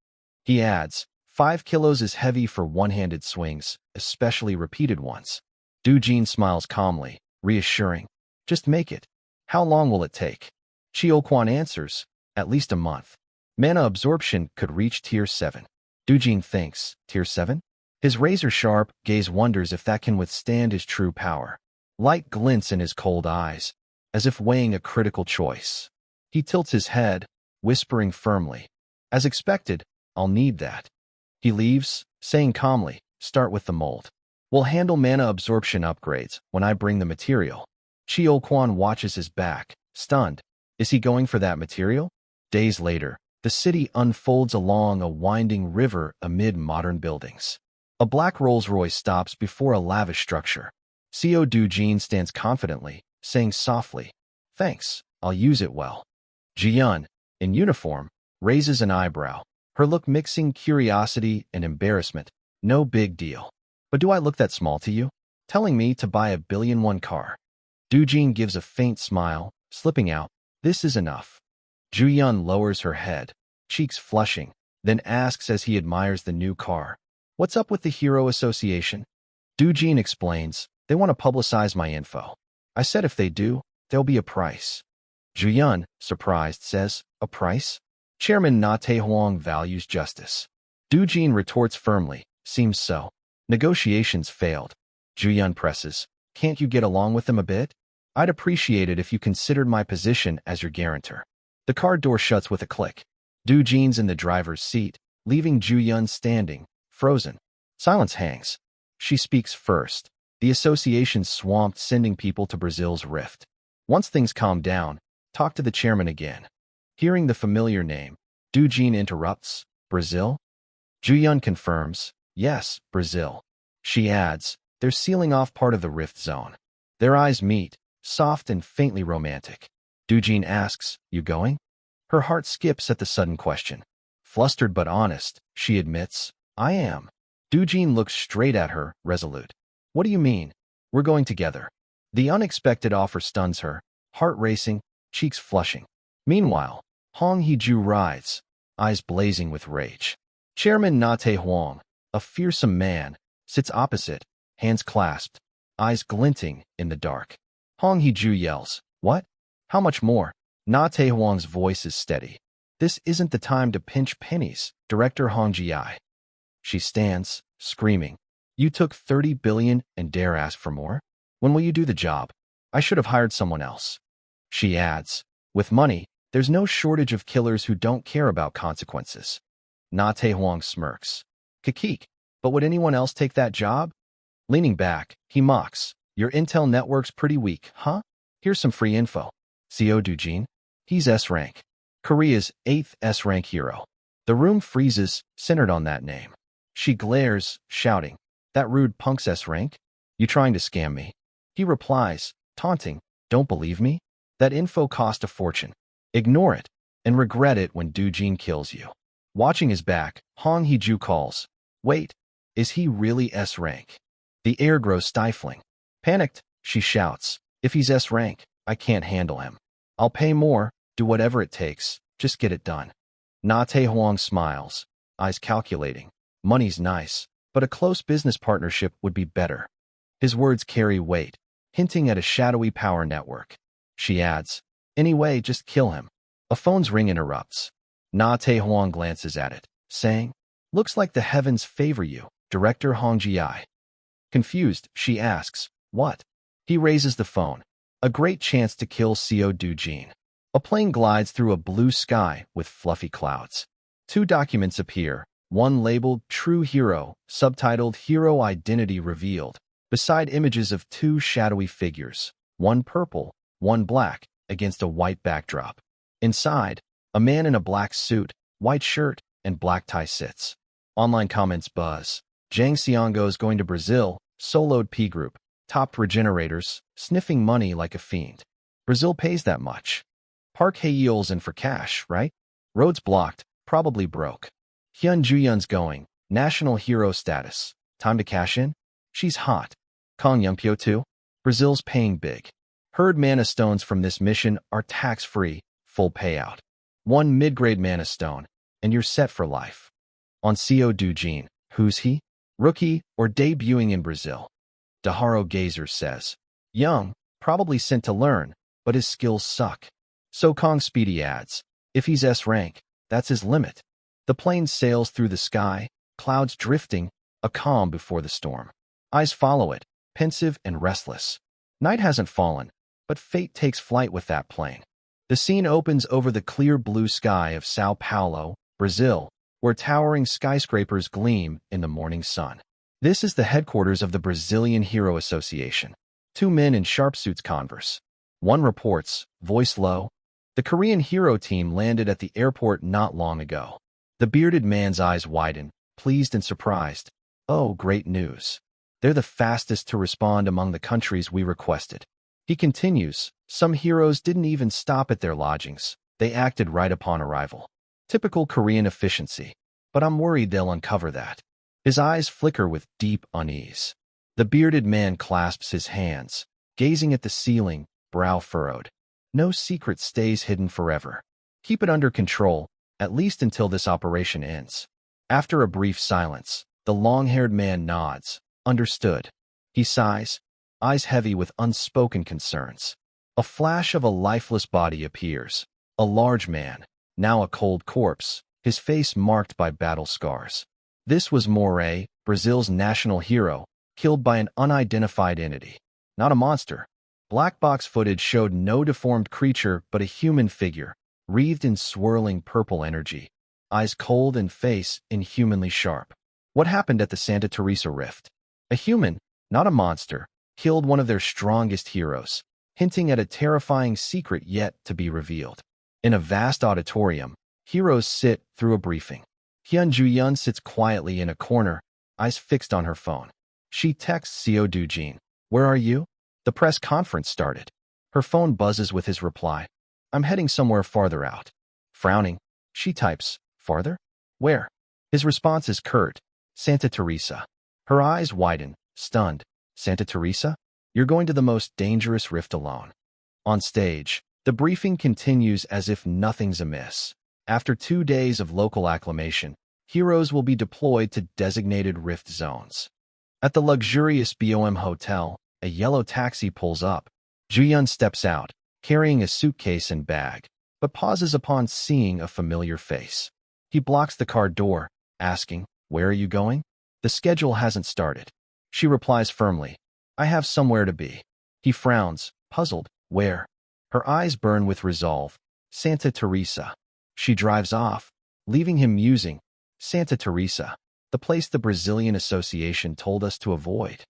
He adds, 5 kilos is heavy for one-handed swings, especially repeated ones." Dujin smiles calmly, reassuring, "Just make it. How long will it take?" Cheol Kwan answers, "At least a month. Mana absorption could reach tier 7. Dujin thinks, tier 7? His razor-sharp gaze wonders if that can withstand his true power. Light glints in his cold eyes, as if weighing a critical choice. He tilts his head, whispering firmly, "As expected, I'll need that." He leaves, saying calmly, "Start with the mold. We'll handle mana absorption upgrades when I bring the material." Cheol Kwan watches his back, stunned. Is he going for that material? Days later, the city unfolds along a winding river amid modern buildings. A black Rolls-Royce stops before a lavish structure. CO Dujin stands confidently, saying softly, "Thanks, I'll use it well." Jiyun, in uniform, raises an eyebrow, her look mixing curiosity and embarrassment. "No big deal. But do I look that small to you? Telling me to buy a billion-won car?" Dujin gives a faint smile, slipping out, "This is enough." Juyun lowers her head, cheeks flushing, then asks as he admires the new car, "What's up with the Hero Association?" Dujin explains, "They want to publicize my info. I said if they do, there'll be a price." Juyun, surprised, says, "A price?" Chairman Na Taehoang values justice. Dujin retorts firmly, "Seems so." Negotiations failed. Juyun presses, "Can't you get along with them a bit?" I'd appreciate it if you considered my position as your guarantor. The car door shuts with a click. Du Jin's in the driver's seat, leaving Ju Yun standing, frozen. Silence hangs. She speaks first. The association swamped, sending people to Brazil's rift. Once things calm down, talk to the chairman again. Hearing the familiar name, Du Jin interrupts. Brazil? Ju Yun confirms. Yes, Brazil. She adds, they're sealing off part of the rift zone. Their eyes meet, soft and faintly romantic. Du Jin asks, you going? Her heart skips at the sudden question. Flustered but honest, she admits, I am. Du Jin looks straight at her, resolute. What do you mean? We're going together. The unexpected offer stuns her, heart racing, cheeks flushing. Meanwhile, Hong Hee-ju rides, eyes blazing with rage. Chairman Na Tae-hwang, a fearsome man, sits opposite, hands clasped, eyes glinting in the dark. Hong Hee-ju yells, what? How much more? Na Tae-hwang's voice is steady. This isn't the time to pinch pennies, Director Hong Ji-ai. She stands, screaming. You took 30 billion and dare ask for more? When will you do the job? I should have hired someone else. She adds, with money, there's no shortage of killers who don't care about consequences. Na Tae-hwang smirks. Kakik, but would anyone else take that job? Leaning back, he mocks. Your intel network's pretty weak, huh? Here's some free info. Seo Du-jin? He's S-rank. Korea's 8th S-rank hero. The room freezes, centered on that name. She glares, shouting, that rude punk's S-rank? You trying to scam me? He replies, taunting, don't believe me? That info cost a fortune. Ignore it, and regret it when Du Jin kills you. Watching his back, Hong Hee-ju calls, wait, is he really S-rank? The air grows stifling. Panicked, she shouts, if he's S-rank, I can't handle him. I'll pay more, do whatever it takes, just get it done. Na Tae-hwang smiles, eyes calculating. Money's nice, but a close business partnership would be better. His words carry weight, hinting at a shadowy power network. She adds, anyway, just kill him. A phone's ring interrupts. Na Tae-hwang glances at it, saying, looks like the heavens favor you, Director Hong Ji-ai. Confused, she asks, what? He raises the phone. A great chance to kill Seo Du-jin. A plane glides through a blue sky with fluffy clouds. Two documents appear, one labeled True Hero, subtitled Hero Identity Revealed, beside images of two shadowy figures, one purple, one black, against a white backdrop. Inside, a man in a black suit, white shirt, and black tie sits. Online comments buzz. Jang Seongo's going to Brazil, soloed P group, topped regenerators, sniffing money like a fiend. Brazil pays that much. Park Hae-yeol's in for cash, right? Roads blocked, probably broke. Hyun Ju-yun's going, national hero status. Time to cash in? She's hot. Kong Youngpyo too? Brazil's paying big. Herd mana stones from this mission are tax-free, full payout. One mid-grade mana stone, and you're set for life. On Seo Du-jin, who's he? Rookie or debuting in Brazil? Daharo Gazer says. Young, probably sent to learn, but his skills suck. So Kong Speedy adds, if he's S-rank, that's his limit. The plane sails through the sky, clouds drifting, a calm before the storm. Eyes follow it, pensive and restless. Night hasn't fallen, but fate takes flight with that plane. The scene opens over the clear blue sky of Sao Paulo, Brazil, where towering skyscrapers gleam in the morning sun. This is the headquarters of the Brazilian Hero Association. Two men in sharp suits converse. One reports, voice low, the Korean hero team landed at the airport not long ago. The bearded man's eyes widen, pleased and surprised. Oh, great news. They're the fastest to respond among the countries we requested. He continues, some heroes didn't even stop at their lodgings. They acted right upon arrival. Typical Korean efficiency. But I'm worried they'll uncover that. His eyes flicker with deep unease. The bearded man clasps his hands, gazing at the ceiling, brow furrowed. No secret stays hidden forever. Keep it under control, at least until this operation ends. After a brief silence, the long-haired man nods. Understood. He sighs, eyes heavy with unspoken concerns. A flash of a lifeless body appears. A large man, now a cold corpse, his face marked by battle scars. This was Moray, Brazil's national hero, killed by an unidentified entity. Not a monster, Black box footage showed no deformed creature but a human figure, wreathed in swirling purple energy, eyes cold and face inhumanly sharp. What happened at the Santa Teresa Rift? A human, not a monster, killed one of their strongest heroes, hinting at a terrifying secret yet to be revealed. In a vast auditorium, heroes sit through a briefing. Hyun Ju-yeon sits quietly in a corner, eyes fixed on her phone. She texts Seo Do-jin, "Where are you?" The press conference started. Her phone buzzes with his reply, "I'm heading somewhere farther out." Frowning, she types, "Farther? Where?" His response is curt, "Santa Teresa." Her eyes widen, stunned. "Santa Teresa? You're going to the most dangerous rift alone." On stage, the briefing continues as if nothing's amiss. After 2 days of local acclamation, heroes will be deployed to designated rift zones. At the luxurious BOM hotel, a yellow taxi pulls up. Ju-yeon steps out, carrying a suitcase and bag, but pauses upon seeing a familiar face. He blocks the car door, asking, "Where are you going?" "The schedule hasn't started." She replies firmly, "I have somewhere to be." He frowns, puzzled. "Where?" Her eyes burn with resolve. "Santa Teresa." She drives off, leaving him musing. Santa Teresa, the place the Brazilian Association told us to avoid.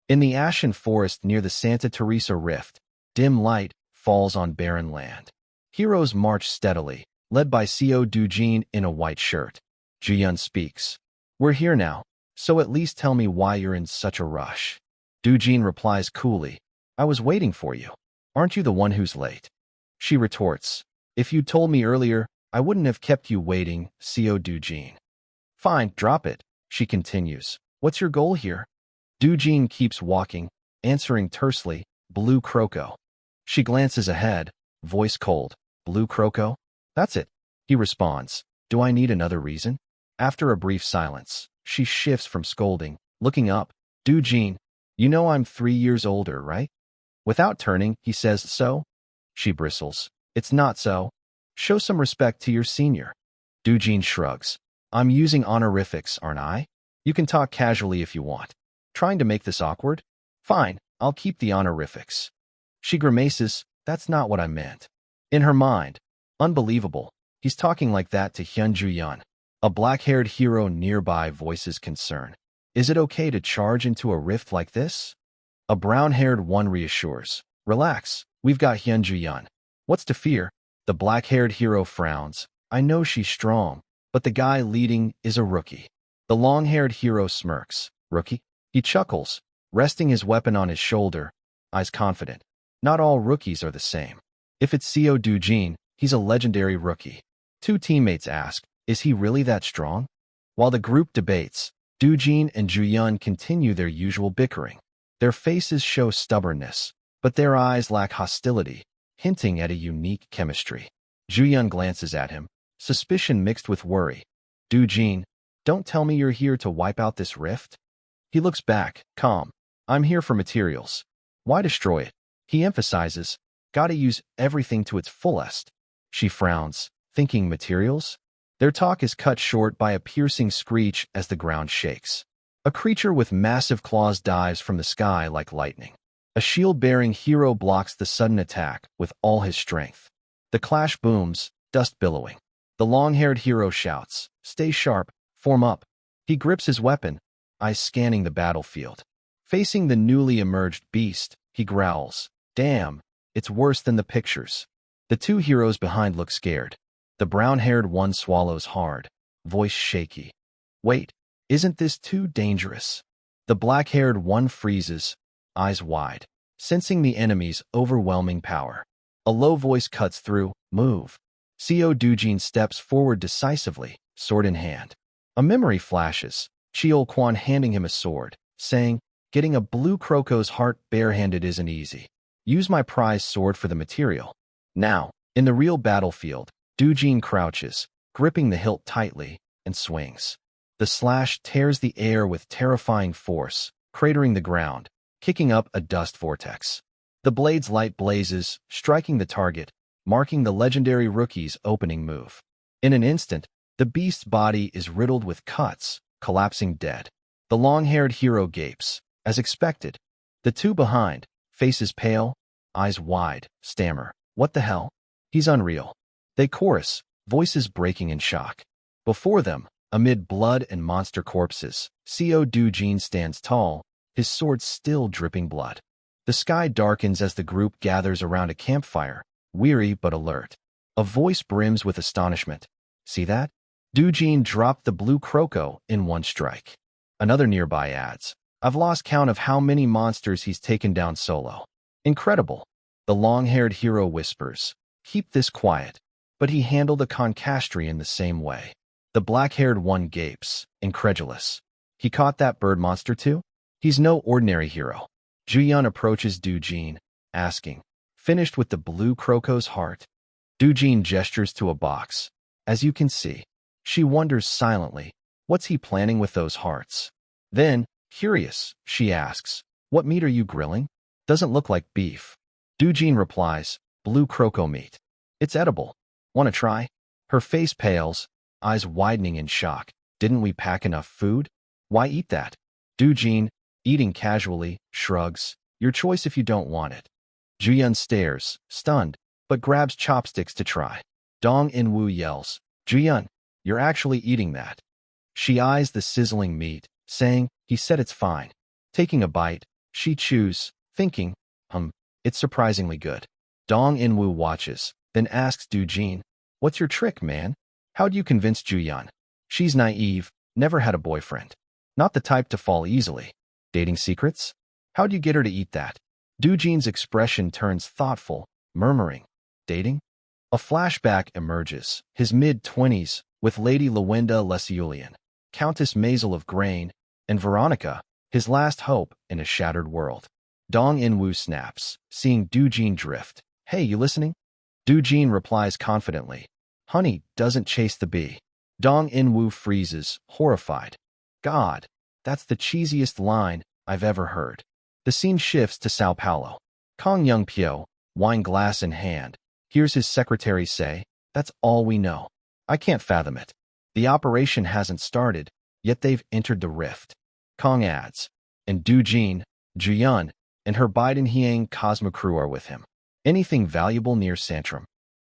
In the ashen forest near the Santa Teresa Rift, dim light falls on barren land. Heroes march steadily, led by Seo Do-jin in a white shirt. Ju-yeon speaks. "We're here now, so at least tell me why you're in such a rush." Do-jin replies coolly, "I was waiting for you. Aren't you the one who's late?" She retorts, "If you'd told me earlier, I wouldn't have kept you waiting, Seo Do-jin." "Fine, drop it," she continues. "What's your goal here?" Do-jin keeps walking, answering tersely, "Blue Croco." She glances ahead, voice cold. "Blue Croco? That's it." He responds, "Do I need another reason?" After a brief silence, she shifts from scolding, looking up. "Do-jin, you know I'm 3 years older, right?" Without turning, he says, "So?" She bristles. "It's not so. Show some respect to your senior." Do-jin shrugs. "I'm using honorifics, aren't I? You can talk casually if you want. Trying to make this awkward? Fine, I'll keep the honorifics." She grimaces, "That's not what I meant." In her mind, unbelievable, he's talking like that to Hyun Ju-yeon. A black-haired hero nearby voices concern. "Is it okay to charge into a rift like this?" A brown-haired one reassures. "Relax, we've got Hyun Ju-yeon. What's to fear?" The black-haired hero frowns. "I know she's strong, but the guy leading is a rookie." The long-haired hero smirks. "Rookie?" He chuckles, resting his weapon on his shoulder, eyes confident. "Not all rookies are the same. If it's Seo Do-jin, he's a legendary rookie." Two teammates ask, "Is he really that strong?" While the group debates, Do-jin and Ju-yeon continue their usual bickering. Their faces show stubbornness, but their eyes lack hostility, hinting at a unique chemistry. Ju-yeon glances at him, suspicion mixed with worry. "Do-jin, don't tell me you're here to wipe out this rift?" He looks back, calm. "I'm here for materials." "Why destroy it?" He emphasizes, "Gotta use everything to its fullest." She frowns, thinking materials? Their talk is cut short by a piercing screech as the ground shakes. A creature with massive claws dives from the sky like lightning. A shield-bearing hero blocks the sudden attack with all his strength. The clash booms, dust billowing. The long-haired hero shouts, "Stay sharp, form up." He grips his weapon, eyes scanning the battlefield. Facing the newly emerged beast, he growls, "Damn, it's worse than the pictures." The two heroes behind look scared. The brown-haired one swallows hard, voice shaky. "Wait, isn't this too dangerous?" The black-haired one freezes, eyes wide, sensing the enemy's overwhelming power. A low voice cuts through, "Move." Seo Do-jin steps forward decisively, sword in hand. A memory flashes, Cheol Kwan handing him a sword, saying, "Getting a blue Croco's heart barehanded isn't easy. Use my prized sword for the material." Now, in the real battlefield, Do-jin crouches, gripping the hilt tightly, and swings. The slash tears the air with terrifying force, cratering the ground, kicking up a dust vortex. The blade's light blazes, striking the target, marking the legendary rookie's opening move. In an instant, the beast's body is riddled with cuts, collapsing dead. The long-haired hero gapes, as expected. The two behind, faces pale, eyes wide, stammer. What the hell? He's unreal. They chorus, voices breaking in shock. Before them, amid blood and monster corpses, Co. Doojin stands tall, his sword still dripping blood. The sky darkens as the group gathers around a campfire, weary but alert. A voice brims with astonishment. See that? Doojin dropped the blue croco in one strike. Another nearby adds, I've lost count of how many monsters he's taken down solo. Incredible. The long-haired hero whispers, keep this quiet. But he handled a concastry in the same way. The black-haired one gapes, incredulous. He caught that bird monster too? He's no ordinary hero. Juyun approaches Doojin, asking, finished with the blue croco's heart? Doojin gestures to a box. As you can see, she wonders silently, what's he planning with those hearts? Then, curious, she asks, what meat are you grilling? Doesn't look like beef. Doojin replies, blue croco meat. It's edible. Want to try? Her face pales, eyes widening in shock. Didn't we pack enough food? Why eat that? Doojin, eating casually, shrugs. Your choice if you don't want it. Juyun stares, stunned, but grabs chopsticks to try. Dong In-woo yells, Juyun, you're actually eating that. She eyes the sizzling meat, saying, he said it's fine. Taking a bite, she chews, thinking, it's surprisingly good. Dong In-woo watches, then asks Doojin, what's your trick, man? How'd you convince Juyun? She's naive, never had a boyfriend. Not the type to fall easily. Dating secrets? How'd you get her to eat that? Doojin's expression turns thoughtful, murmuring, dating? A flashback emerges, his mid-20s, with Lady Lawenda Lesulian, Countess Maisel of Grain, and Veronica, his last hope in a shattered world. Dong In-woo snaps, seeing Doojin drift. Hey, you listening? Doojin replies confidently, honey doesn't chase the bee. Dong In-woo freezes, horrified. God, that's the cheesiest line I've ever heard. The scene shifts to Sao Paulo. Kong Young-pyo, wine glass in hand, hears his secretary say, that's all we know. I can't fathom it. The operation hasn't started, yet they've entered the rift. Kong adds, and Doojin, Juyun, and her Biden-Hyang Cosmo crew are with him. Anything valuable near Santrum?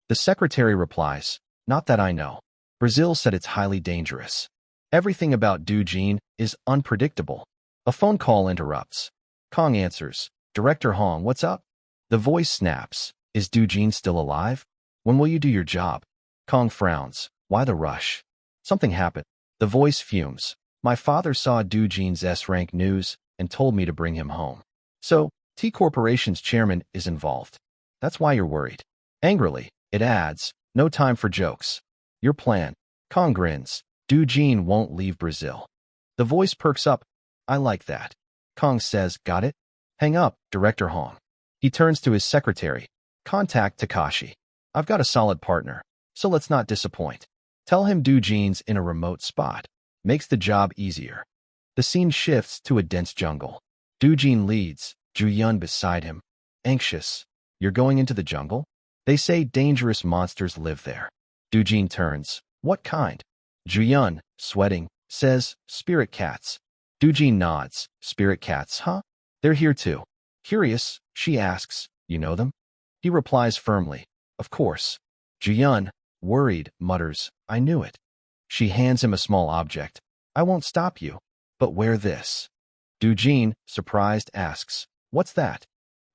The secretary replies, not that I know. Brazil said it's highly dangerous. Everything about Doojin is unpredictable. A phone call interrupts. Kong answers, Director Hong, what's up? The voice snaps, is Doojin still alive? When will you do your job? Kong frowns, why the rush? Something happened. The voice fumes. My father saw Doojin's S-rank news and told me to bring him home. So, T Corporation's chairman is involved. That's why you're worried. Angrily, it adds, no time for jokes. Your plan. Kong grins. Doojin won't leave Brazil. The voice perks up. I like that. Kong says, got it? Hang up, Director Hong. He turns to his secretary. Contact Takashi. I've got a solid partner, so let's not disappoint. Tell him Doojin's in a remote spot. Makes the job easier. The scene shifts to a dense jungle. Doojin leads, Juyun beside him. Anxious. You're going into the jungle? They say dangerous monsters live there. Doojin turns. What kind? Juyun, sweating, says, spirit cats. Doojin nods. Spirit cats, huh? They're here too. Curious, she asks, you know them? He replies firmly, of course. Juyun, worried, mutters, I knew it. She hands him a small object. I won't stop you, but wear this. Doojin, surprised, asks, what's that?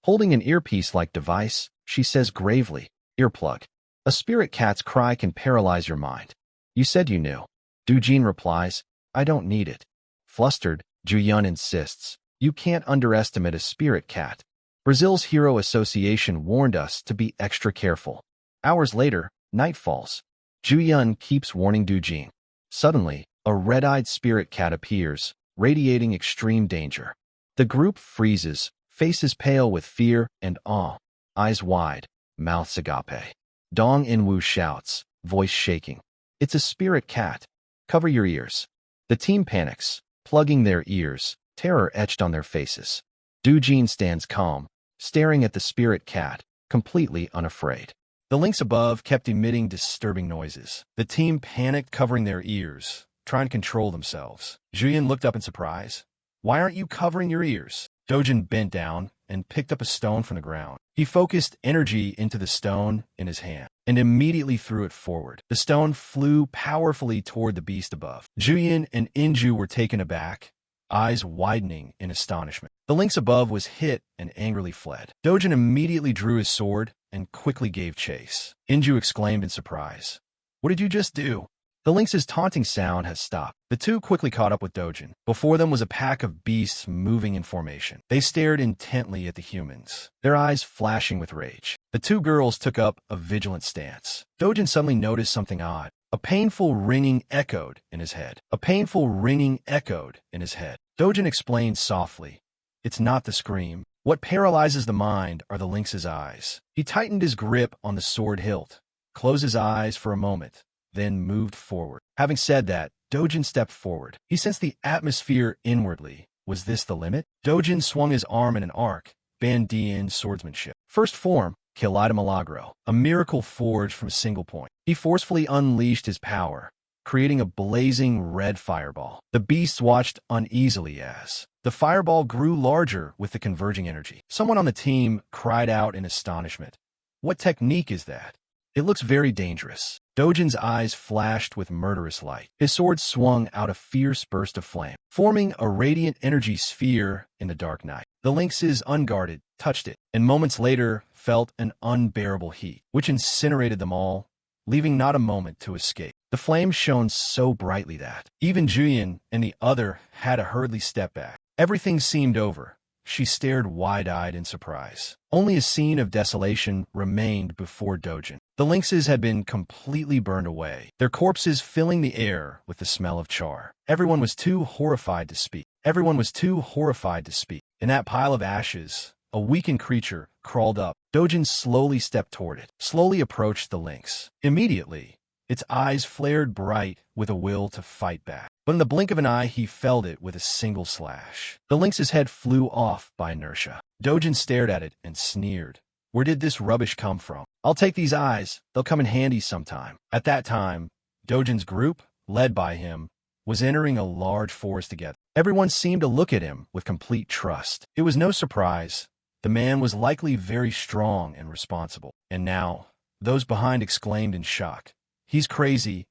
Holding an earpiece-like device, she says gravely, earplug. A spirit cat's cry can paralyze your mind. You said you knew. Doojin replies, I don't need it. Flustered, Juyun insists, you can't underestimate a spirit cat. Brazil's Hero Association warned us to be extra careful. Hours later, night falls. Juyun keeps warning Doojin. Suddenly, a red-eyed spirit cat appears, radiating extreme danger. The group freezes, faces pale with fear and awe, eyes wide, mouths agape. Dong In-woo shouts, voice shaking. It's a spirit cat. Cover your ears. The team panics, plugging their ears, terror etched on their faces. Doojin stands calm, staring at the spirit cat, completely unafraid. The links above kept emitting disturbing noises. The team panicked, covering their ears, trying to control themselves. Juyun looked up in surprise. Why aren't you covering your ears? Dojin bent down, and picked up a stone from the ground. He focused energy into the stone in his hand and immediately threw it forward. The stone flew powerfully toward the beast above. Juyin and Inju were taken aback, eyes widening in astonishment. The lynx above was hit and angrily fled. Dojin immediately drew his sword and quickly gave chase. Inju exclaimed in surprise, "What did you just do?" The lynx's taunting sound had stopped. The two quickly caught up with Dojin. Before them was a pack of beasts moving in formation. They stared intently at the humans, their eyes flashing with rage. The two girls took up a vigilant stance. Dojin suddenly noticed something odd. A painful ringing echoed in his head. A painful ringing echoed in his head. Dojin explained softly, "It's not the scream. What paralyzes the mind are the lynx's eyes." He tightened his grip on the sword hilt, closed his eyes for a moment, then moved forward. Having said that, Dojin stepped forward. He sensed the atmosphere inwardly. Was this the limit? Dojin swung his arm in an arc, Bandian swordsmanship. First form, Kilida Milagro, a miracle forged from a single point. He forcefully unleashed his power, creating a blazing red fireball. The beasts watched uneasily as the fireball grew larger with the converging energy. Someone on the team cried out in astonishment, "What technique is that? It looks very dangerous." Dojin's eyes flashed with murderous light. His sword swung out a fierce burst of flame, forming a radiant energy sphere in the dark night. The lynxes, unguarded, touched it, and moments later felt an unbearable heat, which incinerated them all, leaving not a moment to escape. The flame shone so brightly that even Juyin and the other had a hurriedly step back. Everything seemed over. She stared wide-eyed in surprise. Only a scene of desolation remained before Dojin. The lynxes had been completely burned away, their corpses filling the air with the smell of char. Everyone was too horrified to speak. Everyone was too horrified to speak. In that pile of ashes, a weakened creature crawled up. Dojin slowly stepped toward it, slowly approached the lynx. Immediately, its eyes flared bright with a will to fight back. But in the blink of an eye, he felled it with a single slash. The lynx's head flew off by inertia. Dojin stared at it and sneered. "Where did this rubbish come from? I'll take these eyes. They'll come in handy sometime." At that time, Dojin's group, led by him, was entering a large forest together. Everyone seemed to look at him with complete trust. It was no surprise. The man was likely very strong and responsible. And now, those behind exclaimed in shock, "He's crazy.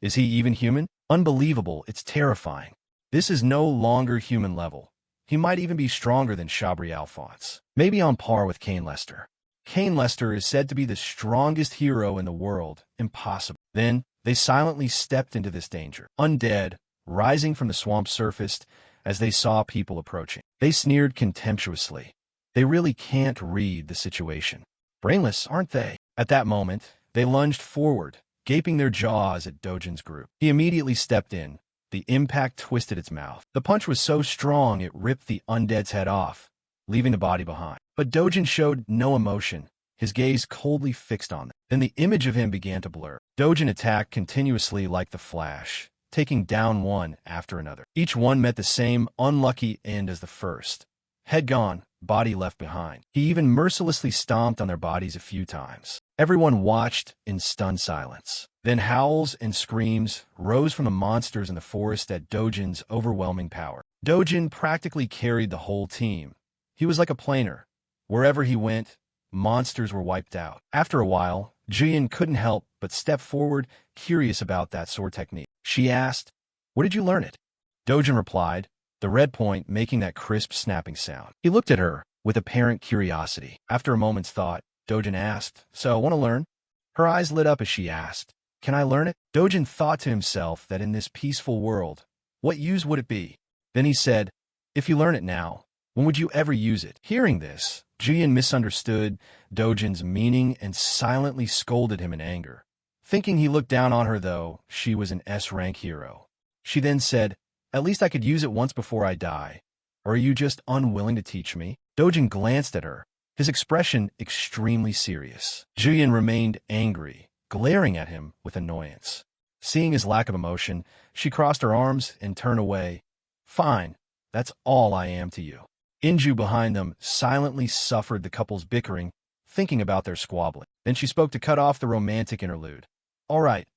Is he even human? Unbelievable, it's terrifying. This is no longer human level. He might even be stronger than Shabri Alphonse. Maybe on par with Cain Lester. Cain Lester is said to be the strongest hero in the world. Impossible." Then, they silently stepped into this danger. Undead, rising from the swamp surfaced as they saw people approaching. They sneered contemptuously. They really can't read the situation. Brainless, aren't they? At that moment, they lunged forward, gaping their jaws at Dojin's group. He immediately stepped in. The impact twisted its mouth. The punch was so strong it ripped the undead's head off, leaving the body behind. But Dojin showed no emotion, his gaze coldly fixed on them. Then the image of him began to blur. Dojin attacked continuously like the Flash, taking down one after another. Each one met the same unlucky end as the first. Head gone, body left behind. He even mercilessly stomped on their bodies a few times. Everyone watched in stunned silence. Then howls and screams rose from the monsters in the forest at Dojin's overwhelming power. Dojin practically carried the whole team. He was like a planer. Wherever he went, monsters were wiped out. After a while, Juyin couldn't help but step forward, curious about that sword technique. She asked, "Where did you learn it?" Dojin replied, the red point making that crisp snapping sound. He looked at her with apparent curiosity. After a moment's thought, Dojin asked, "So, want to learn?" Her eyes lit up as she asked, "Can I learn it?" Dojin thought to himself that in this peaceful world, what use would it be? Then he said, "If you learn it now, when would you ever use it?" Hearing this, Juyin misunderstood Dojin's meaning and silently scolded him in anger. Thinking he looked down on her, though, she was an S-rank hero. She then said, "At least I could use it once before I die. Or are you just unwilling to teach me?" Dojin glanced at her, his expression extremely serious. Juyin remained angry, glaring at him with annoyance. Seeing his lack of emotion, she crossed her arms and turned away. "Fine, that's all I am to you." Inju behind them silently suffered the couple's bickering, thinking about their squabbling. Then she spoke to cut off the romantic interlude. "All right,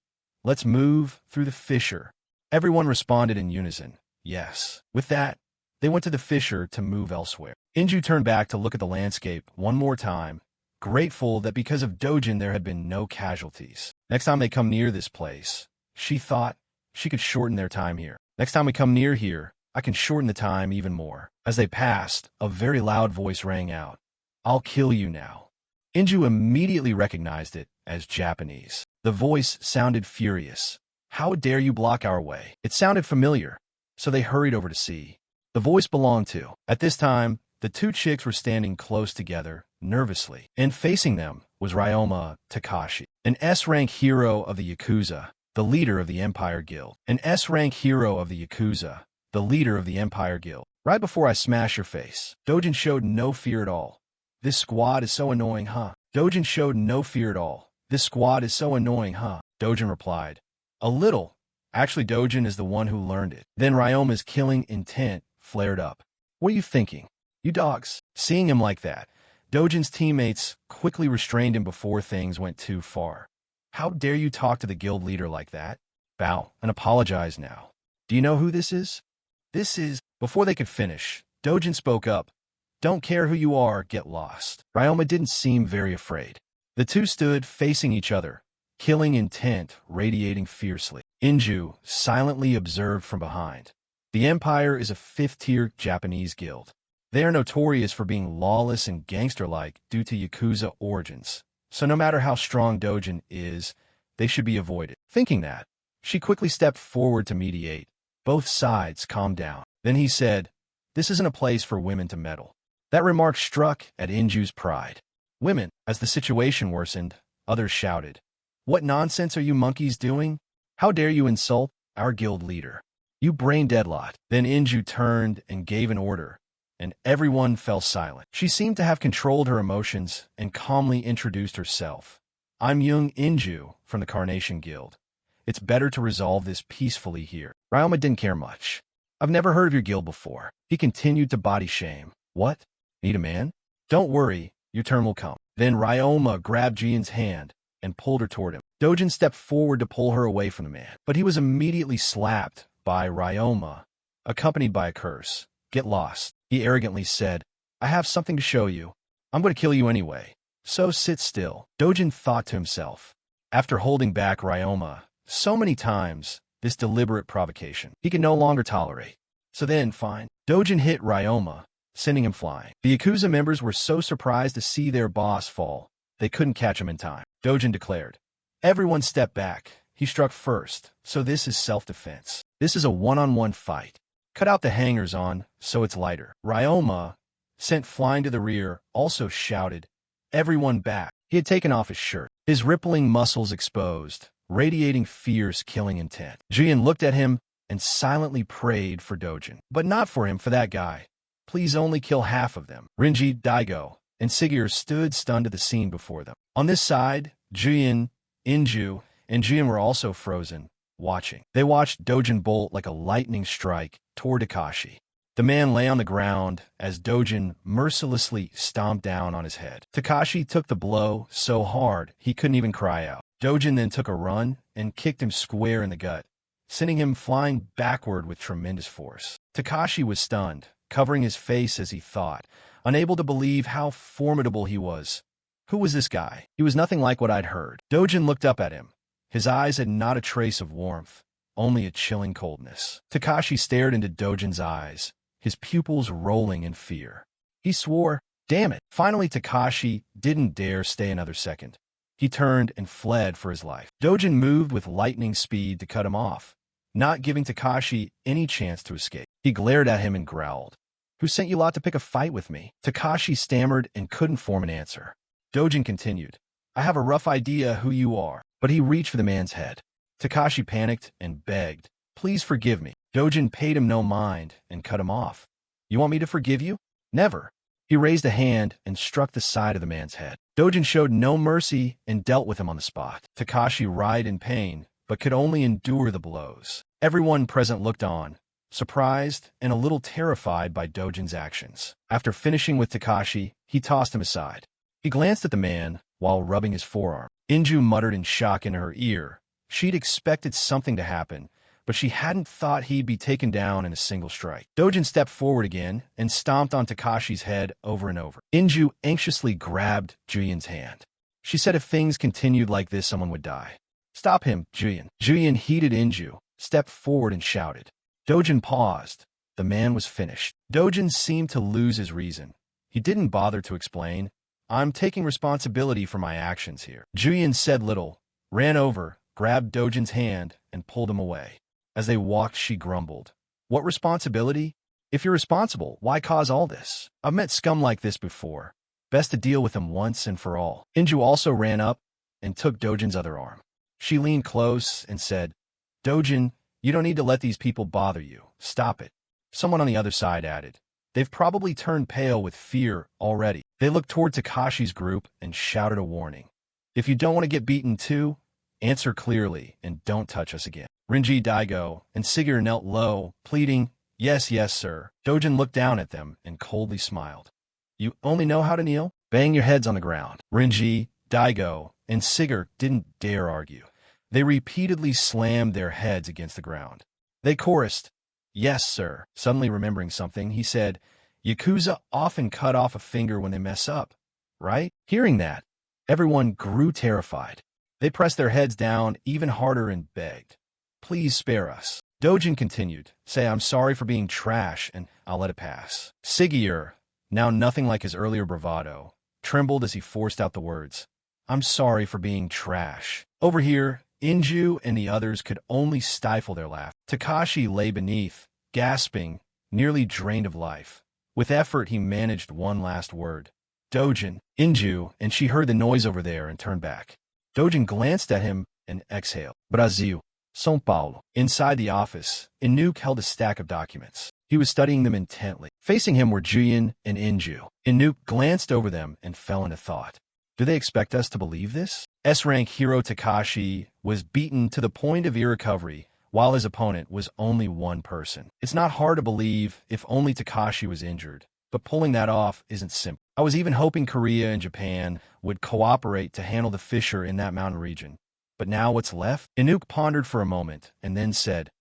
let's move through the fissure." Everyone responded in unison, "Yes." With that, They went to the fissure to move elsewhere. Inju turned back to look at the landscape one more time, grateful that because of Dojin there had been no casualties. Next time they come near this place, she thought she could shorten their time here. Next time we come near here, I can shorten the time even more. As they passed, a very loud voice rang out. I'll kill you now. Inju immediately recognized it as Japanese. The voice sounded furious. How dare you block our way? It sounded familiar, so they hurried over to see. The voice belonged to. At this time, the two chicks were standing close together, nervously, and facing them was Ryoma Takashi, an S-rank hero of the Yakuza, the leader of the Empire Guild. An S-rank hero of the Yakuza, the leader of the Empire Guild. Right before I smash your face. Dojin showed no fear at all. This squad is so annoying, huh? Dojin showed no fear at all. This squad is so annoying, huh? Dojin replied. A little. Actually, Dojin is the one who learned it. Then Ryoma's killing intent flared up. What are you thinking? You dogs. Seeing him like that, Dojin's teammates quickly restrained him before things went too far. How dare you talk to the guild leader like that? Bow and apologize now. Do you know who this is? This is... Before they could finish, Dojin spoke up. Don't care who you are, get lost. Ryoma didn't seem very afraid. The two stood facing each other, killing intent radiating fiercely. Inju silently observed from behind. The Empire is a fifth-tier Japanese guild. They are notorious for being lawless and gangster-like due to Yakuza origins. So no matter how strong Dojin is, they should be avoided. Thinking that, she quickly stepped forward to mediate. Both sides calmed down. Then he said, this isn't a place for women to meddle. That remark struck at Inju's pride. Women, as the situation worsened, others shouted. What nonsense are you monkeys doing? How dare you insult our guild leader? You brain-dead lot. Then Inju turned and gave an order, and everyone fell silent. She seemed to have controlled her emotions and calmly introduced herself. I'm young Inju from the Carnation Guild. It's better to resolve this peacefully here. Ryoma didn't care much. I've never heard of your guild before. He continued to body shame. What? Need a man? Don't worry, your turn will come. Then Ryoma grabbed Jian's hand and pulled her toward him. Dojin stepped forward to pull her away from the man, but he was immediately slapped by Ryoma, accompanied by a curse. Get lost, he arrogantly said. I have something to show you. I'm going to kill you anyway. So sit still. Dojin thought to himself. After holding back Ryoma so many times, this deliberate provocation he could no longer tolerate. So then, fine. Dojin hit Ryoma, sending him flying. The Yakuza members were so surprised to see their boss fall, they couldn't catch him in time. Dojin declared. Everyone step back. He struck first, so this is self-defense. This is a one-on-one fight. Cut out the hangers-on, so it's lighter. Ryoma, sent flying to the rear, also shouted, everyone back. He had taken off his shirt, his rippling muscles exposed, radiating fierce killing intent. Jian looked at him and silently prayed for Dojin. But not for him, for that guy. Please only kill half of them. Rinji, Daigo, and Sigir stood stunned at the scene before them. On this side, Jian, Inju, and Jian were also frozen, watching. They watched Dojin bolt like a lightning strike toward Takashi. The man lay on the ground as Dojin mercilessly stomped down on his head. Takashi took the blow so hard he couldn't even cry out. Dojin then took a run and kicked him square in the gut, sending him flying backward with tremendous force. Takashi was stunned, covering his face as he thought, unable to believe how formidable he was. Who was this guy? He was nothing like what I'd heard. Dojin looked up at him. His eyes had not a trace of warmth, only a chilling coldness. Takashi stared into Dojin's eyes, his pupils rolling in fear. He swore, damn it. Finally, Takashi didn't dare stay another second. He turned and fled for his life. Dojin moved with lightning speed to cut him off, not giving Takashi any chance to escape. He glared at him and growled. Who sent you lot to pick a fight with me? Takashi stammered and couldn't form an answer. Dojin continued. I have a rough idea who you are. But he reached for the man's head. Takashi panicked and begged, please forgive me. Dojin paid him no mind and cut him off. You want me to forgive you? Never. He raised a hand and struck the side of the man's head. Dojin showed no mercy and dealt with him on the spot. Takashi writhed in pain, but could only endure the blows. Everyone present looked on, surprised and a little terrified by Dojin's actions. After finishing with Takashi, he tossed him aside. He glanced at the man while rubbing his forearm. Inju muttered in shock in her ear. She'd expected something to happen, but she hadn't thought he'd be taken down in a single strike. Dojin stepped forward again and stomped on Takashi's head over and over. Inju anxiously grabbed Julian's hand. She said if things continued like this, someone would die. Stop him, Julian. Julian heeded Inju, stepped forward and shouted. Dojin paused. The man was finished. Dojin seemed to lose his reason. He didn't bother to explain. I'm taking responsibility for my actions here. Julian said little, ran over, grabbed Dojin's hand, and pulled him away. As they walked, she grumbled. What responsibility? If you're responsible, why cause all this? I've met scum like this before. Best to deal with them once and for all. Inju also ran up and took Dojin's other arm. She leaned close and said, Dojin, you don't need to let these people bother you. Stop it. Someone on the other side added. They've probably turned pale with fear already. They looked toward Takashi's group and shouted a warning. If you don't want to get beaten too, answer clearly and don't touch us again. Rinji Daigo and Sigurd knelt low, pleading, Yes, yes, sir. Dojin looked down at them and coldly smiled. You only know how to kneel? Bang your heads on the ground. Rinji, Daigo, and Sigurd didn't dare argue. They repeatedly slammed their heads against the ground. They chorused, Yes, sir. Suddenly remembering something, he said, Yakuza often cut off a finger when they mess up, right? Hearing that, everyone grew terrified. They pressed their heads down even harder and begged, Please spare us. Dojin continued, Say I'm sorry for being trash and I'll let it pass. Sigurd, now nothing like his earlier bravado, trembled as he forced out the words, I'm sorry for being trash. Over here, Inju and the others could only stifle their laugh. Takashi lay beneath, gasping, nearly drained of life. With effort, he managed one last word. Dojin, Inju, and she heard the noise over there and turned back. Dojin glanced at him and exhaled. Brasil, São Paulo. Inside the office, Inuk held a stack of documents. He was studying them intently. Facing him were Julian and Inju. Inuk glanced over them and fell into thought. Do they expect us to believe this? S-rank hero Takashi was beaten to the point of irrecovery, while his opponent was only one person. It's not hard to believe if only Takashi was injured, but pulling that off isn't simple. I was even hoping Korea and Japan would cooperate to handle the fissure in that mountain region. But now what's left? Inuk pondered for a moment and then said,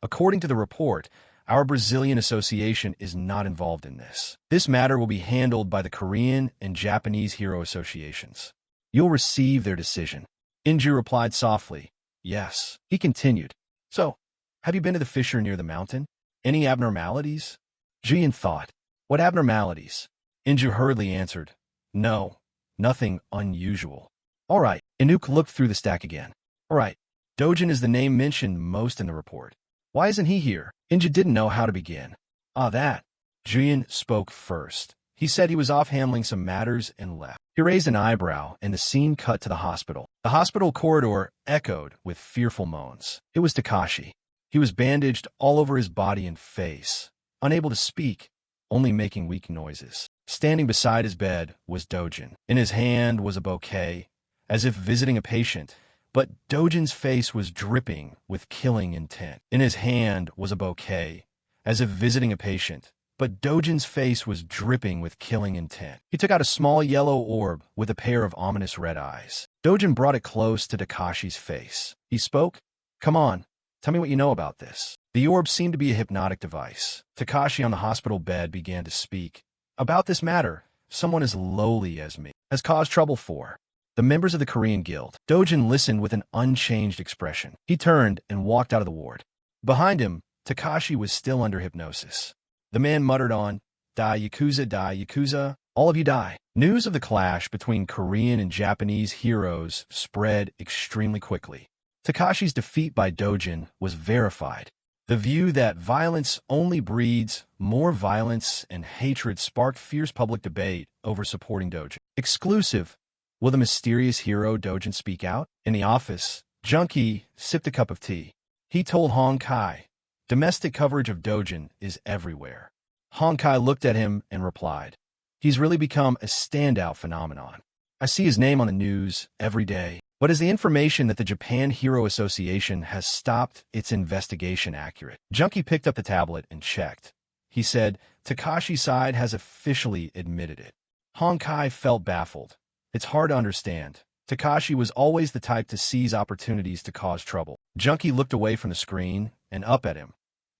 According to the report, our Brazilian association is not involved in this. This matter will be handled by the Korean and Japanese hero associations. You'll receive their decision. Inju replied softly, Yes. He continued, So, have you been to the fissure near the mountain? Any abnormalities? Jian thought, What abnormalities? Inju hurriedly answered, No, nothing unusual. All right. Inuk looked through the stack again. All right. Dojin is the name mentioned most in the report. Why isn't he here? Inju didn't know how to begin. That. Julian spoke first. He said he was off handling some matters and left. He raised an eyebrow, and the scene cut to the hospital. The hospital corridor echoed with fearful moans. It was Takashi. He was bandaged all over his body and face, unable to speak, only making weak noises. Standing beside his bed was Dojin. In his hand was a bouquet, as if visiting a patient, but Dojin's face was dripping with killing intent. In his hand was a bouquet, as if visiting a patient, but Dojin's face was dripping with killing intent. He took out a small yellow orb with a pair of ominous red eyes. Dojin brought it close to Takashi's face. He spoke, Come on, tell me what you know about this. The orb seemed to be a hypnotic device. Takashi on the hospital bed began to speak. About this matter, someone as lowly as me has caused trouble for the members of the Korean Guild. Dojin listened with an unchanged expression. He turned and walked out of the ward. Behind him, Takashi was still under hypnosis. The man muttered on, Die Yakuza, all of you die. News of the clash between Korean and Japanese heroes spread extremely quickly. Takashi's defeat by Dojin was verified. The view that violence only breeds more violence and hatred sparked fierce public debate over supporting Dojin. Exclusive. Will the mysterious hero Dojin speak out? In the office, Junkie sipped a cup of tea. He told Hong Kai, Domestic coverage of Dojin is everywhere. Hong Kai looked at him and replied, He's really become a standout phenomenon. I see his name on the news every day. But is the information that the Japan Hero Association has stopped its investigation accurate? Junkie picked up the tablet and checked. He said, Takashi's side has officially admitted it. Hong Kai felt baffled. It's hard to understand. Takashi was always the type to seize opportunities to cause trouble. Junkie looked away from the screen and up at him.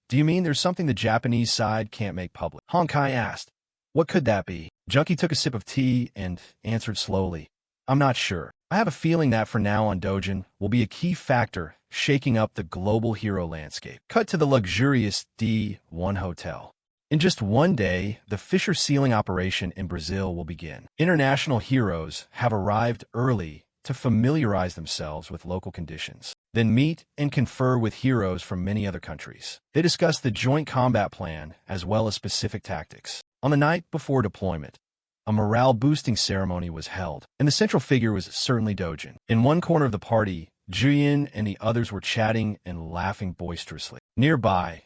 Do you mean there's something the Japanese side can't make public? Honkai asked. What could that be? Junkie took a sip of tea and answered slowly. I'm not sure. I have a feeling that for now on Dojin will be a key factor shaking up the global hero landscape. Cut to the luxurious D1 hotel. In just one day, the Fisher sealing operation in Brazil will begin. International heroes have arrived early to familiarize themselves with local conditions, then meet and confer with heroes from many other countries. They discuss the joint combat plan as well as specific tactics. On the night before deployment, a morale-boosting ceremony was held, and the central figure was certainly Dojin. In one corner of the party, Juyin and the others were chatting and laughing boisterously. Nearby,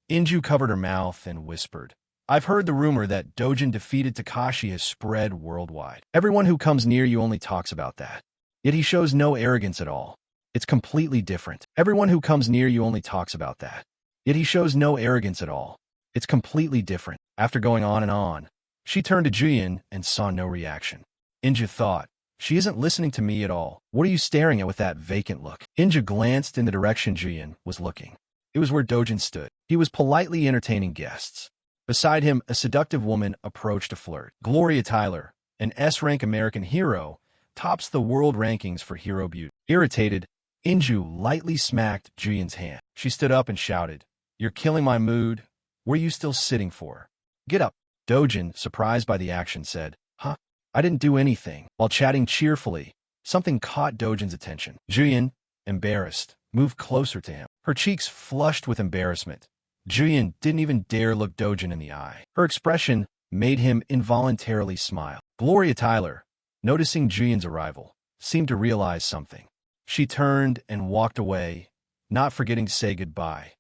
Inju covered her mouth and whispered, I've heard the rumor that Dojin defeated Takashi has spread worldwide. Everyone who comes near you only talks about that. Yet he shows no arrogance at all. It's completely different. Everyone who comes near you only talks about that. Yet he shows no arrogance at all. It's completely different. After going on and on, she turned to Juyin and saw no reaction. Inju thought, she isn't listening to me at all. What are you staring at with that vacant look? Inju glanced in the direction Juyin was looking. It was where Dojin stood. He was politely entertaining guests. Beside him, a seductive woman approached to flirt. Gloria Tyler, an S-rank American hero, tops the world rankings for hero beauty. Irritated, Inju lightly smacked Juyin's hand. She stood up and shouted, You're killing my mood. What are you still sitting for? Get up. Dojin, surprised by the action, said, Huh? I didn't do anything. While chatting cheerfully, something caught Dojin's attention. Juyin, embarrassed, moved closer to him. Her cheeks flushed with embarrassment. Juyin didn't even dare look Dojin in the eye. Her expression made him involuntarily smile. Gloria Tyler, noticing Juyin's arrival, seemed to realize something. She turned and walked away, not forgetting to say goodbye.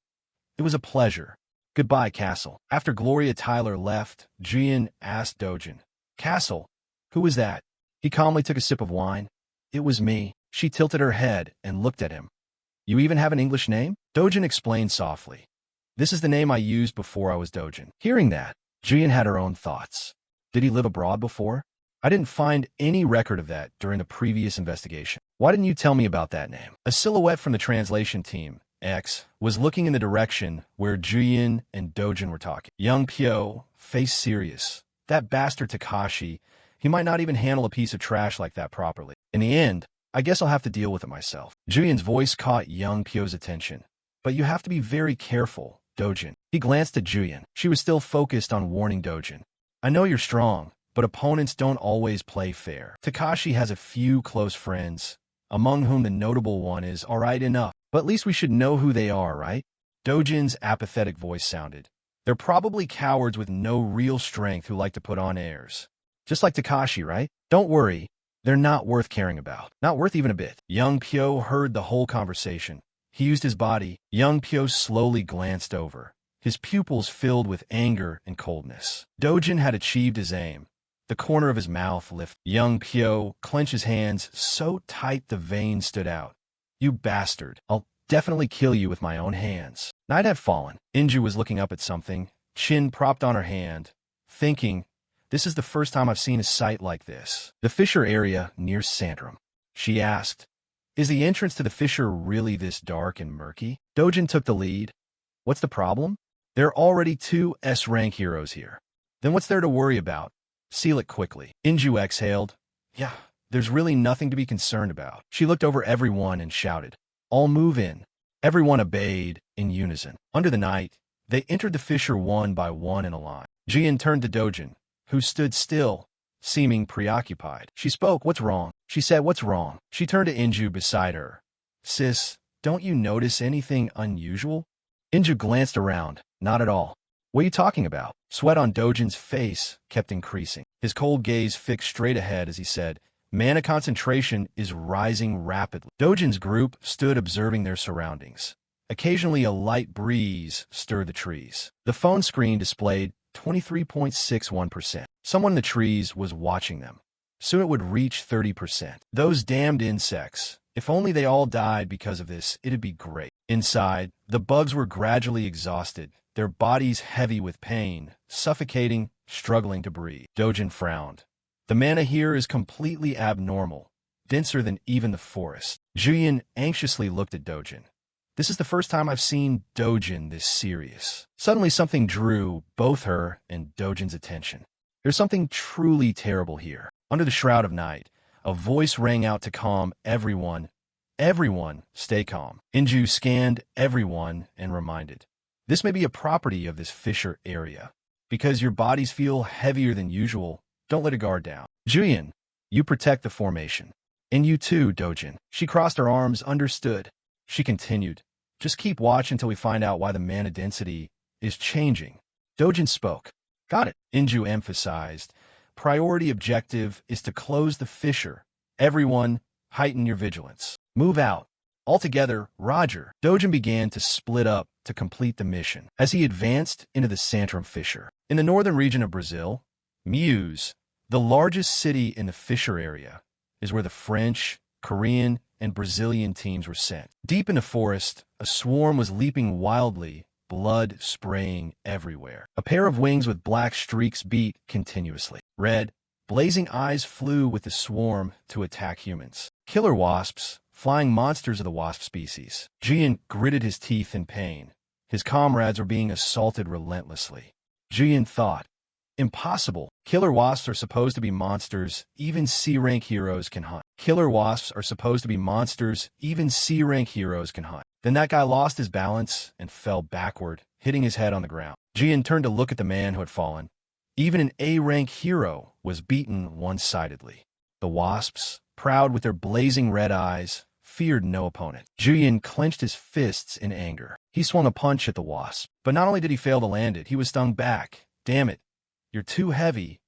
It was a pleasure. Goodbye, Castle. After Gloria Tyler left, Juyin asked Dojin, Castle, who was that? He calmly took a sip of wine. It was me. She tilted her head and looked at him. You even have an English name? Dojin explained softly. This is the name I used before I was Dojin. Hearing that, Juyin had her own thoughts. Did he live abroad before? I didn't find any record of that during the previous investigation. Why didn't you tell me about that name? A silhouette from the translation team, X, was looking in the direction where Juyin and Dojin were talking. Young Pyo, face serious. That bastard Takashi, he might not even handle a piece of trash like that properly. In the end, I guess I'll have to deal with it myself. Juyin's voice caught young Pyo's attention. But you have to be very careful, Dojin. He glanced at Juyin. She was still focused on warning Dojin. I know you're strong, but opponents don't always play fair. Takashi has a few close friends, among whom the notable one is alright enough. But at least we should know who they are, right? Dojin's apathetic voice sounded. They're probably cowards with no real strength who like to put on airs. Just like Takashi, right? Don't worry. They're not worth caring about. Not worth even a bit. Young Pyo heard the whole conversation. He used his body. Young Pyo slowly glanced over, his pupils filled with anger and coldness. Dojin had achieved his aim. The corner of his mouth lifted. Young Pyo clenched his hands so tight the veins stood out. You bastard. I'll definitely kill you with my own hands. Night had fallen. Inju was looking up at something, chin propped on her hand, thinking, this is the first time I've seen a sight like this. The fissure area near Sandrum. She asked, is the entrance to the fissure really this dark and murky? Dojin took the lead. What's the problem? There are already 2 S-rank heroes here. Then what's there to worry about? Seal it quickly. Inju exhaled. Yeah, there's really nothing to be concerned about. She looked over everyone and shouted, all move in. Everyone obeyed in unison. Under the night, they entered the fissure one by one in a line. Juyin turned to Dojin, who stood still, seeming preoccupied. She spoke, what's wrong? She said, what's wrong? She turned to Inju beside her. Sis, don't you notice anything unusual? Inju glanced around. Not at all. What are you talking about? Sweat on Dojin's face kept increasing. His cold gaze fixed straight ahead as he said, mana concentration is rising rapidly. Dojin's group stood observing their surroundings. Occasionally a light breeze stirred the trees. The phone screen displayed 23.61%. Someone in the trees was watching them. Soon it would reach 30%. Those damned insects. If only they all died because of this, it'd be great. Inside, the bugs were gradually exhausted, their bodies heavy with pain, suffocating, struggling to breathe. Dojin frowned. The mana here is completely abnormal, denser than even the forest. Juyin anxiously looked at Dojin. This is the first time I've seen Dojin this serious. Suddenly something drew both her and Dojin's attention. There's something truly terrible here. Under the shroud of night, a voice rang out to calm everyone. Everyone, stay calm. Inju scanned everyone and reminded. This may be a property of this fissure area. Because your bodies feel heavier than usual, don't let a guard down. Juyin, you protect the formation. And you too, Dojin. She crossed her arms, understood. She continued. Just keep watch until we find out why the mana density is changing. Dojin spoke. Got it. Inju emphasized. Priority objective is to close the fissure. Everyone, heighten your vigilance. Move out. Altogether, Roger. Dojin began to split up to complete the mission. As he advanced into the Santrum fissure. In the northern region of Brazil, Muse, the largest city in the fissure area, is where the French, Korean, and Brazilian teams were sent. Deep in the forest, a swarm was leaping wildly, blood spraying everywhere. A pair of wings with black streaks beat continuously. Red, blazing eyes flew with the swarm to attack humans. Killer wasps, flying monsters of the wasp species. Jian gritted his teeth in pain. His comrades were being assaulted relentlessly. Jian thought, impossible. Killer wasps are supposed to be monsters even C-rank heroes can hunt. Killer wasps are supposed to be monsters even C-rank heroes can hunt. Then that guy lost his balance and fell backward, hitting his head on the ground. Jian turned to look at the man who had fallen. Even an A-rank hero was beaten one-sidedly. The wasps, proud with their blazing red eyes, feared no opponent. Jian clenched his fists in anger. He swung a punch at the wasp. But not only did he fail to land it, he was stung back. Damn it. You're too heavy.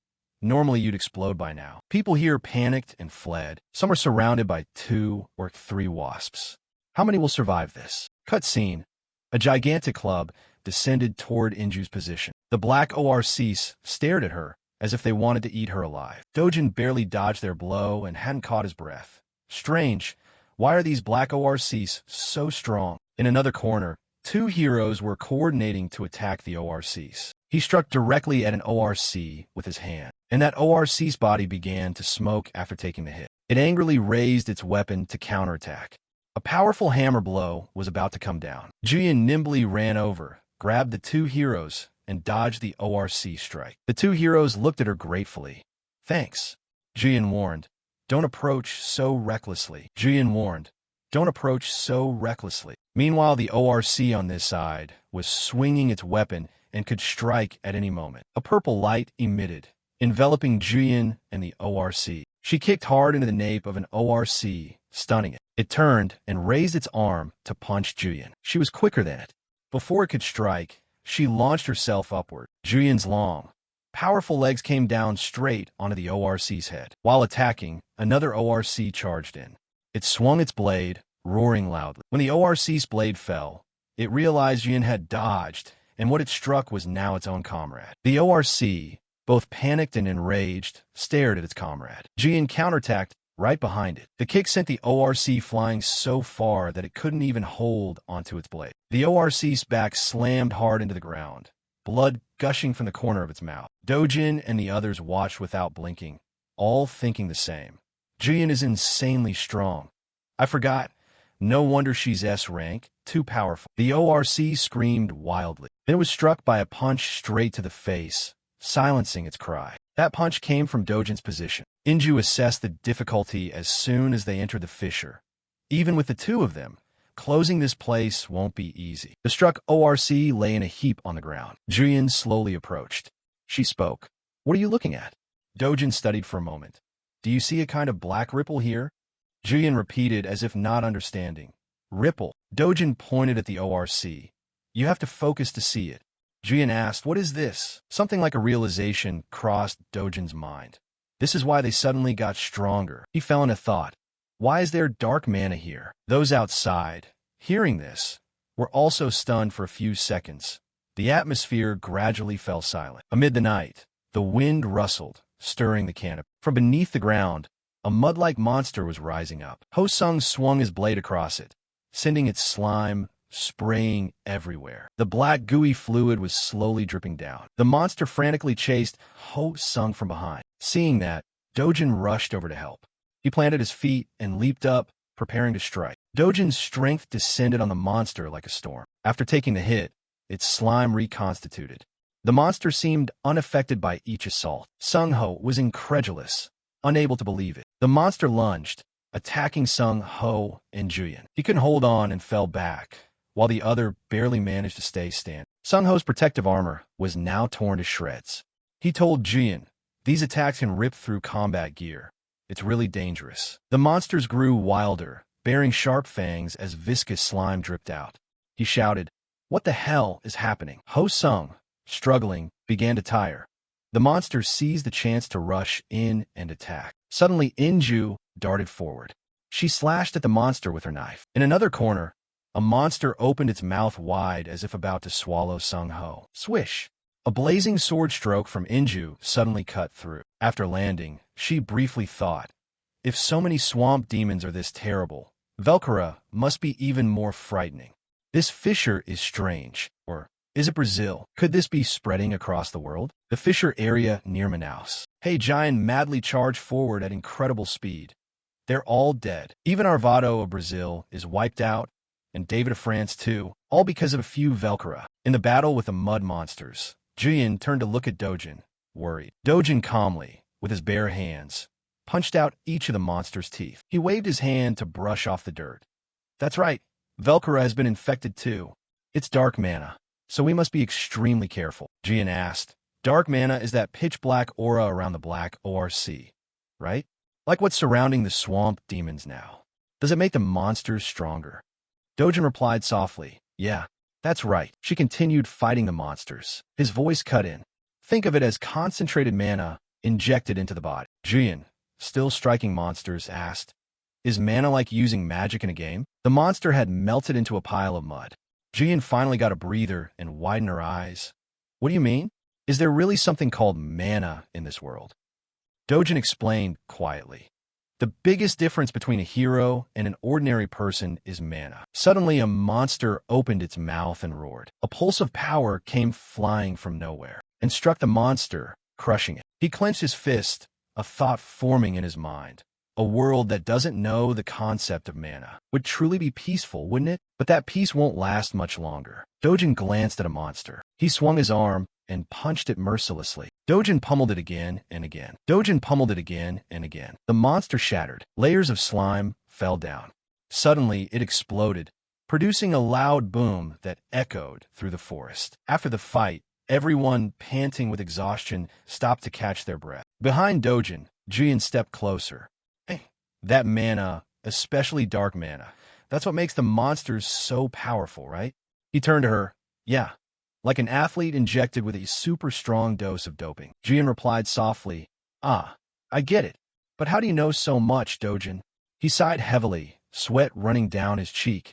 Normally you'd explode by now. People here panicked and fled. Some were surrounded by 2 or 3 wasps. How many will survive this? Cutscene. A gigantic club descended toward Inju's position. The black ORCs stared at her as if they wanted to eat her alive. Dojin barely dodged their blow and hadn't caught his breath. Strange. Why are these black ORCs so strong? In another corner, 2 heroes were coordinating to attack the ORCs. He struck directly at an ORC with his hand, and that ORC's body began to smoke after taking the hit. It angrily raised its weapon to counterattack. A powerful hammer blow was about to come down. Jian nimbly ran over, grabbed the 2 heroes, and dodged the ORC strike. The 2 heroes looked at her gratefully. Thanks. Jian warned. Don't approach so recklessly. Jian warned. Don't approach so recklessly. Meanwhile, the ORC on this side was swinging its weapon and could strike at any moment. A purple light emitted, enveloping Jian and the ORC. She kicked hard into the nape of an ORC, stunning it. It turned and raised its arm to punch Jian. She was quicker than it. Before it could strike, she launched herself upward. Jian's long, powerful legs came down straight onto the ORC's head. While attacking, another ORC charged in. It swung its blade, roaring loudly. When the ORC's blade fell, it realized Jian had dodged, and what it struck was now its own comrade. The ORC, both panicked and enraged, stared at its comrade. Jian counterattacked right behind it. The kick sent the ORC flying so far that it couldn't even hold onto its blade. The ORC's back slammed hard into the ground, blood gushing from the corner of its mouth. Dojin and the others watched without blinking, all thinking the same. Jian is insanely strong. I forgot. No wonder she's S-rank, too powerful. The ORC screamed wildly. Then it was struck by a punch straight to the face, silencing its cry. That punch came from Dojin's position. Inju assessed the difficulty as soon as they entered the fissure. Even with the 2 of them, closing this place won't be easy. The struck ORC lay in a heap on the ground. Jian slowly approached. She spoke. What are you looking at? Dojin studied for a moment. Do you see a kind of black ripple here? Jian repeated as if not understanding. Ripple. Dojin pointed at the ORC. You have to focus to see it. Jian asked, what is this? Something like a realization crossed Dojin's mind. This is why they suddenly got stronger. He fell into thought. Why is there dark mana here? Those outside, hearing this, were also stunned for a few seconds. The atmosphere gradually fell silent. Amid the night, the wind rustled, stirring the canopy. From beneath the ground, a mud-like monster was rising up. Ho-Sung swung his blade across it, sending its slime spraying everywhere. The black gooey fluid was slowly dripping down. The monster frantically chased Ho-Sung from behind. Seeing that, Dojin rushed over to help. He planted his feet and leaped up, preparing to strike. Dojin's strength descended on the monster like a storm. After taking the hit, its slime reconstituted. The monster seemed unaffected by each assault. Sung-ho was incredulous, unable to believe it. The monster lunged, attacking Sung-ho and Juyin. He couldn't hold on and fell back, while the other barely managed to stay standing. Sung-ho's protective armor was now torn to shreds. He told Juyin, "These attacks can rip through combat gear. It's really dangerous." The monsters grew wilder, bearing sharp fangs as viscous slime dripped out. He shouted, "What the hell is happening?" Ho-sung, struggling, began to tire. The monster seized the chance to rush in and attack. Suddenly, Inju darted forward. She slashed at the monster with her knife. In another corner, a monster opened its mouth wide as if about to swallow Sung-ho. Swish! A blazing sword stroke from Inju suddenly cut through. After landing, she briefly thought, if so many swamp demons are this terrible, Velkara must be even more frightening. This fissure is strange. Or is it Brazil? Could this be spreading across the world? The fissure area near Manaus. Hey, Giant madly charged forward at incredible speed. They're all dead. Even Arvado of Brazil is wiped out, and David of France too, all because of a few Velkara. In the battle with the mud monsters, Juyin turned to look at Dojin, worried. Dojin calmly, with his bare hands, punched out each of the monster's teeth. He waved his hand to brush off the dirt. That's right, Velkara has been infected too. It's dark mana, so we must be extremely careful. Juyin asked. Dark mana is that pitch-black aura around the black ORC, right? Like what's surrounding the swamp demons now. Does it make the monsters stronger? Dojin replied softly, yeah, that's right. She continued fighting the monsters. His voice cut in. Think of it as concentrated mana injected into the body. Juyin, still striking monsters, asked, is mana like using magic in a game? The monster had melted into a pile of mud. Juyin finally got a breather and widened her eyes. What do you mean? Is there really something called mana in this world? Dojin explained quietly. The biggest difference between a hero and an ordinary person is mana. Suddenly, a monster opened its mouth and roared. A pulse of power came flying from nowhere and struck the monster, crushing it. He clenched his fist, a thought forming in his mind. A world that doesn't know the concept of mana would truly be peaceful, wouldn't it? But that peace won't last much longer. Dojin glanced at a monster. He swung his arm and punched it mercilessly. Dojin pummeled it again and again. Dojin pummeled it again and again. The monster shattered. Layers of slime fell down. Suddenly, it exploded, producing a loud boom that echoed through the forest. After the fight, everyone, panting with exhaustion, stopped to catch their breath. Behind Dojin, Juyin stepped closer. Hey, that mana, especially dark mana, that's what makes the monsters so powerful, right? He turned to her. Yeah. Like an athlete injected with a super strong dose of doping. Juyin replied softly, I get it. But how do you know so much, Dojin? He sighed heavily, sweat running down his cheek.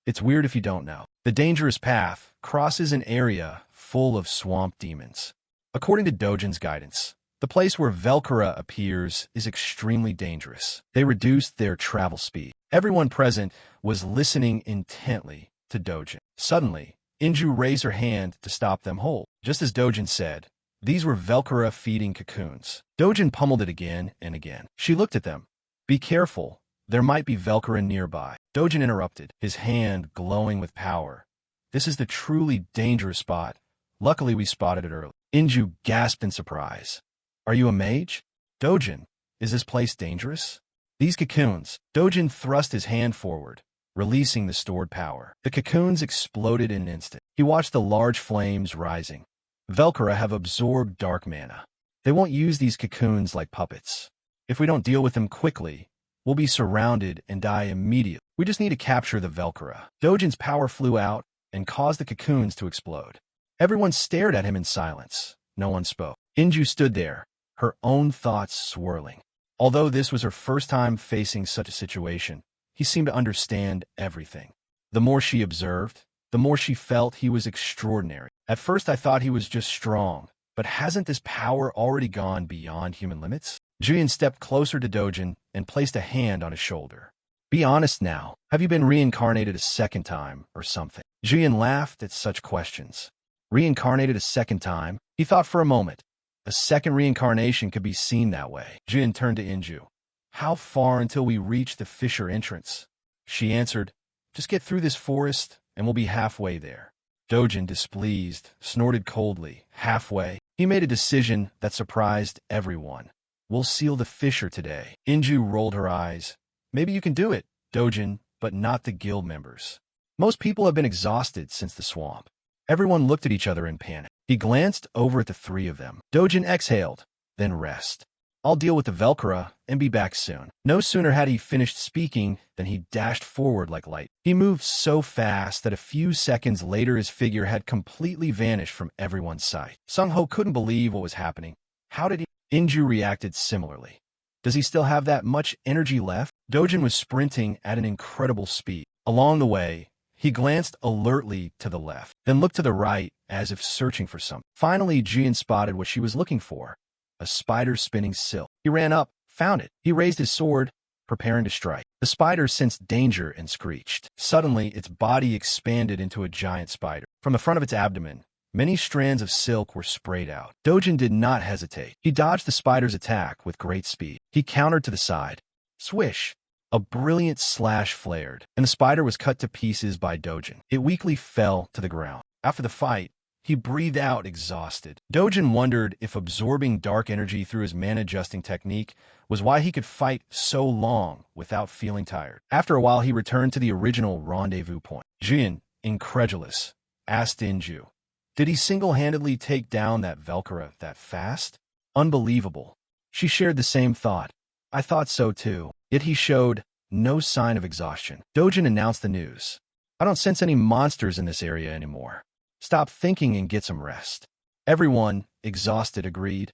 It's weird if you don't know. The dangerous path crosses an area full of swamp demons. According to Dojin's guidance, the place where Velkara appears is extremely dangerous. They reduced their travel speed. Everyone present was listening intently to Dojin. Suddenly, Inju raised her hand to stop them whole. Just as Dojin said, these were Velkara feeding cocoons. Dojin pummeled it again and again. She looked at them. Be careful. There might be Velkara nearby. Dojin interrupted, his hand glowing with power. This is the truly dangerous spot. Luckily, we spotted it early. Inju gasped in surprise. Are you a mage? Dojin, is this place dangerous? These cocoons. Dojin thrust his hand forward, releasing the stored power. The cocoons exploded in an instant. He watched the large flames rising. Velkara have absorbed dark mana. They won't use these cocoons like puppets. If we don't deal with them quickly, we'll be surrounded and die immediately. We just need to capture the Velkara. Dojin's power flew out and caused the cocoons to explode. Everyone stared at him in silence. No one spoke. Inju stood there, her own thoughts swirling. Although this was her first time facing such a situation, he seemed to understand everything. The more she observed, the more she felt he was extraordinary. At first I thought he was just strong, but hasn't this power already gone beyond human limits? Juyin stepped closer to Dojin and placed a hand on his shoulder. Be honest now, have you been reincarnated a second time or something? Juyin laughed at such questions. Reincarnated a second time? He thought for a moment. A second reincarnation could be seen that way. Juyin turned to Inju. How far until we reach the fissure entrance? She answered, "Just get through this forest, and we'll be halfway there." Dojin, displeased, snorted coldly. Halfway? He made a decision that surprised everyone. "We'll seal the fissure today." Inju rolled her eyes. "Maybe you can do it, Dojin, but not the guild members. Most people have been exhausted since the swamp." Everyone looked at each other in panic. He glanced over at the three of them. Dojin exhaled, then rest. "I'll deal with the Velcora and be back soon." No sooner had he finished speaking than he dashed forward like light. He moved so fast that a few seconds later his figure had completely vanished from everyone's sight. Sung-ho couldn't believe what was happening. How did he? Inju reacted similarly. Does he still have that much energy left? Dojin was sprinting at an incredible speed. Along the way, he glanced alertly to the left, then looked to the right as if searching for something. Finally, Jian spotted what she was looking for. A spider spinning silk. He ran up, found it. He raised his sword, preparing to strike. The spider sensed danger and screeched. Suddenly, its body expanded into a giant spider. From the front of its abdomen, many strands of silk were sprayed out. Dojin did not hesitate. He dodged the spider's attack with great speed. He countered to the side. Swish! A brilliant slash flared, and the spider was cut to pieces by Dojin. It weakly fell to the ground. After the fight, he breathed out exhausted. Dojin wondered if absorbing dark energy through his mana-adjusting technique was why he could fight so long without feeling tired. After a while, he returned to the original rendezvous point. Jian, incredulous, asked Inju, "Did he single-handedly take down that Velcora that fast?" "Unbelievable." She shared the same thought. "I thought so too." Yet he showed no sign of exhaustion. Dojin announced the news. "I don't sense any monsters in this area anymore. Stop thinking and get some rest." Everyone, exhausted, agreed.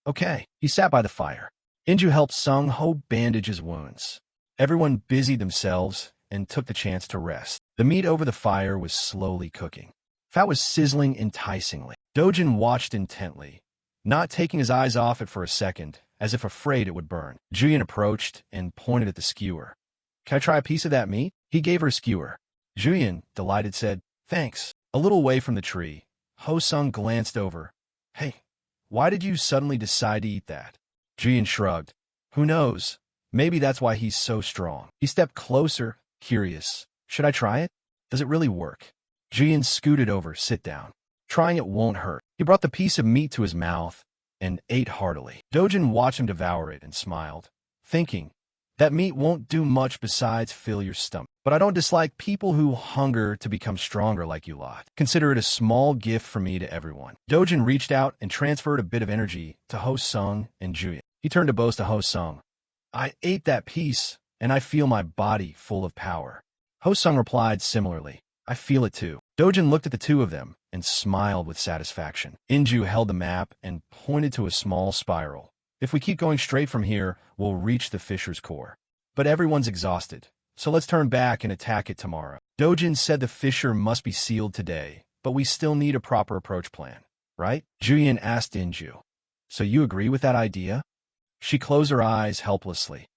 "Okay." He sat by the fire. Inju helped Sung-ho bandage his wounds. Everyone busied themselves and took the chance to rest. The meat over the fire was slowly cooking. Fat was sizzling enticingly. Dojin watched intently, not taking his eyes off it for a second, as if afraid it would burn. Jian approached and pointed at the skewer. "Can I try a piece of that meat?" He gave her a skewer. Jian, delighted, said, "Thanks." A little away from the tree, Ho-sung glanced over. "Hey, why did you suddenly decide to eat that?" Jian shrugged. "Who knows? Maybe that's why he's so strong." He stepped closer, curious. "Should I try it? Does it really work?" Jian scooted over. "Sit down. Trying it won't hurt." He brought the piece of meat to his mouth and ate heartily. Dojin watched him devour it and smiled, thinking, "That meat won't do much besides fill your stomach. But I don't dislike people who hunger to become stronger like you lot. Consider it a small gift from me to everyone." Dojin reached out and transferred a bit of energy to Ho-sung and Jian. He turned to boast to Ho-sung. "I ate that piece, and I feel my body full of power." Ho-sung replied similarly. "I feel it too." Dojin looked at the two of them and smiled with satisfaction. Inju held the map and pointed to a small spiral. "If we keep going straight from here, we'll reach the fissure's core. But everyone's exhausted, so let's turn back and attack it tomorrow." Dojin said the fissure must be sealed today, but we still need a proper approach plan, right? Julian asked Inju. "So you agree with that idea?" She closed her eyes helplessly.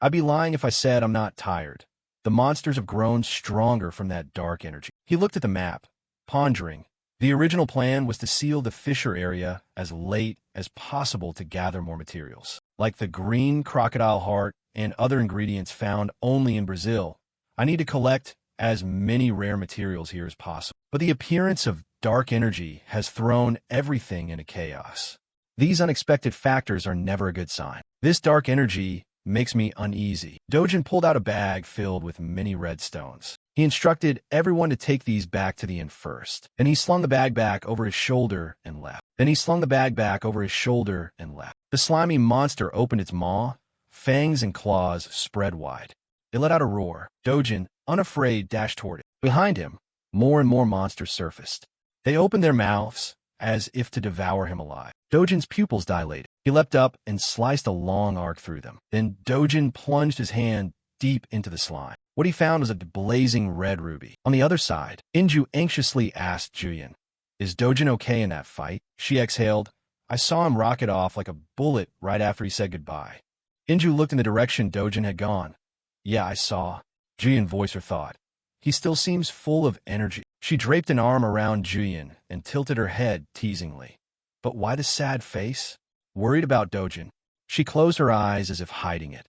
"I'd be lying if I said I'm not tired. The monsters have grown stronger from that dark energy." He looked at the map, pondering. The original plan was to seal the fissure area as late as possible to gather more materials, like the green crocodile heart and other ingredients found only in Brazil. I need to collect as many rare materials here as possible. But the appearance of dark energy has thrown everything into chaos. These unexpected factors are never a good sign. This dark energy makes me uneasy. Dojin pulled out a bag filled with many red stones. He instructed everyone to take these back to the inn first. Then he slung the bag back over his shoulder and left. The slimy monster opened its maw. Fangs and claws spread wide. It let out a roar. Dojin, unafraid, dashed toward it. Behind him, more and more monsters surfaced. They opened their mouths as if to devour him alive. Dojin's pupils dilated. He leapt up and sliced a long arc through them. Then Dojin plunged his hand deep into the slime. What he found was a blazing red ruby. On the other side, Inju anxiously asked Julian, "Is Dojin okay in that fight?" She exhaled. "I saw him rocket off like a bullet right after he said goodbye." Inju looked in the direction Dojin had gone. "Yeah, I saw." Julian voiced her thought. "He still seems full of energy." She draped an arm around Julian and tilted her head teasingly. "But why the sad face?" "Worried about Dojin." She closed her eyes as if hiding it.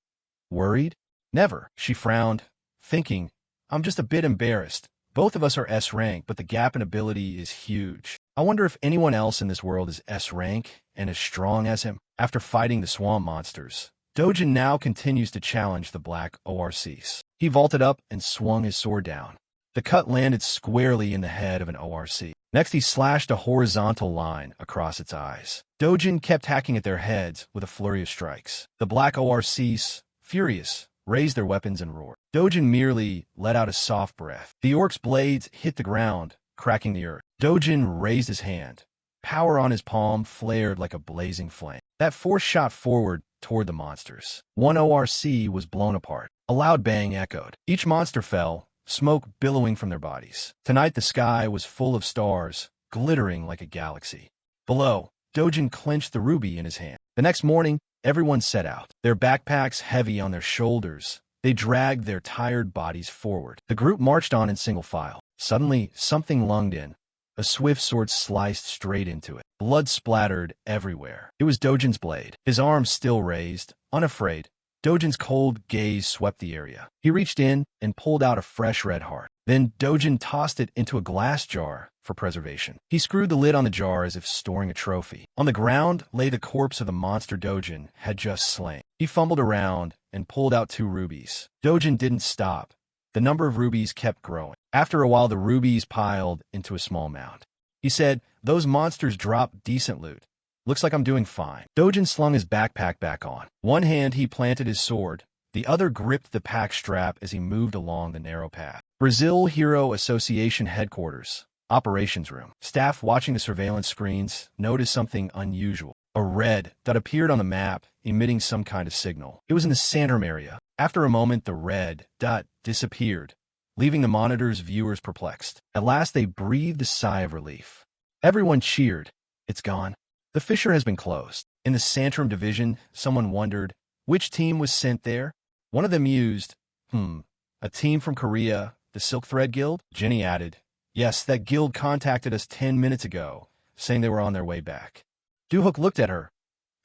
"Worried?" "Never." She frowned, thinking, I'm just a bit embarrassed. Both of us are S rank, but the gap in ability is huge. I wonder if anyone else in this world is S rank and as strong as him. After fighting the swamp monsters, Dojin now continues to challenge the black ORCs. He vaulted up and swung his sword down. The cut landed squarely in the head of an ORC. Next, he slashed a horizontal line across its eyes. Dojin kept hacking at their heads with a flurry of strikes. The black ORCs, furious, raised their weapons and roared. Dojin merely let out a soft breath. The orc's blades hit the ground, cracking the earth. Dojin raised his hand. Power on his palm flared like a blazing flame. That force shot forward toward the monsters. One ORC was blown apart. A loud bang echoed. Each monster fell, smoke billowing from their bodies. Tonight the sky was full of stars, glittering like a galaxy. Below, Dojin clenched the ruby in his hand. The next morning, everyone set out, their backpacks heavy on their shoulders. They dragged their tired bodies forward. The group marched on in single file. Suddenly, something lunged in. A swift sword sliced straight into it. Blood splattered everywhere. It was Dojin's blade. His arms still raised, unafraid. Dojin's cold gaze swept the area. He reached in and pulled out a fresh red heart. Then Dojin tossed it into a glass jar for preservation. He screwed the lid on the jar as if storing a trophy. On the ground lay the corpse of the monster Dojin had just slain. He fumbled around and pulled out 2 rubies. Dojin didn't stop. The number of rubies kept growing. After a while, the rubies piled into a small mound. He said, "Those monsters dropped decent loot. Looks like I'm doing fine." Dojin slung his backpack back on. One hand he planted his sword. The other gripped the pack strap as he moved along the narrow path. Brazil Hero Association Headquarters. Operations Room. Staff watching the surveillance screens noticed something unusual. A red dot appeared on the map, emitting some kind of signal. It was in the Sandrum area. After a moment, the red dot disappeared, leaving the monitor's viewers perplexed. At last, they breathed a sigh of relief. Everyone cheered. It's gone. The fissure has been closed. In the Sandrum division, someone wondered, which team was sent there? One of them mused, a team from Korea, the Silk Thread Guild? Jenny added, yes, that guild contacted us 10 minutes ago, saying they were on their way back. Duhook looked at her.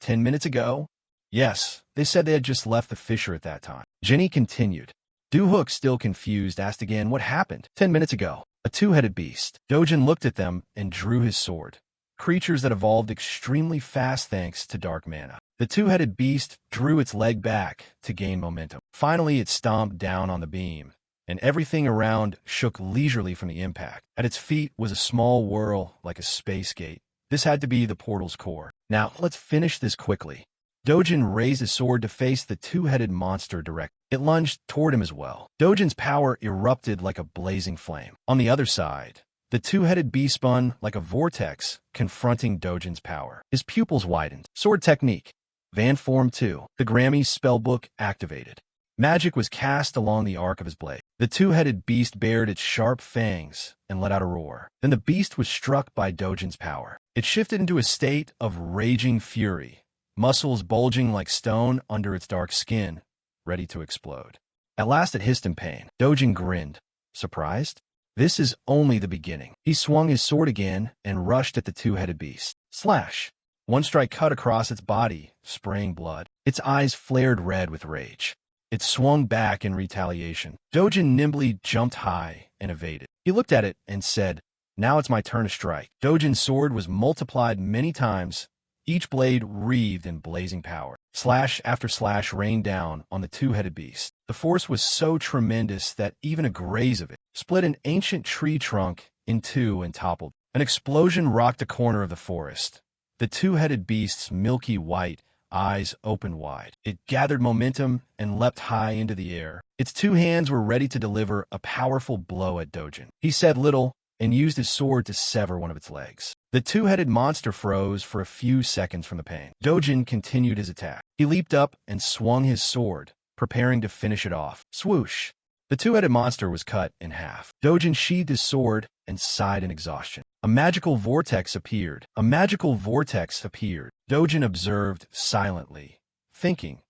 10 minutes ago? Yes, they said they had just left the fissure at that time. Jenny continued. Duhook, still confused, asked again, what happened? 10 minutes ago. A 2-headed beast. Dojin looked at them and drew his sword. Creatures that evolved extremely fast thanks to dark mana. The 2-headed beast drew its leg back to gain momentum. Finally, it stomped down on the beam, and everything around shook leisurely from the impact. At its feet was a small whirl like a space gate. This had to be the portal's core. Now, let's finish this quickly. Dojin raised his sword to face the 2-headed monster directly. It lunged toward him as well. Dojin's power erupted like a blazing flame. On the other side, the 2-headed beast spun like a vortex, confronting Dojin's power. His pupils widened. Sword technique. Van Form 2. The Grammy's spellbook activated. Magic was cast along the arc of his blade. The 2-headed beast bared its sharp fangs and let out a roar. Then the beast was struck by Dojin's power. It shifted into a state of raging fury, muscles bulging like stone under its dark skin, ready to explode. At last it hissed in pain. Dojin grinned. Surprised? This is only the beginning. He swung his sword again and rushed at the 2-headed beast. Slash! One strike cut across its body, spraying blood. Its eyes flared red with rage. It swung back in retaliation. Dojin nimbly jumped high and evaded. He looked at it and said, now it's my turn to strike. Dojin's sword was multiplied many times, each blade wreathed in blazing power. Slash after slash rained down on the 2-headed beast. The force was so tremendous that even a graze of it split an ancient tree trunk in two and toppled. An explosion rocked a corner of the forest. The 2-headed beast's milky white eyes opened wide. It gathered momentum and leapt high into the air. Its 2 hands were ready to deliver a powerful blow at Dojin. He said little and used his sword to sever one of its legs. The 2-headed monster froze for a few seconds from the pain. Dojin continued his attack. He leaped up and swung his sword, preparing to finish it off. Swoosh! The 2-headed monster was cut in half. Dojin sheathed his sword and sighed in exhaustion. A magical vortex appeared. Dojin observed silently, thinking.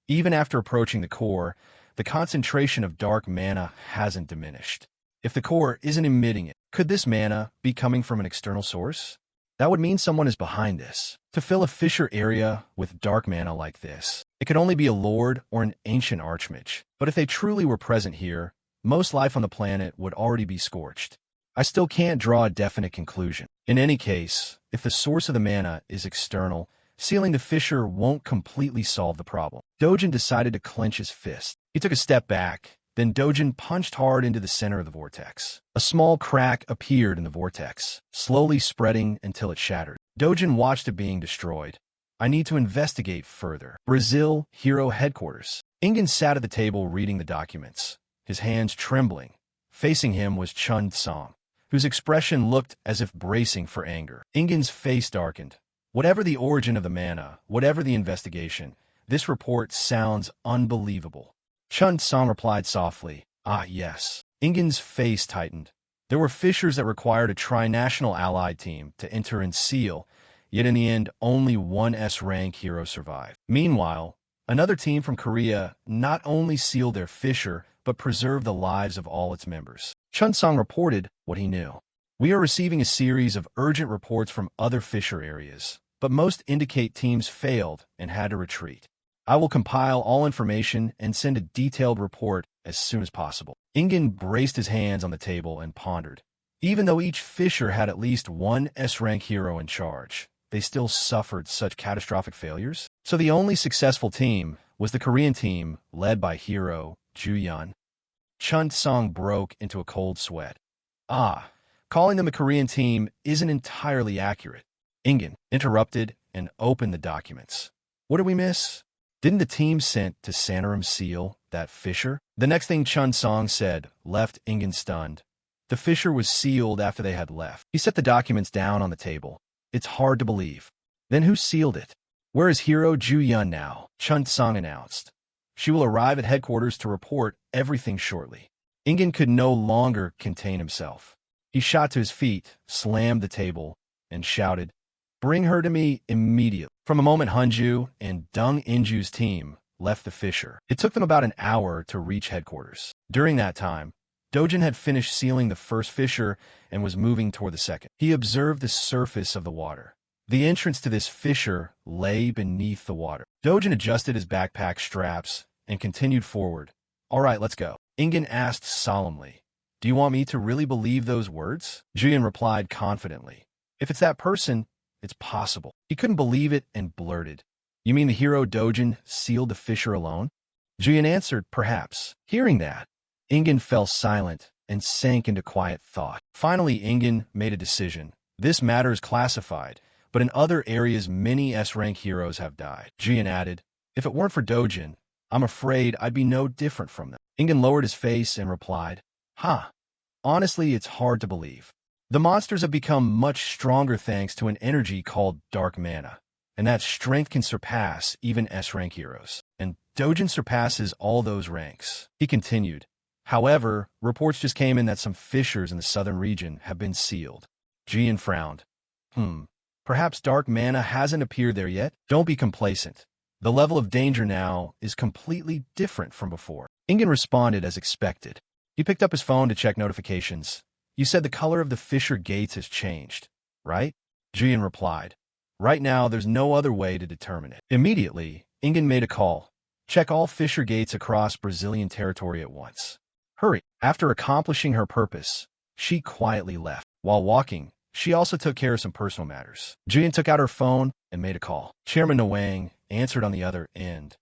Even after approaching the core, the concentration of dark mana hasn't diminished. If the core isn't emitting it, could this mana be coming from an external source? That would mean someone is behind this. To fill a fissure area with dark mana like this, it could only be a lord or an ancient archmage. But if they truly were present here, most life on the planet would already be scorched. I still can't draw a definite conclusion. In any case, if the source of the mana is external, sealing the fissure won't completely solve the problem. Dojin decided to clench his fist. He took a step back, then Dojin punched hard into the center of the vortex. A small crack appeared in the vortex, slowly spreading until it shattered. Dojin watched it being destroyed. I need to investigate further. Brazil Hero Headquarters. Ingen sat at the table reading the documents, his hands trembling. Facing him was Chun Song, whose expression looked as if bracing for anger. Ingen's face darkened. Whatever the origin of the mana, whatever the investigation, this report sounds unbelievable. Chun Song replied softly, "Ah, yes." Ingen's face tightened. There were fissures that required a tri-national allied team to enter and seal, yet in the end, only one S-rank hero survived. Meanwhile, another team from Korea not only sealed their fissure, but preserved the lives of all its members. Chun Song reported what he knew. We are receiving a series of urgent reports from other fissure areas, but most indicate teams failed and had to retreat. I will compile all information and send a detailed report as soon as possible. Ingen braced his hands on the table and pondered. Even though each fissure had at least one S-rank hero in charge, they still suffered such catastrophic failures. So the only successful team was the Korean team led by hero Ju-yeon. Chun Song broke into a cold sweat. Calling them a Korean team isn't entirely accurate. Ingen interrupted and opened the documents. What did we miss? Didn't the team sent to Santorum seal that fissure? The next thing Chun Song said left Ingen stunned. The fissure was sealed after they had left. He set the documents down on the table. It's hard to believe. Then who sealed it? Where is hero Ju-yeon now? Chun Song announced. She will arrive at headquarters to report everything shortly. Ingen could no longer contain himself. He shot to his feet, slammed the table, and shouted, "Bring her to me immediately." From a moment, Hunju and Dung Inju's team left the fissure. It took them about an hour to reach headquarters. During that time, Dojin had finished sealing the first fissure and was moving toward the second. He observed the surface of the water. The entrance to this fissure lay beneath the water. Dojin adjusted his backpack straps and continued forward. "All right, let's go." Ingen asked solemnly, "Do you want me to really believe those words?" Julian replied confidently, "If it's that person, it's possible." He couldn't believe it and blurted, "You mean the hero Dojin sealed the fissure alone?" Julian answered, "Perhaps." Hearing that, Ingen fell silent and sank into quiet thought. Finally, Ingen made a decision. This matter is classified, but in other areas many S-rank heroes have died. Julian added, "If it weren't for Dojin, I'm afraid I'd be no different from them." Ingen lowered his face and replied, Honestly, it's hard to believe. The monsters have become much stronger thanks to an energy called dark mana, and that strength can surpass even S-rank heroes. And Dojin surpasses all those ranks." He continued, "However, reports just came in that some fissures in the southern region have been sealed." Jian frowned. Perhaps dark mana hasn't appeared there yet? Don't be complacent. The level of danger now is completely different from before." Ingen responded as expected. He picked up his phone to check notifications. "You said the color of the fissure gates has changed, right?" Jian replied. "Right now, there's no other way to determine it." Immediately, Ingen made a call. "Check all fissure gates across Brazilian territory at once. Hurry." After accomplishing her purpose, she quietly left. While walking, she also took care of some personal matters. Jian took out her phone and made a call. Chairman Nwang answered on the other end.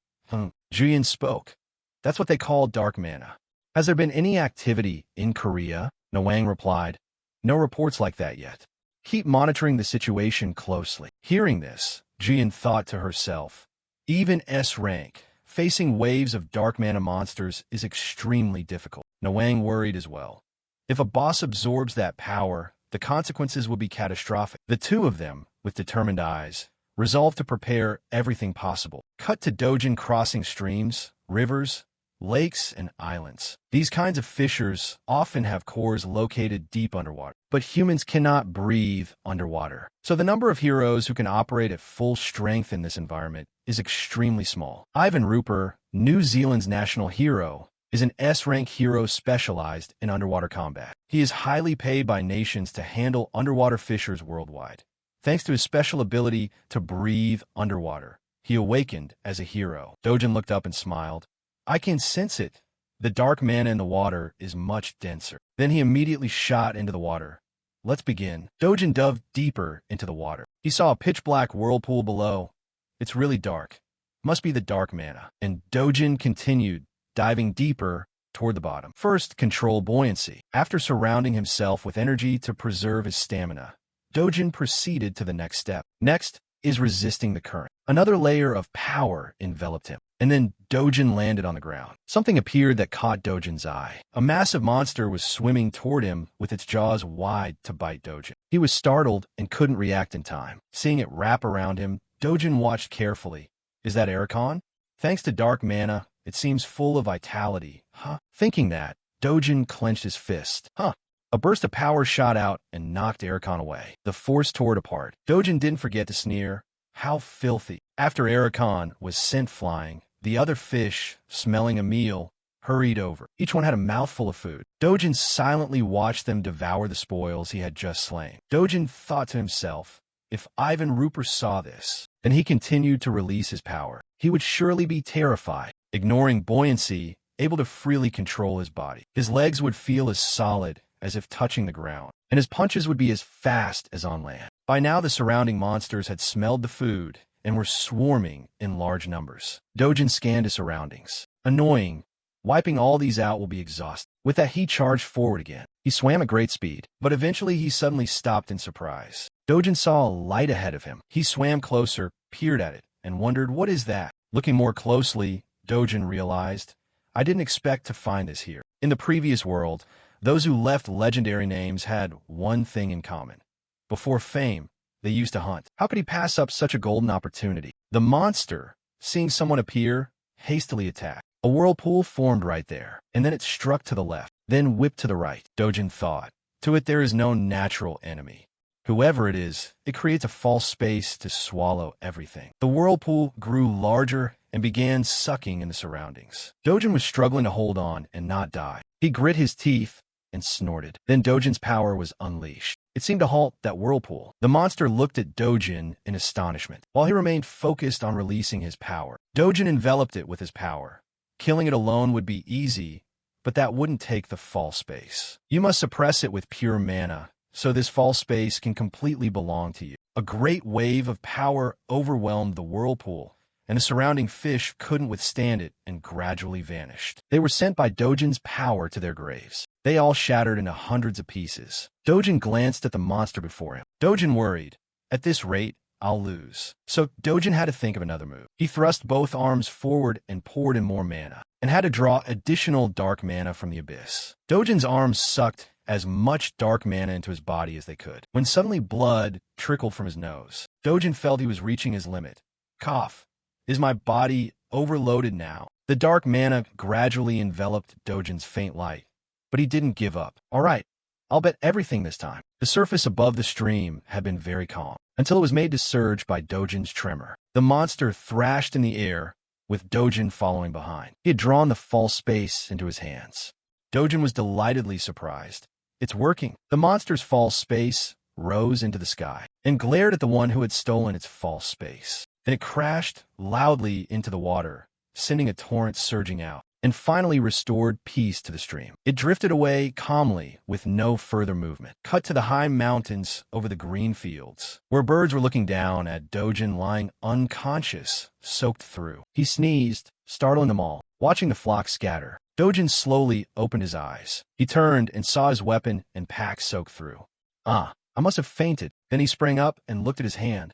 Jian spoke. "That's what they call dark mana. Has there been any activity in Korea?" Nwang replied. "No reports like that yet. Keep monitoring the situation closely." Hearing this, Jian thought to herself, even S-rank, facing waves of dark mana monsters is extremely difficult. Nwang worried as well. If a boss absorbs that power, the consequences will be catastrophic. The two of them, with determined eyes, resolved to prepare everything possible. Cut to Dojin crossing streams, rivers, lakes, and islands. These kinds of fissures often have cores located deep underwater, but humans cannot breathe underwater. So the number of heroes who can operate at full strength in this environment is extremely small. Ivan Rupert, New Zealand's national hero, is an S-rank hero specialized in underwater combat. He is highly paid by nations to handle underwater fissures worldwide. Thanks to his special ability to breathe underwater, he awakened as a hero. Dojin looked up and smiled. "I can sense it. The dark mana in the water is much denser. Then he immediately shot into the water. Let's begin. Dojin dove deeper into the water. He saw a pitch-black whirlpool below. It's really dark. Must be the dark mana. And Dojin continued, diving deeper toward the bottom. First, control buoyancy. After surrounding himself with energy to preserve his stamina, Dojin proceeded to the next step. Next is resisting the current. Another layer of power enveloped him. And then Dojin landed on the ground. Something appeared that caught Dojin's eye. A massive monster was swimming toward him with its jaws wide to bite Dojin. He was startled and couldn't react in time. Seeing it wrap around him, Dojin watched carefully. Is that Ericon? Thanks to dark mana, it seems full of vitality. Huh? Thinking that, Dojin clenched his fist. Huh? A burst of power shot out and knocked Ericon away. The force tore it apart. Dojin didn't forget to sneer. How filthy. After Ericon was sent flying, the other fish, smelling a meal, hurried over. Each one had a mouthful of food. Dojin silently watched them devour the spoils he had just slain. Dojin thought to himself, if Ivan Rupert saw this, then he continued to release his power. He would surely be terrified, ignoring buoyancy, able to freely control his body. His legs would feel as solid as if touching the ground, and his punches would be as fast as on land. By now the surrounding monsters had smelled the food and were swarming in large numbers. Dojin scanned his surroundings. Annoying. Wiping all these out will be exhausting. With that, he charged forward again. He swam at great speed, but eventually he suddenly stopped in surprise. Dojin saw a light ahead of him. He swam closer, peered at it, and wondered, what is that? Looking more closely, Dojin realized, I didn't expect to find this here. In the previous world, those who left legendary names had one thing in common. Before fame, they used to hunt. How could he pass up such a golden opportunity? The monster, seeing someone appear, hastily attacked. A whirlpool formed right there, and then it struck to the left, then whipped to the right. Dojin thought, to it there is no natural enemy. Whoever it is, it creates a false space to swallow everything. The whirlpool grew larger and began sucking in the surroundings. Dojin was struggling to hold on and not die. He grit his teeth and snorted. Then Dojin's power was unleashed. It seemed to halt that whirlpool. The monster looked at Dojin in astonishment, while he remained focused on releasing his power. Dojin enveloped it with his power. Killing it alone would be easy, but that wouldn't take the false space. You must suppress it with pure mana, so this false space can completely belong to you. A great wave of power overwhelmed the whirlpool, and the surrounding fish couldn't withstand it and gradually vanished. They were sent by Dojin's power to their graves. They all shattered into hundreds of pieces. Dojin glanced at the monster before him. Dojin worried, at this rate, I'll lose. So Dojin had to think of another move. He thrust both arms forward and poured in more mana, and had to draw additional dark mana from the abyss. Dojin's arms sucked as much dark mana into his body as they could, when suddenly blood trickled from his nose. Dojin felt he was reaching his limit. Cough. Is my body overloaded now? The dark mana gradually enveloped Dojin's faint light, but he didn't give up. All right, I'll bet everything this time. The surface above the stream had been very calm, until it was made to surge by Dojin's tremor. The monster thrashed in the air, with Dojin following behind. He had drawn the false space into his hands. Dojin was delightedly surprised. It's working. The monster's false space rose into the sky and glared at the one who had stolen its false space. Then it crashed loudly into the water, sending a torrent surging out, and finally restored peace to the stream. It drifted away calmly with no further movement. Cut to the high mountains over the green fields, where birds were looking down at Dojin lying unconscious, soaked through. He sneezed, startling them all. Watching the flock scatter, Dojin slowly opened his eyes. He turned and saw his weapon and pack soaked through. I must have fainted. Then he sprang up and looked at his hand.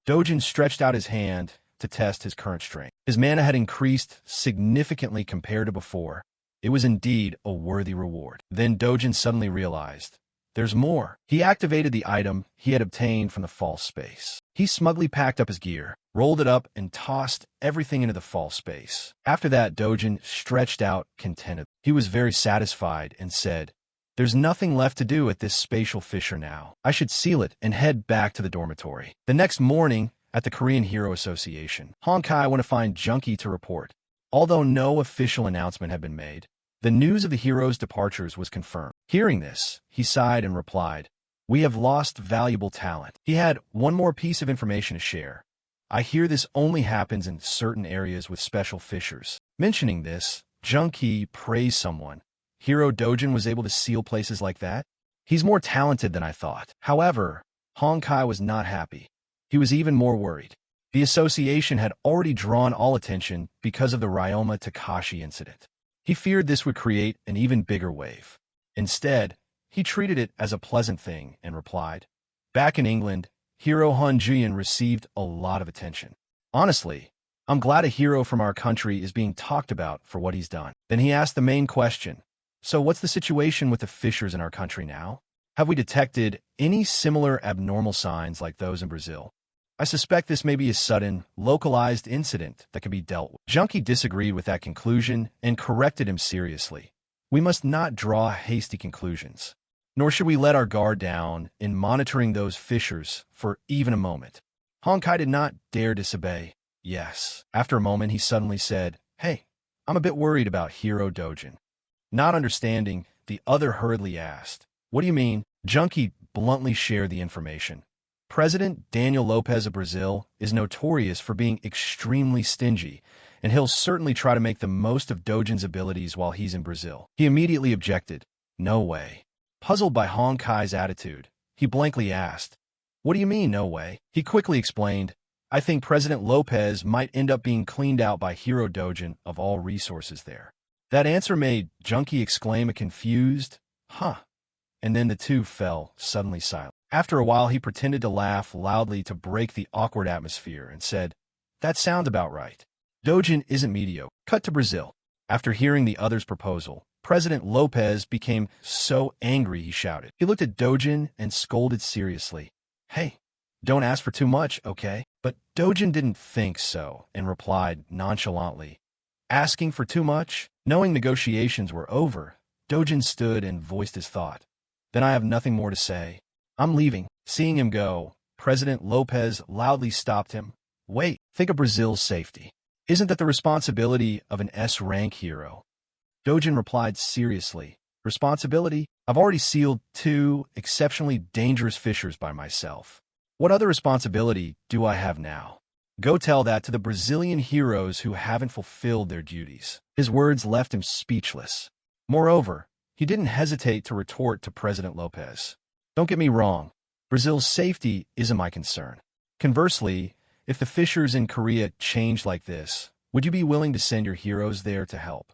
Dojin stretched out his hand to test his current strength. His mana had increased significantly compared to before. It was indeed a worthy reward. Then Dojin suddenly realized, there's more. He activated the item he had obtained from the false space. He smugly packed up his gear, rolled it up, and tossed everything into the false space. After that, Dojin stretched out contentedly. He was very satisfied and said, there's nothing left to do at this spatial fissure now. I should seal it and head back to the dormitory. The next morning, at the Korean Hero Association, Honkai went to find Junkie to report. Although no official announcement had been made, the news of the hero's departures was confirmed. Hearing this, he sighed and replied, we have lost valuable talent. He had one more piece of information to share. I hear this only happens in certain areas with special fissures. Mentioning this, Junki praised someone. Hero Dojin was able to seal places like that? He's more talented than I thought. However, Honkai was not happy. He was even more worried. The association had already drawn all attention because of the Ryoma Takashi incident. He feared this would create an even bigger wave. Instead, he treated it as a pleasant thing and replied, "Back in England, Hero Han Juyin received a lot of attention. Honestly, I'm glad a hero from our country is being talked about for what he's done." Then he asked the main question. So what's the situation with the fishers in our country now? Have we detected any similar abnormal signs like those in Brazil? I suspect this may be a sudden, localized incident that can be dealt with. Junkie disagreed with that conclusion and corrected him seriously. We must not draw hasty conclusions, nor should we let our guard down in monitoring those fishers for even a moment. Honkai did not dare disobey. Yes. After a moment, he suddenly said, "Hey, I'm a bit worried about Hero Dojin." Not understanding, the other hurriedly asked, "What do you mean?" Junkie bluntly shared the information. President Daniel Lopez of Brazil is notorious for being extremely stingy, and he'll certainly try to make the most of Dojin's abilities while he's in Brazil. He immediately objected. No way. Puzzled by Honkai's attitude, he blankly asked, "What do you mean, no way?" He quickly explained, "I think President Lopez might end up being cleaned out by Hero Dojin of all resources there." That answer made Junkie exclaim a confused, "Huh," and then the two fell suddenly silent. After a while, he pretended to laugh loudly to break the awkward atmosphere and said, "That sounds about right. Dojin isn't mediocre." Cut to Brazil. After hearing the other's proposal, President Lopez became so angry he shouted. He looked at Dojin and scolded seriously. "Hey, don't ask for too much, okay?" But Dojin didn't think so and replied nonchalantly, "Asking for too much?" Knowing negotiations were over, Dojin stood and voiced his thought. "Then I have nothing more to say. I'm leaving." Seeing him go, President Lopez loudly stopped him. "Wait, think of Brazil's safety. Isn't that the responsibility of an S-rank hero?" Dojin replied seriously, "Responsibility? I've already sealed 2 exceptionally dangerous fishers by myself. What other responsibility do I have now? Go tell that to the Brazilian heroes who haven't fulfilled their duties." His words left him speechless. Moreover, he didn't hesitate to retort to President Lopez. "Don't get me wrong, Brazil's safety isn't my concern. Conversely, if the fishers in Korea changed like this, would you be willing to send your heroes there to help?"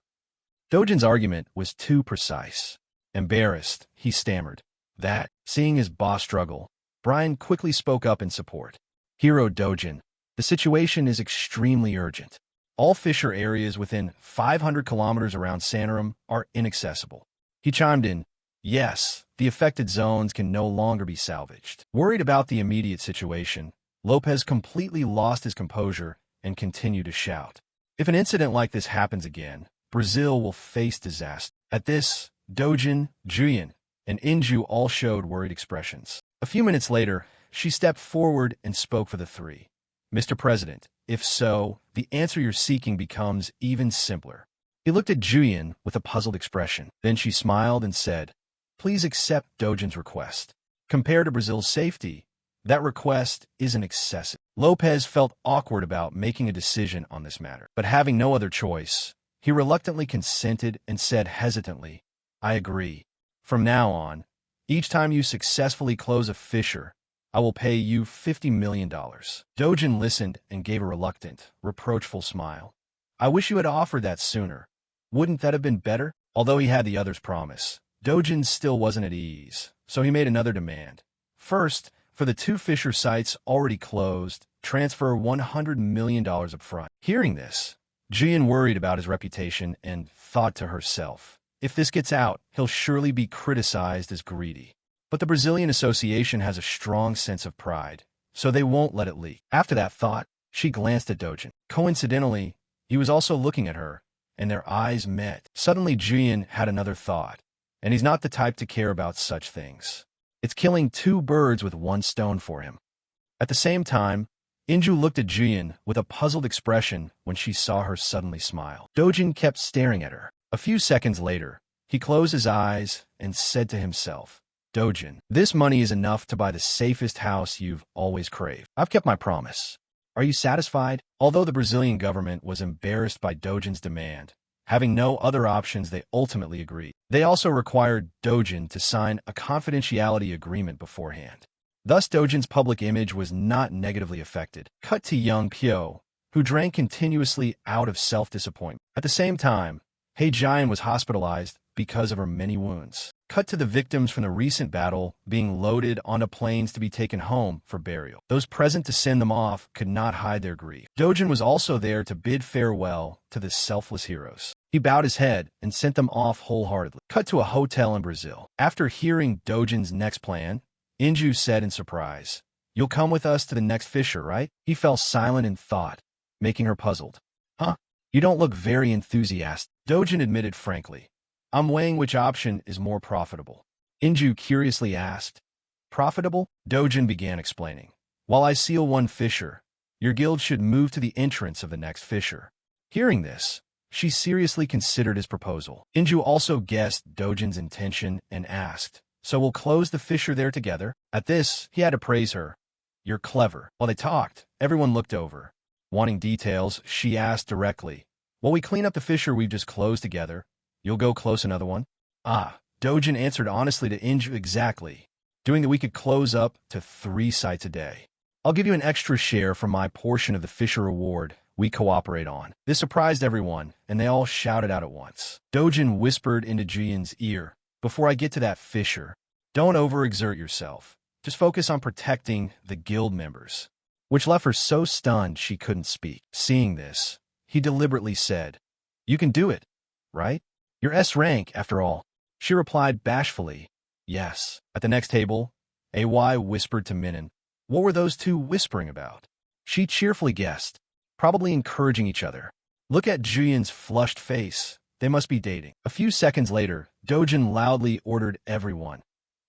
Dojin's argument was too precise. Embarrassed, he stammered, "That." Seeing his boss struggle, Brian quickly spoke up in support. "Hero Dojin, the situation is extremely urgent. All fisher areas within 500 kilometers around Santorum are inaccessible." He chimed in, "Yes, the affected zones can no longer be salvaged." Worried about the immediate situation, Lopez completely lost his composure and continued to shout, "If an incident like this happens again, Brazil will face disaster." At this, Dojin, Juyin, and Inju all showed worried expressions. A few minutes later, she stepped forward and spoke for the three. "Mr. President, if so, the answer you're seeking becomes even simpler." He looked at Juyin with a puzzled expression. Then she smiled and said, "Please accept Dojin's request. Compared to Brazil's safety, that request isn't excessive." Lopez felt awkward about making a decision on this matter, but having no other choice, he reluctantly consented and said hesitantly, "I agree. From now on, each time you successfully close a fisher, I will pay you $50 million. Dojin listened and gave a reluctant, reproachful smile. "I wish you had offered that sooner. Wouldn't that have been better?" Although he had the other's promise, Dojin still wasn't at ease, so he made another demand. First, for the 2 fisher sites already closed, transfer $100 million up front. Hearing this, Juyin worried about his reputation and thought to herself, "If this gets out, he'll surely be criticized as greedy." But the Brazilian Association has a strong sense of pride, so they won't let it leak. After that thought, she glanced at Dojin. Coincidentally, he was also looking at her, and their eyes met. Suddenly, Juyin had another thought, and he's not the type to care about such things. It's killing 2 birds with 1 stone for him. At the same time, Inju looked at Juyin with a puzzled expression when she saw her suddenly smile. Dojin kept staring at her. A few seconds later, he closed his eyes and said to himself, "Dojin, this money is enough to buy the safest house you've always craved. I've kept my promise. Are you satisfied?" Although the Brazilian government was embarrassed by Dojin's demand, Having no other options, they ultimately agreed. They also required Dojin to sign a confidentiality agreement beforehand. Thus, Dojin's public image was not negatively affected. Cut to young Pyo, who drank continuously out of self-disappointment. At the same time, Hei-jian was hospitalized because of her many wounds. Cut to the victims from the recent battle being loaded onto planes to be taken home for burial. Those present to send them off could not hide their grief. Dojin was also there to bid farewell to the selfless heroes. He bowed his head and sent them off wholeheartedly. Cut to a hotel in Brazil. After hearing Dojin's next plan, Inju said in surprise, "You'll come with us to the next fissure, right?" He fell silent in thought, making her puzzled. "Huh? You don't look very enthusiastic." Dojin admitted frankly, "I'm weighing which option is more profitable." Inju curiously asked, "Profitable?" Dojin began explaining. "While I seal one fissure, your guild should move to the entrance of the next fissure." Hearing this, she seriously considered his proposal. Inju also guessed Dojin's intention and asked, "So we'll close the fissure there together?" At this, he had to praise her. "You're clever." While they talked, everyone looked over. Wanting details, she asked directly, "While we clean up the fissure we've just closed together, you'll go close another one?" "Ah," Dojin answered honestly to Inju, "exactly. Doing that we could close up to 3 sites a day. I'll give you an extra share from my portion of the fissure reward we cooperate on." This surprised everyone, and they all shouted out at once. Dojin whispered into Jian's ear, "Before I get to that fissure, don't overexert yourself. Just focus on protecting the guild members," which left her so stunned she couldn't speak. Seeing this, he deliberately said, "You can do it, right? You're S rank, after all." She replied bashfully, "Yes." At the next table, AY whispered to Minin, "What were those two whispering about?" She cheerfully guessed, "Probably encouraging each other." Look at Julian's flushed face. They must be dating. A few seconds later, Dojin loudly ordered everyone,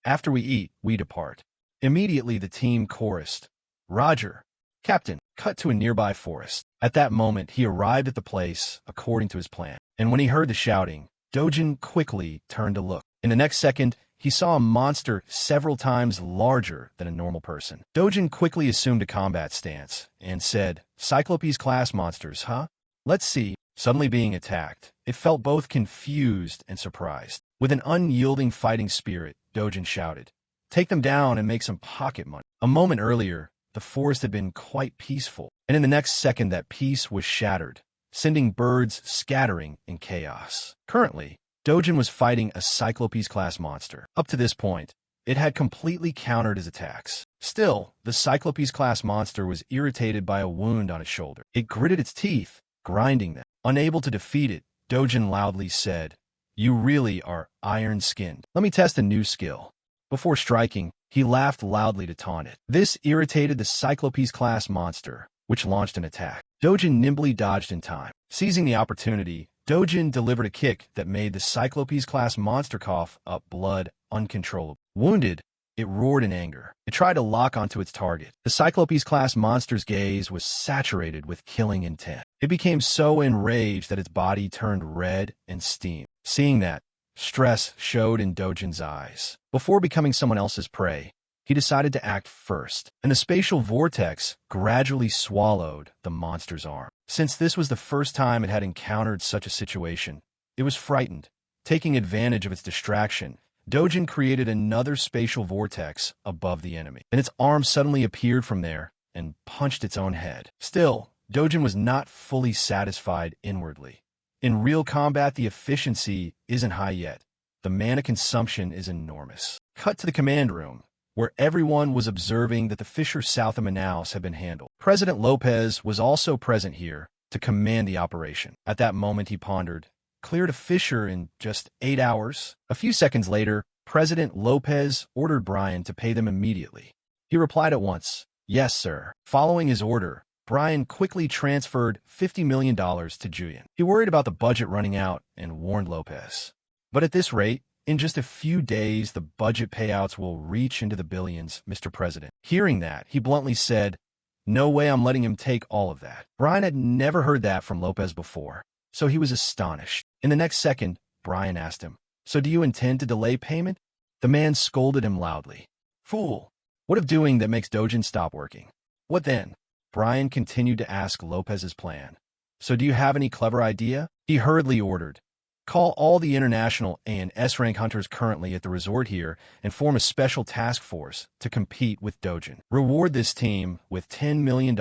"After we eat, we depart." Immediately the team chorused, "Roger, Captain." Cut to a nearby forest. At that moment, he arrived at the place according to his plan. And when he heard the shouting, Dojin quickly turned to look. In the next second, he saw a monster several times larger than a normal person. Dojin quickly assumed a combat stance and said, "Cyclopes-class monsters, huh? Let's see." Suddenly being attacked, it felt both confused and surprised. With an unyielding fighting spirit, Dojin shouted, "Take them down and make some pocket money." A moment earlier, the forest had been quite peaceful, and in the next second that peace was shattered, sending birds scattering in chaos. Currently, Dojin was fighting a Cyclopes-class monster. Up to this point, it had completely countered his attacks. Still, the Cyclopes-class monster was irritated by a wound on its shoulder. It gritted its teeth, grinding them. Unable to defeat it, Dojin loudly said, "You really are iron-skinned. Let me test a new skill." Before striking, he laughed loudly to taunt it. This irritated the Cyclopes-class monster, which launched an attack. Dojin nimbly dodged in time. Seizing the opportunity, Dojin delivered a kick that made the Cyclopes-class monster cough up blood uncontrollably. Wounded, it roared in anger. It tried to lock onto its target. The Cyclopes-class monster's gaze was saturated with killing intent. It became so enraged that its body turned red and steamed. Seeing that, stress showed in Dojin's eyes. Before becoming someone else's prey, he decided to act first, and the spatial vortex gradually swallowed the monster's arm. Since this was the first time it had encountered such a situation, it was frightened. Taking advantage of its distraction, Dojin created another spatial vortex above the enemy, and its arm suddenly appeared from there and punched its own head. Still, Dojin was not fully satisfied inwardly. In real combat, the efficiency isn't high yet. The mana consumption is enormous. Cut to the command room, where everyone was observing that the fissure south of Manaus had been handled. President Lopez was also present here to command the operation. At that moment, he pondered, "Cleared a fissure in just 8 hours?" A few seconds later, President Lopez ordered Brian to pay them immediately. He replied at once, "Yes, sir." Following his order, Brian quickly transferred $50 million to Julian. He worried about the budget running out and warned Lopez. "But at this rate, in just a few days, the budget payouts will reach into the billions, Mr. President." Hearing that, he bluntly said, "No way I'm letting him take all of that." Brian had never heard that from Lopez before, so he was astonished. In the next second, Brian asked him, "So do you intend to delay payment?" The man scolded him loudly. "Fool! What of doing that makes Dojin stop working?" "What then?" Brian continued to ask Lopez's plan. So do you have any clever idea? He hurriedly ordered. Call all the international A and S rank hunters currently at the resort here and form a special task force to compete with Dojin. Reward this team with $10 million,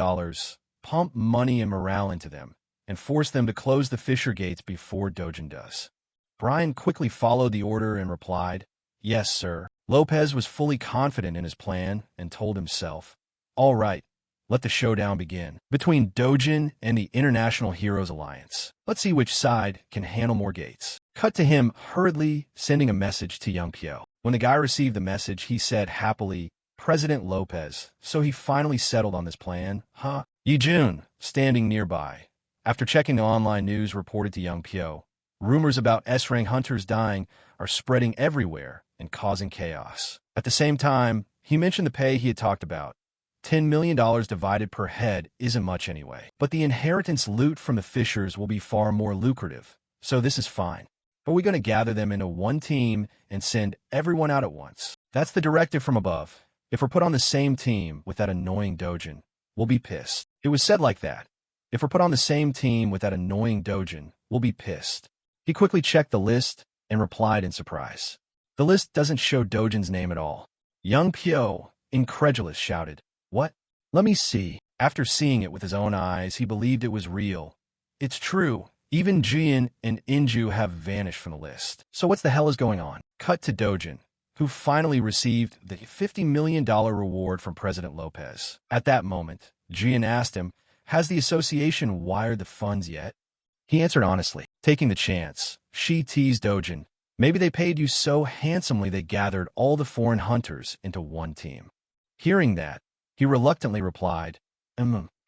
pump money and morale into them, and force them to close the Fisher gates before Dojin does. Brian quickly followed the order and replied, "Yes, sir." Lopez was fully confident in his plan and told himself, "All right, let the showdown begin between Dojin and the International Heroes Alliance. Let's see which side can handle more gates." Cut to him hurriedly sending a message to young Pyo. When the guy received the message, he said happily, "President Lopez, so he finally settled on this plan, huh?" Yi-jun, standing nearby, after checking the online news, reported to young Pyo, "Rumors about S-rank hunters dying are spreading everywhere and causing chaos." At the same time, he mentioned the pay he had talked about. $10 million divided per head isn't much anyway. But the inheritance loot from the Fishers will be far more lucrative, so this is fine. Are we going to gather them into one team and send everyone out at once? That's the directive from above. If we're put on the same team with that annoying Dojin, we'll be pissed. It was said like that. If we're put on the same team with that annoying Dojin, we'll be pissed. He quickly checked the list and replied in surprise. The list doesn't show Dojin's name at all. Young Pyo, incredulous, shouted, "What? Let me see." After seeing it with his own eyes, he believed it was real. It's true. Even Jian and Inju have vanished from the list. So what the hell is going on? Cut to Dojin, who finally received the $50 million reward from President Lopez. At that moment, Jian asked him, "Has the association wired the funds yet?" He answered honestly, taking the chance. She teased Dojin. "Maybe they paid you so handsomely they gathered all the foreign hunters into one team." Hearing that, he reluctantly replied,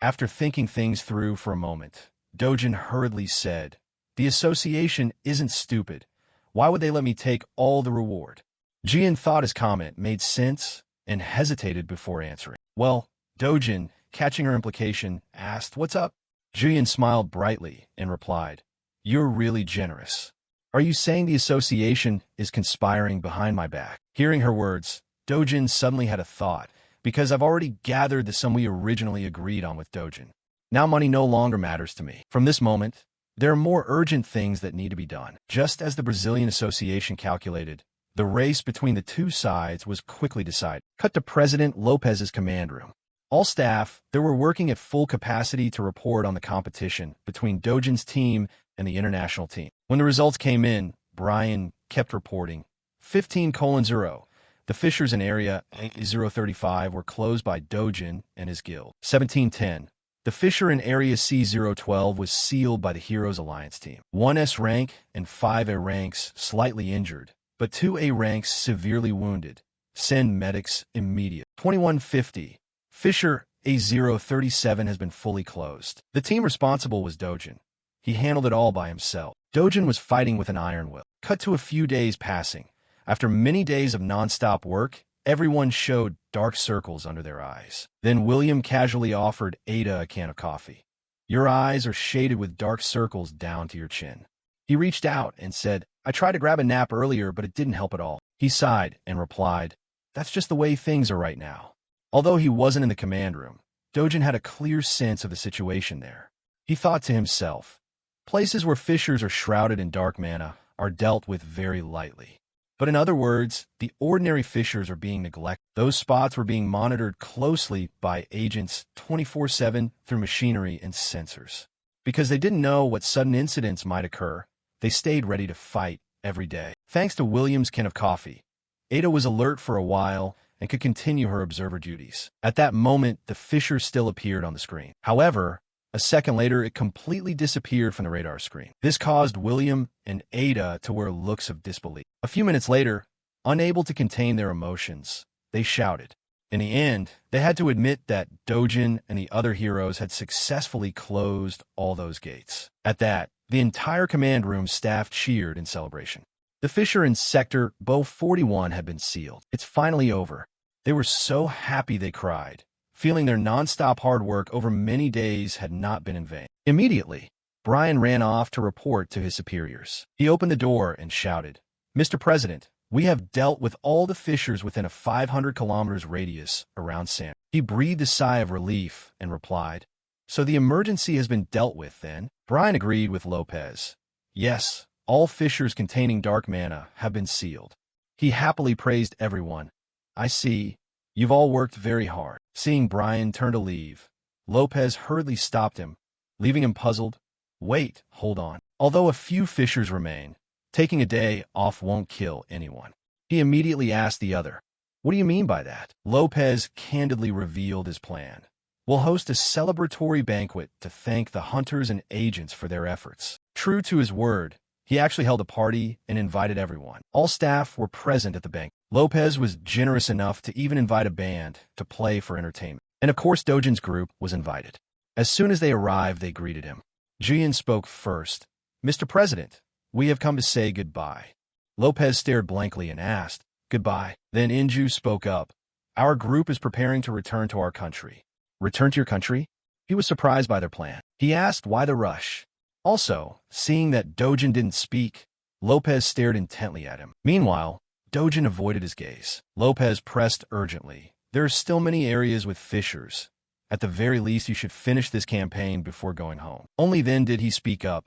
After thinking things through for a moment, Dojin hurriedly said, "The association isn't stupid. Why would they let me take all the reward?" Jian thought his comment made sense and hesitated before answering. "Well," Dojin, catching her implication, asked, "What's up?" Jian smiled brightly and replied, "You're really generous. Are you saying the association is conspiring behind my back?" Hearing her words, Dojin suddenly had a thought, "Because I've already gathered the sum we originally agreed on with Dojin. Now money no longer matters to me. From this moment, there are more urgent things that need to be done." Just as the Brazilian Association calculated, the race between the two sides was quickly decided. Cut to President Lopez's command room. All staff there were working at full capacity to report on the competition between Dojin's team and the international team. When the results came in, Brian kept reporting. 15:0. The Fishers in Area 035 were closed by Dojin and his guild. 17:10. The Fisher in Area C012 was sealed by the Heroes Alliance team. 1 S rank and 5 A ranks slightly injured, but 2 A ranks severely wounded. Send medics immediate. 21:50. Fisher A037 has been fully closed. The team responsible was Dojin. He handled it all by himself. Dojin was fighting with an iron will. Cut to a few days passing. After many days of non-stop work, everyone showed dark circles under their eyes. Then William casually offered Ada a can of coffee. "Your eyes are shaded with dark circles down to your chin." He reached out and said, "I tried to grab a nap earlier, but it didn't help at all." He sighed and replied, "That's just the way things are right now." Although he wasn't in the command room, Dojin had a clear sense of the situation there. He thought to himself, places where Fishers are shrouded in dark mana are dealt with very lightly. But in other words, the ordinary Fishers are being neglected. Those spots were being monitored closely by agents 24/7 through machinery and sensors. Because they didn't know what sudden incidents might occur, they stayed ready to fight every day. Thanks to William's can of coffee, Ada was alert for a while and could continue her observer duties. At that moment, the Fisher still appeared on the screen. However, a second later, it completely disappeared from the radar screen. This caused William and Ada to wear looks of disbelief. A few minutes later, unable to contain their emotions, they shouted. In the end, they had to admit that Dojin and the other heroes had successfully closed all those gates. At that, the entire command room staff cheered in celebration. The Fisher in Sector Bo 41 had been sealed. It's finally over. They were so happy they cried, feeling their non-stop hard work over many days had not been in vain. Immediately, Brian ran off to report to his superiors. He opened the door and shouted, "Mr. President, we have dealt with all the Fishers within a 500 kilometers radius around San." He breathed a sigh of relief and replied, So the emergency has been dealt with then? Brian agreed with Lopez. Yes, all fissures containing dark mana have been sealed. He happily praised everyone. I see. You've all worked very hard. Seeing Brian turn to leave, Lopez hurriedly stopped him, leaving him puzzled. Wait, hold on. Although a few fissures remain, taking a day off won't kill anyone. He immediately asked the other, what do you mean by that? Lopez candidly revealed his plan. We'll host a celebratory banquet to thank the hunters and agents for their efforts. True to his word, he actually held a party and invited everyone. All staff were present at the banquet. Lopez was generous enough to even invite a band to play for entertainment. And of course, Dojin's group was invited. As soon as they arrived, they greeted him. Jian spoke first. Mr. President, we have come to say goodbye. Lopez stared blankly and asked, goodbye. Then Inju spoke up. Our group is preparing to return to our country. Return to your country? He was surprised by their plan. He asked why the rush. Also, seeing that Dojin didn't speak, Lopez stared intently at him. Meanwhile, Dojin avoided his gaze. Lopez pressed urgently. There are still many areas with fissures. At the very least, you should finish this campaign before going home. Only then did he speak up.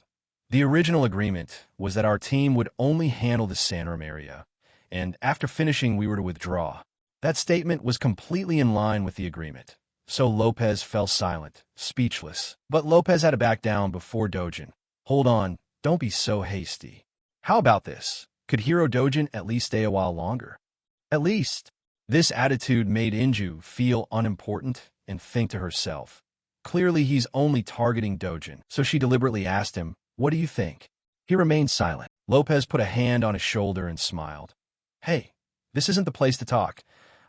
The original agreement was that our team would only handle the Sanram area, and after finishing we were to withdraw. That statement was completely in line with the agreement. So Lopez fell silent, speechless. But Lopez had to back down before Dojin. Hold on, don't be so hasty. How about this? Could Hero Dojin at least stay a while longer? At least. This attitude made Inju feel unimportant and think to herself. Clearly he's only targeting Dojin, so she deliberately asked him, what do you think? He remained silent. Lopez put a hand on his shoulder and smiled. Hey, this isn't the place to talk.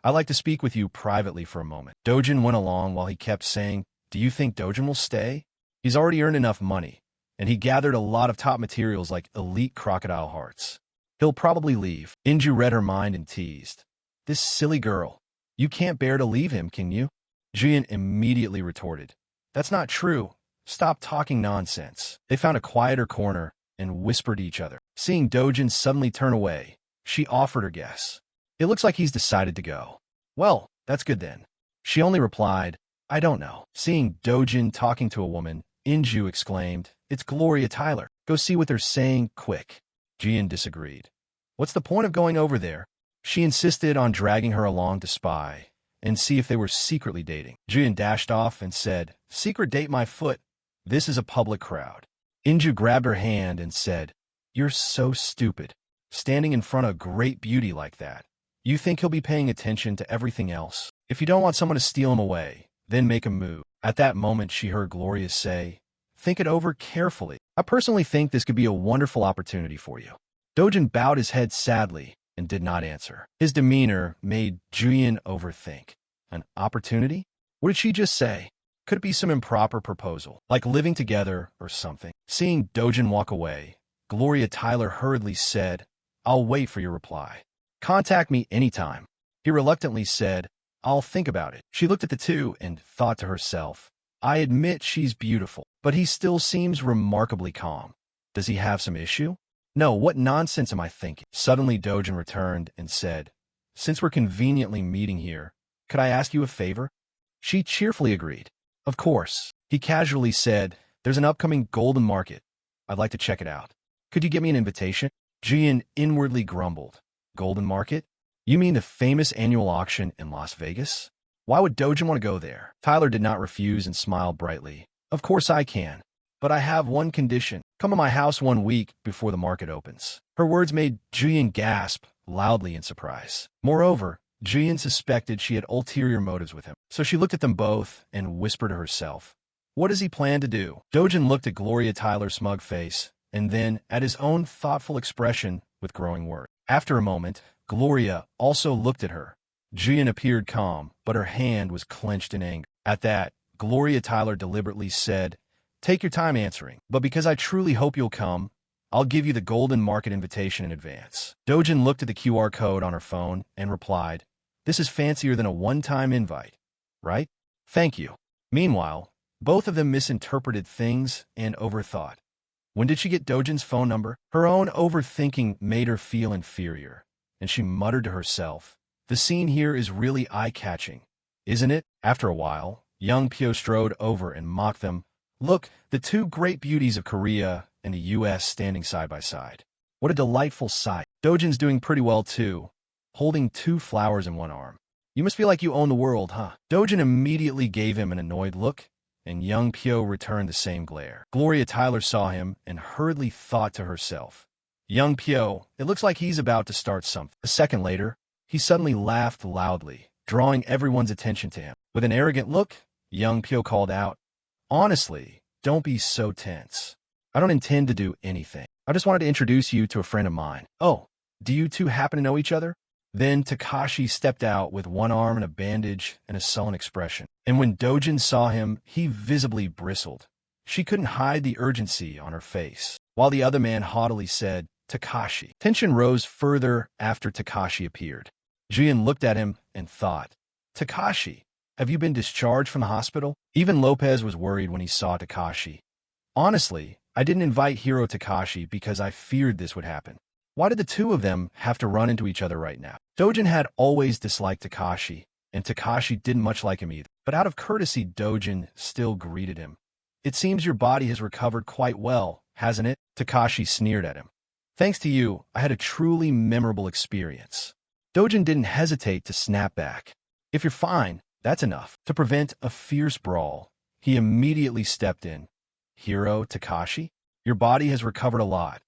I'd like to speak with you privately for a moment. Dojin went along while he kept saying, do you think Dojin will stay? He's already earned enough money, and he gathered a lot of top materials like elite crocodile hearts. He'll probably leave. Inju read her mind and teased. This silly girl. You can't bear to leave him, can you? Jian immediately retorted. That's not true. Stop talking nonsense. They found a quieter corner and whispered to each other. Seeing Dojin suddenly turn away, she offered her guess. It looks like he's decided to go. Well, that's good then. She only replied, I don't know. Seeing Dojin talking to a woman, Inju exclaimed, it's Gloria Tyler. Go see what they're saying, quick. Jian disagreed. What's the point of going over there? She insisted on dragging her along to spy and see if they were secretly dating. Jian dashed off and said, secret date my foot. This is a public crowd. Inju grabbed her hand and said, you're so stupid. Standing in front of great beauty like that. You think he'll be paying attention to everything else? If you don't want someone to steal him away, then make a move. At that moment, she heard Gloria say, think it over carefully. I personally think this could be a wonderful opportunity for you. Dojin bowed his head sadly and did not answer. His demeanor made Jian overthink. An opportunity? What did she just say? Could it be some improper proposal, like living together or something? Seeing Dojin walk away, Gloria Tyler hurriedly said, I'll wait for your reply. Contact me anytime. He reluctantly said, I'll think about it. She looked at the two and thought to herself, I admit she's beautiful, but he still seems remarkably calm. Does he have some issue? No, what nonsense am I thinking? Suddenly Dojin returned and said, since we're conveniently meeting here, could I ask you a favor? She cheerfully agreed. Of course. He casually said, there's an upcoming golden market. I'd like to check it out. Could you get me an invitation? Jian inwardly grumbled. Golden market? You mean the famous annual auction in Las Vegas? Why would Dojin want to go there? Tyler did not refuse and smiled brightly. Of course I can. But I have one condition. Come to my house 1 week before the market opens. Her words made Jian gasp loudly in surprise. Moreover, Jian suspected she had ulterior motives with him. So she looked at them both and whispered to herself, what does he plan to do? Dojin looked at Gloria Tyler's smug face and then at his own thoughtful expression with growing worry. After a moment, Gloria also looked at her. Jian appeared calm, but her hand was clenched in anger. At that, Gloria Tyler deliberately said, take your time answering, but because I truly hope you'll come, I'll give you the golden market invitation in advance. Dojin looked at the QR code on her phone and replied, this is fancier than a one-time invite, right? Thank you. Meanwhile, both of them misinterpreted things and overthought. When did she get Dojin's phone number? Her own overthinking made her feel inferior, and she muttered to herself, the scene here is really eye-catching, isn't it? After a while, Young Pyo strode over and mocked them. Look, the two great beauties of Korea and the U.S. standing side by side. What a delightful sight. Dojin's doing pretty well, too, holding 2 flowers in one arm. You must feel like you own the world, huh? Dojin immediately gave him an annoyed look, and Young Pyo returned the same glare. Gloria Tyler saw him and hurriedly thought to herself, Young Pyo, it looks like he's about to start something. A second later, he suddenly laughed loudly, drawing everyone's attention to him. With an arrogant look, Young Pyo called out, Honestly, don't be so tense. I don't intend to do anything. I just wanted to introduce you to a friend of mine. Oh, do you two happen to know each other? Then Takashi stepped out with one arm in a bandage and a sullen expression. And when Dojin saw him, he visibly bristled. She couldn't hide the urgency on her face, while the other man haughtily said, Takashi. Tension rose further after Takashi appeared. Jian looked at him and thought, Takashi, have you been discharged from the hospital? Even Lopez was worried when he saw Takashi. Honestly, I didn't invite Hiro Takashi because I feared this would happen. Why did the two of them have to run into each other right now? Dojin had always disliked Takashi, and Takashi didn't much like him either. But out of courtesy, Dojin still greeted him. It seems your body has recovered quite well, hasn't it? Takashi sneered at him. Thanks to you, I had a truly memorable experience. Dojin didn't hesitate to snap back. If you're fine, that's enough. To prevent a fierce brawl, he immediately stepped in. Hiro Takashi, your body has recovered a lot.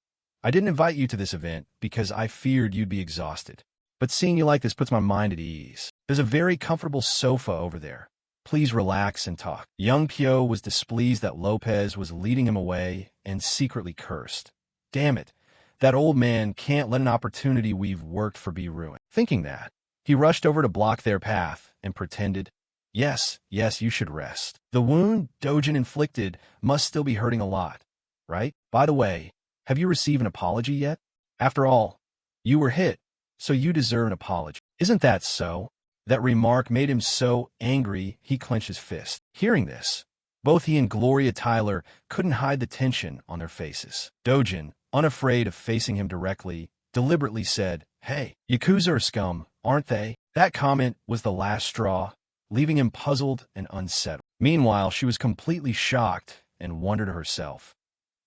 I didn't invite you to this event because I feared you'd be exhausted. But seeing you like this puts my mind at ease. There's a very comfortable sofa over there. Please relax and talk. Young Pyo was displeased that Lopez was leading him away and secretly cursed. Damn it. That old man can't let an opportunity we've worked for be ruined. Thinking that, he rushed over to block their path and pretended, Yes, you should rest. The wound Dojin inflicted must still be hurting a lot, right? By the way, have you received an apology yet? After all, you were hit, so you deserve an apology. Isn't that so? That remark made him so angry he clenched his fist. Hearing this, both he and Gloria Tyler couldn't hide the tension on their faces. Dojin, unafraid of facing him directly, deliberately said, Hey, Yakuza are scum, aren't they? That comment was the last straw, leaving him puzzled and unsettled. Meanwhile, she was completely shocked and wondered to herself,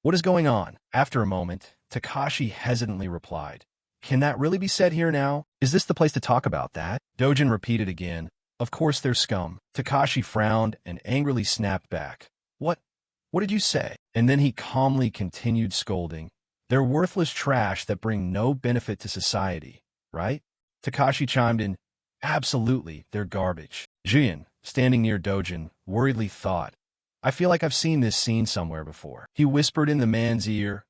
What is going on? After a moment, Takashi hesitantly replied, Can that really be said here now? Is this the place to talk about that? Dojin repeated again, Of course they're scum. Takashi frowned and angrily snapped back. What did you say? And then he calmly continued scolding. They're worthless trash that bring no benefit to society, right? Takashi chimed in, Absolutely, they're garbage. Jian, standing near Dojin, worriedly thought, I feel like I've seen this scene somewhere before. He whispered in the man's ear,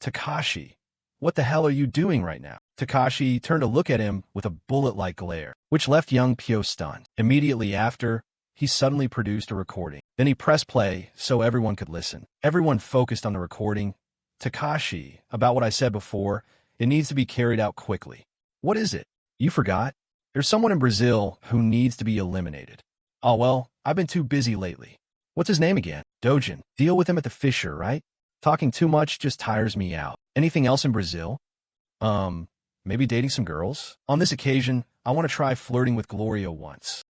Takashi, what the hell are you doing right now? Takashi turned to look at him with a bullet-like glare, which left young Pyo stunned. Immediately after, he suddenly produced a recording. Then he pressed play so everyone could listen. Everyone focused on the recording. Takashi, about what I said before, it needs to be carried out quickly. What is it? You forgot? There's someone in Brazil who needs to be eliminated. Oh well, I've been too busy lately. What's his name again? Dojin. Deal with him at the Fisher, right? Talking too much just tires me out. Anything else in Brazil? Maybe dating some girls? On this occasion, I want to try flirting with Gloria once.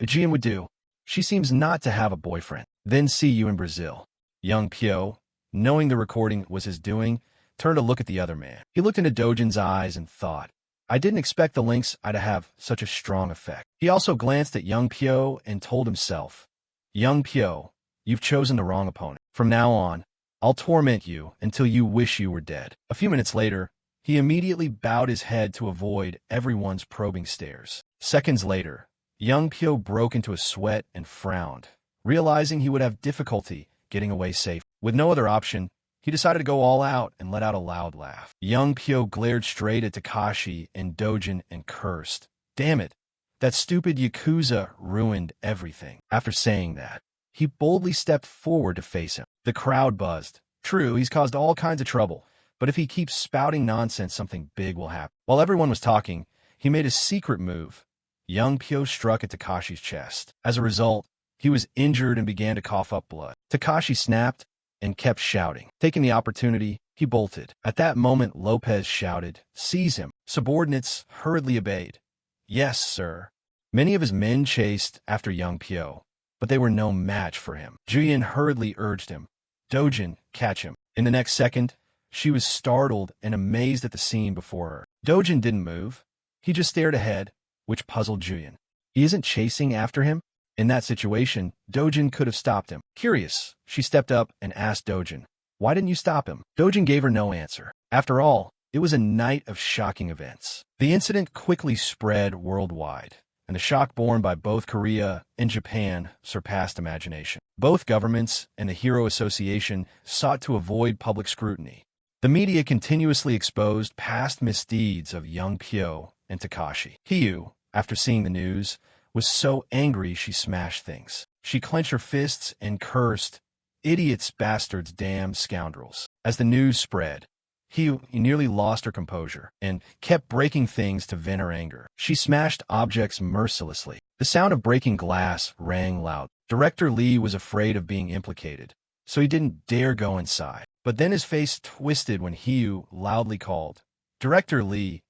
Jian would do. She seems not to have a boyfriend. Then see you in Brazil. Young Pyo, knowing the recording was his doing, turned to look at the other man. He looked into Dojin's eyes and thought, I didn't expect the links I'd have such a strong effect. He also glanced at Young Pyo and told himself, Young Pyo, you've chosen the wrong opponent. From now on, I'll torment you until you wish you were dead. A few minutes later, he immediately bowed his head to avoid everyone's probing stares. Seconds later, Young Pyo broke into a sweat and frowned, realizing he would have difficulty getting away safe. With no other option, he decided to go all out and let out a loud laugh. Young Pyo glared straight at Takashi and Dojin and cursed. Damn it, that stupid Yakuza ruined everything. After saying that, he boldly stepped forward to face him. The crowd buzzed. True, he's caused all kinds of trouble, but if he keeps spouting nonsense, something big will happen. While everyone was talking, he made a secret move. Young Pyo struck at Takashi's chest. As a result, he was injured and began to cough up blood. Takashi snapped and kept shouting. Taking the opportunity, he bolted. At that moment, Lopez shouted, Seize him. Subordinates hurriedly obeyed. Yes, sir. Many of his men chased after Young Pyo, but they were no match for him. Juyin hurriedly urged him, "Dojin, catch him." In the next second, she was startled and amazed at the scene before her. Dojin didn't move. He just stared ahead, which puzzled Juyin. He isn't chasing after him? In that situation, Dojin could have stopped him. Curious, she stepped up and asked Dojin, "Why didn't you stop him?" Dojin gave her no answer. After all, it was a night of shocking events. The incident quickly spread worldwide, and the shock borne by both Korea and Japan surpassed imagination. Both governments and the Hero Association sought to avoid public scrutiny. The media continuously exposed past misdeeds of young Pyo and Takashi. Hiyu, after seeing the news, was so angry she smashed things. She clenched her fists and cursed, "Idiots, bastards, damn scoundrels." As the news spread, Hiyu nearly lost her composure and kept breaking things to vent her anger. She smashed objects mercilessly. The sound of breaking glass rang loud. Director Lee was afraid of being implicated, so he didn't dare go inside. But then his face twisted when Hiyu loudly called, "Director Lee,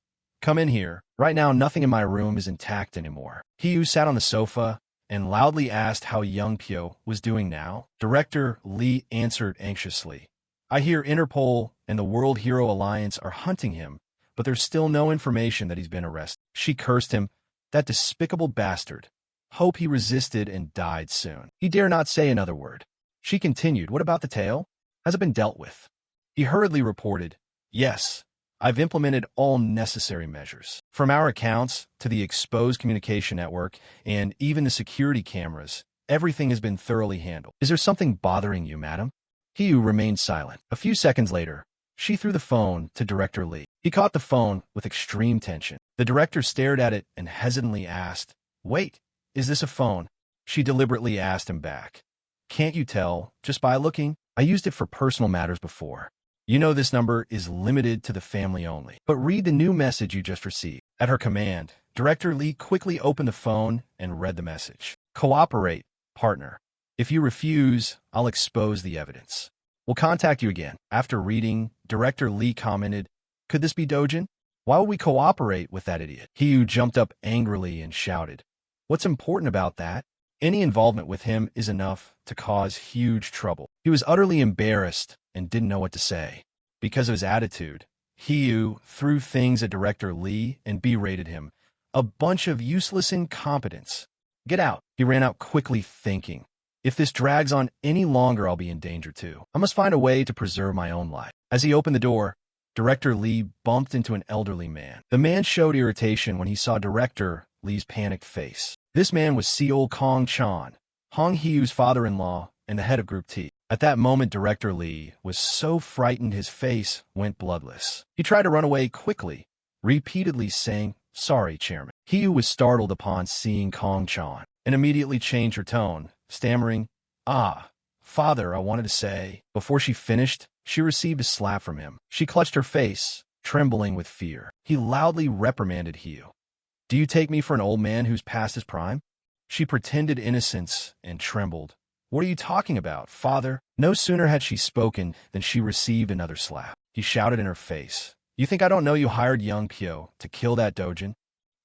come in here. Right now, nothing in my room is intact anymore." Hiyu sat on the sofa and loudly asked how young Pyo was doing now. Director Lee answered anxiously, "I hear Interpol and the World Hero Alliance are hunting him, but there's still no information that he's been arrested." She cursed him, "That despicable bastard. Hope he resisted and died soon." He dare not say another word. She continued, "What about the tail? Has it been dealt with?" He hurriedly reported, "Yes, I've implemented all necessary measures. From our accounts to the exposed communication network and even the security cameras, everything has been thoroughly handled. Is there something bothering you, madam?" Hiyu remained silent. A few seconds later, she threw the phone to Director Lee. He caught the phone with extreme tension. The director stared at it and hesitantly asked, "Wait, is this a phone?" She deliberately asked him back, "Can't you tell, just by looking? I used it for personal matters before. You know this number is limited to the family only. But read the new message you just received." At her command, Director Lee quickly opened the phone and read the message. "Cooperate, partner. If you refuse, I'll expose the evidence. We'll contact you again." After reading, Director Lee commented, "Could this be Dojin? Why would we cooperate with that idiot?" Hiyu jumped up angrily and shouted, "What's important about that? Any involvement with him is enough to cause huge trouble." He was utterly embarrassed and didn't know what to say. Because of his attitude, Hiyu threw things at Director Lee and berated him. "A bunch of useless incompetence. Get out." He ran out quickly, thinking, "If this drags on any longer, I'll be in danger too. I must find a way to preserve my own life." As he opened the door, Director Lee bumped into an elderly man. The man showed irritation when he saw Director Lee's panicked face. This man was Seol Kong Chan, Hong Hiyu's father-in-law and the head of Group T. At that moment, Director Lee was so frightened his face went bloodless. He tried to run away quickly, repeatedly saying, "Sorry, Chairman." Hiyu was startled upon seeing Kong Chan and immediately changed her tone, stammering, "Ah, father, I wanted to say." Before she finished, she received a slap from him. She clutched her face, trembling with fear. He loudly reprimanded Hiyu. "Do you take me for an old man who's past his prime?" She pretended innocence and trembled. "What are you talking about, father?" No sooner had she spoken than she received another slap. He shouted in her face, "You think I don't know you hired young Pyo to kill that Dojin?"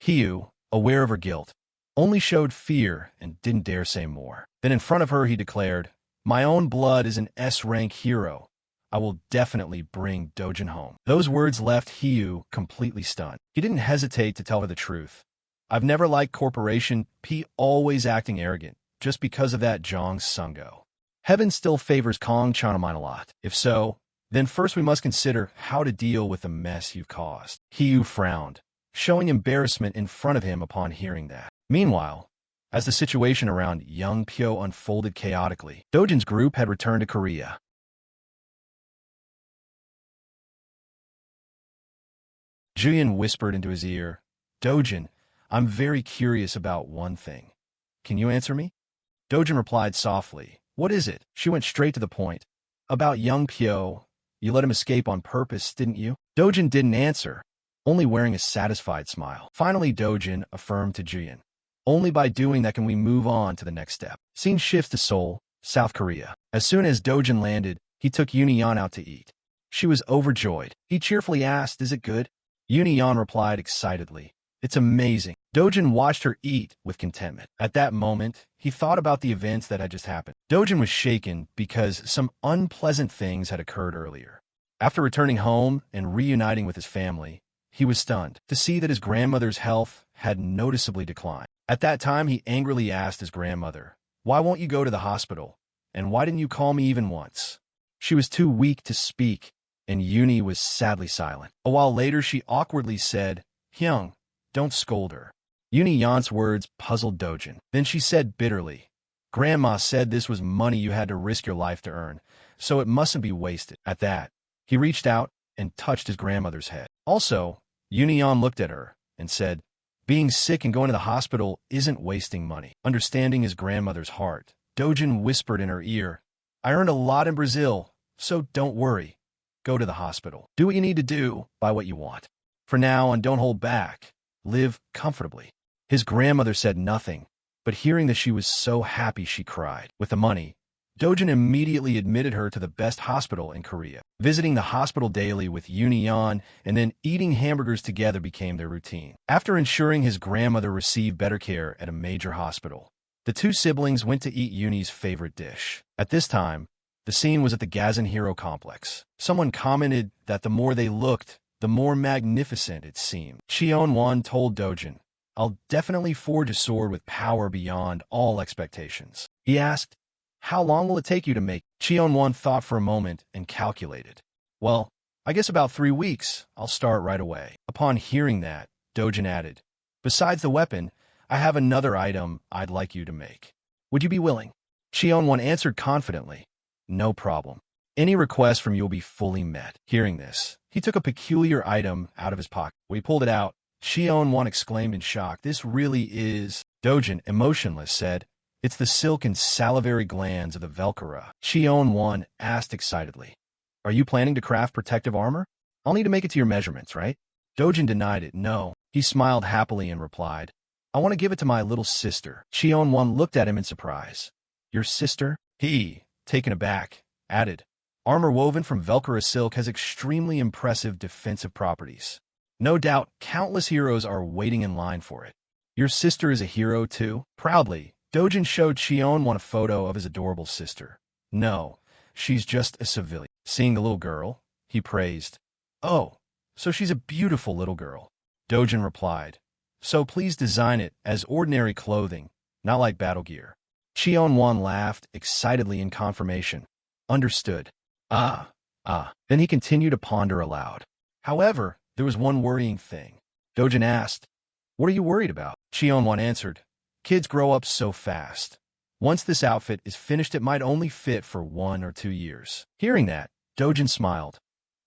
Hiyu, aware of her guilt, only showed fear and didn't dare say more. Then in front of her he declared, "My own blood is an S-rank hero. I will definitely bring Dojin home." Those words left Hiyu completely stunned. He didn't hesitate to tell her the truth. "I've never liked Corporation P always acting arrogant, just because of that Jong Sungo. Heaven still favors Kong Chanamine a lot. If so, then first we must consider how to deal with the mess you've caused." Hiyu frowned, showing embarrassment in front of him upon hearing that. Meanwhile, as the situation around young Pyo unfolded chaotically, Dojin's group had returned to Korea. Juyin whispered into his ear, "Dojin, I'm very curious about one thing. Can you answer me?" Dojin replied softly, "What is it?" She went straight to the point. "About young Pyo. You let him escape on purpose, didn't you?" Dojin didn't answer, only wearing a satisfied smile. Finally, Dojin affirmed to Juyin, "Only by doing that can we move on to the next step." Scene shifts to Seoul, South Korea. As soon as Dojin landed, he took Union out to eat. She was overjoyed. He cheerfully asked, "Is it good?" Union replied excitedly, It's amazing. Dojin watched her eat with contentment. At that moment, he thought about the events that had just happened. Dojin was shaken because some unpleasant things had occurred earlier. After returning home and reuniting with his family, he was stunned to see that his grandmother's health had noticeably declined. At that time, he angrily asked his grandmother, "Why won't you go to the hospital? And why didn't you call me even once?" She was too weak to speak, and Uni was sadly silent. A while later, she awkwardly said, "Hyung, don't scold her." Uni Yan's words puzzled Dojin. Then she said bitterly, "Grandma said this was money you had to risk your life to earn, so it mustn't be wasted." At that, he reached out and touched his grandmother's head. Also, Uni Yan looked at her and said, "Being sick and going to the hospital isn't wasting money." Understanding his grandmother's heart, Dojin whispered in her ear, "I earned a lot in Brazil, so don't worry. Go to the hospital. Do what you need to do, buy what you want. For now, and don't hold back. Live comfortably." His grandmother said nothing, but hearing that she was so happy, she cried. With the money, Dojin immediately admitted her to the best hospital in Korea. Visiting the hospital daily with Union and then eating hamburgers together became their routine. After ensuring his grandmother received better care at a major hospital, the two siblings went to eat Uni's favorite dish. At this time, the scene was at the Gazan Hero Complex. Someone commented that the more they looked, the more magnificent it seemed. Cheon-won told Dojin, "I'll definitely forge a sword with power beyond all expectations." He asked, "How long will it take you to make?" Cheon-won thought for a moment and calculated. "Well, I guess about 3 weeks. I'll start right away." Upon hearing that, Dojin added, "Besides the weapon, I have another item I'd like you to make. Would you be willing?" Cheon-won answered confidently, "No problem. Any request from you will be fully met." Hearing this, he took a peculiar item out of his pocket. When he pulled it out, Cheon-won exclaimed in shock, "This really is..." Dojin, emotionless, said, "It's the silk and salivary glands of the Valkyra." Cheon-won asked excitedly, "Are you planning to craft protective armor? I'll need to make it to your measurements, right?" Dojin denied it. "No." He smiled happily and replied, "I want to give it to my little sister." Cheon-won looked at him in surprise. "Your sister?" He, taken aback, added, "Armor woven from Valkyra silk has extremely impressive defensive properties. No doubt, countless heroes are waiting in line for it. Your sister is a hero, too?" Proudly, Dojin showed Cheon-won a photo of his adorable sister. "No, she's just a civilian." Seeing the little girl, he praised, "Oh, so she's a beautiful little girl." Dojin replied, "So please design it as ordinary clothing, not like battle gear." Cheon-won laughed excitedly in confirmation. "Understood." Ah. Then he continued to ponder aloud. However, there was one worrying thing. Dojin asked, "What are you worried about?" Cheon-won answered, "Kids grow up so fast. Once this outfit is finished, it might only fit for 1 or 2 years." Hearing that, Dojin smiled.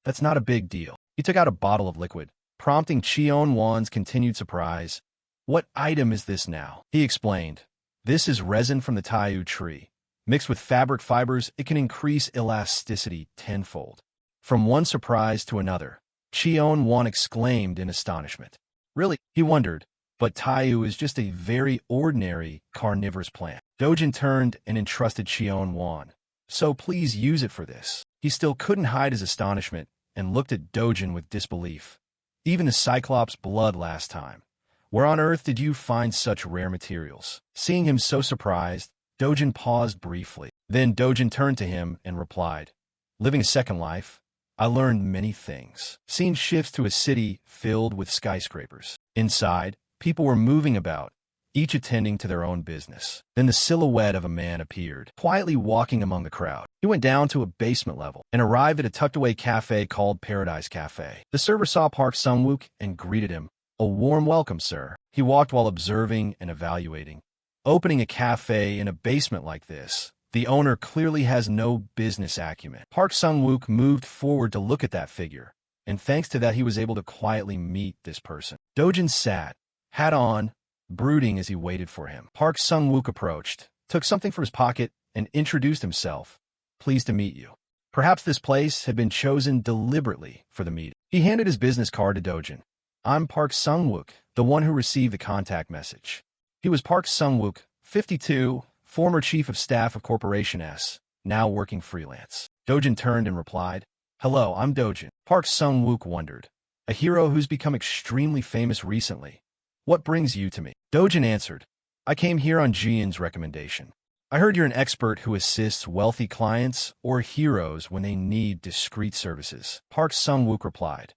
"That's not a big deal." He took out a bottle of liquid, prompting Cheon-won's continued surprise. "What item is this now?" He explained, "This is resin from the Taiyu tree. Mixed with fabric fibers, it can increase elasticity tenfold." From one surprise to another, Cheon-won exclaimed in astonishment. "Really?" He wondered, but Taiyu is just a very ordinary carnivorous plant. Dojin turned and entrusted Cheon-won, "So please use it for this." He still couldn't hide his astonishment and looked at Dojin with disbelief. "Even the Cyclops blood last time. Where on earth did you find such rare materials?" Seeing him so surprised, Dojin paused briefly. Then Dojin turned to him and replied, "Living a second life, I learned many things." Scene shifts to a city filled with skyscrapers. Inside, people were moving about, each attending to their own business. Then the silhouette of a man appeared, quietly walking among the crowd. He went down to a basement level and arrived at a tucked-away cafe called Paradise Cafe. The server saw Park Sung-wook and greeted him. "A warm welcome, sir." He walked while observing and evaluating. Opening a cafe in a basement like this, the owner clearly has no business acumen. Park Sung-wook moved forward to look at that figure, and thanks to that he was able to quietly meet this person. Dojin sat, hat on, brooding as he waited for him. Park Sung-wook approached, took something from his pocket, and introduced himself. "Pleased to meet you." Perhaps this place had been chosen deliberately for the meeting. He handed his business card to Dojin. "I'm Park Sung-wook, the one who received the contact message." He was Park Sung-wook, 52, former chief of staff of Corporation S, now working freelance. Dojin turned and replied, "Hello, I'm Dojin." Park Sung-wook wondered. "A hero who's become extremely famous recently. What brings you to me? Dojin answered, I came here on Jian's recommendation. I heard you're an expert who assists wealthy clients or heroes when they need discreet services. Park Sung-wook replied,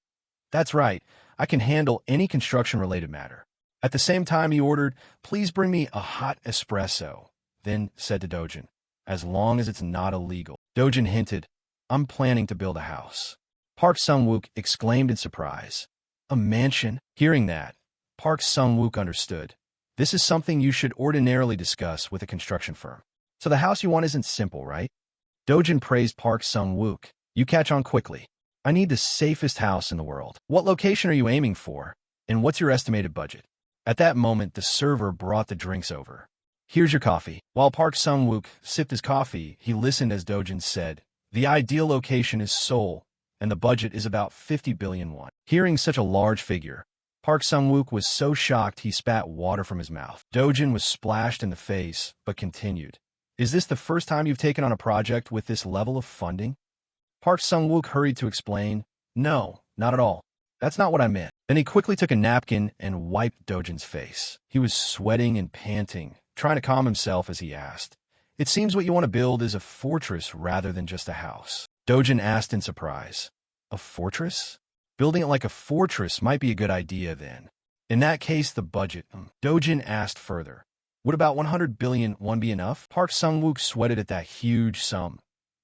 That's right, I can handle any construction-related matter. At the same time he ordered, Please bring me a hot espresso, then said to Dojin, As long as it's not illegal. Dojin hinted, I'm planning to build a house. Park Sung-wook exclaimed in surprise, A mansion? Hearing that, Park Sung-wook understood. This is something you should ordinarily discuss with a construction firm. So the house you want isn't simple, right? Dojin praised Park Sung-wook. You catch on quickly. I need the safest house in the world. What location are you aiming for? And what's your estimated budget? At that moment, the server brought the drinks over. Here's your coffee. While Park Sung-wook sipped his coffee, he listened as Dojin said, The ideal location is Seoul, and the budget is about 50 billion won. Hearing such a large figure, Park Sung-wook was so shocked he spat water from his mouth. Dojin was splashed in the face, but continued. Is this the first time you've taken on a project with this level of funding? Park Sung-wook hurried to explain, No, not at all. That's not what I meant. Then he quickly took a napkin and wiped Dojin's face. He was sweating and panting, trying to calm himself as he asked, It seems what you want to build is a fortress rather than just a house. Dojin asked in surprise, A fortress? Building it like a fortress might be a good idea then. In that case, the budget. Dojin asked further, Would about 100 billion won be enough? Park Sung-wook sweated at that huge sum.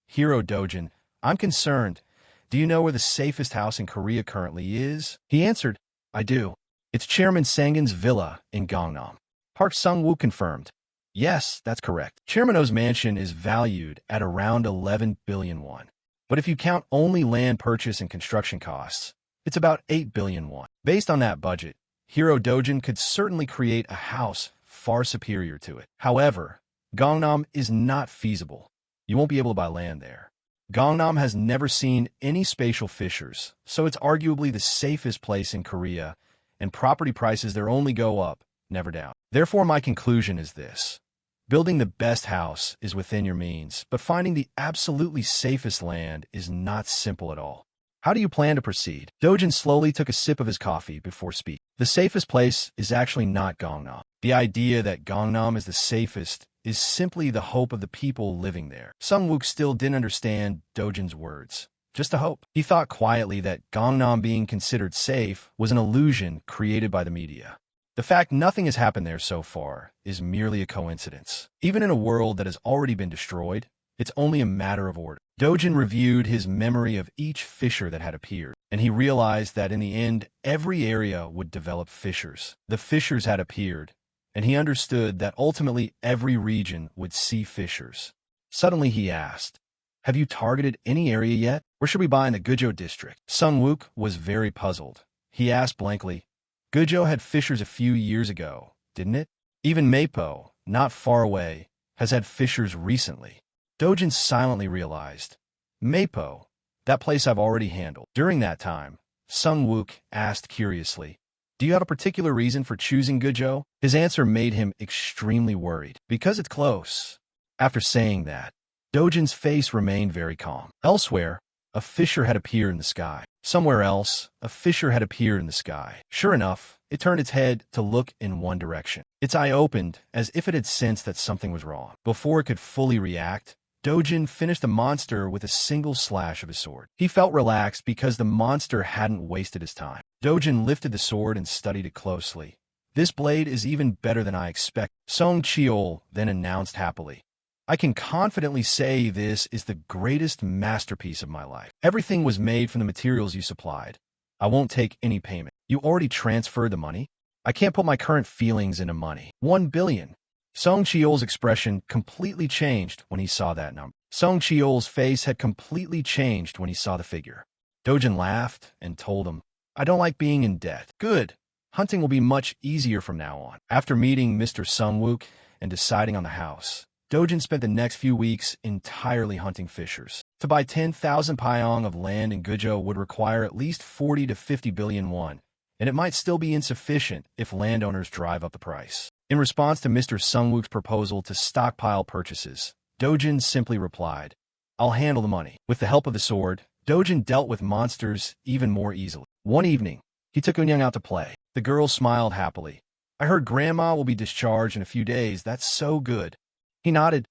Hero Dojin, I'm concerned. Do you know where the safest house in Korea currently is? He answered, I do. It's Chairman Sangin's villa in Gangnam. Park Sung-wook confirmed. Yes, that's correct. Chairman Oh's mansion is valued at around 11 billion won. But if you count only land purchase and construction costs, it's about 8 billion won. Based on that budget, Hero Dojin could certainly create a house far superior to it. However, Gangnam is not feasible. You won't be able to buy land there. Gangnam has never seen any spatial fissures, so it's arguably the safest place in Korea, and property prices there only go up, never down. Therefore, my conclusion is this. Building the best house is within your means, but finding the absolutely safest land is not simple at all. How do you plan to proceed? Dojin slowly took a sip of his coffee before speaking. The safest place is actually not Gangnam. The idea that Gangnam is the safest is simply the hope of the people living there. Sung-wook still didn't understand Dojin's words. Just a hope. He thought quietly that Gangnam being considered safe was an illusion created by the media. The fact nothing has happened there so far is merely a coincidence. Even in a world that has already been destroyed, it's only a matter of order. Dojin reviewed his memory of each fissure that had appeared, and he realized that in the end, every area would develop fissures. The fissures had appeared, and he understood that ultimately every region would see fissures. Suddenly he asked, Have you targeted any area yet? Where should we buy in the Gujo district? Sung-wook was very puzzled. He asked blankly, Gujo had fissures a few years ago, didn't it? Even Mapo, not far away, has had fissures recently. Dojin silently realized, Mapo, that place I've already handled. During that time, Sung-wook asked curiously, Do you have a particular reason for choosing Gujo? His answer made him extremely worried. Because it's close. After saying that, Dojin's face remained very calm. Elsewhere, a fissure had appeared in the sky. Somewhere else, a fissure had appeared in the sky. Sure enough, it turned its head to look in one direction. Its eye opened as if it had sensed that something was wrong. Before it could fully react, Dojin finished the monster with a single slash of his sword. He felt relaxed because the monster hadn't wasted his time. Dojin lifted the sword and studied it closely. This blade is even better than I expected. Song Cheol then announced happily, I can confidently say this is the greatest masterpiece of my life. Everything was made from the materials you supplied. I won't take any payment. You already transferred the money? I can't put my current feelings into money. 1 billion. Song Cheol's expression completely changed when he saw that number. Song Cheol's face had completely changed when he saw the figure. Dojin laughed and told him, I don't like being in debt. Good. Hunting will be much easier from now on. After meeting Mr. Sung-wook and deciding on the house, Dojin spent the next few weeks entirely hunting fissures. To buy 10,000 pyong of land in Gujo would require at least 40 to 50 billion won, and it might still be insufficient if landowners drive up the price. In response to Mr. Sung-wook's proposal to stockpile purchases, Dojin simply replied, I'll handle the money. With the help of the sword, Dojin dealt with monsters even more easily. One evening, he took Eunyoung out to play. The girl smiled happily. I heard Grandma will be discharged in a few days. That's so good. He nodded.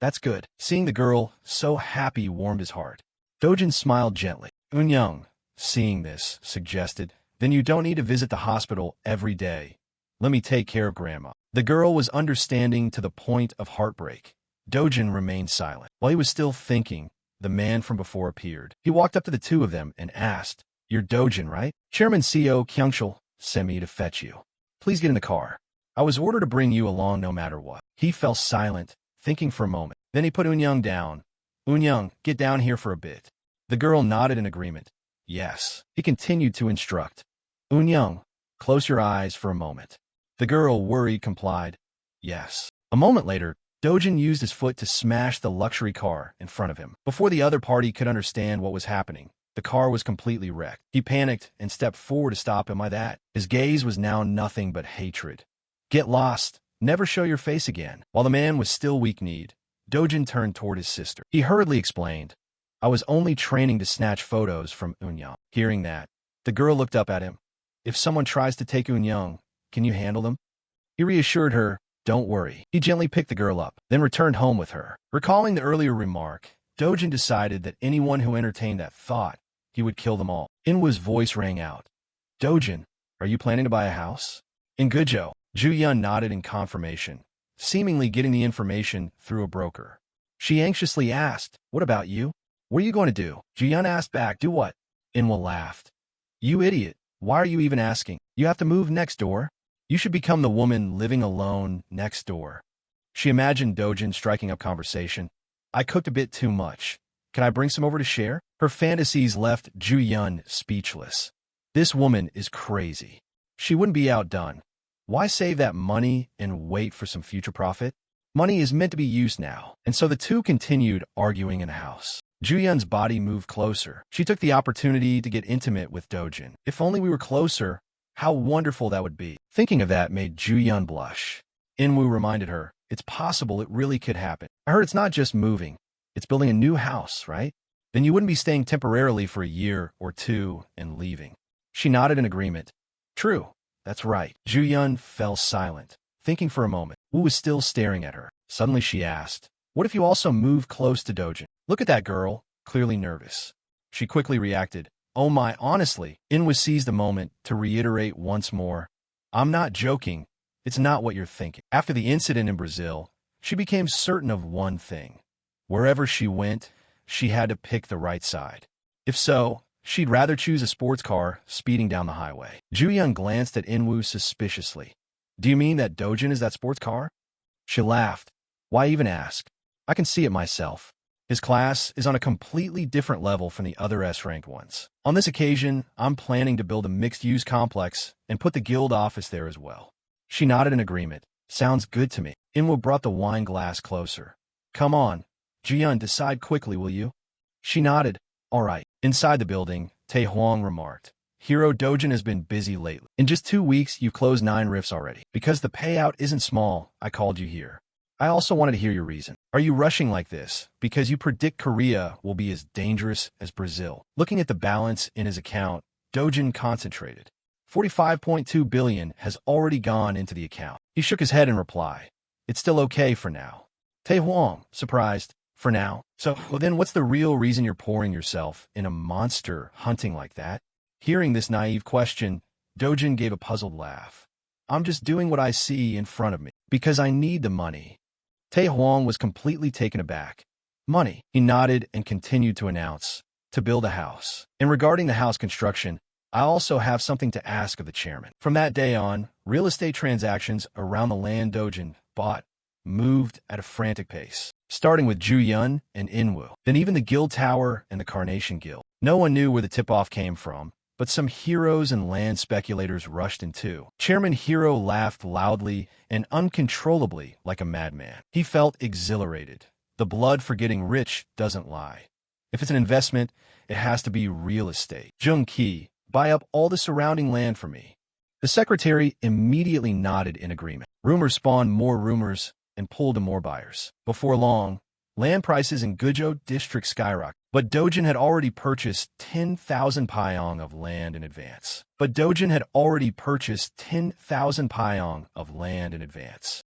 That's good. Seeing the girl so happy warmed his heart. Dojin smiled gently. Eun-young, seeing this, suggested, then you don't need to visit the hospital every day. Let me take care of Grandma. The girl was understanding to the point of heartbreak. Dojin remained silent. While he was still thinking, the man from before appeared. He walked up to the two of them and asked, You're Dojin, right? Chairman CEO Kyungchul sent me to fetch you. Please get in the car. I was ordered to bring you along no matter what. He fell silent, thinking for a moment. Then he put Eun-young down. Eun-young, get down here for a bit. The girl nodded in agreement. Yes. He continued to instruct. Eun-young, close your eyes for a moment. The girl, worried, complied. Yes. A moment later, Dojin used his foot to smash the luxury car in front of him. Before the other party could understand what was happening, the car was completely wrecked. He panicked and stepped forward to stop him. His gaze was now nothing but hatred. Get lost. Never show your face again. While the man was still weak-kneed, Dojin turned toward his sister. He hurriedly explained, I was only training to snatch photos from Eun-young. Hearing that, the girl looked up at him. If someone tries to take Eun-young, can you handle them? He reassured her, don't worry. He gently picked the girl up, then returned home with her. Recalling the earlier remark, Dojin decided that anyone who entertained that thought, he would kill them all. Inwoo's voice rang out. Dojin, are you planning to buy a house? In Gujo, Ju-yeon nodded in confirmation, seemingly getting the information through a broker. She anxiously asked, what about you? What are you going to do? Ju-yeon asked back, do what? Inwoo laughed. You idiot. Why are you even asking? You have to move next door. You should become the woman living alone next door. She imagined Dojin striking up conversation. I cooked a bit too much. Can I bring some over to share? Her fantasies left Ju-yeon speechless. This woman is crazy. She wouldn't be outdone. Why save that money and wait for some future profit? Money is meant to be used now. And so the two continued arguing in the house. Ju-yeon's body moved closer. She took the opportunity to get intimate with Dojin. If only we were closer, how wonderful that would be. Thinking of that made Ju-yeon blush. Inwoo reminded her, it's possible it really could happen. I heard it's not just moving. It's building a new house, right? Then you wouldn't be staying temporarily for a year or two and leaving. She nodded in agreement. True. That's right. Ju-yeon fell silent, thinking for a moment. Woo was still staring at her. Suddenly she asked, what if you also move close to Dojin? Look at that girl, clearly nervous. She quickly reacted. Oh my, honestly. Inwoo seized the moment to reiterate once more. I'm not joking. It's not what you're thinking. After the incident in Brazil, she became certain of one thing. Wherever she went, she had to pick the right side. If so, she'd rather choose a sports car speeding down the highway. Ju-yeon glanced at Inwoo suspiciously. Do you mean that Dojin is that sports car? She laughed. Why even ask? I can see it myself. His class is on a completely different level from the other S-ranked ones. On this occasion, I'm planning to build a mixed-use complex and put the guild office there as well. She nodded in agreement. Sounds good to me. Inwoo brought the wine glass closer. Come on. Ju-yeon, decide quickly, will you? She nodded. All right. Inside the building, Tae-hwang remarked. Hero Dojin has been busy lately. In just 2 weeks, you've closed 9 rifts already. Because the payout isn't small, I called you here. I also wanted to hear your reason. Are you rushing like this because you predict Korea will be as dangerous as Brazil? Looking at the balance in his account, Dojin concentrated. 45.2 billion has already gone into the account. He shook his head in reply. It's still okay for now. Tae-hwang, surprised. For now? So, well then what's the real reason you're pouring yourself in a monster hunting like that? Hearing this naive question, Dojin gave a puzzled laugh. I'm just doing what I see in front of me, because I need the money. Tae-hwang was completely taken aback. Money. He nodded and continued to announce. To build a house. And regarding the house construction, I also have something to ask of the chairman. From that day on, real estate transactions around the land Dojin bought moved at a frantic pace, starting with Ju-yeon and Inwoo, then even the Guild Tower and the Carnation Guild. No one knew where the tip-off came from, but some heroes and land speculators rushed in too. Chairman Hero laughed loudly and uncontrollably like a madman. He felt exhilarated. The blood for getting rich doesn't lie. If it's an investment, it has to be real estate. Jung-ki, buy up all the surrounding land for me. The secretary immediately nodded in agreement. Rumors spawned more rumors and pulled in more buyers. Before long, land prices in Gujo district skyrocketed. But Dojin had already purchased 10,000 pyong of land in advance.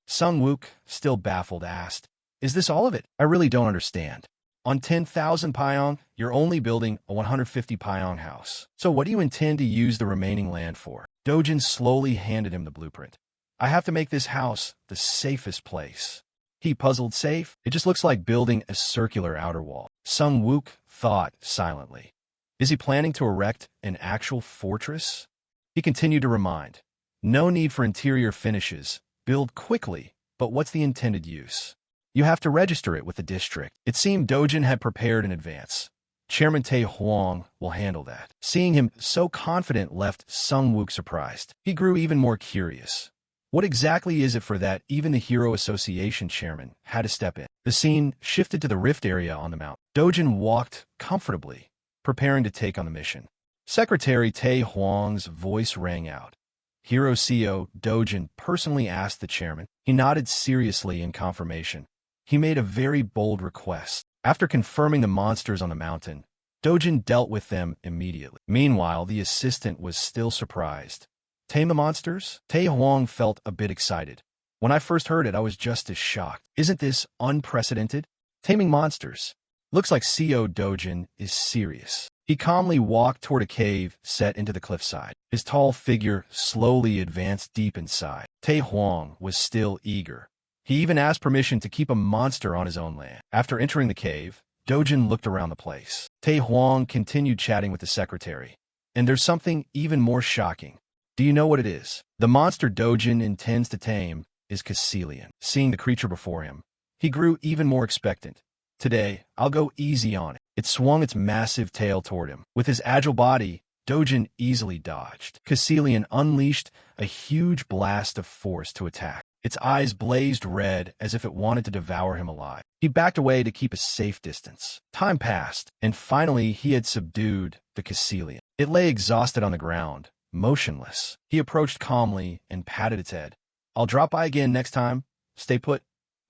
Sung Wook, still baffled, asked, "Is this all of it? I really don't understand. On 10,000 pyong, you're only building a 150 pyong house. So what do you intend to use the remaining land for?" Dojin slowly handed him the blueprint. "I have to make this house the safest place." He puzzled. "Safe? It just looks like building a circular outer wall." Sung Wook thought silently. Is he planning to erect an actual fortress? He continued to remind, "No need for interior finishes. Build quickly, but what's the intended use? You have to register it with the district." It seemed Dojin had prepared in advance. "Chairman Tae Huang will handle that." Seeing him so confident left Sung Wook surprised. He grew even more curious. What exactly is it for that even the Hero Association chairman had to step in? The scene shifted to the rift area on the mountain. Dojin walked comfortably, preparing to take on the mission. Secretary Tae Huang's voice rang out. "Hero CEO Dojin personally asked the chairman." He nodded seriously in confirmation. He made a very bold request. After confirming the monsters on the mountain, Dojin dealt with them immediately. Meanwhile, the assistant was still surprised. "Tame the monsters?" Tae Huang felt a bit excited. "When I first heard it, I was just as shocked. Isn't this unprecedented? Taming monsters. Looks like CEO Dojin is serious." He calmly walked toward a cave set into the cliffside. His tall figure slowly advanced deep inside. Tae Huang was still eager. He even asked permission to keep a monster on his own land. After entering the cave, Dojin looked around the place. Tae Huang continued chatting with the secretary. "And there's something even more shocking. Do you know what it is? The monster Dojin intends to tame is Caecilian." Seeing the creature before him, he grew even more expectant. "Today, I'll go easy on it." It swung its massive tail toward him. With his agile body, Dojin easily dodged. Caecilian unleashed a huge blast of force to attack. Its eyes blazed red as if it wanted to devour him alive. He backed away to keep a safe distance. Time passed, and finally he had subdued the Caecilian. It lay exhausted on the ground, motionless. He approached calmly and patted its head. "I'll drop by again next time. Stay put,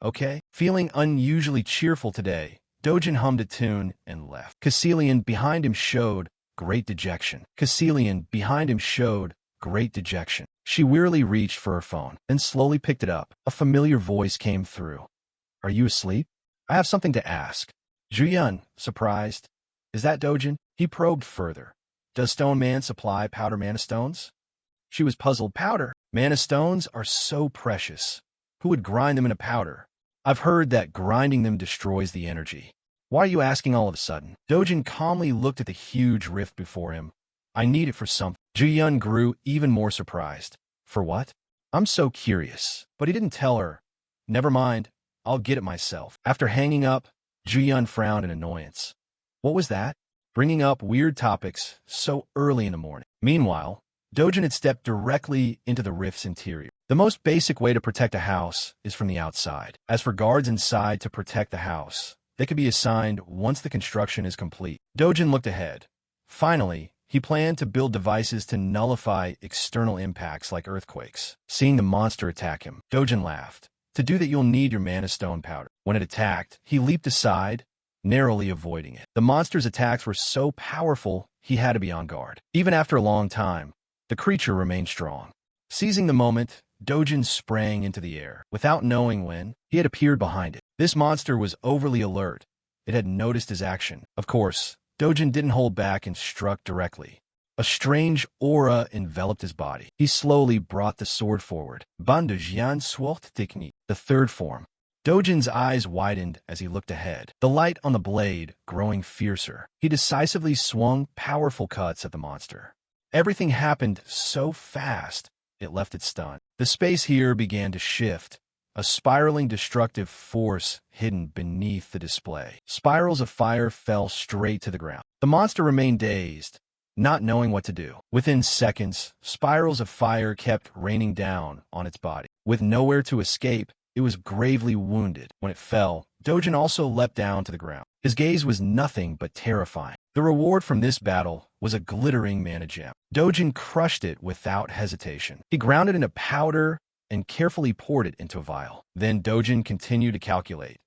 okay?" Feeling unusually cheerful today, Dojin hummed a tune and left. Caecilian behind him showed great dejection. She wearily reached for her phone, then slowly picked it up. A familiar voice came through. "Are you asleep? I have something to ask." Zhuyun, surprised. "Is that Dojin?" He probed further. "Does Stone Man supply powder mana stones?" She was puzzled. "Powder? Mana stones are so precious. Who would grind them into powder? I've heard that grinding them destroys the energy. Why are you asking all of a sudden?" Dojin calmly looked at the huge rift before him. "I need it for something." Zhuyun grew even more surprised. "For what?" "I'm so curious." But he didn't tell her. "Never mind. I'll get it myself." After hanging up, Zhuyun frowned in annoyance. What was that? Bringing up weird topics so early in the morning. Meanwhile, Dojin had stepped directly into the rift's interior. The most basic way to protect a house is from the outside. As for guards inside to protect the house, they could be assigned once the construction is complete. Dojin looked ahead. Finally, he planned to build devices to nullify external impacts like earthquakes. Seeing the monster attack him, Dojin laughed. To do that, you'll need your mana stone powder. When it attacked, he leaped aside, narrowly avoiding it. The monster's attacks were so powerful, he had to be on guard. Even after a long time, the creature remained strong. Seizing the moment, Dojin sprang into the air. Without knowing when, he had appeared behind it. This monster was overly alert. It had noticed his action. Of course, Dojin didn't hold back and struck directly. A strange aura enveloped his body. He slowly brought the sword forward. Bandajian Swort Technique, the third form. Dojin's eyes widened as he looked ahead, the light on the blade growing fiercer. He decisively swung powerful cuts at the monster. Everything happened so fast, it left it stunned. The space here began to shift, a spiraling destructive force hidden beneath the display. Spirals of fire fell straight to the ground. The monster remained dazed, not knowing what to do. Within seconds, spirals of fire kept raining down on its body. With nowhere to escape, it was gravely wounded. When it fell, Dojin also leapt down to the ground. His gaze was nothing but terrifying. The reward from this battle was a glittering mana gem. Dojin crushed it without hesitation. He ground it into powder and carefully poured it into a vial. Then Dojin continued to calculate.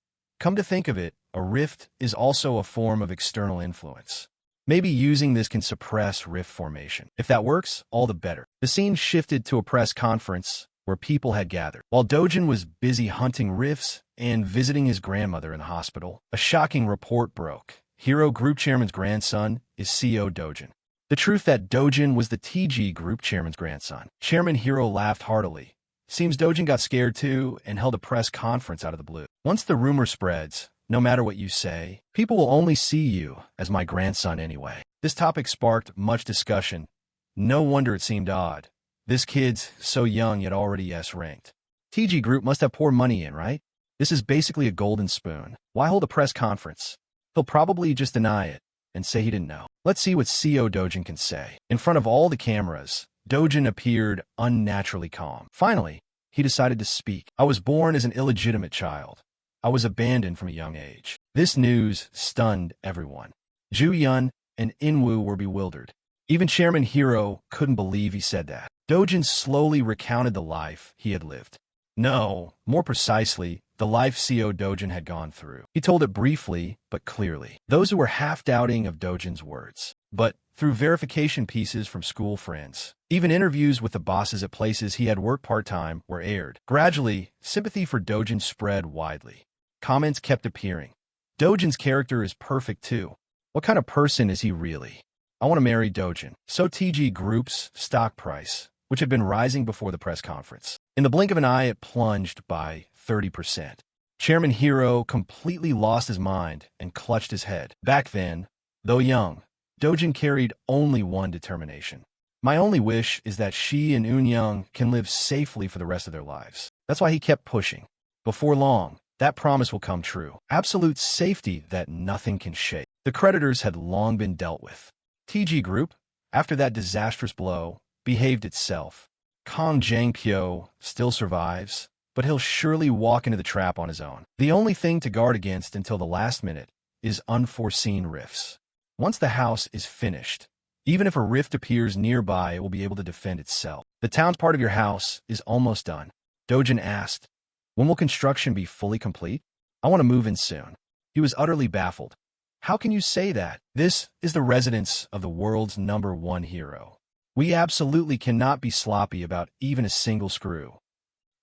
Come to think of it, a rift is also a form of external influence. Maybe using this can suppress rift formation. If that works, all the better. The scene shifted to a press conference where people had gathered. While Dojin was busy hunting rifts and visiting his grandmother in the hospital, a shocking report broke. Hero Group Chairman's grandson is CEO Dojin. The truth that Dojin was the TG Group Chairman's grandson. Chairman Hero laughed heartily. Seems Dojin got scared too and held a press conference out of the blue. Once the rumor spreads, no matter what you say, people will only see you as my grandson anyway. This topic sparked much discussion. No wonder it seemed odd. This kid's so young yet already S-ranked. TG Group must have poured money in, right? This is basically a golden spoon. Why hold a press conference? He'll probably just deny it and say he didn't know. Let's see what CEO Dojin can say. In front of all the cameras, Dojin appeared unnaturally calm. Finally, he decided to speak. I was born as an illegitimate child. I was abandoned from a young age. This news stunned everyone. Ju Yun and Inwoo were bewildered. Even Chairman Hero couldn't believe he said that. Dojin slowly recounted the life he had lived. No, more precisely, the life CEO Dojin had gone through. He told it briefly, but clearly. Those who were half-doubting of Dojin's words. But through verification pieces from school friends, even interviews with the bosses at places he had worked part-time were aired. Gradually, sympathy for Dojin spread widely. Comments kept appearing. Dojin's character is perfect too. What kind of person is he really? I want to marry Dojin. So TG Group's stock price, which had been rising before the press conference. In the blink of an eye, it plunged by 30%. Chairman Hero completely lost his mind and clutched his head. Back then, though young, Dojin carried only one determination. My only wish is that she and Eun-young can live safely for the rest of their lives. That's why he kept pushing. Before long, that promise will come true. Absolute safety that nothing can shake. The creditors had long been dealt with. TG Group, after that disastrous blow, behaved itself. Kong Jang-pyo still survives, but he'll surely walk into the trap on his own. The only thing to guard against until the last minute is unforeseen rifts. Once the house is finished, even if a rift appears nearby, it will be able to defend itself. The town's part of your house is almost done. Dojin asked, when will construction be fully complete? I want to move in soon. He was utterly baffled. How can you say that? This is the residence of the world's #1 hero. We absolutely cannot be sloppy about even a single screw.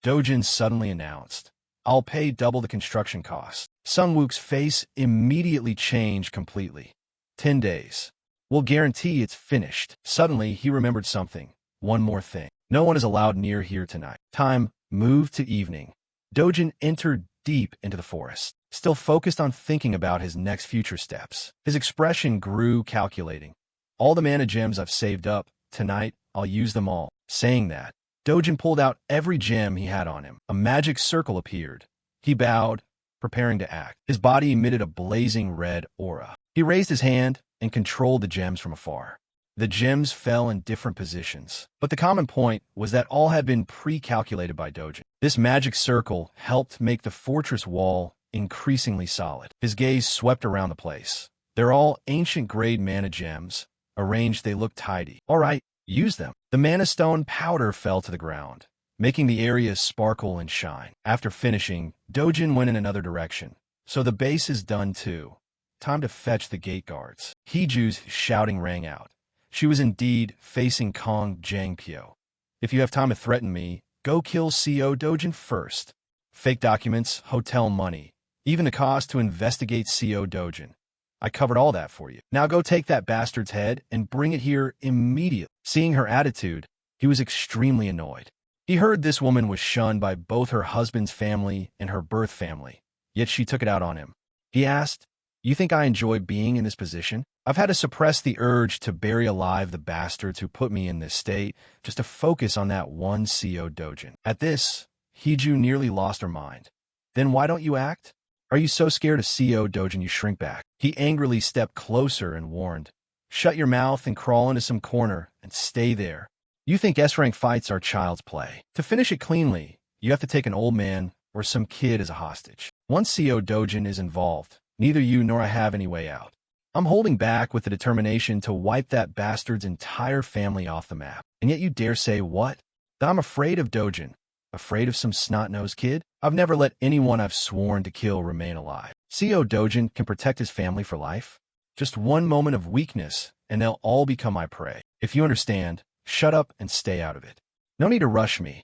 Dojin suddenly announced, I'll pay double the construction cost. Sung-wook's face immediately changed completely. 10 days. We'll guarantee it's finished. Suddenly, he remembered something. One more thing. No one is allowed near here tonight. Time moved to evening. Dojin entered deep into the forest, still focused on thinking about his next future steps. His expression grew calculating. All the mana gems I've saved up, tonight, I'll use them all. Saying that, Dojin pulled out every gem he had on him. A magic circle appeared. He bowed, preparing to act. His body emitted a blazing red aura. He raised his hand and controlled the gems from afar. The gems fell in different positions, but the common point was that all had been pre-calculated by Dojin. This magic circle helped make the fortress wall increasingly solid. His gaze swept around the place. They're all ancient-grade mana gems. Arranged, they look tidy. All right, use them. The mana stone powder fell to the ground, making the area sparkle and shine. After finishing, Dojin went in another direction. So the base is done too. Time to fetch the gate guards. Heeju's shouting rang out. She was indeed facing Kong Jang-pyo. If you have time to threaten me, go kill CEO Dojin first. Fake documents, hotel money, even the cost to investigate CEO Dojin. I covered all that for you. Now go take that bastard's head and bring it here immediately. Seeing her attitude, he was extremely annoyed. He heard this woman was shunned by both her husband's family and her birth family, yet she took it out on him. He asked, you think I enjoy being in this position? I've had to suppress the urge to bury alive the bastards who put me in this state just to focus on that one CEO Dojin. At this, Heeju nearly lost her mind. Then why don't you act? Are you so scared of CEO Dojin you shrink back? He angrily stepped closer and warned, shut your mouth and crawl into some corner and stay there. You think S-rank fights are child's play. To finish it cleanly, you have to take an old man or some kid as a hostage. Once CEO Dojin is involved, neither you nor I have any way out. I'm holding back with the determination to wipe that bastard's entire family off the map. And yet you dare say what? That I'm afraid of Dojin. Afraid of some snot-nosed kid? I've never let anyone I've sworn to kill remain alive. CO Dojin can protect his family for life. Just one moment of weakness, and they'll all become my prey. If you understand, shut up and stay out of it. No need to rush me.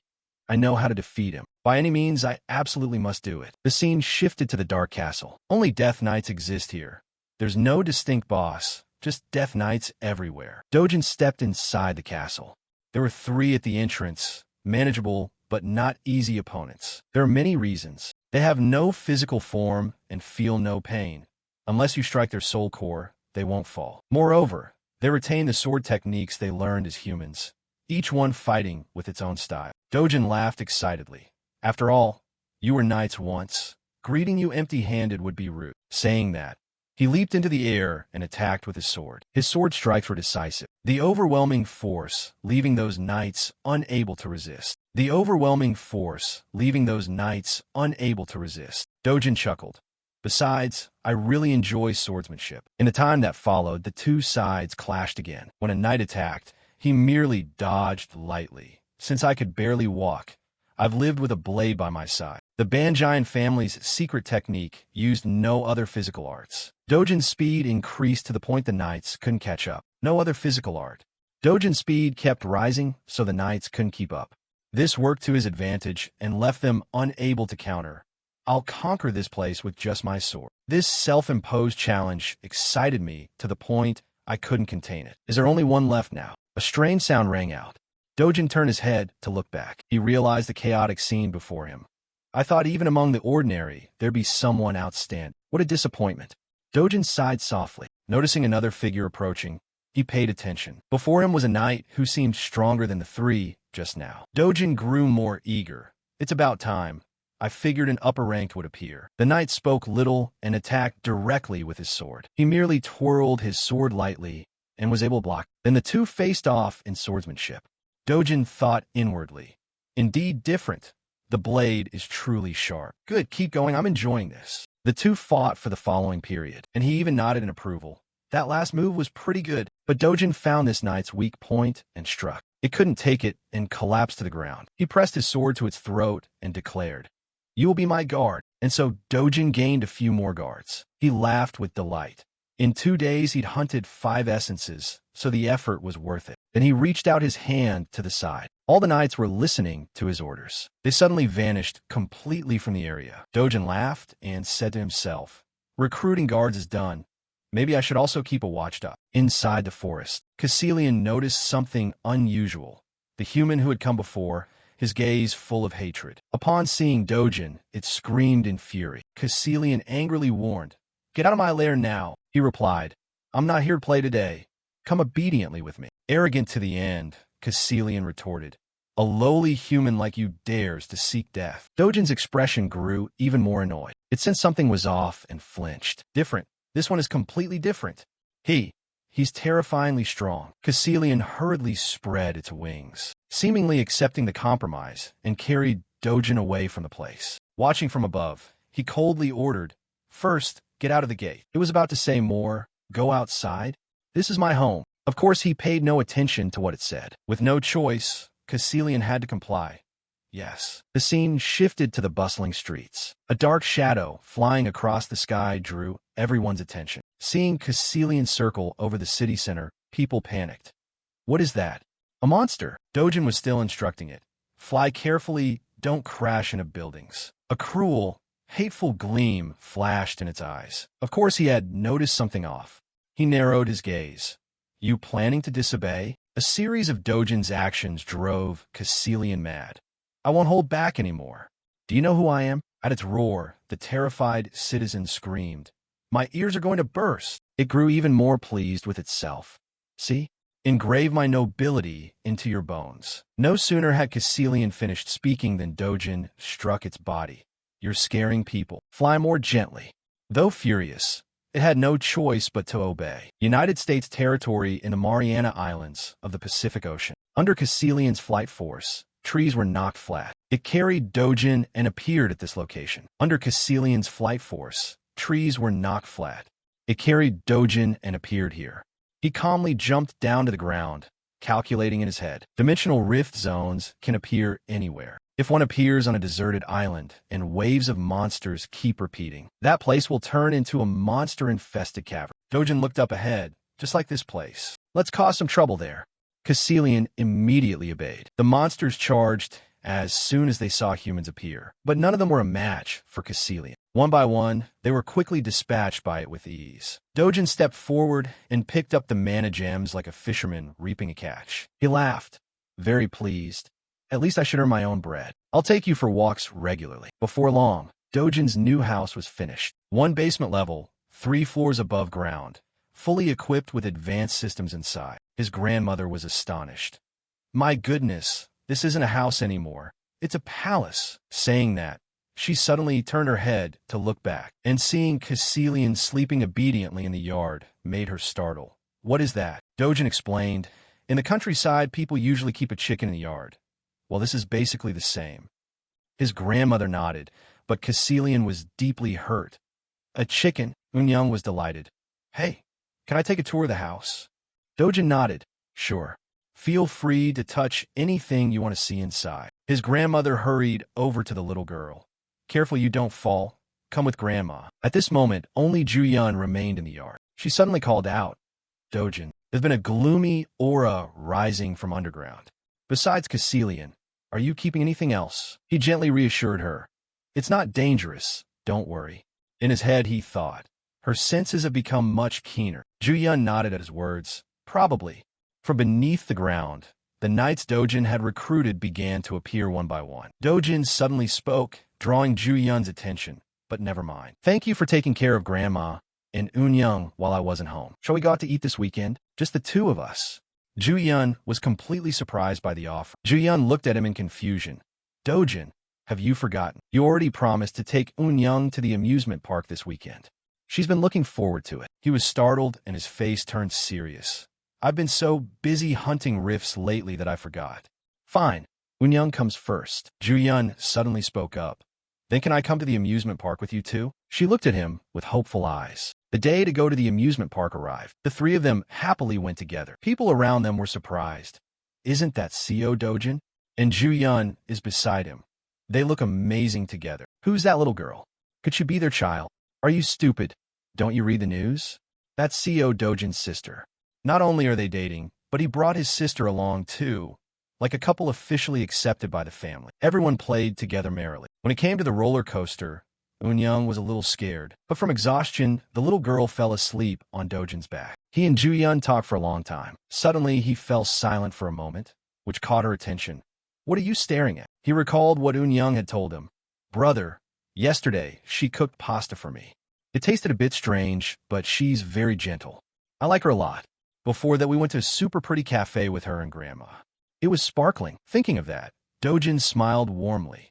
I know how to defeat him. By any means, I absolutely must do it. The scene shifted to the Dark Castle. Only Death Knights exist here. There's no distinct boss, just Death Knights everywhere. Dojin stepped inside the castle. There were 3 at the entrance, manageable but not easy opponents. There are many reasons. They have no physical form and feel no pain. Unless you strike their soul core, they won't fall. Moreover, they retain the sword techniques they learned as humans, each one fighting with its own style. Dojin laughed excitedly. After all, you were knights once. Greeting you empty-handed would be rude. Saying that, he leaped into the air and attacked with his sword. His sword strikes were decisive. The overwhelming force, leaving those knights unable to resist. Dojin chuckled. Besides, I really enjoy swordsmanship. In the time that followed, the 2 sides clashed again. When a knight attacked, he merely dodged lightly. Since I could barely walk, I've lived with a blade by my side. The Banjayan family's secret technique used no other physical arts. Dojin's speed increased to the point the knights couldn't catch up. No other physical art. Dojin's speed kept rising, so the knights couldn't keep up. This worked to his advantage and left them unable to counter. I'll conquer this place with just my sword. This self-imposed challenge excited me to the point I couldn't contain it. Is there only one left now? A strange sound rang out. Dojin turned his head to look back. He realized the chaotic scene before him. I thought even among the ordinary, there'd be someone outstanding. What a disappointment. Dojin sighed softly. Noticing another figure approaching, he paid attention. Before him was a knight who seemed stronger than the 3 just now. Dojin grew more eager. It's about time. I figured an upper rank would appear. The knight spoke little and attacked directly with his sword. He merely twirled his sword lightly and was able to block. Then the 2 faced off in swordsmanship. Dojin thought inwardly. Indeed different. The blade is truly sharp. Good, keep going, I'm enjoying this. The 2 fought for the following period, and he even nodded in approval. That last move was pretty good, but Dojin found this knight's weak point and struck. It couldn't take it and collapsed to the ground. He pressed his sword to its throat and declared, "You will be my guard." And so Dojin gained a few more guards. He laughed with delight. In 2 days he'd hunted 5 essences, so the effort was worth it. Then he reached out his hand to the side. All the knights were listening to his orders. They suddenly vanished completely from the area. Dojin laughed and said to himself, "Recruiting guards is done. Maybe I should also keep a watchdog." Inside the forest, Caecilian noticed something unusual. The human who had come before, his gaze full of hatred. Upon seeing Dojin, it screamed in fury. Caecilian angrily warned, "Get out of my lair now." He replied, "I'm not here to play today. Come obediently with me." Arrogant to the end, Caecilian retorted, "A lowly human like you dares to seek death." Dojin's expression grew even more annoyed. It sensed something was off and flinched. Different. This one is completely different. He's terrifyingly strong. Caecilian hurriedly spread its wings, seemingly accepting the compromise, and carried Dojin away from the place. Watching from above, he coldly ordered, "First, get out of the gate." It was about to say more, "Go outside. This is my home." Of course, he paid no attention to what it said. With no choice, Caecilian had to comply. Yes. The scene shifted to the bustling streets. A dark shadow flying across the sky drew everyone's attention. Seeing Caecilian circle over the city center, people panicked. What is that? A monster. Dojin was still instructing it. Fly carefully, don't crash into buildings. A cruel, hateful gleam flashed in its eyes. Of course he had noticed something off. He narrowed his gaze. You planning to disobey? A series of Dojin's actions drove Caecilian mad. I won't hold back anymore. Do you know who I am? At its roar, the terrified citizen screamed. My ears are going to burst. It grew even more pleased with itself. See? Engrave my nobility into your bones. No sooner had Caecilian finished speaking than Dojin struck its body. You're scaring people. Fly more gently. Though furious, it had no choice but to obey. United States territory in the Mariana Islands of the Pacific Ocean. Under Caecilian's flight force, trees were knocked flat. It carried Dojin and appeared at this location. Under Caecilian's flight force, trees were knocked flat. It carried Dojin and appeared here. He calmly jumped down to the ground, calculating in his head. Dimensional rift zones can appear anywhere. If one appears on a deserted island and waves of monsters keep repeating, that place will turn into a monster-infested cavern. Dojin looked up ahead, just like this place. Let's cause some trouble there. Caecilian immediately obeyed. The monsters charged as soon as they saw humans appear, but none of them were a match for Caecilian. One by one, they were quickly dispatched by it with ease. Dojin stepped forward and picked up the mana gems like a fisherman reaping a catch. He laughed, very pleased. At least I should earn my own bread. I'll take you for walks regularly. Before long, Dojin's new house was finished. One basement level, 3 floors above ground, fully equipped with advanced systems inside. His grandmother was astonished. My goodness, this isn't a house anymore. It's a palace. Saying that, she suddenly turned her head to look back, and seeing Caecilian sleeping obediently in the yard made her startle. What is that? Dojin explained. In the countryside, people usually keep a chicken in the yard. Well, this is basically the same. His grandmother nodded, but Caecilian was deeply hurt. A chicken? Unyoung was delighted. Hey, can I take a tour of the house? Dojin nodded. Sure. Feel free to touch anything you want to see inside. His grandmother hurried over to the little girl. Careful you don't fall. Come with Grandma. At this moment, only Ju-yun remained in the yard. She suddenly called out. Dojin, there's been a gloomy aura rising from underground. Besides Caecilian, are you keeping anything else? He gently reassured her. It's not dangerous, don't worry. In his head he thought. Her senses have become much keener. Ju-yun nodded at his words. Probably. From beneath the ground, the knights Dojin had recruited began to appear one by one. Dojin suddenly spoke, drawing Ju-yun's attention, but never mind. Thank you for taking care of Grandma and Unyoung while I wasn't home. Shall we go out to eat this weekend? Just the two of us. Ju-yun was completely surprised by the offer. Ju-yun looked at him in confusion. Dojin, have you forgotten? You already promised to take Unyoung to the amusement park this weekend. She's been looking forward to it. He was startled and his face turned serious. I've been so busy hunting rifts lately that I forgot. Fine. Unyoung comes first. Ju-yun suddenly spoke up. Then can I come to the amusement park with you too? She looked at him with hopeful eyes. The day to go to the amusement park arrived. The three of them happily went together. People around them were surprised. Isn't that CO Dojin? And Ju-yun is beside him. They look amazing together. Who's that little girl? Could she be their child? Are you stupid? Don't you read the news? That's CO Dojin's sister. Not only are they dating, but he brought his sister along too, like a couple officially accepted by the family. Everyone played together merrily. When it came to the roller coaster, Unyoung was a little scared, but from exhaustion, the little girl fell asleep on Dojin's back. He and Ju-yun talked for a long time. Suddenly, he fell silent for a moment, which caught her attention. What are you staring at? He recalled what Unyoung had told him. Brother, yesterday, she cooked pasta for me. It tasted a bit strange, but she's very gentle. I like her a lot. Before that, we went to a super pretty cafe with her and Grandma. It was sparkling. Thinking of that, Dojin smiled warmly.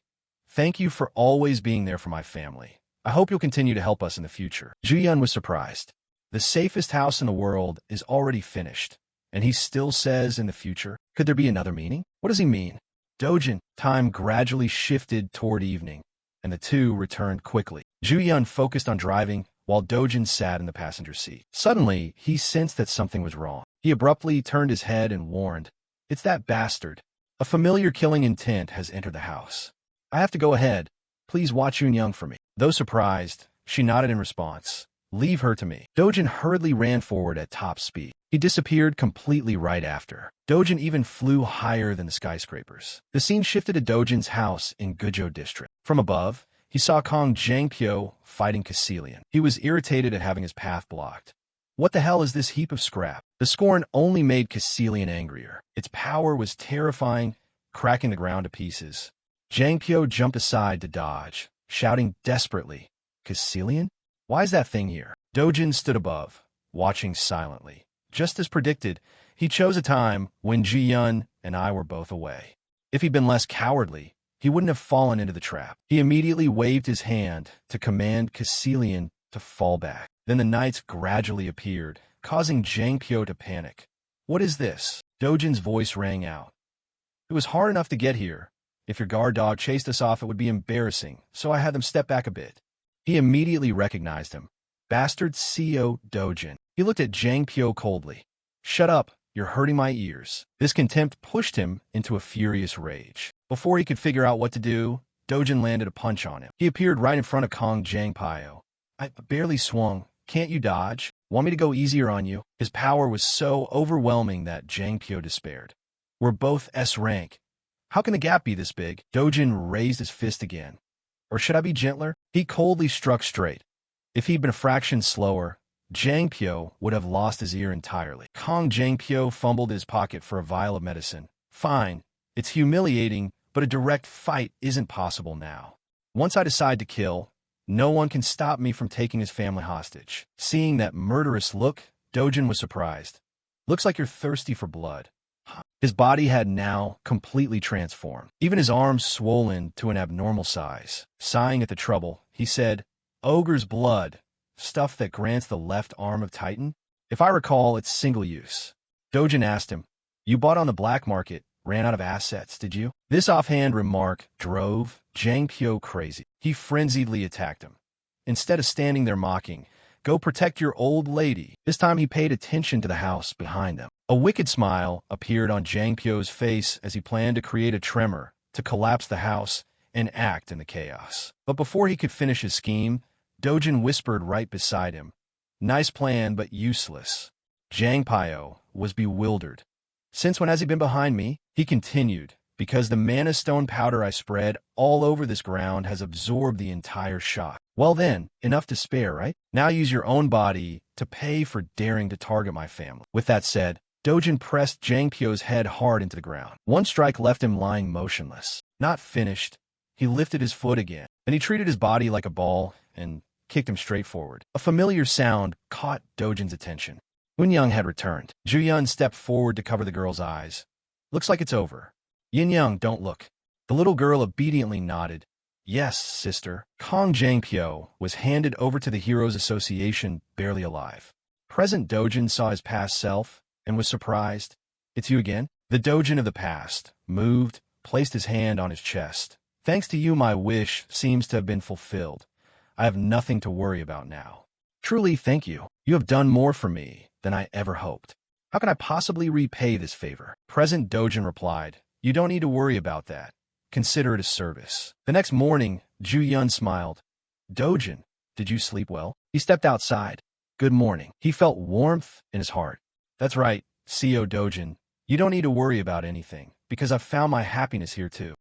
Thank you for always being there for my family. I hope you'll continue to help us in the future. Ju-yun was surprised. The safest house in the world is already finished, and he still says in the future. Could there be another meaning? What does he mean? Dojin, time gradually shifted toward evening, and the two returned quickly. Ju-yun focused on driving, while Dojin sat in the passenger seat. Suddenly, he sensed that something was wrong. He abruptly turned his head and warned, It's that bastard. A familiar killing intent has entered the house. I have to go ahead. Please watch Unyoung for me. Though surprised, she nodded in response. Leave her to me. Dojin hurriedly ran forward at top speed. He disappeared completely right after. Dojin even flew higher than the skyscrapers. The scene shifted to Dojin's house in Gujo district. From above, he saw Kong Jangpyo fighting Caecilian. He was irritated at having his path blocked. What the hell is this heap of scrap? The scorn only made Caecilian angrier. Its power was terrifying, cracking the ground to pieces. Jangpyo jumped aside to dodge, shouting desperately, Caecilian? Why is that thing here? Dojin stood above, watching silently. Just as predicted, he chose a time when Ji-yun and I were both away. If he'd been less cowardly, he wouldn't have fallen into the trap. He immediately waved his hand to command Caecilian to fall back. Then the knights gradually appeared, causing Jangpyo to panic. What is this? Dojin's voice rang out. It was hard enough to get here. If your guard dog chased us off, it would be embarrassing, so I had them step back a bit. He immediately recognized him. Bastard CO Dojin. He looked at Jangpyo coldly. Shut up, you're hurting my ears. This contempt pushed him into a furious rage. Before he could figure out what to do, Dojin landed a punch on him. He appeared right in front of Kong Jangpyo. I barely swung. Can't you dodge? Want me to go easier on you? His power was so overwhelming that Jangpyo despaired. We're both S rank. How can the gap be this big? Dojin raised his fist again. Or should I be gentler? He coldly struck straight. If he'd been a fraction slower, Jangpyo would have lost his ear entirely. Kong Jangpyo fumbled his pocket for a vial of medicine. Fine, it's humiliating, but a direct fight isn't possible now. Once I decide to kill, no one can stop me from taking his family hostage. Seeing that murderous look, Dojin was surprised. Looks like you're thirsty for blood. His body had now completely transformed, even his arms swollen to an abnormal size. Sighing at the trouble, he said, Ogre's blood, stuff that grants the left arm of Titan? If I recall, it's single use. Dojin asked him, You bought on the black market, ran out of assets, did you? This offhand remark drove Jangpyo crazy. He frenziedly attacked him. Instead of standing there mocking, Go protect your old lady. This time he paid attention to the house behind them. A wicked smile appeared on Jangpyo's face as he planned to create a tremor, to collapse the house, and act in the chaos. But before he could finish his scheme, Dojin whispered right beside him, Nice plan, but useless. Jangpyo was bewildered. Since when has he been behind me? He continued, because the mana stone powder I spread all over this ground has absorbed the entire shot. Well then, enough to spare, right? Now use your own body to pay for daring to target my family. With that said, Dojin pressed Jangpyo's head hard into the ground. One strike left him lying motionless. Not finished, he lifted his foot again. Then he treated his body like a ball and kicked him straight forward. A familiar sound caught Dojin's attention. Eunyoung had returned. Ju-Yun stepped forward to cover the girl's eyes. Looks like it's over. Yin-Young, don't look. The little girl obediently nodded. Yes, sister. Kong Jangpyo was handed over to the Heroes Association, barely alive. Present Dojin saw his past self and was surprised. It's you again? The Dojin of the past moved, placed his hand on his chest. Thanks to you, my wish seems to have been fulfilled. I have nothing to worry about now. Truly, thank you. You have done more for me than I ever hoped. How can I possibly repay this favor? Present Dojin replied, You don't need to worry about that. Consider it a service. The next morning, Ju-Yun smiled. Dojin, did you sleep well? He stepped outside. Good morning. He felt warmth in his heart. That's right, CO Dojin. You don't need to worry about anything, because I've found my happiness here too.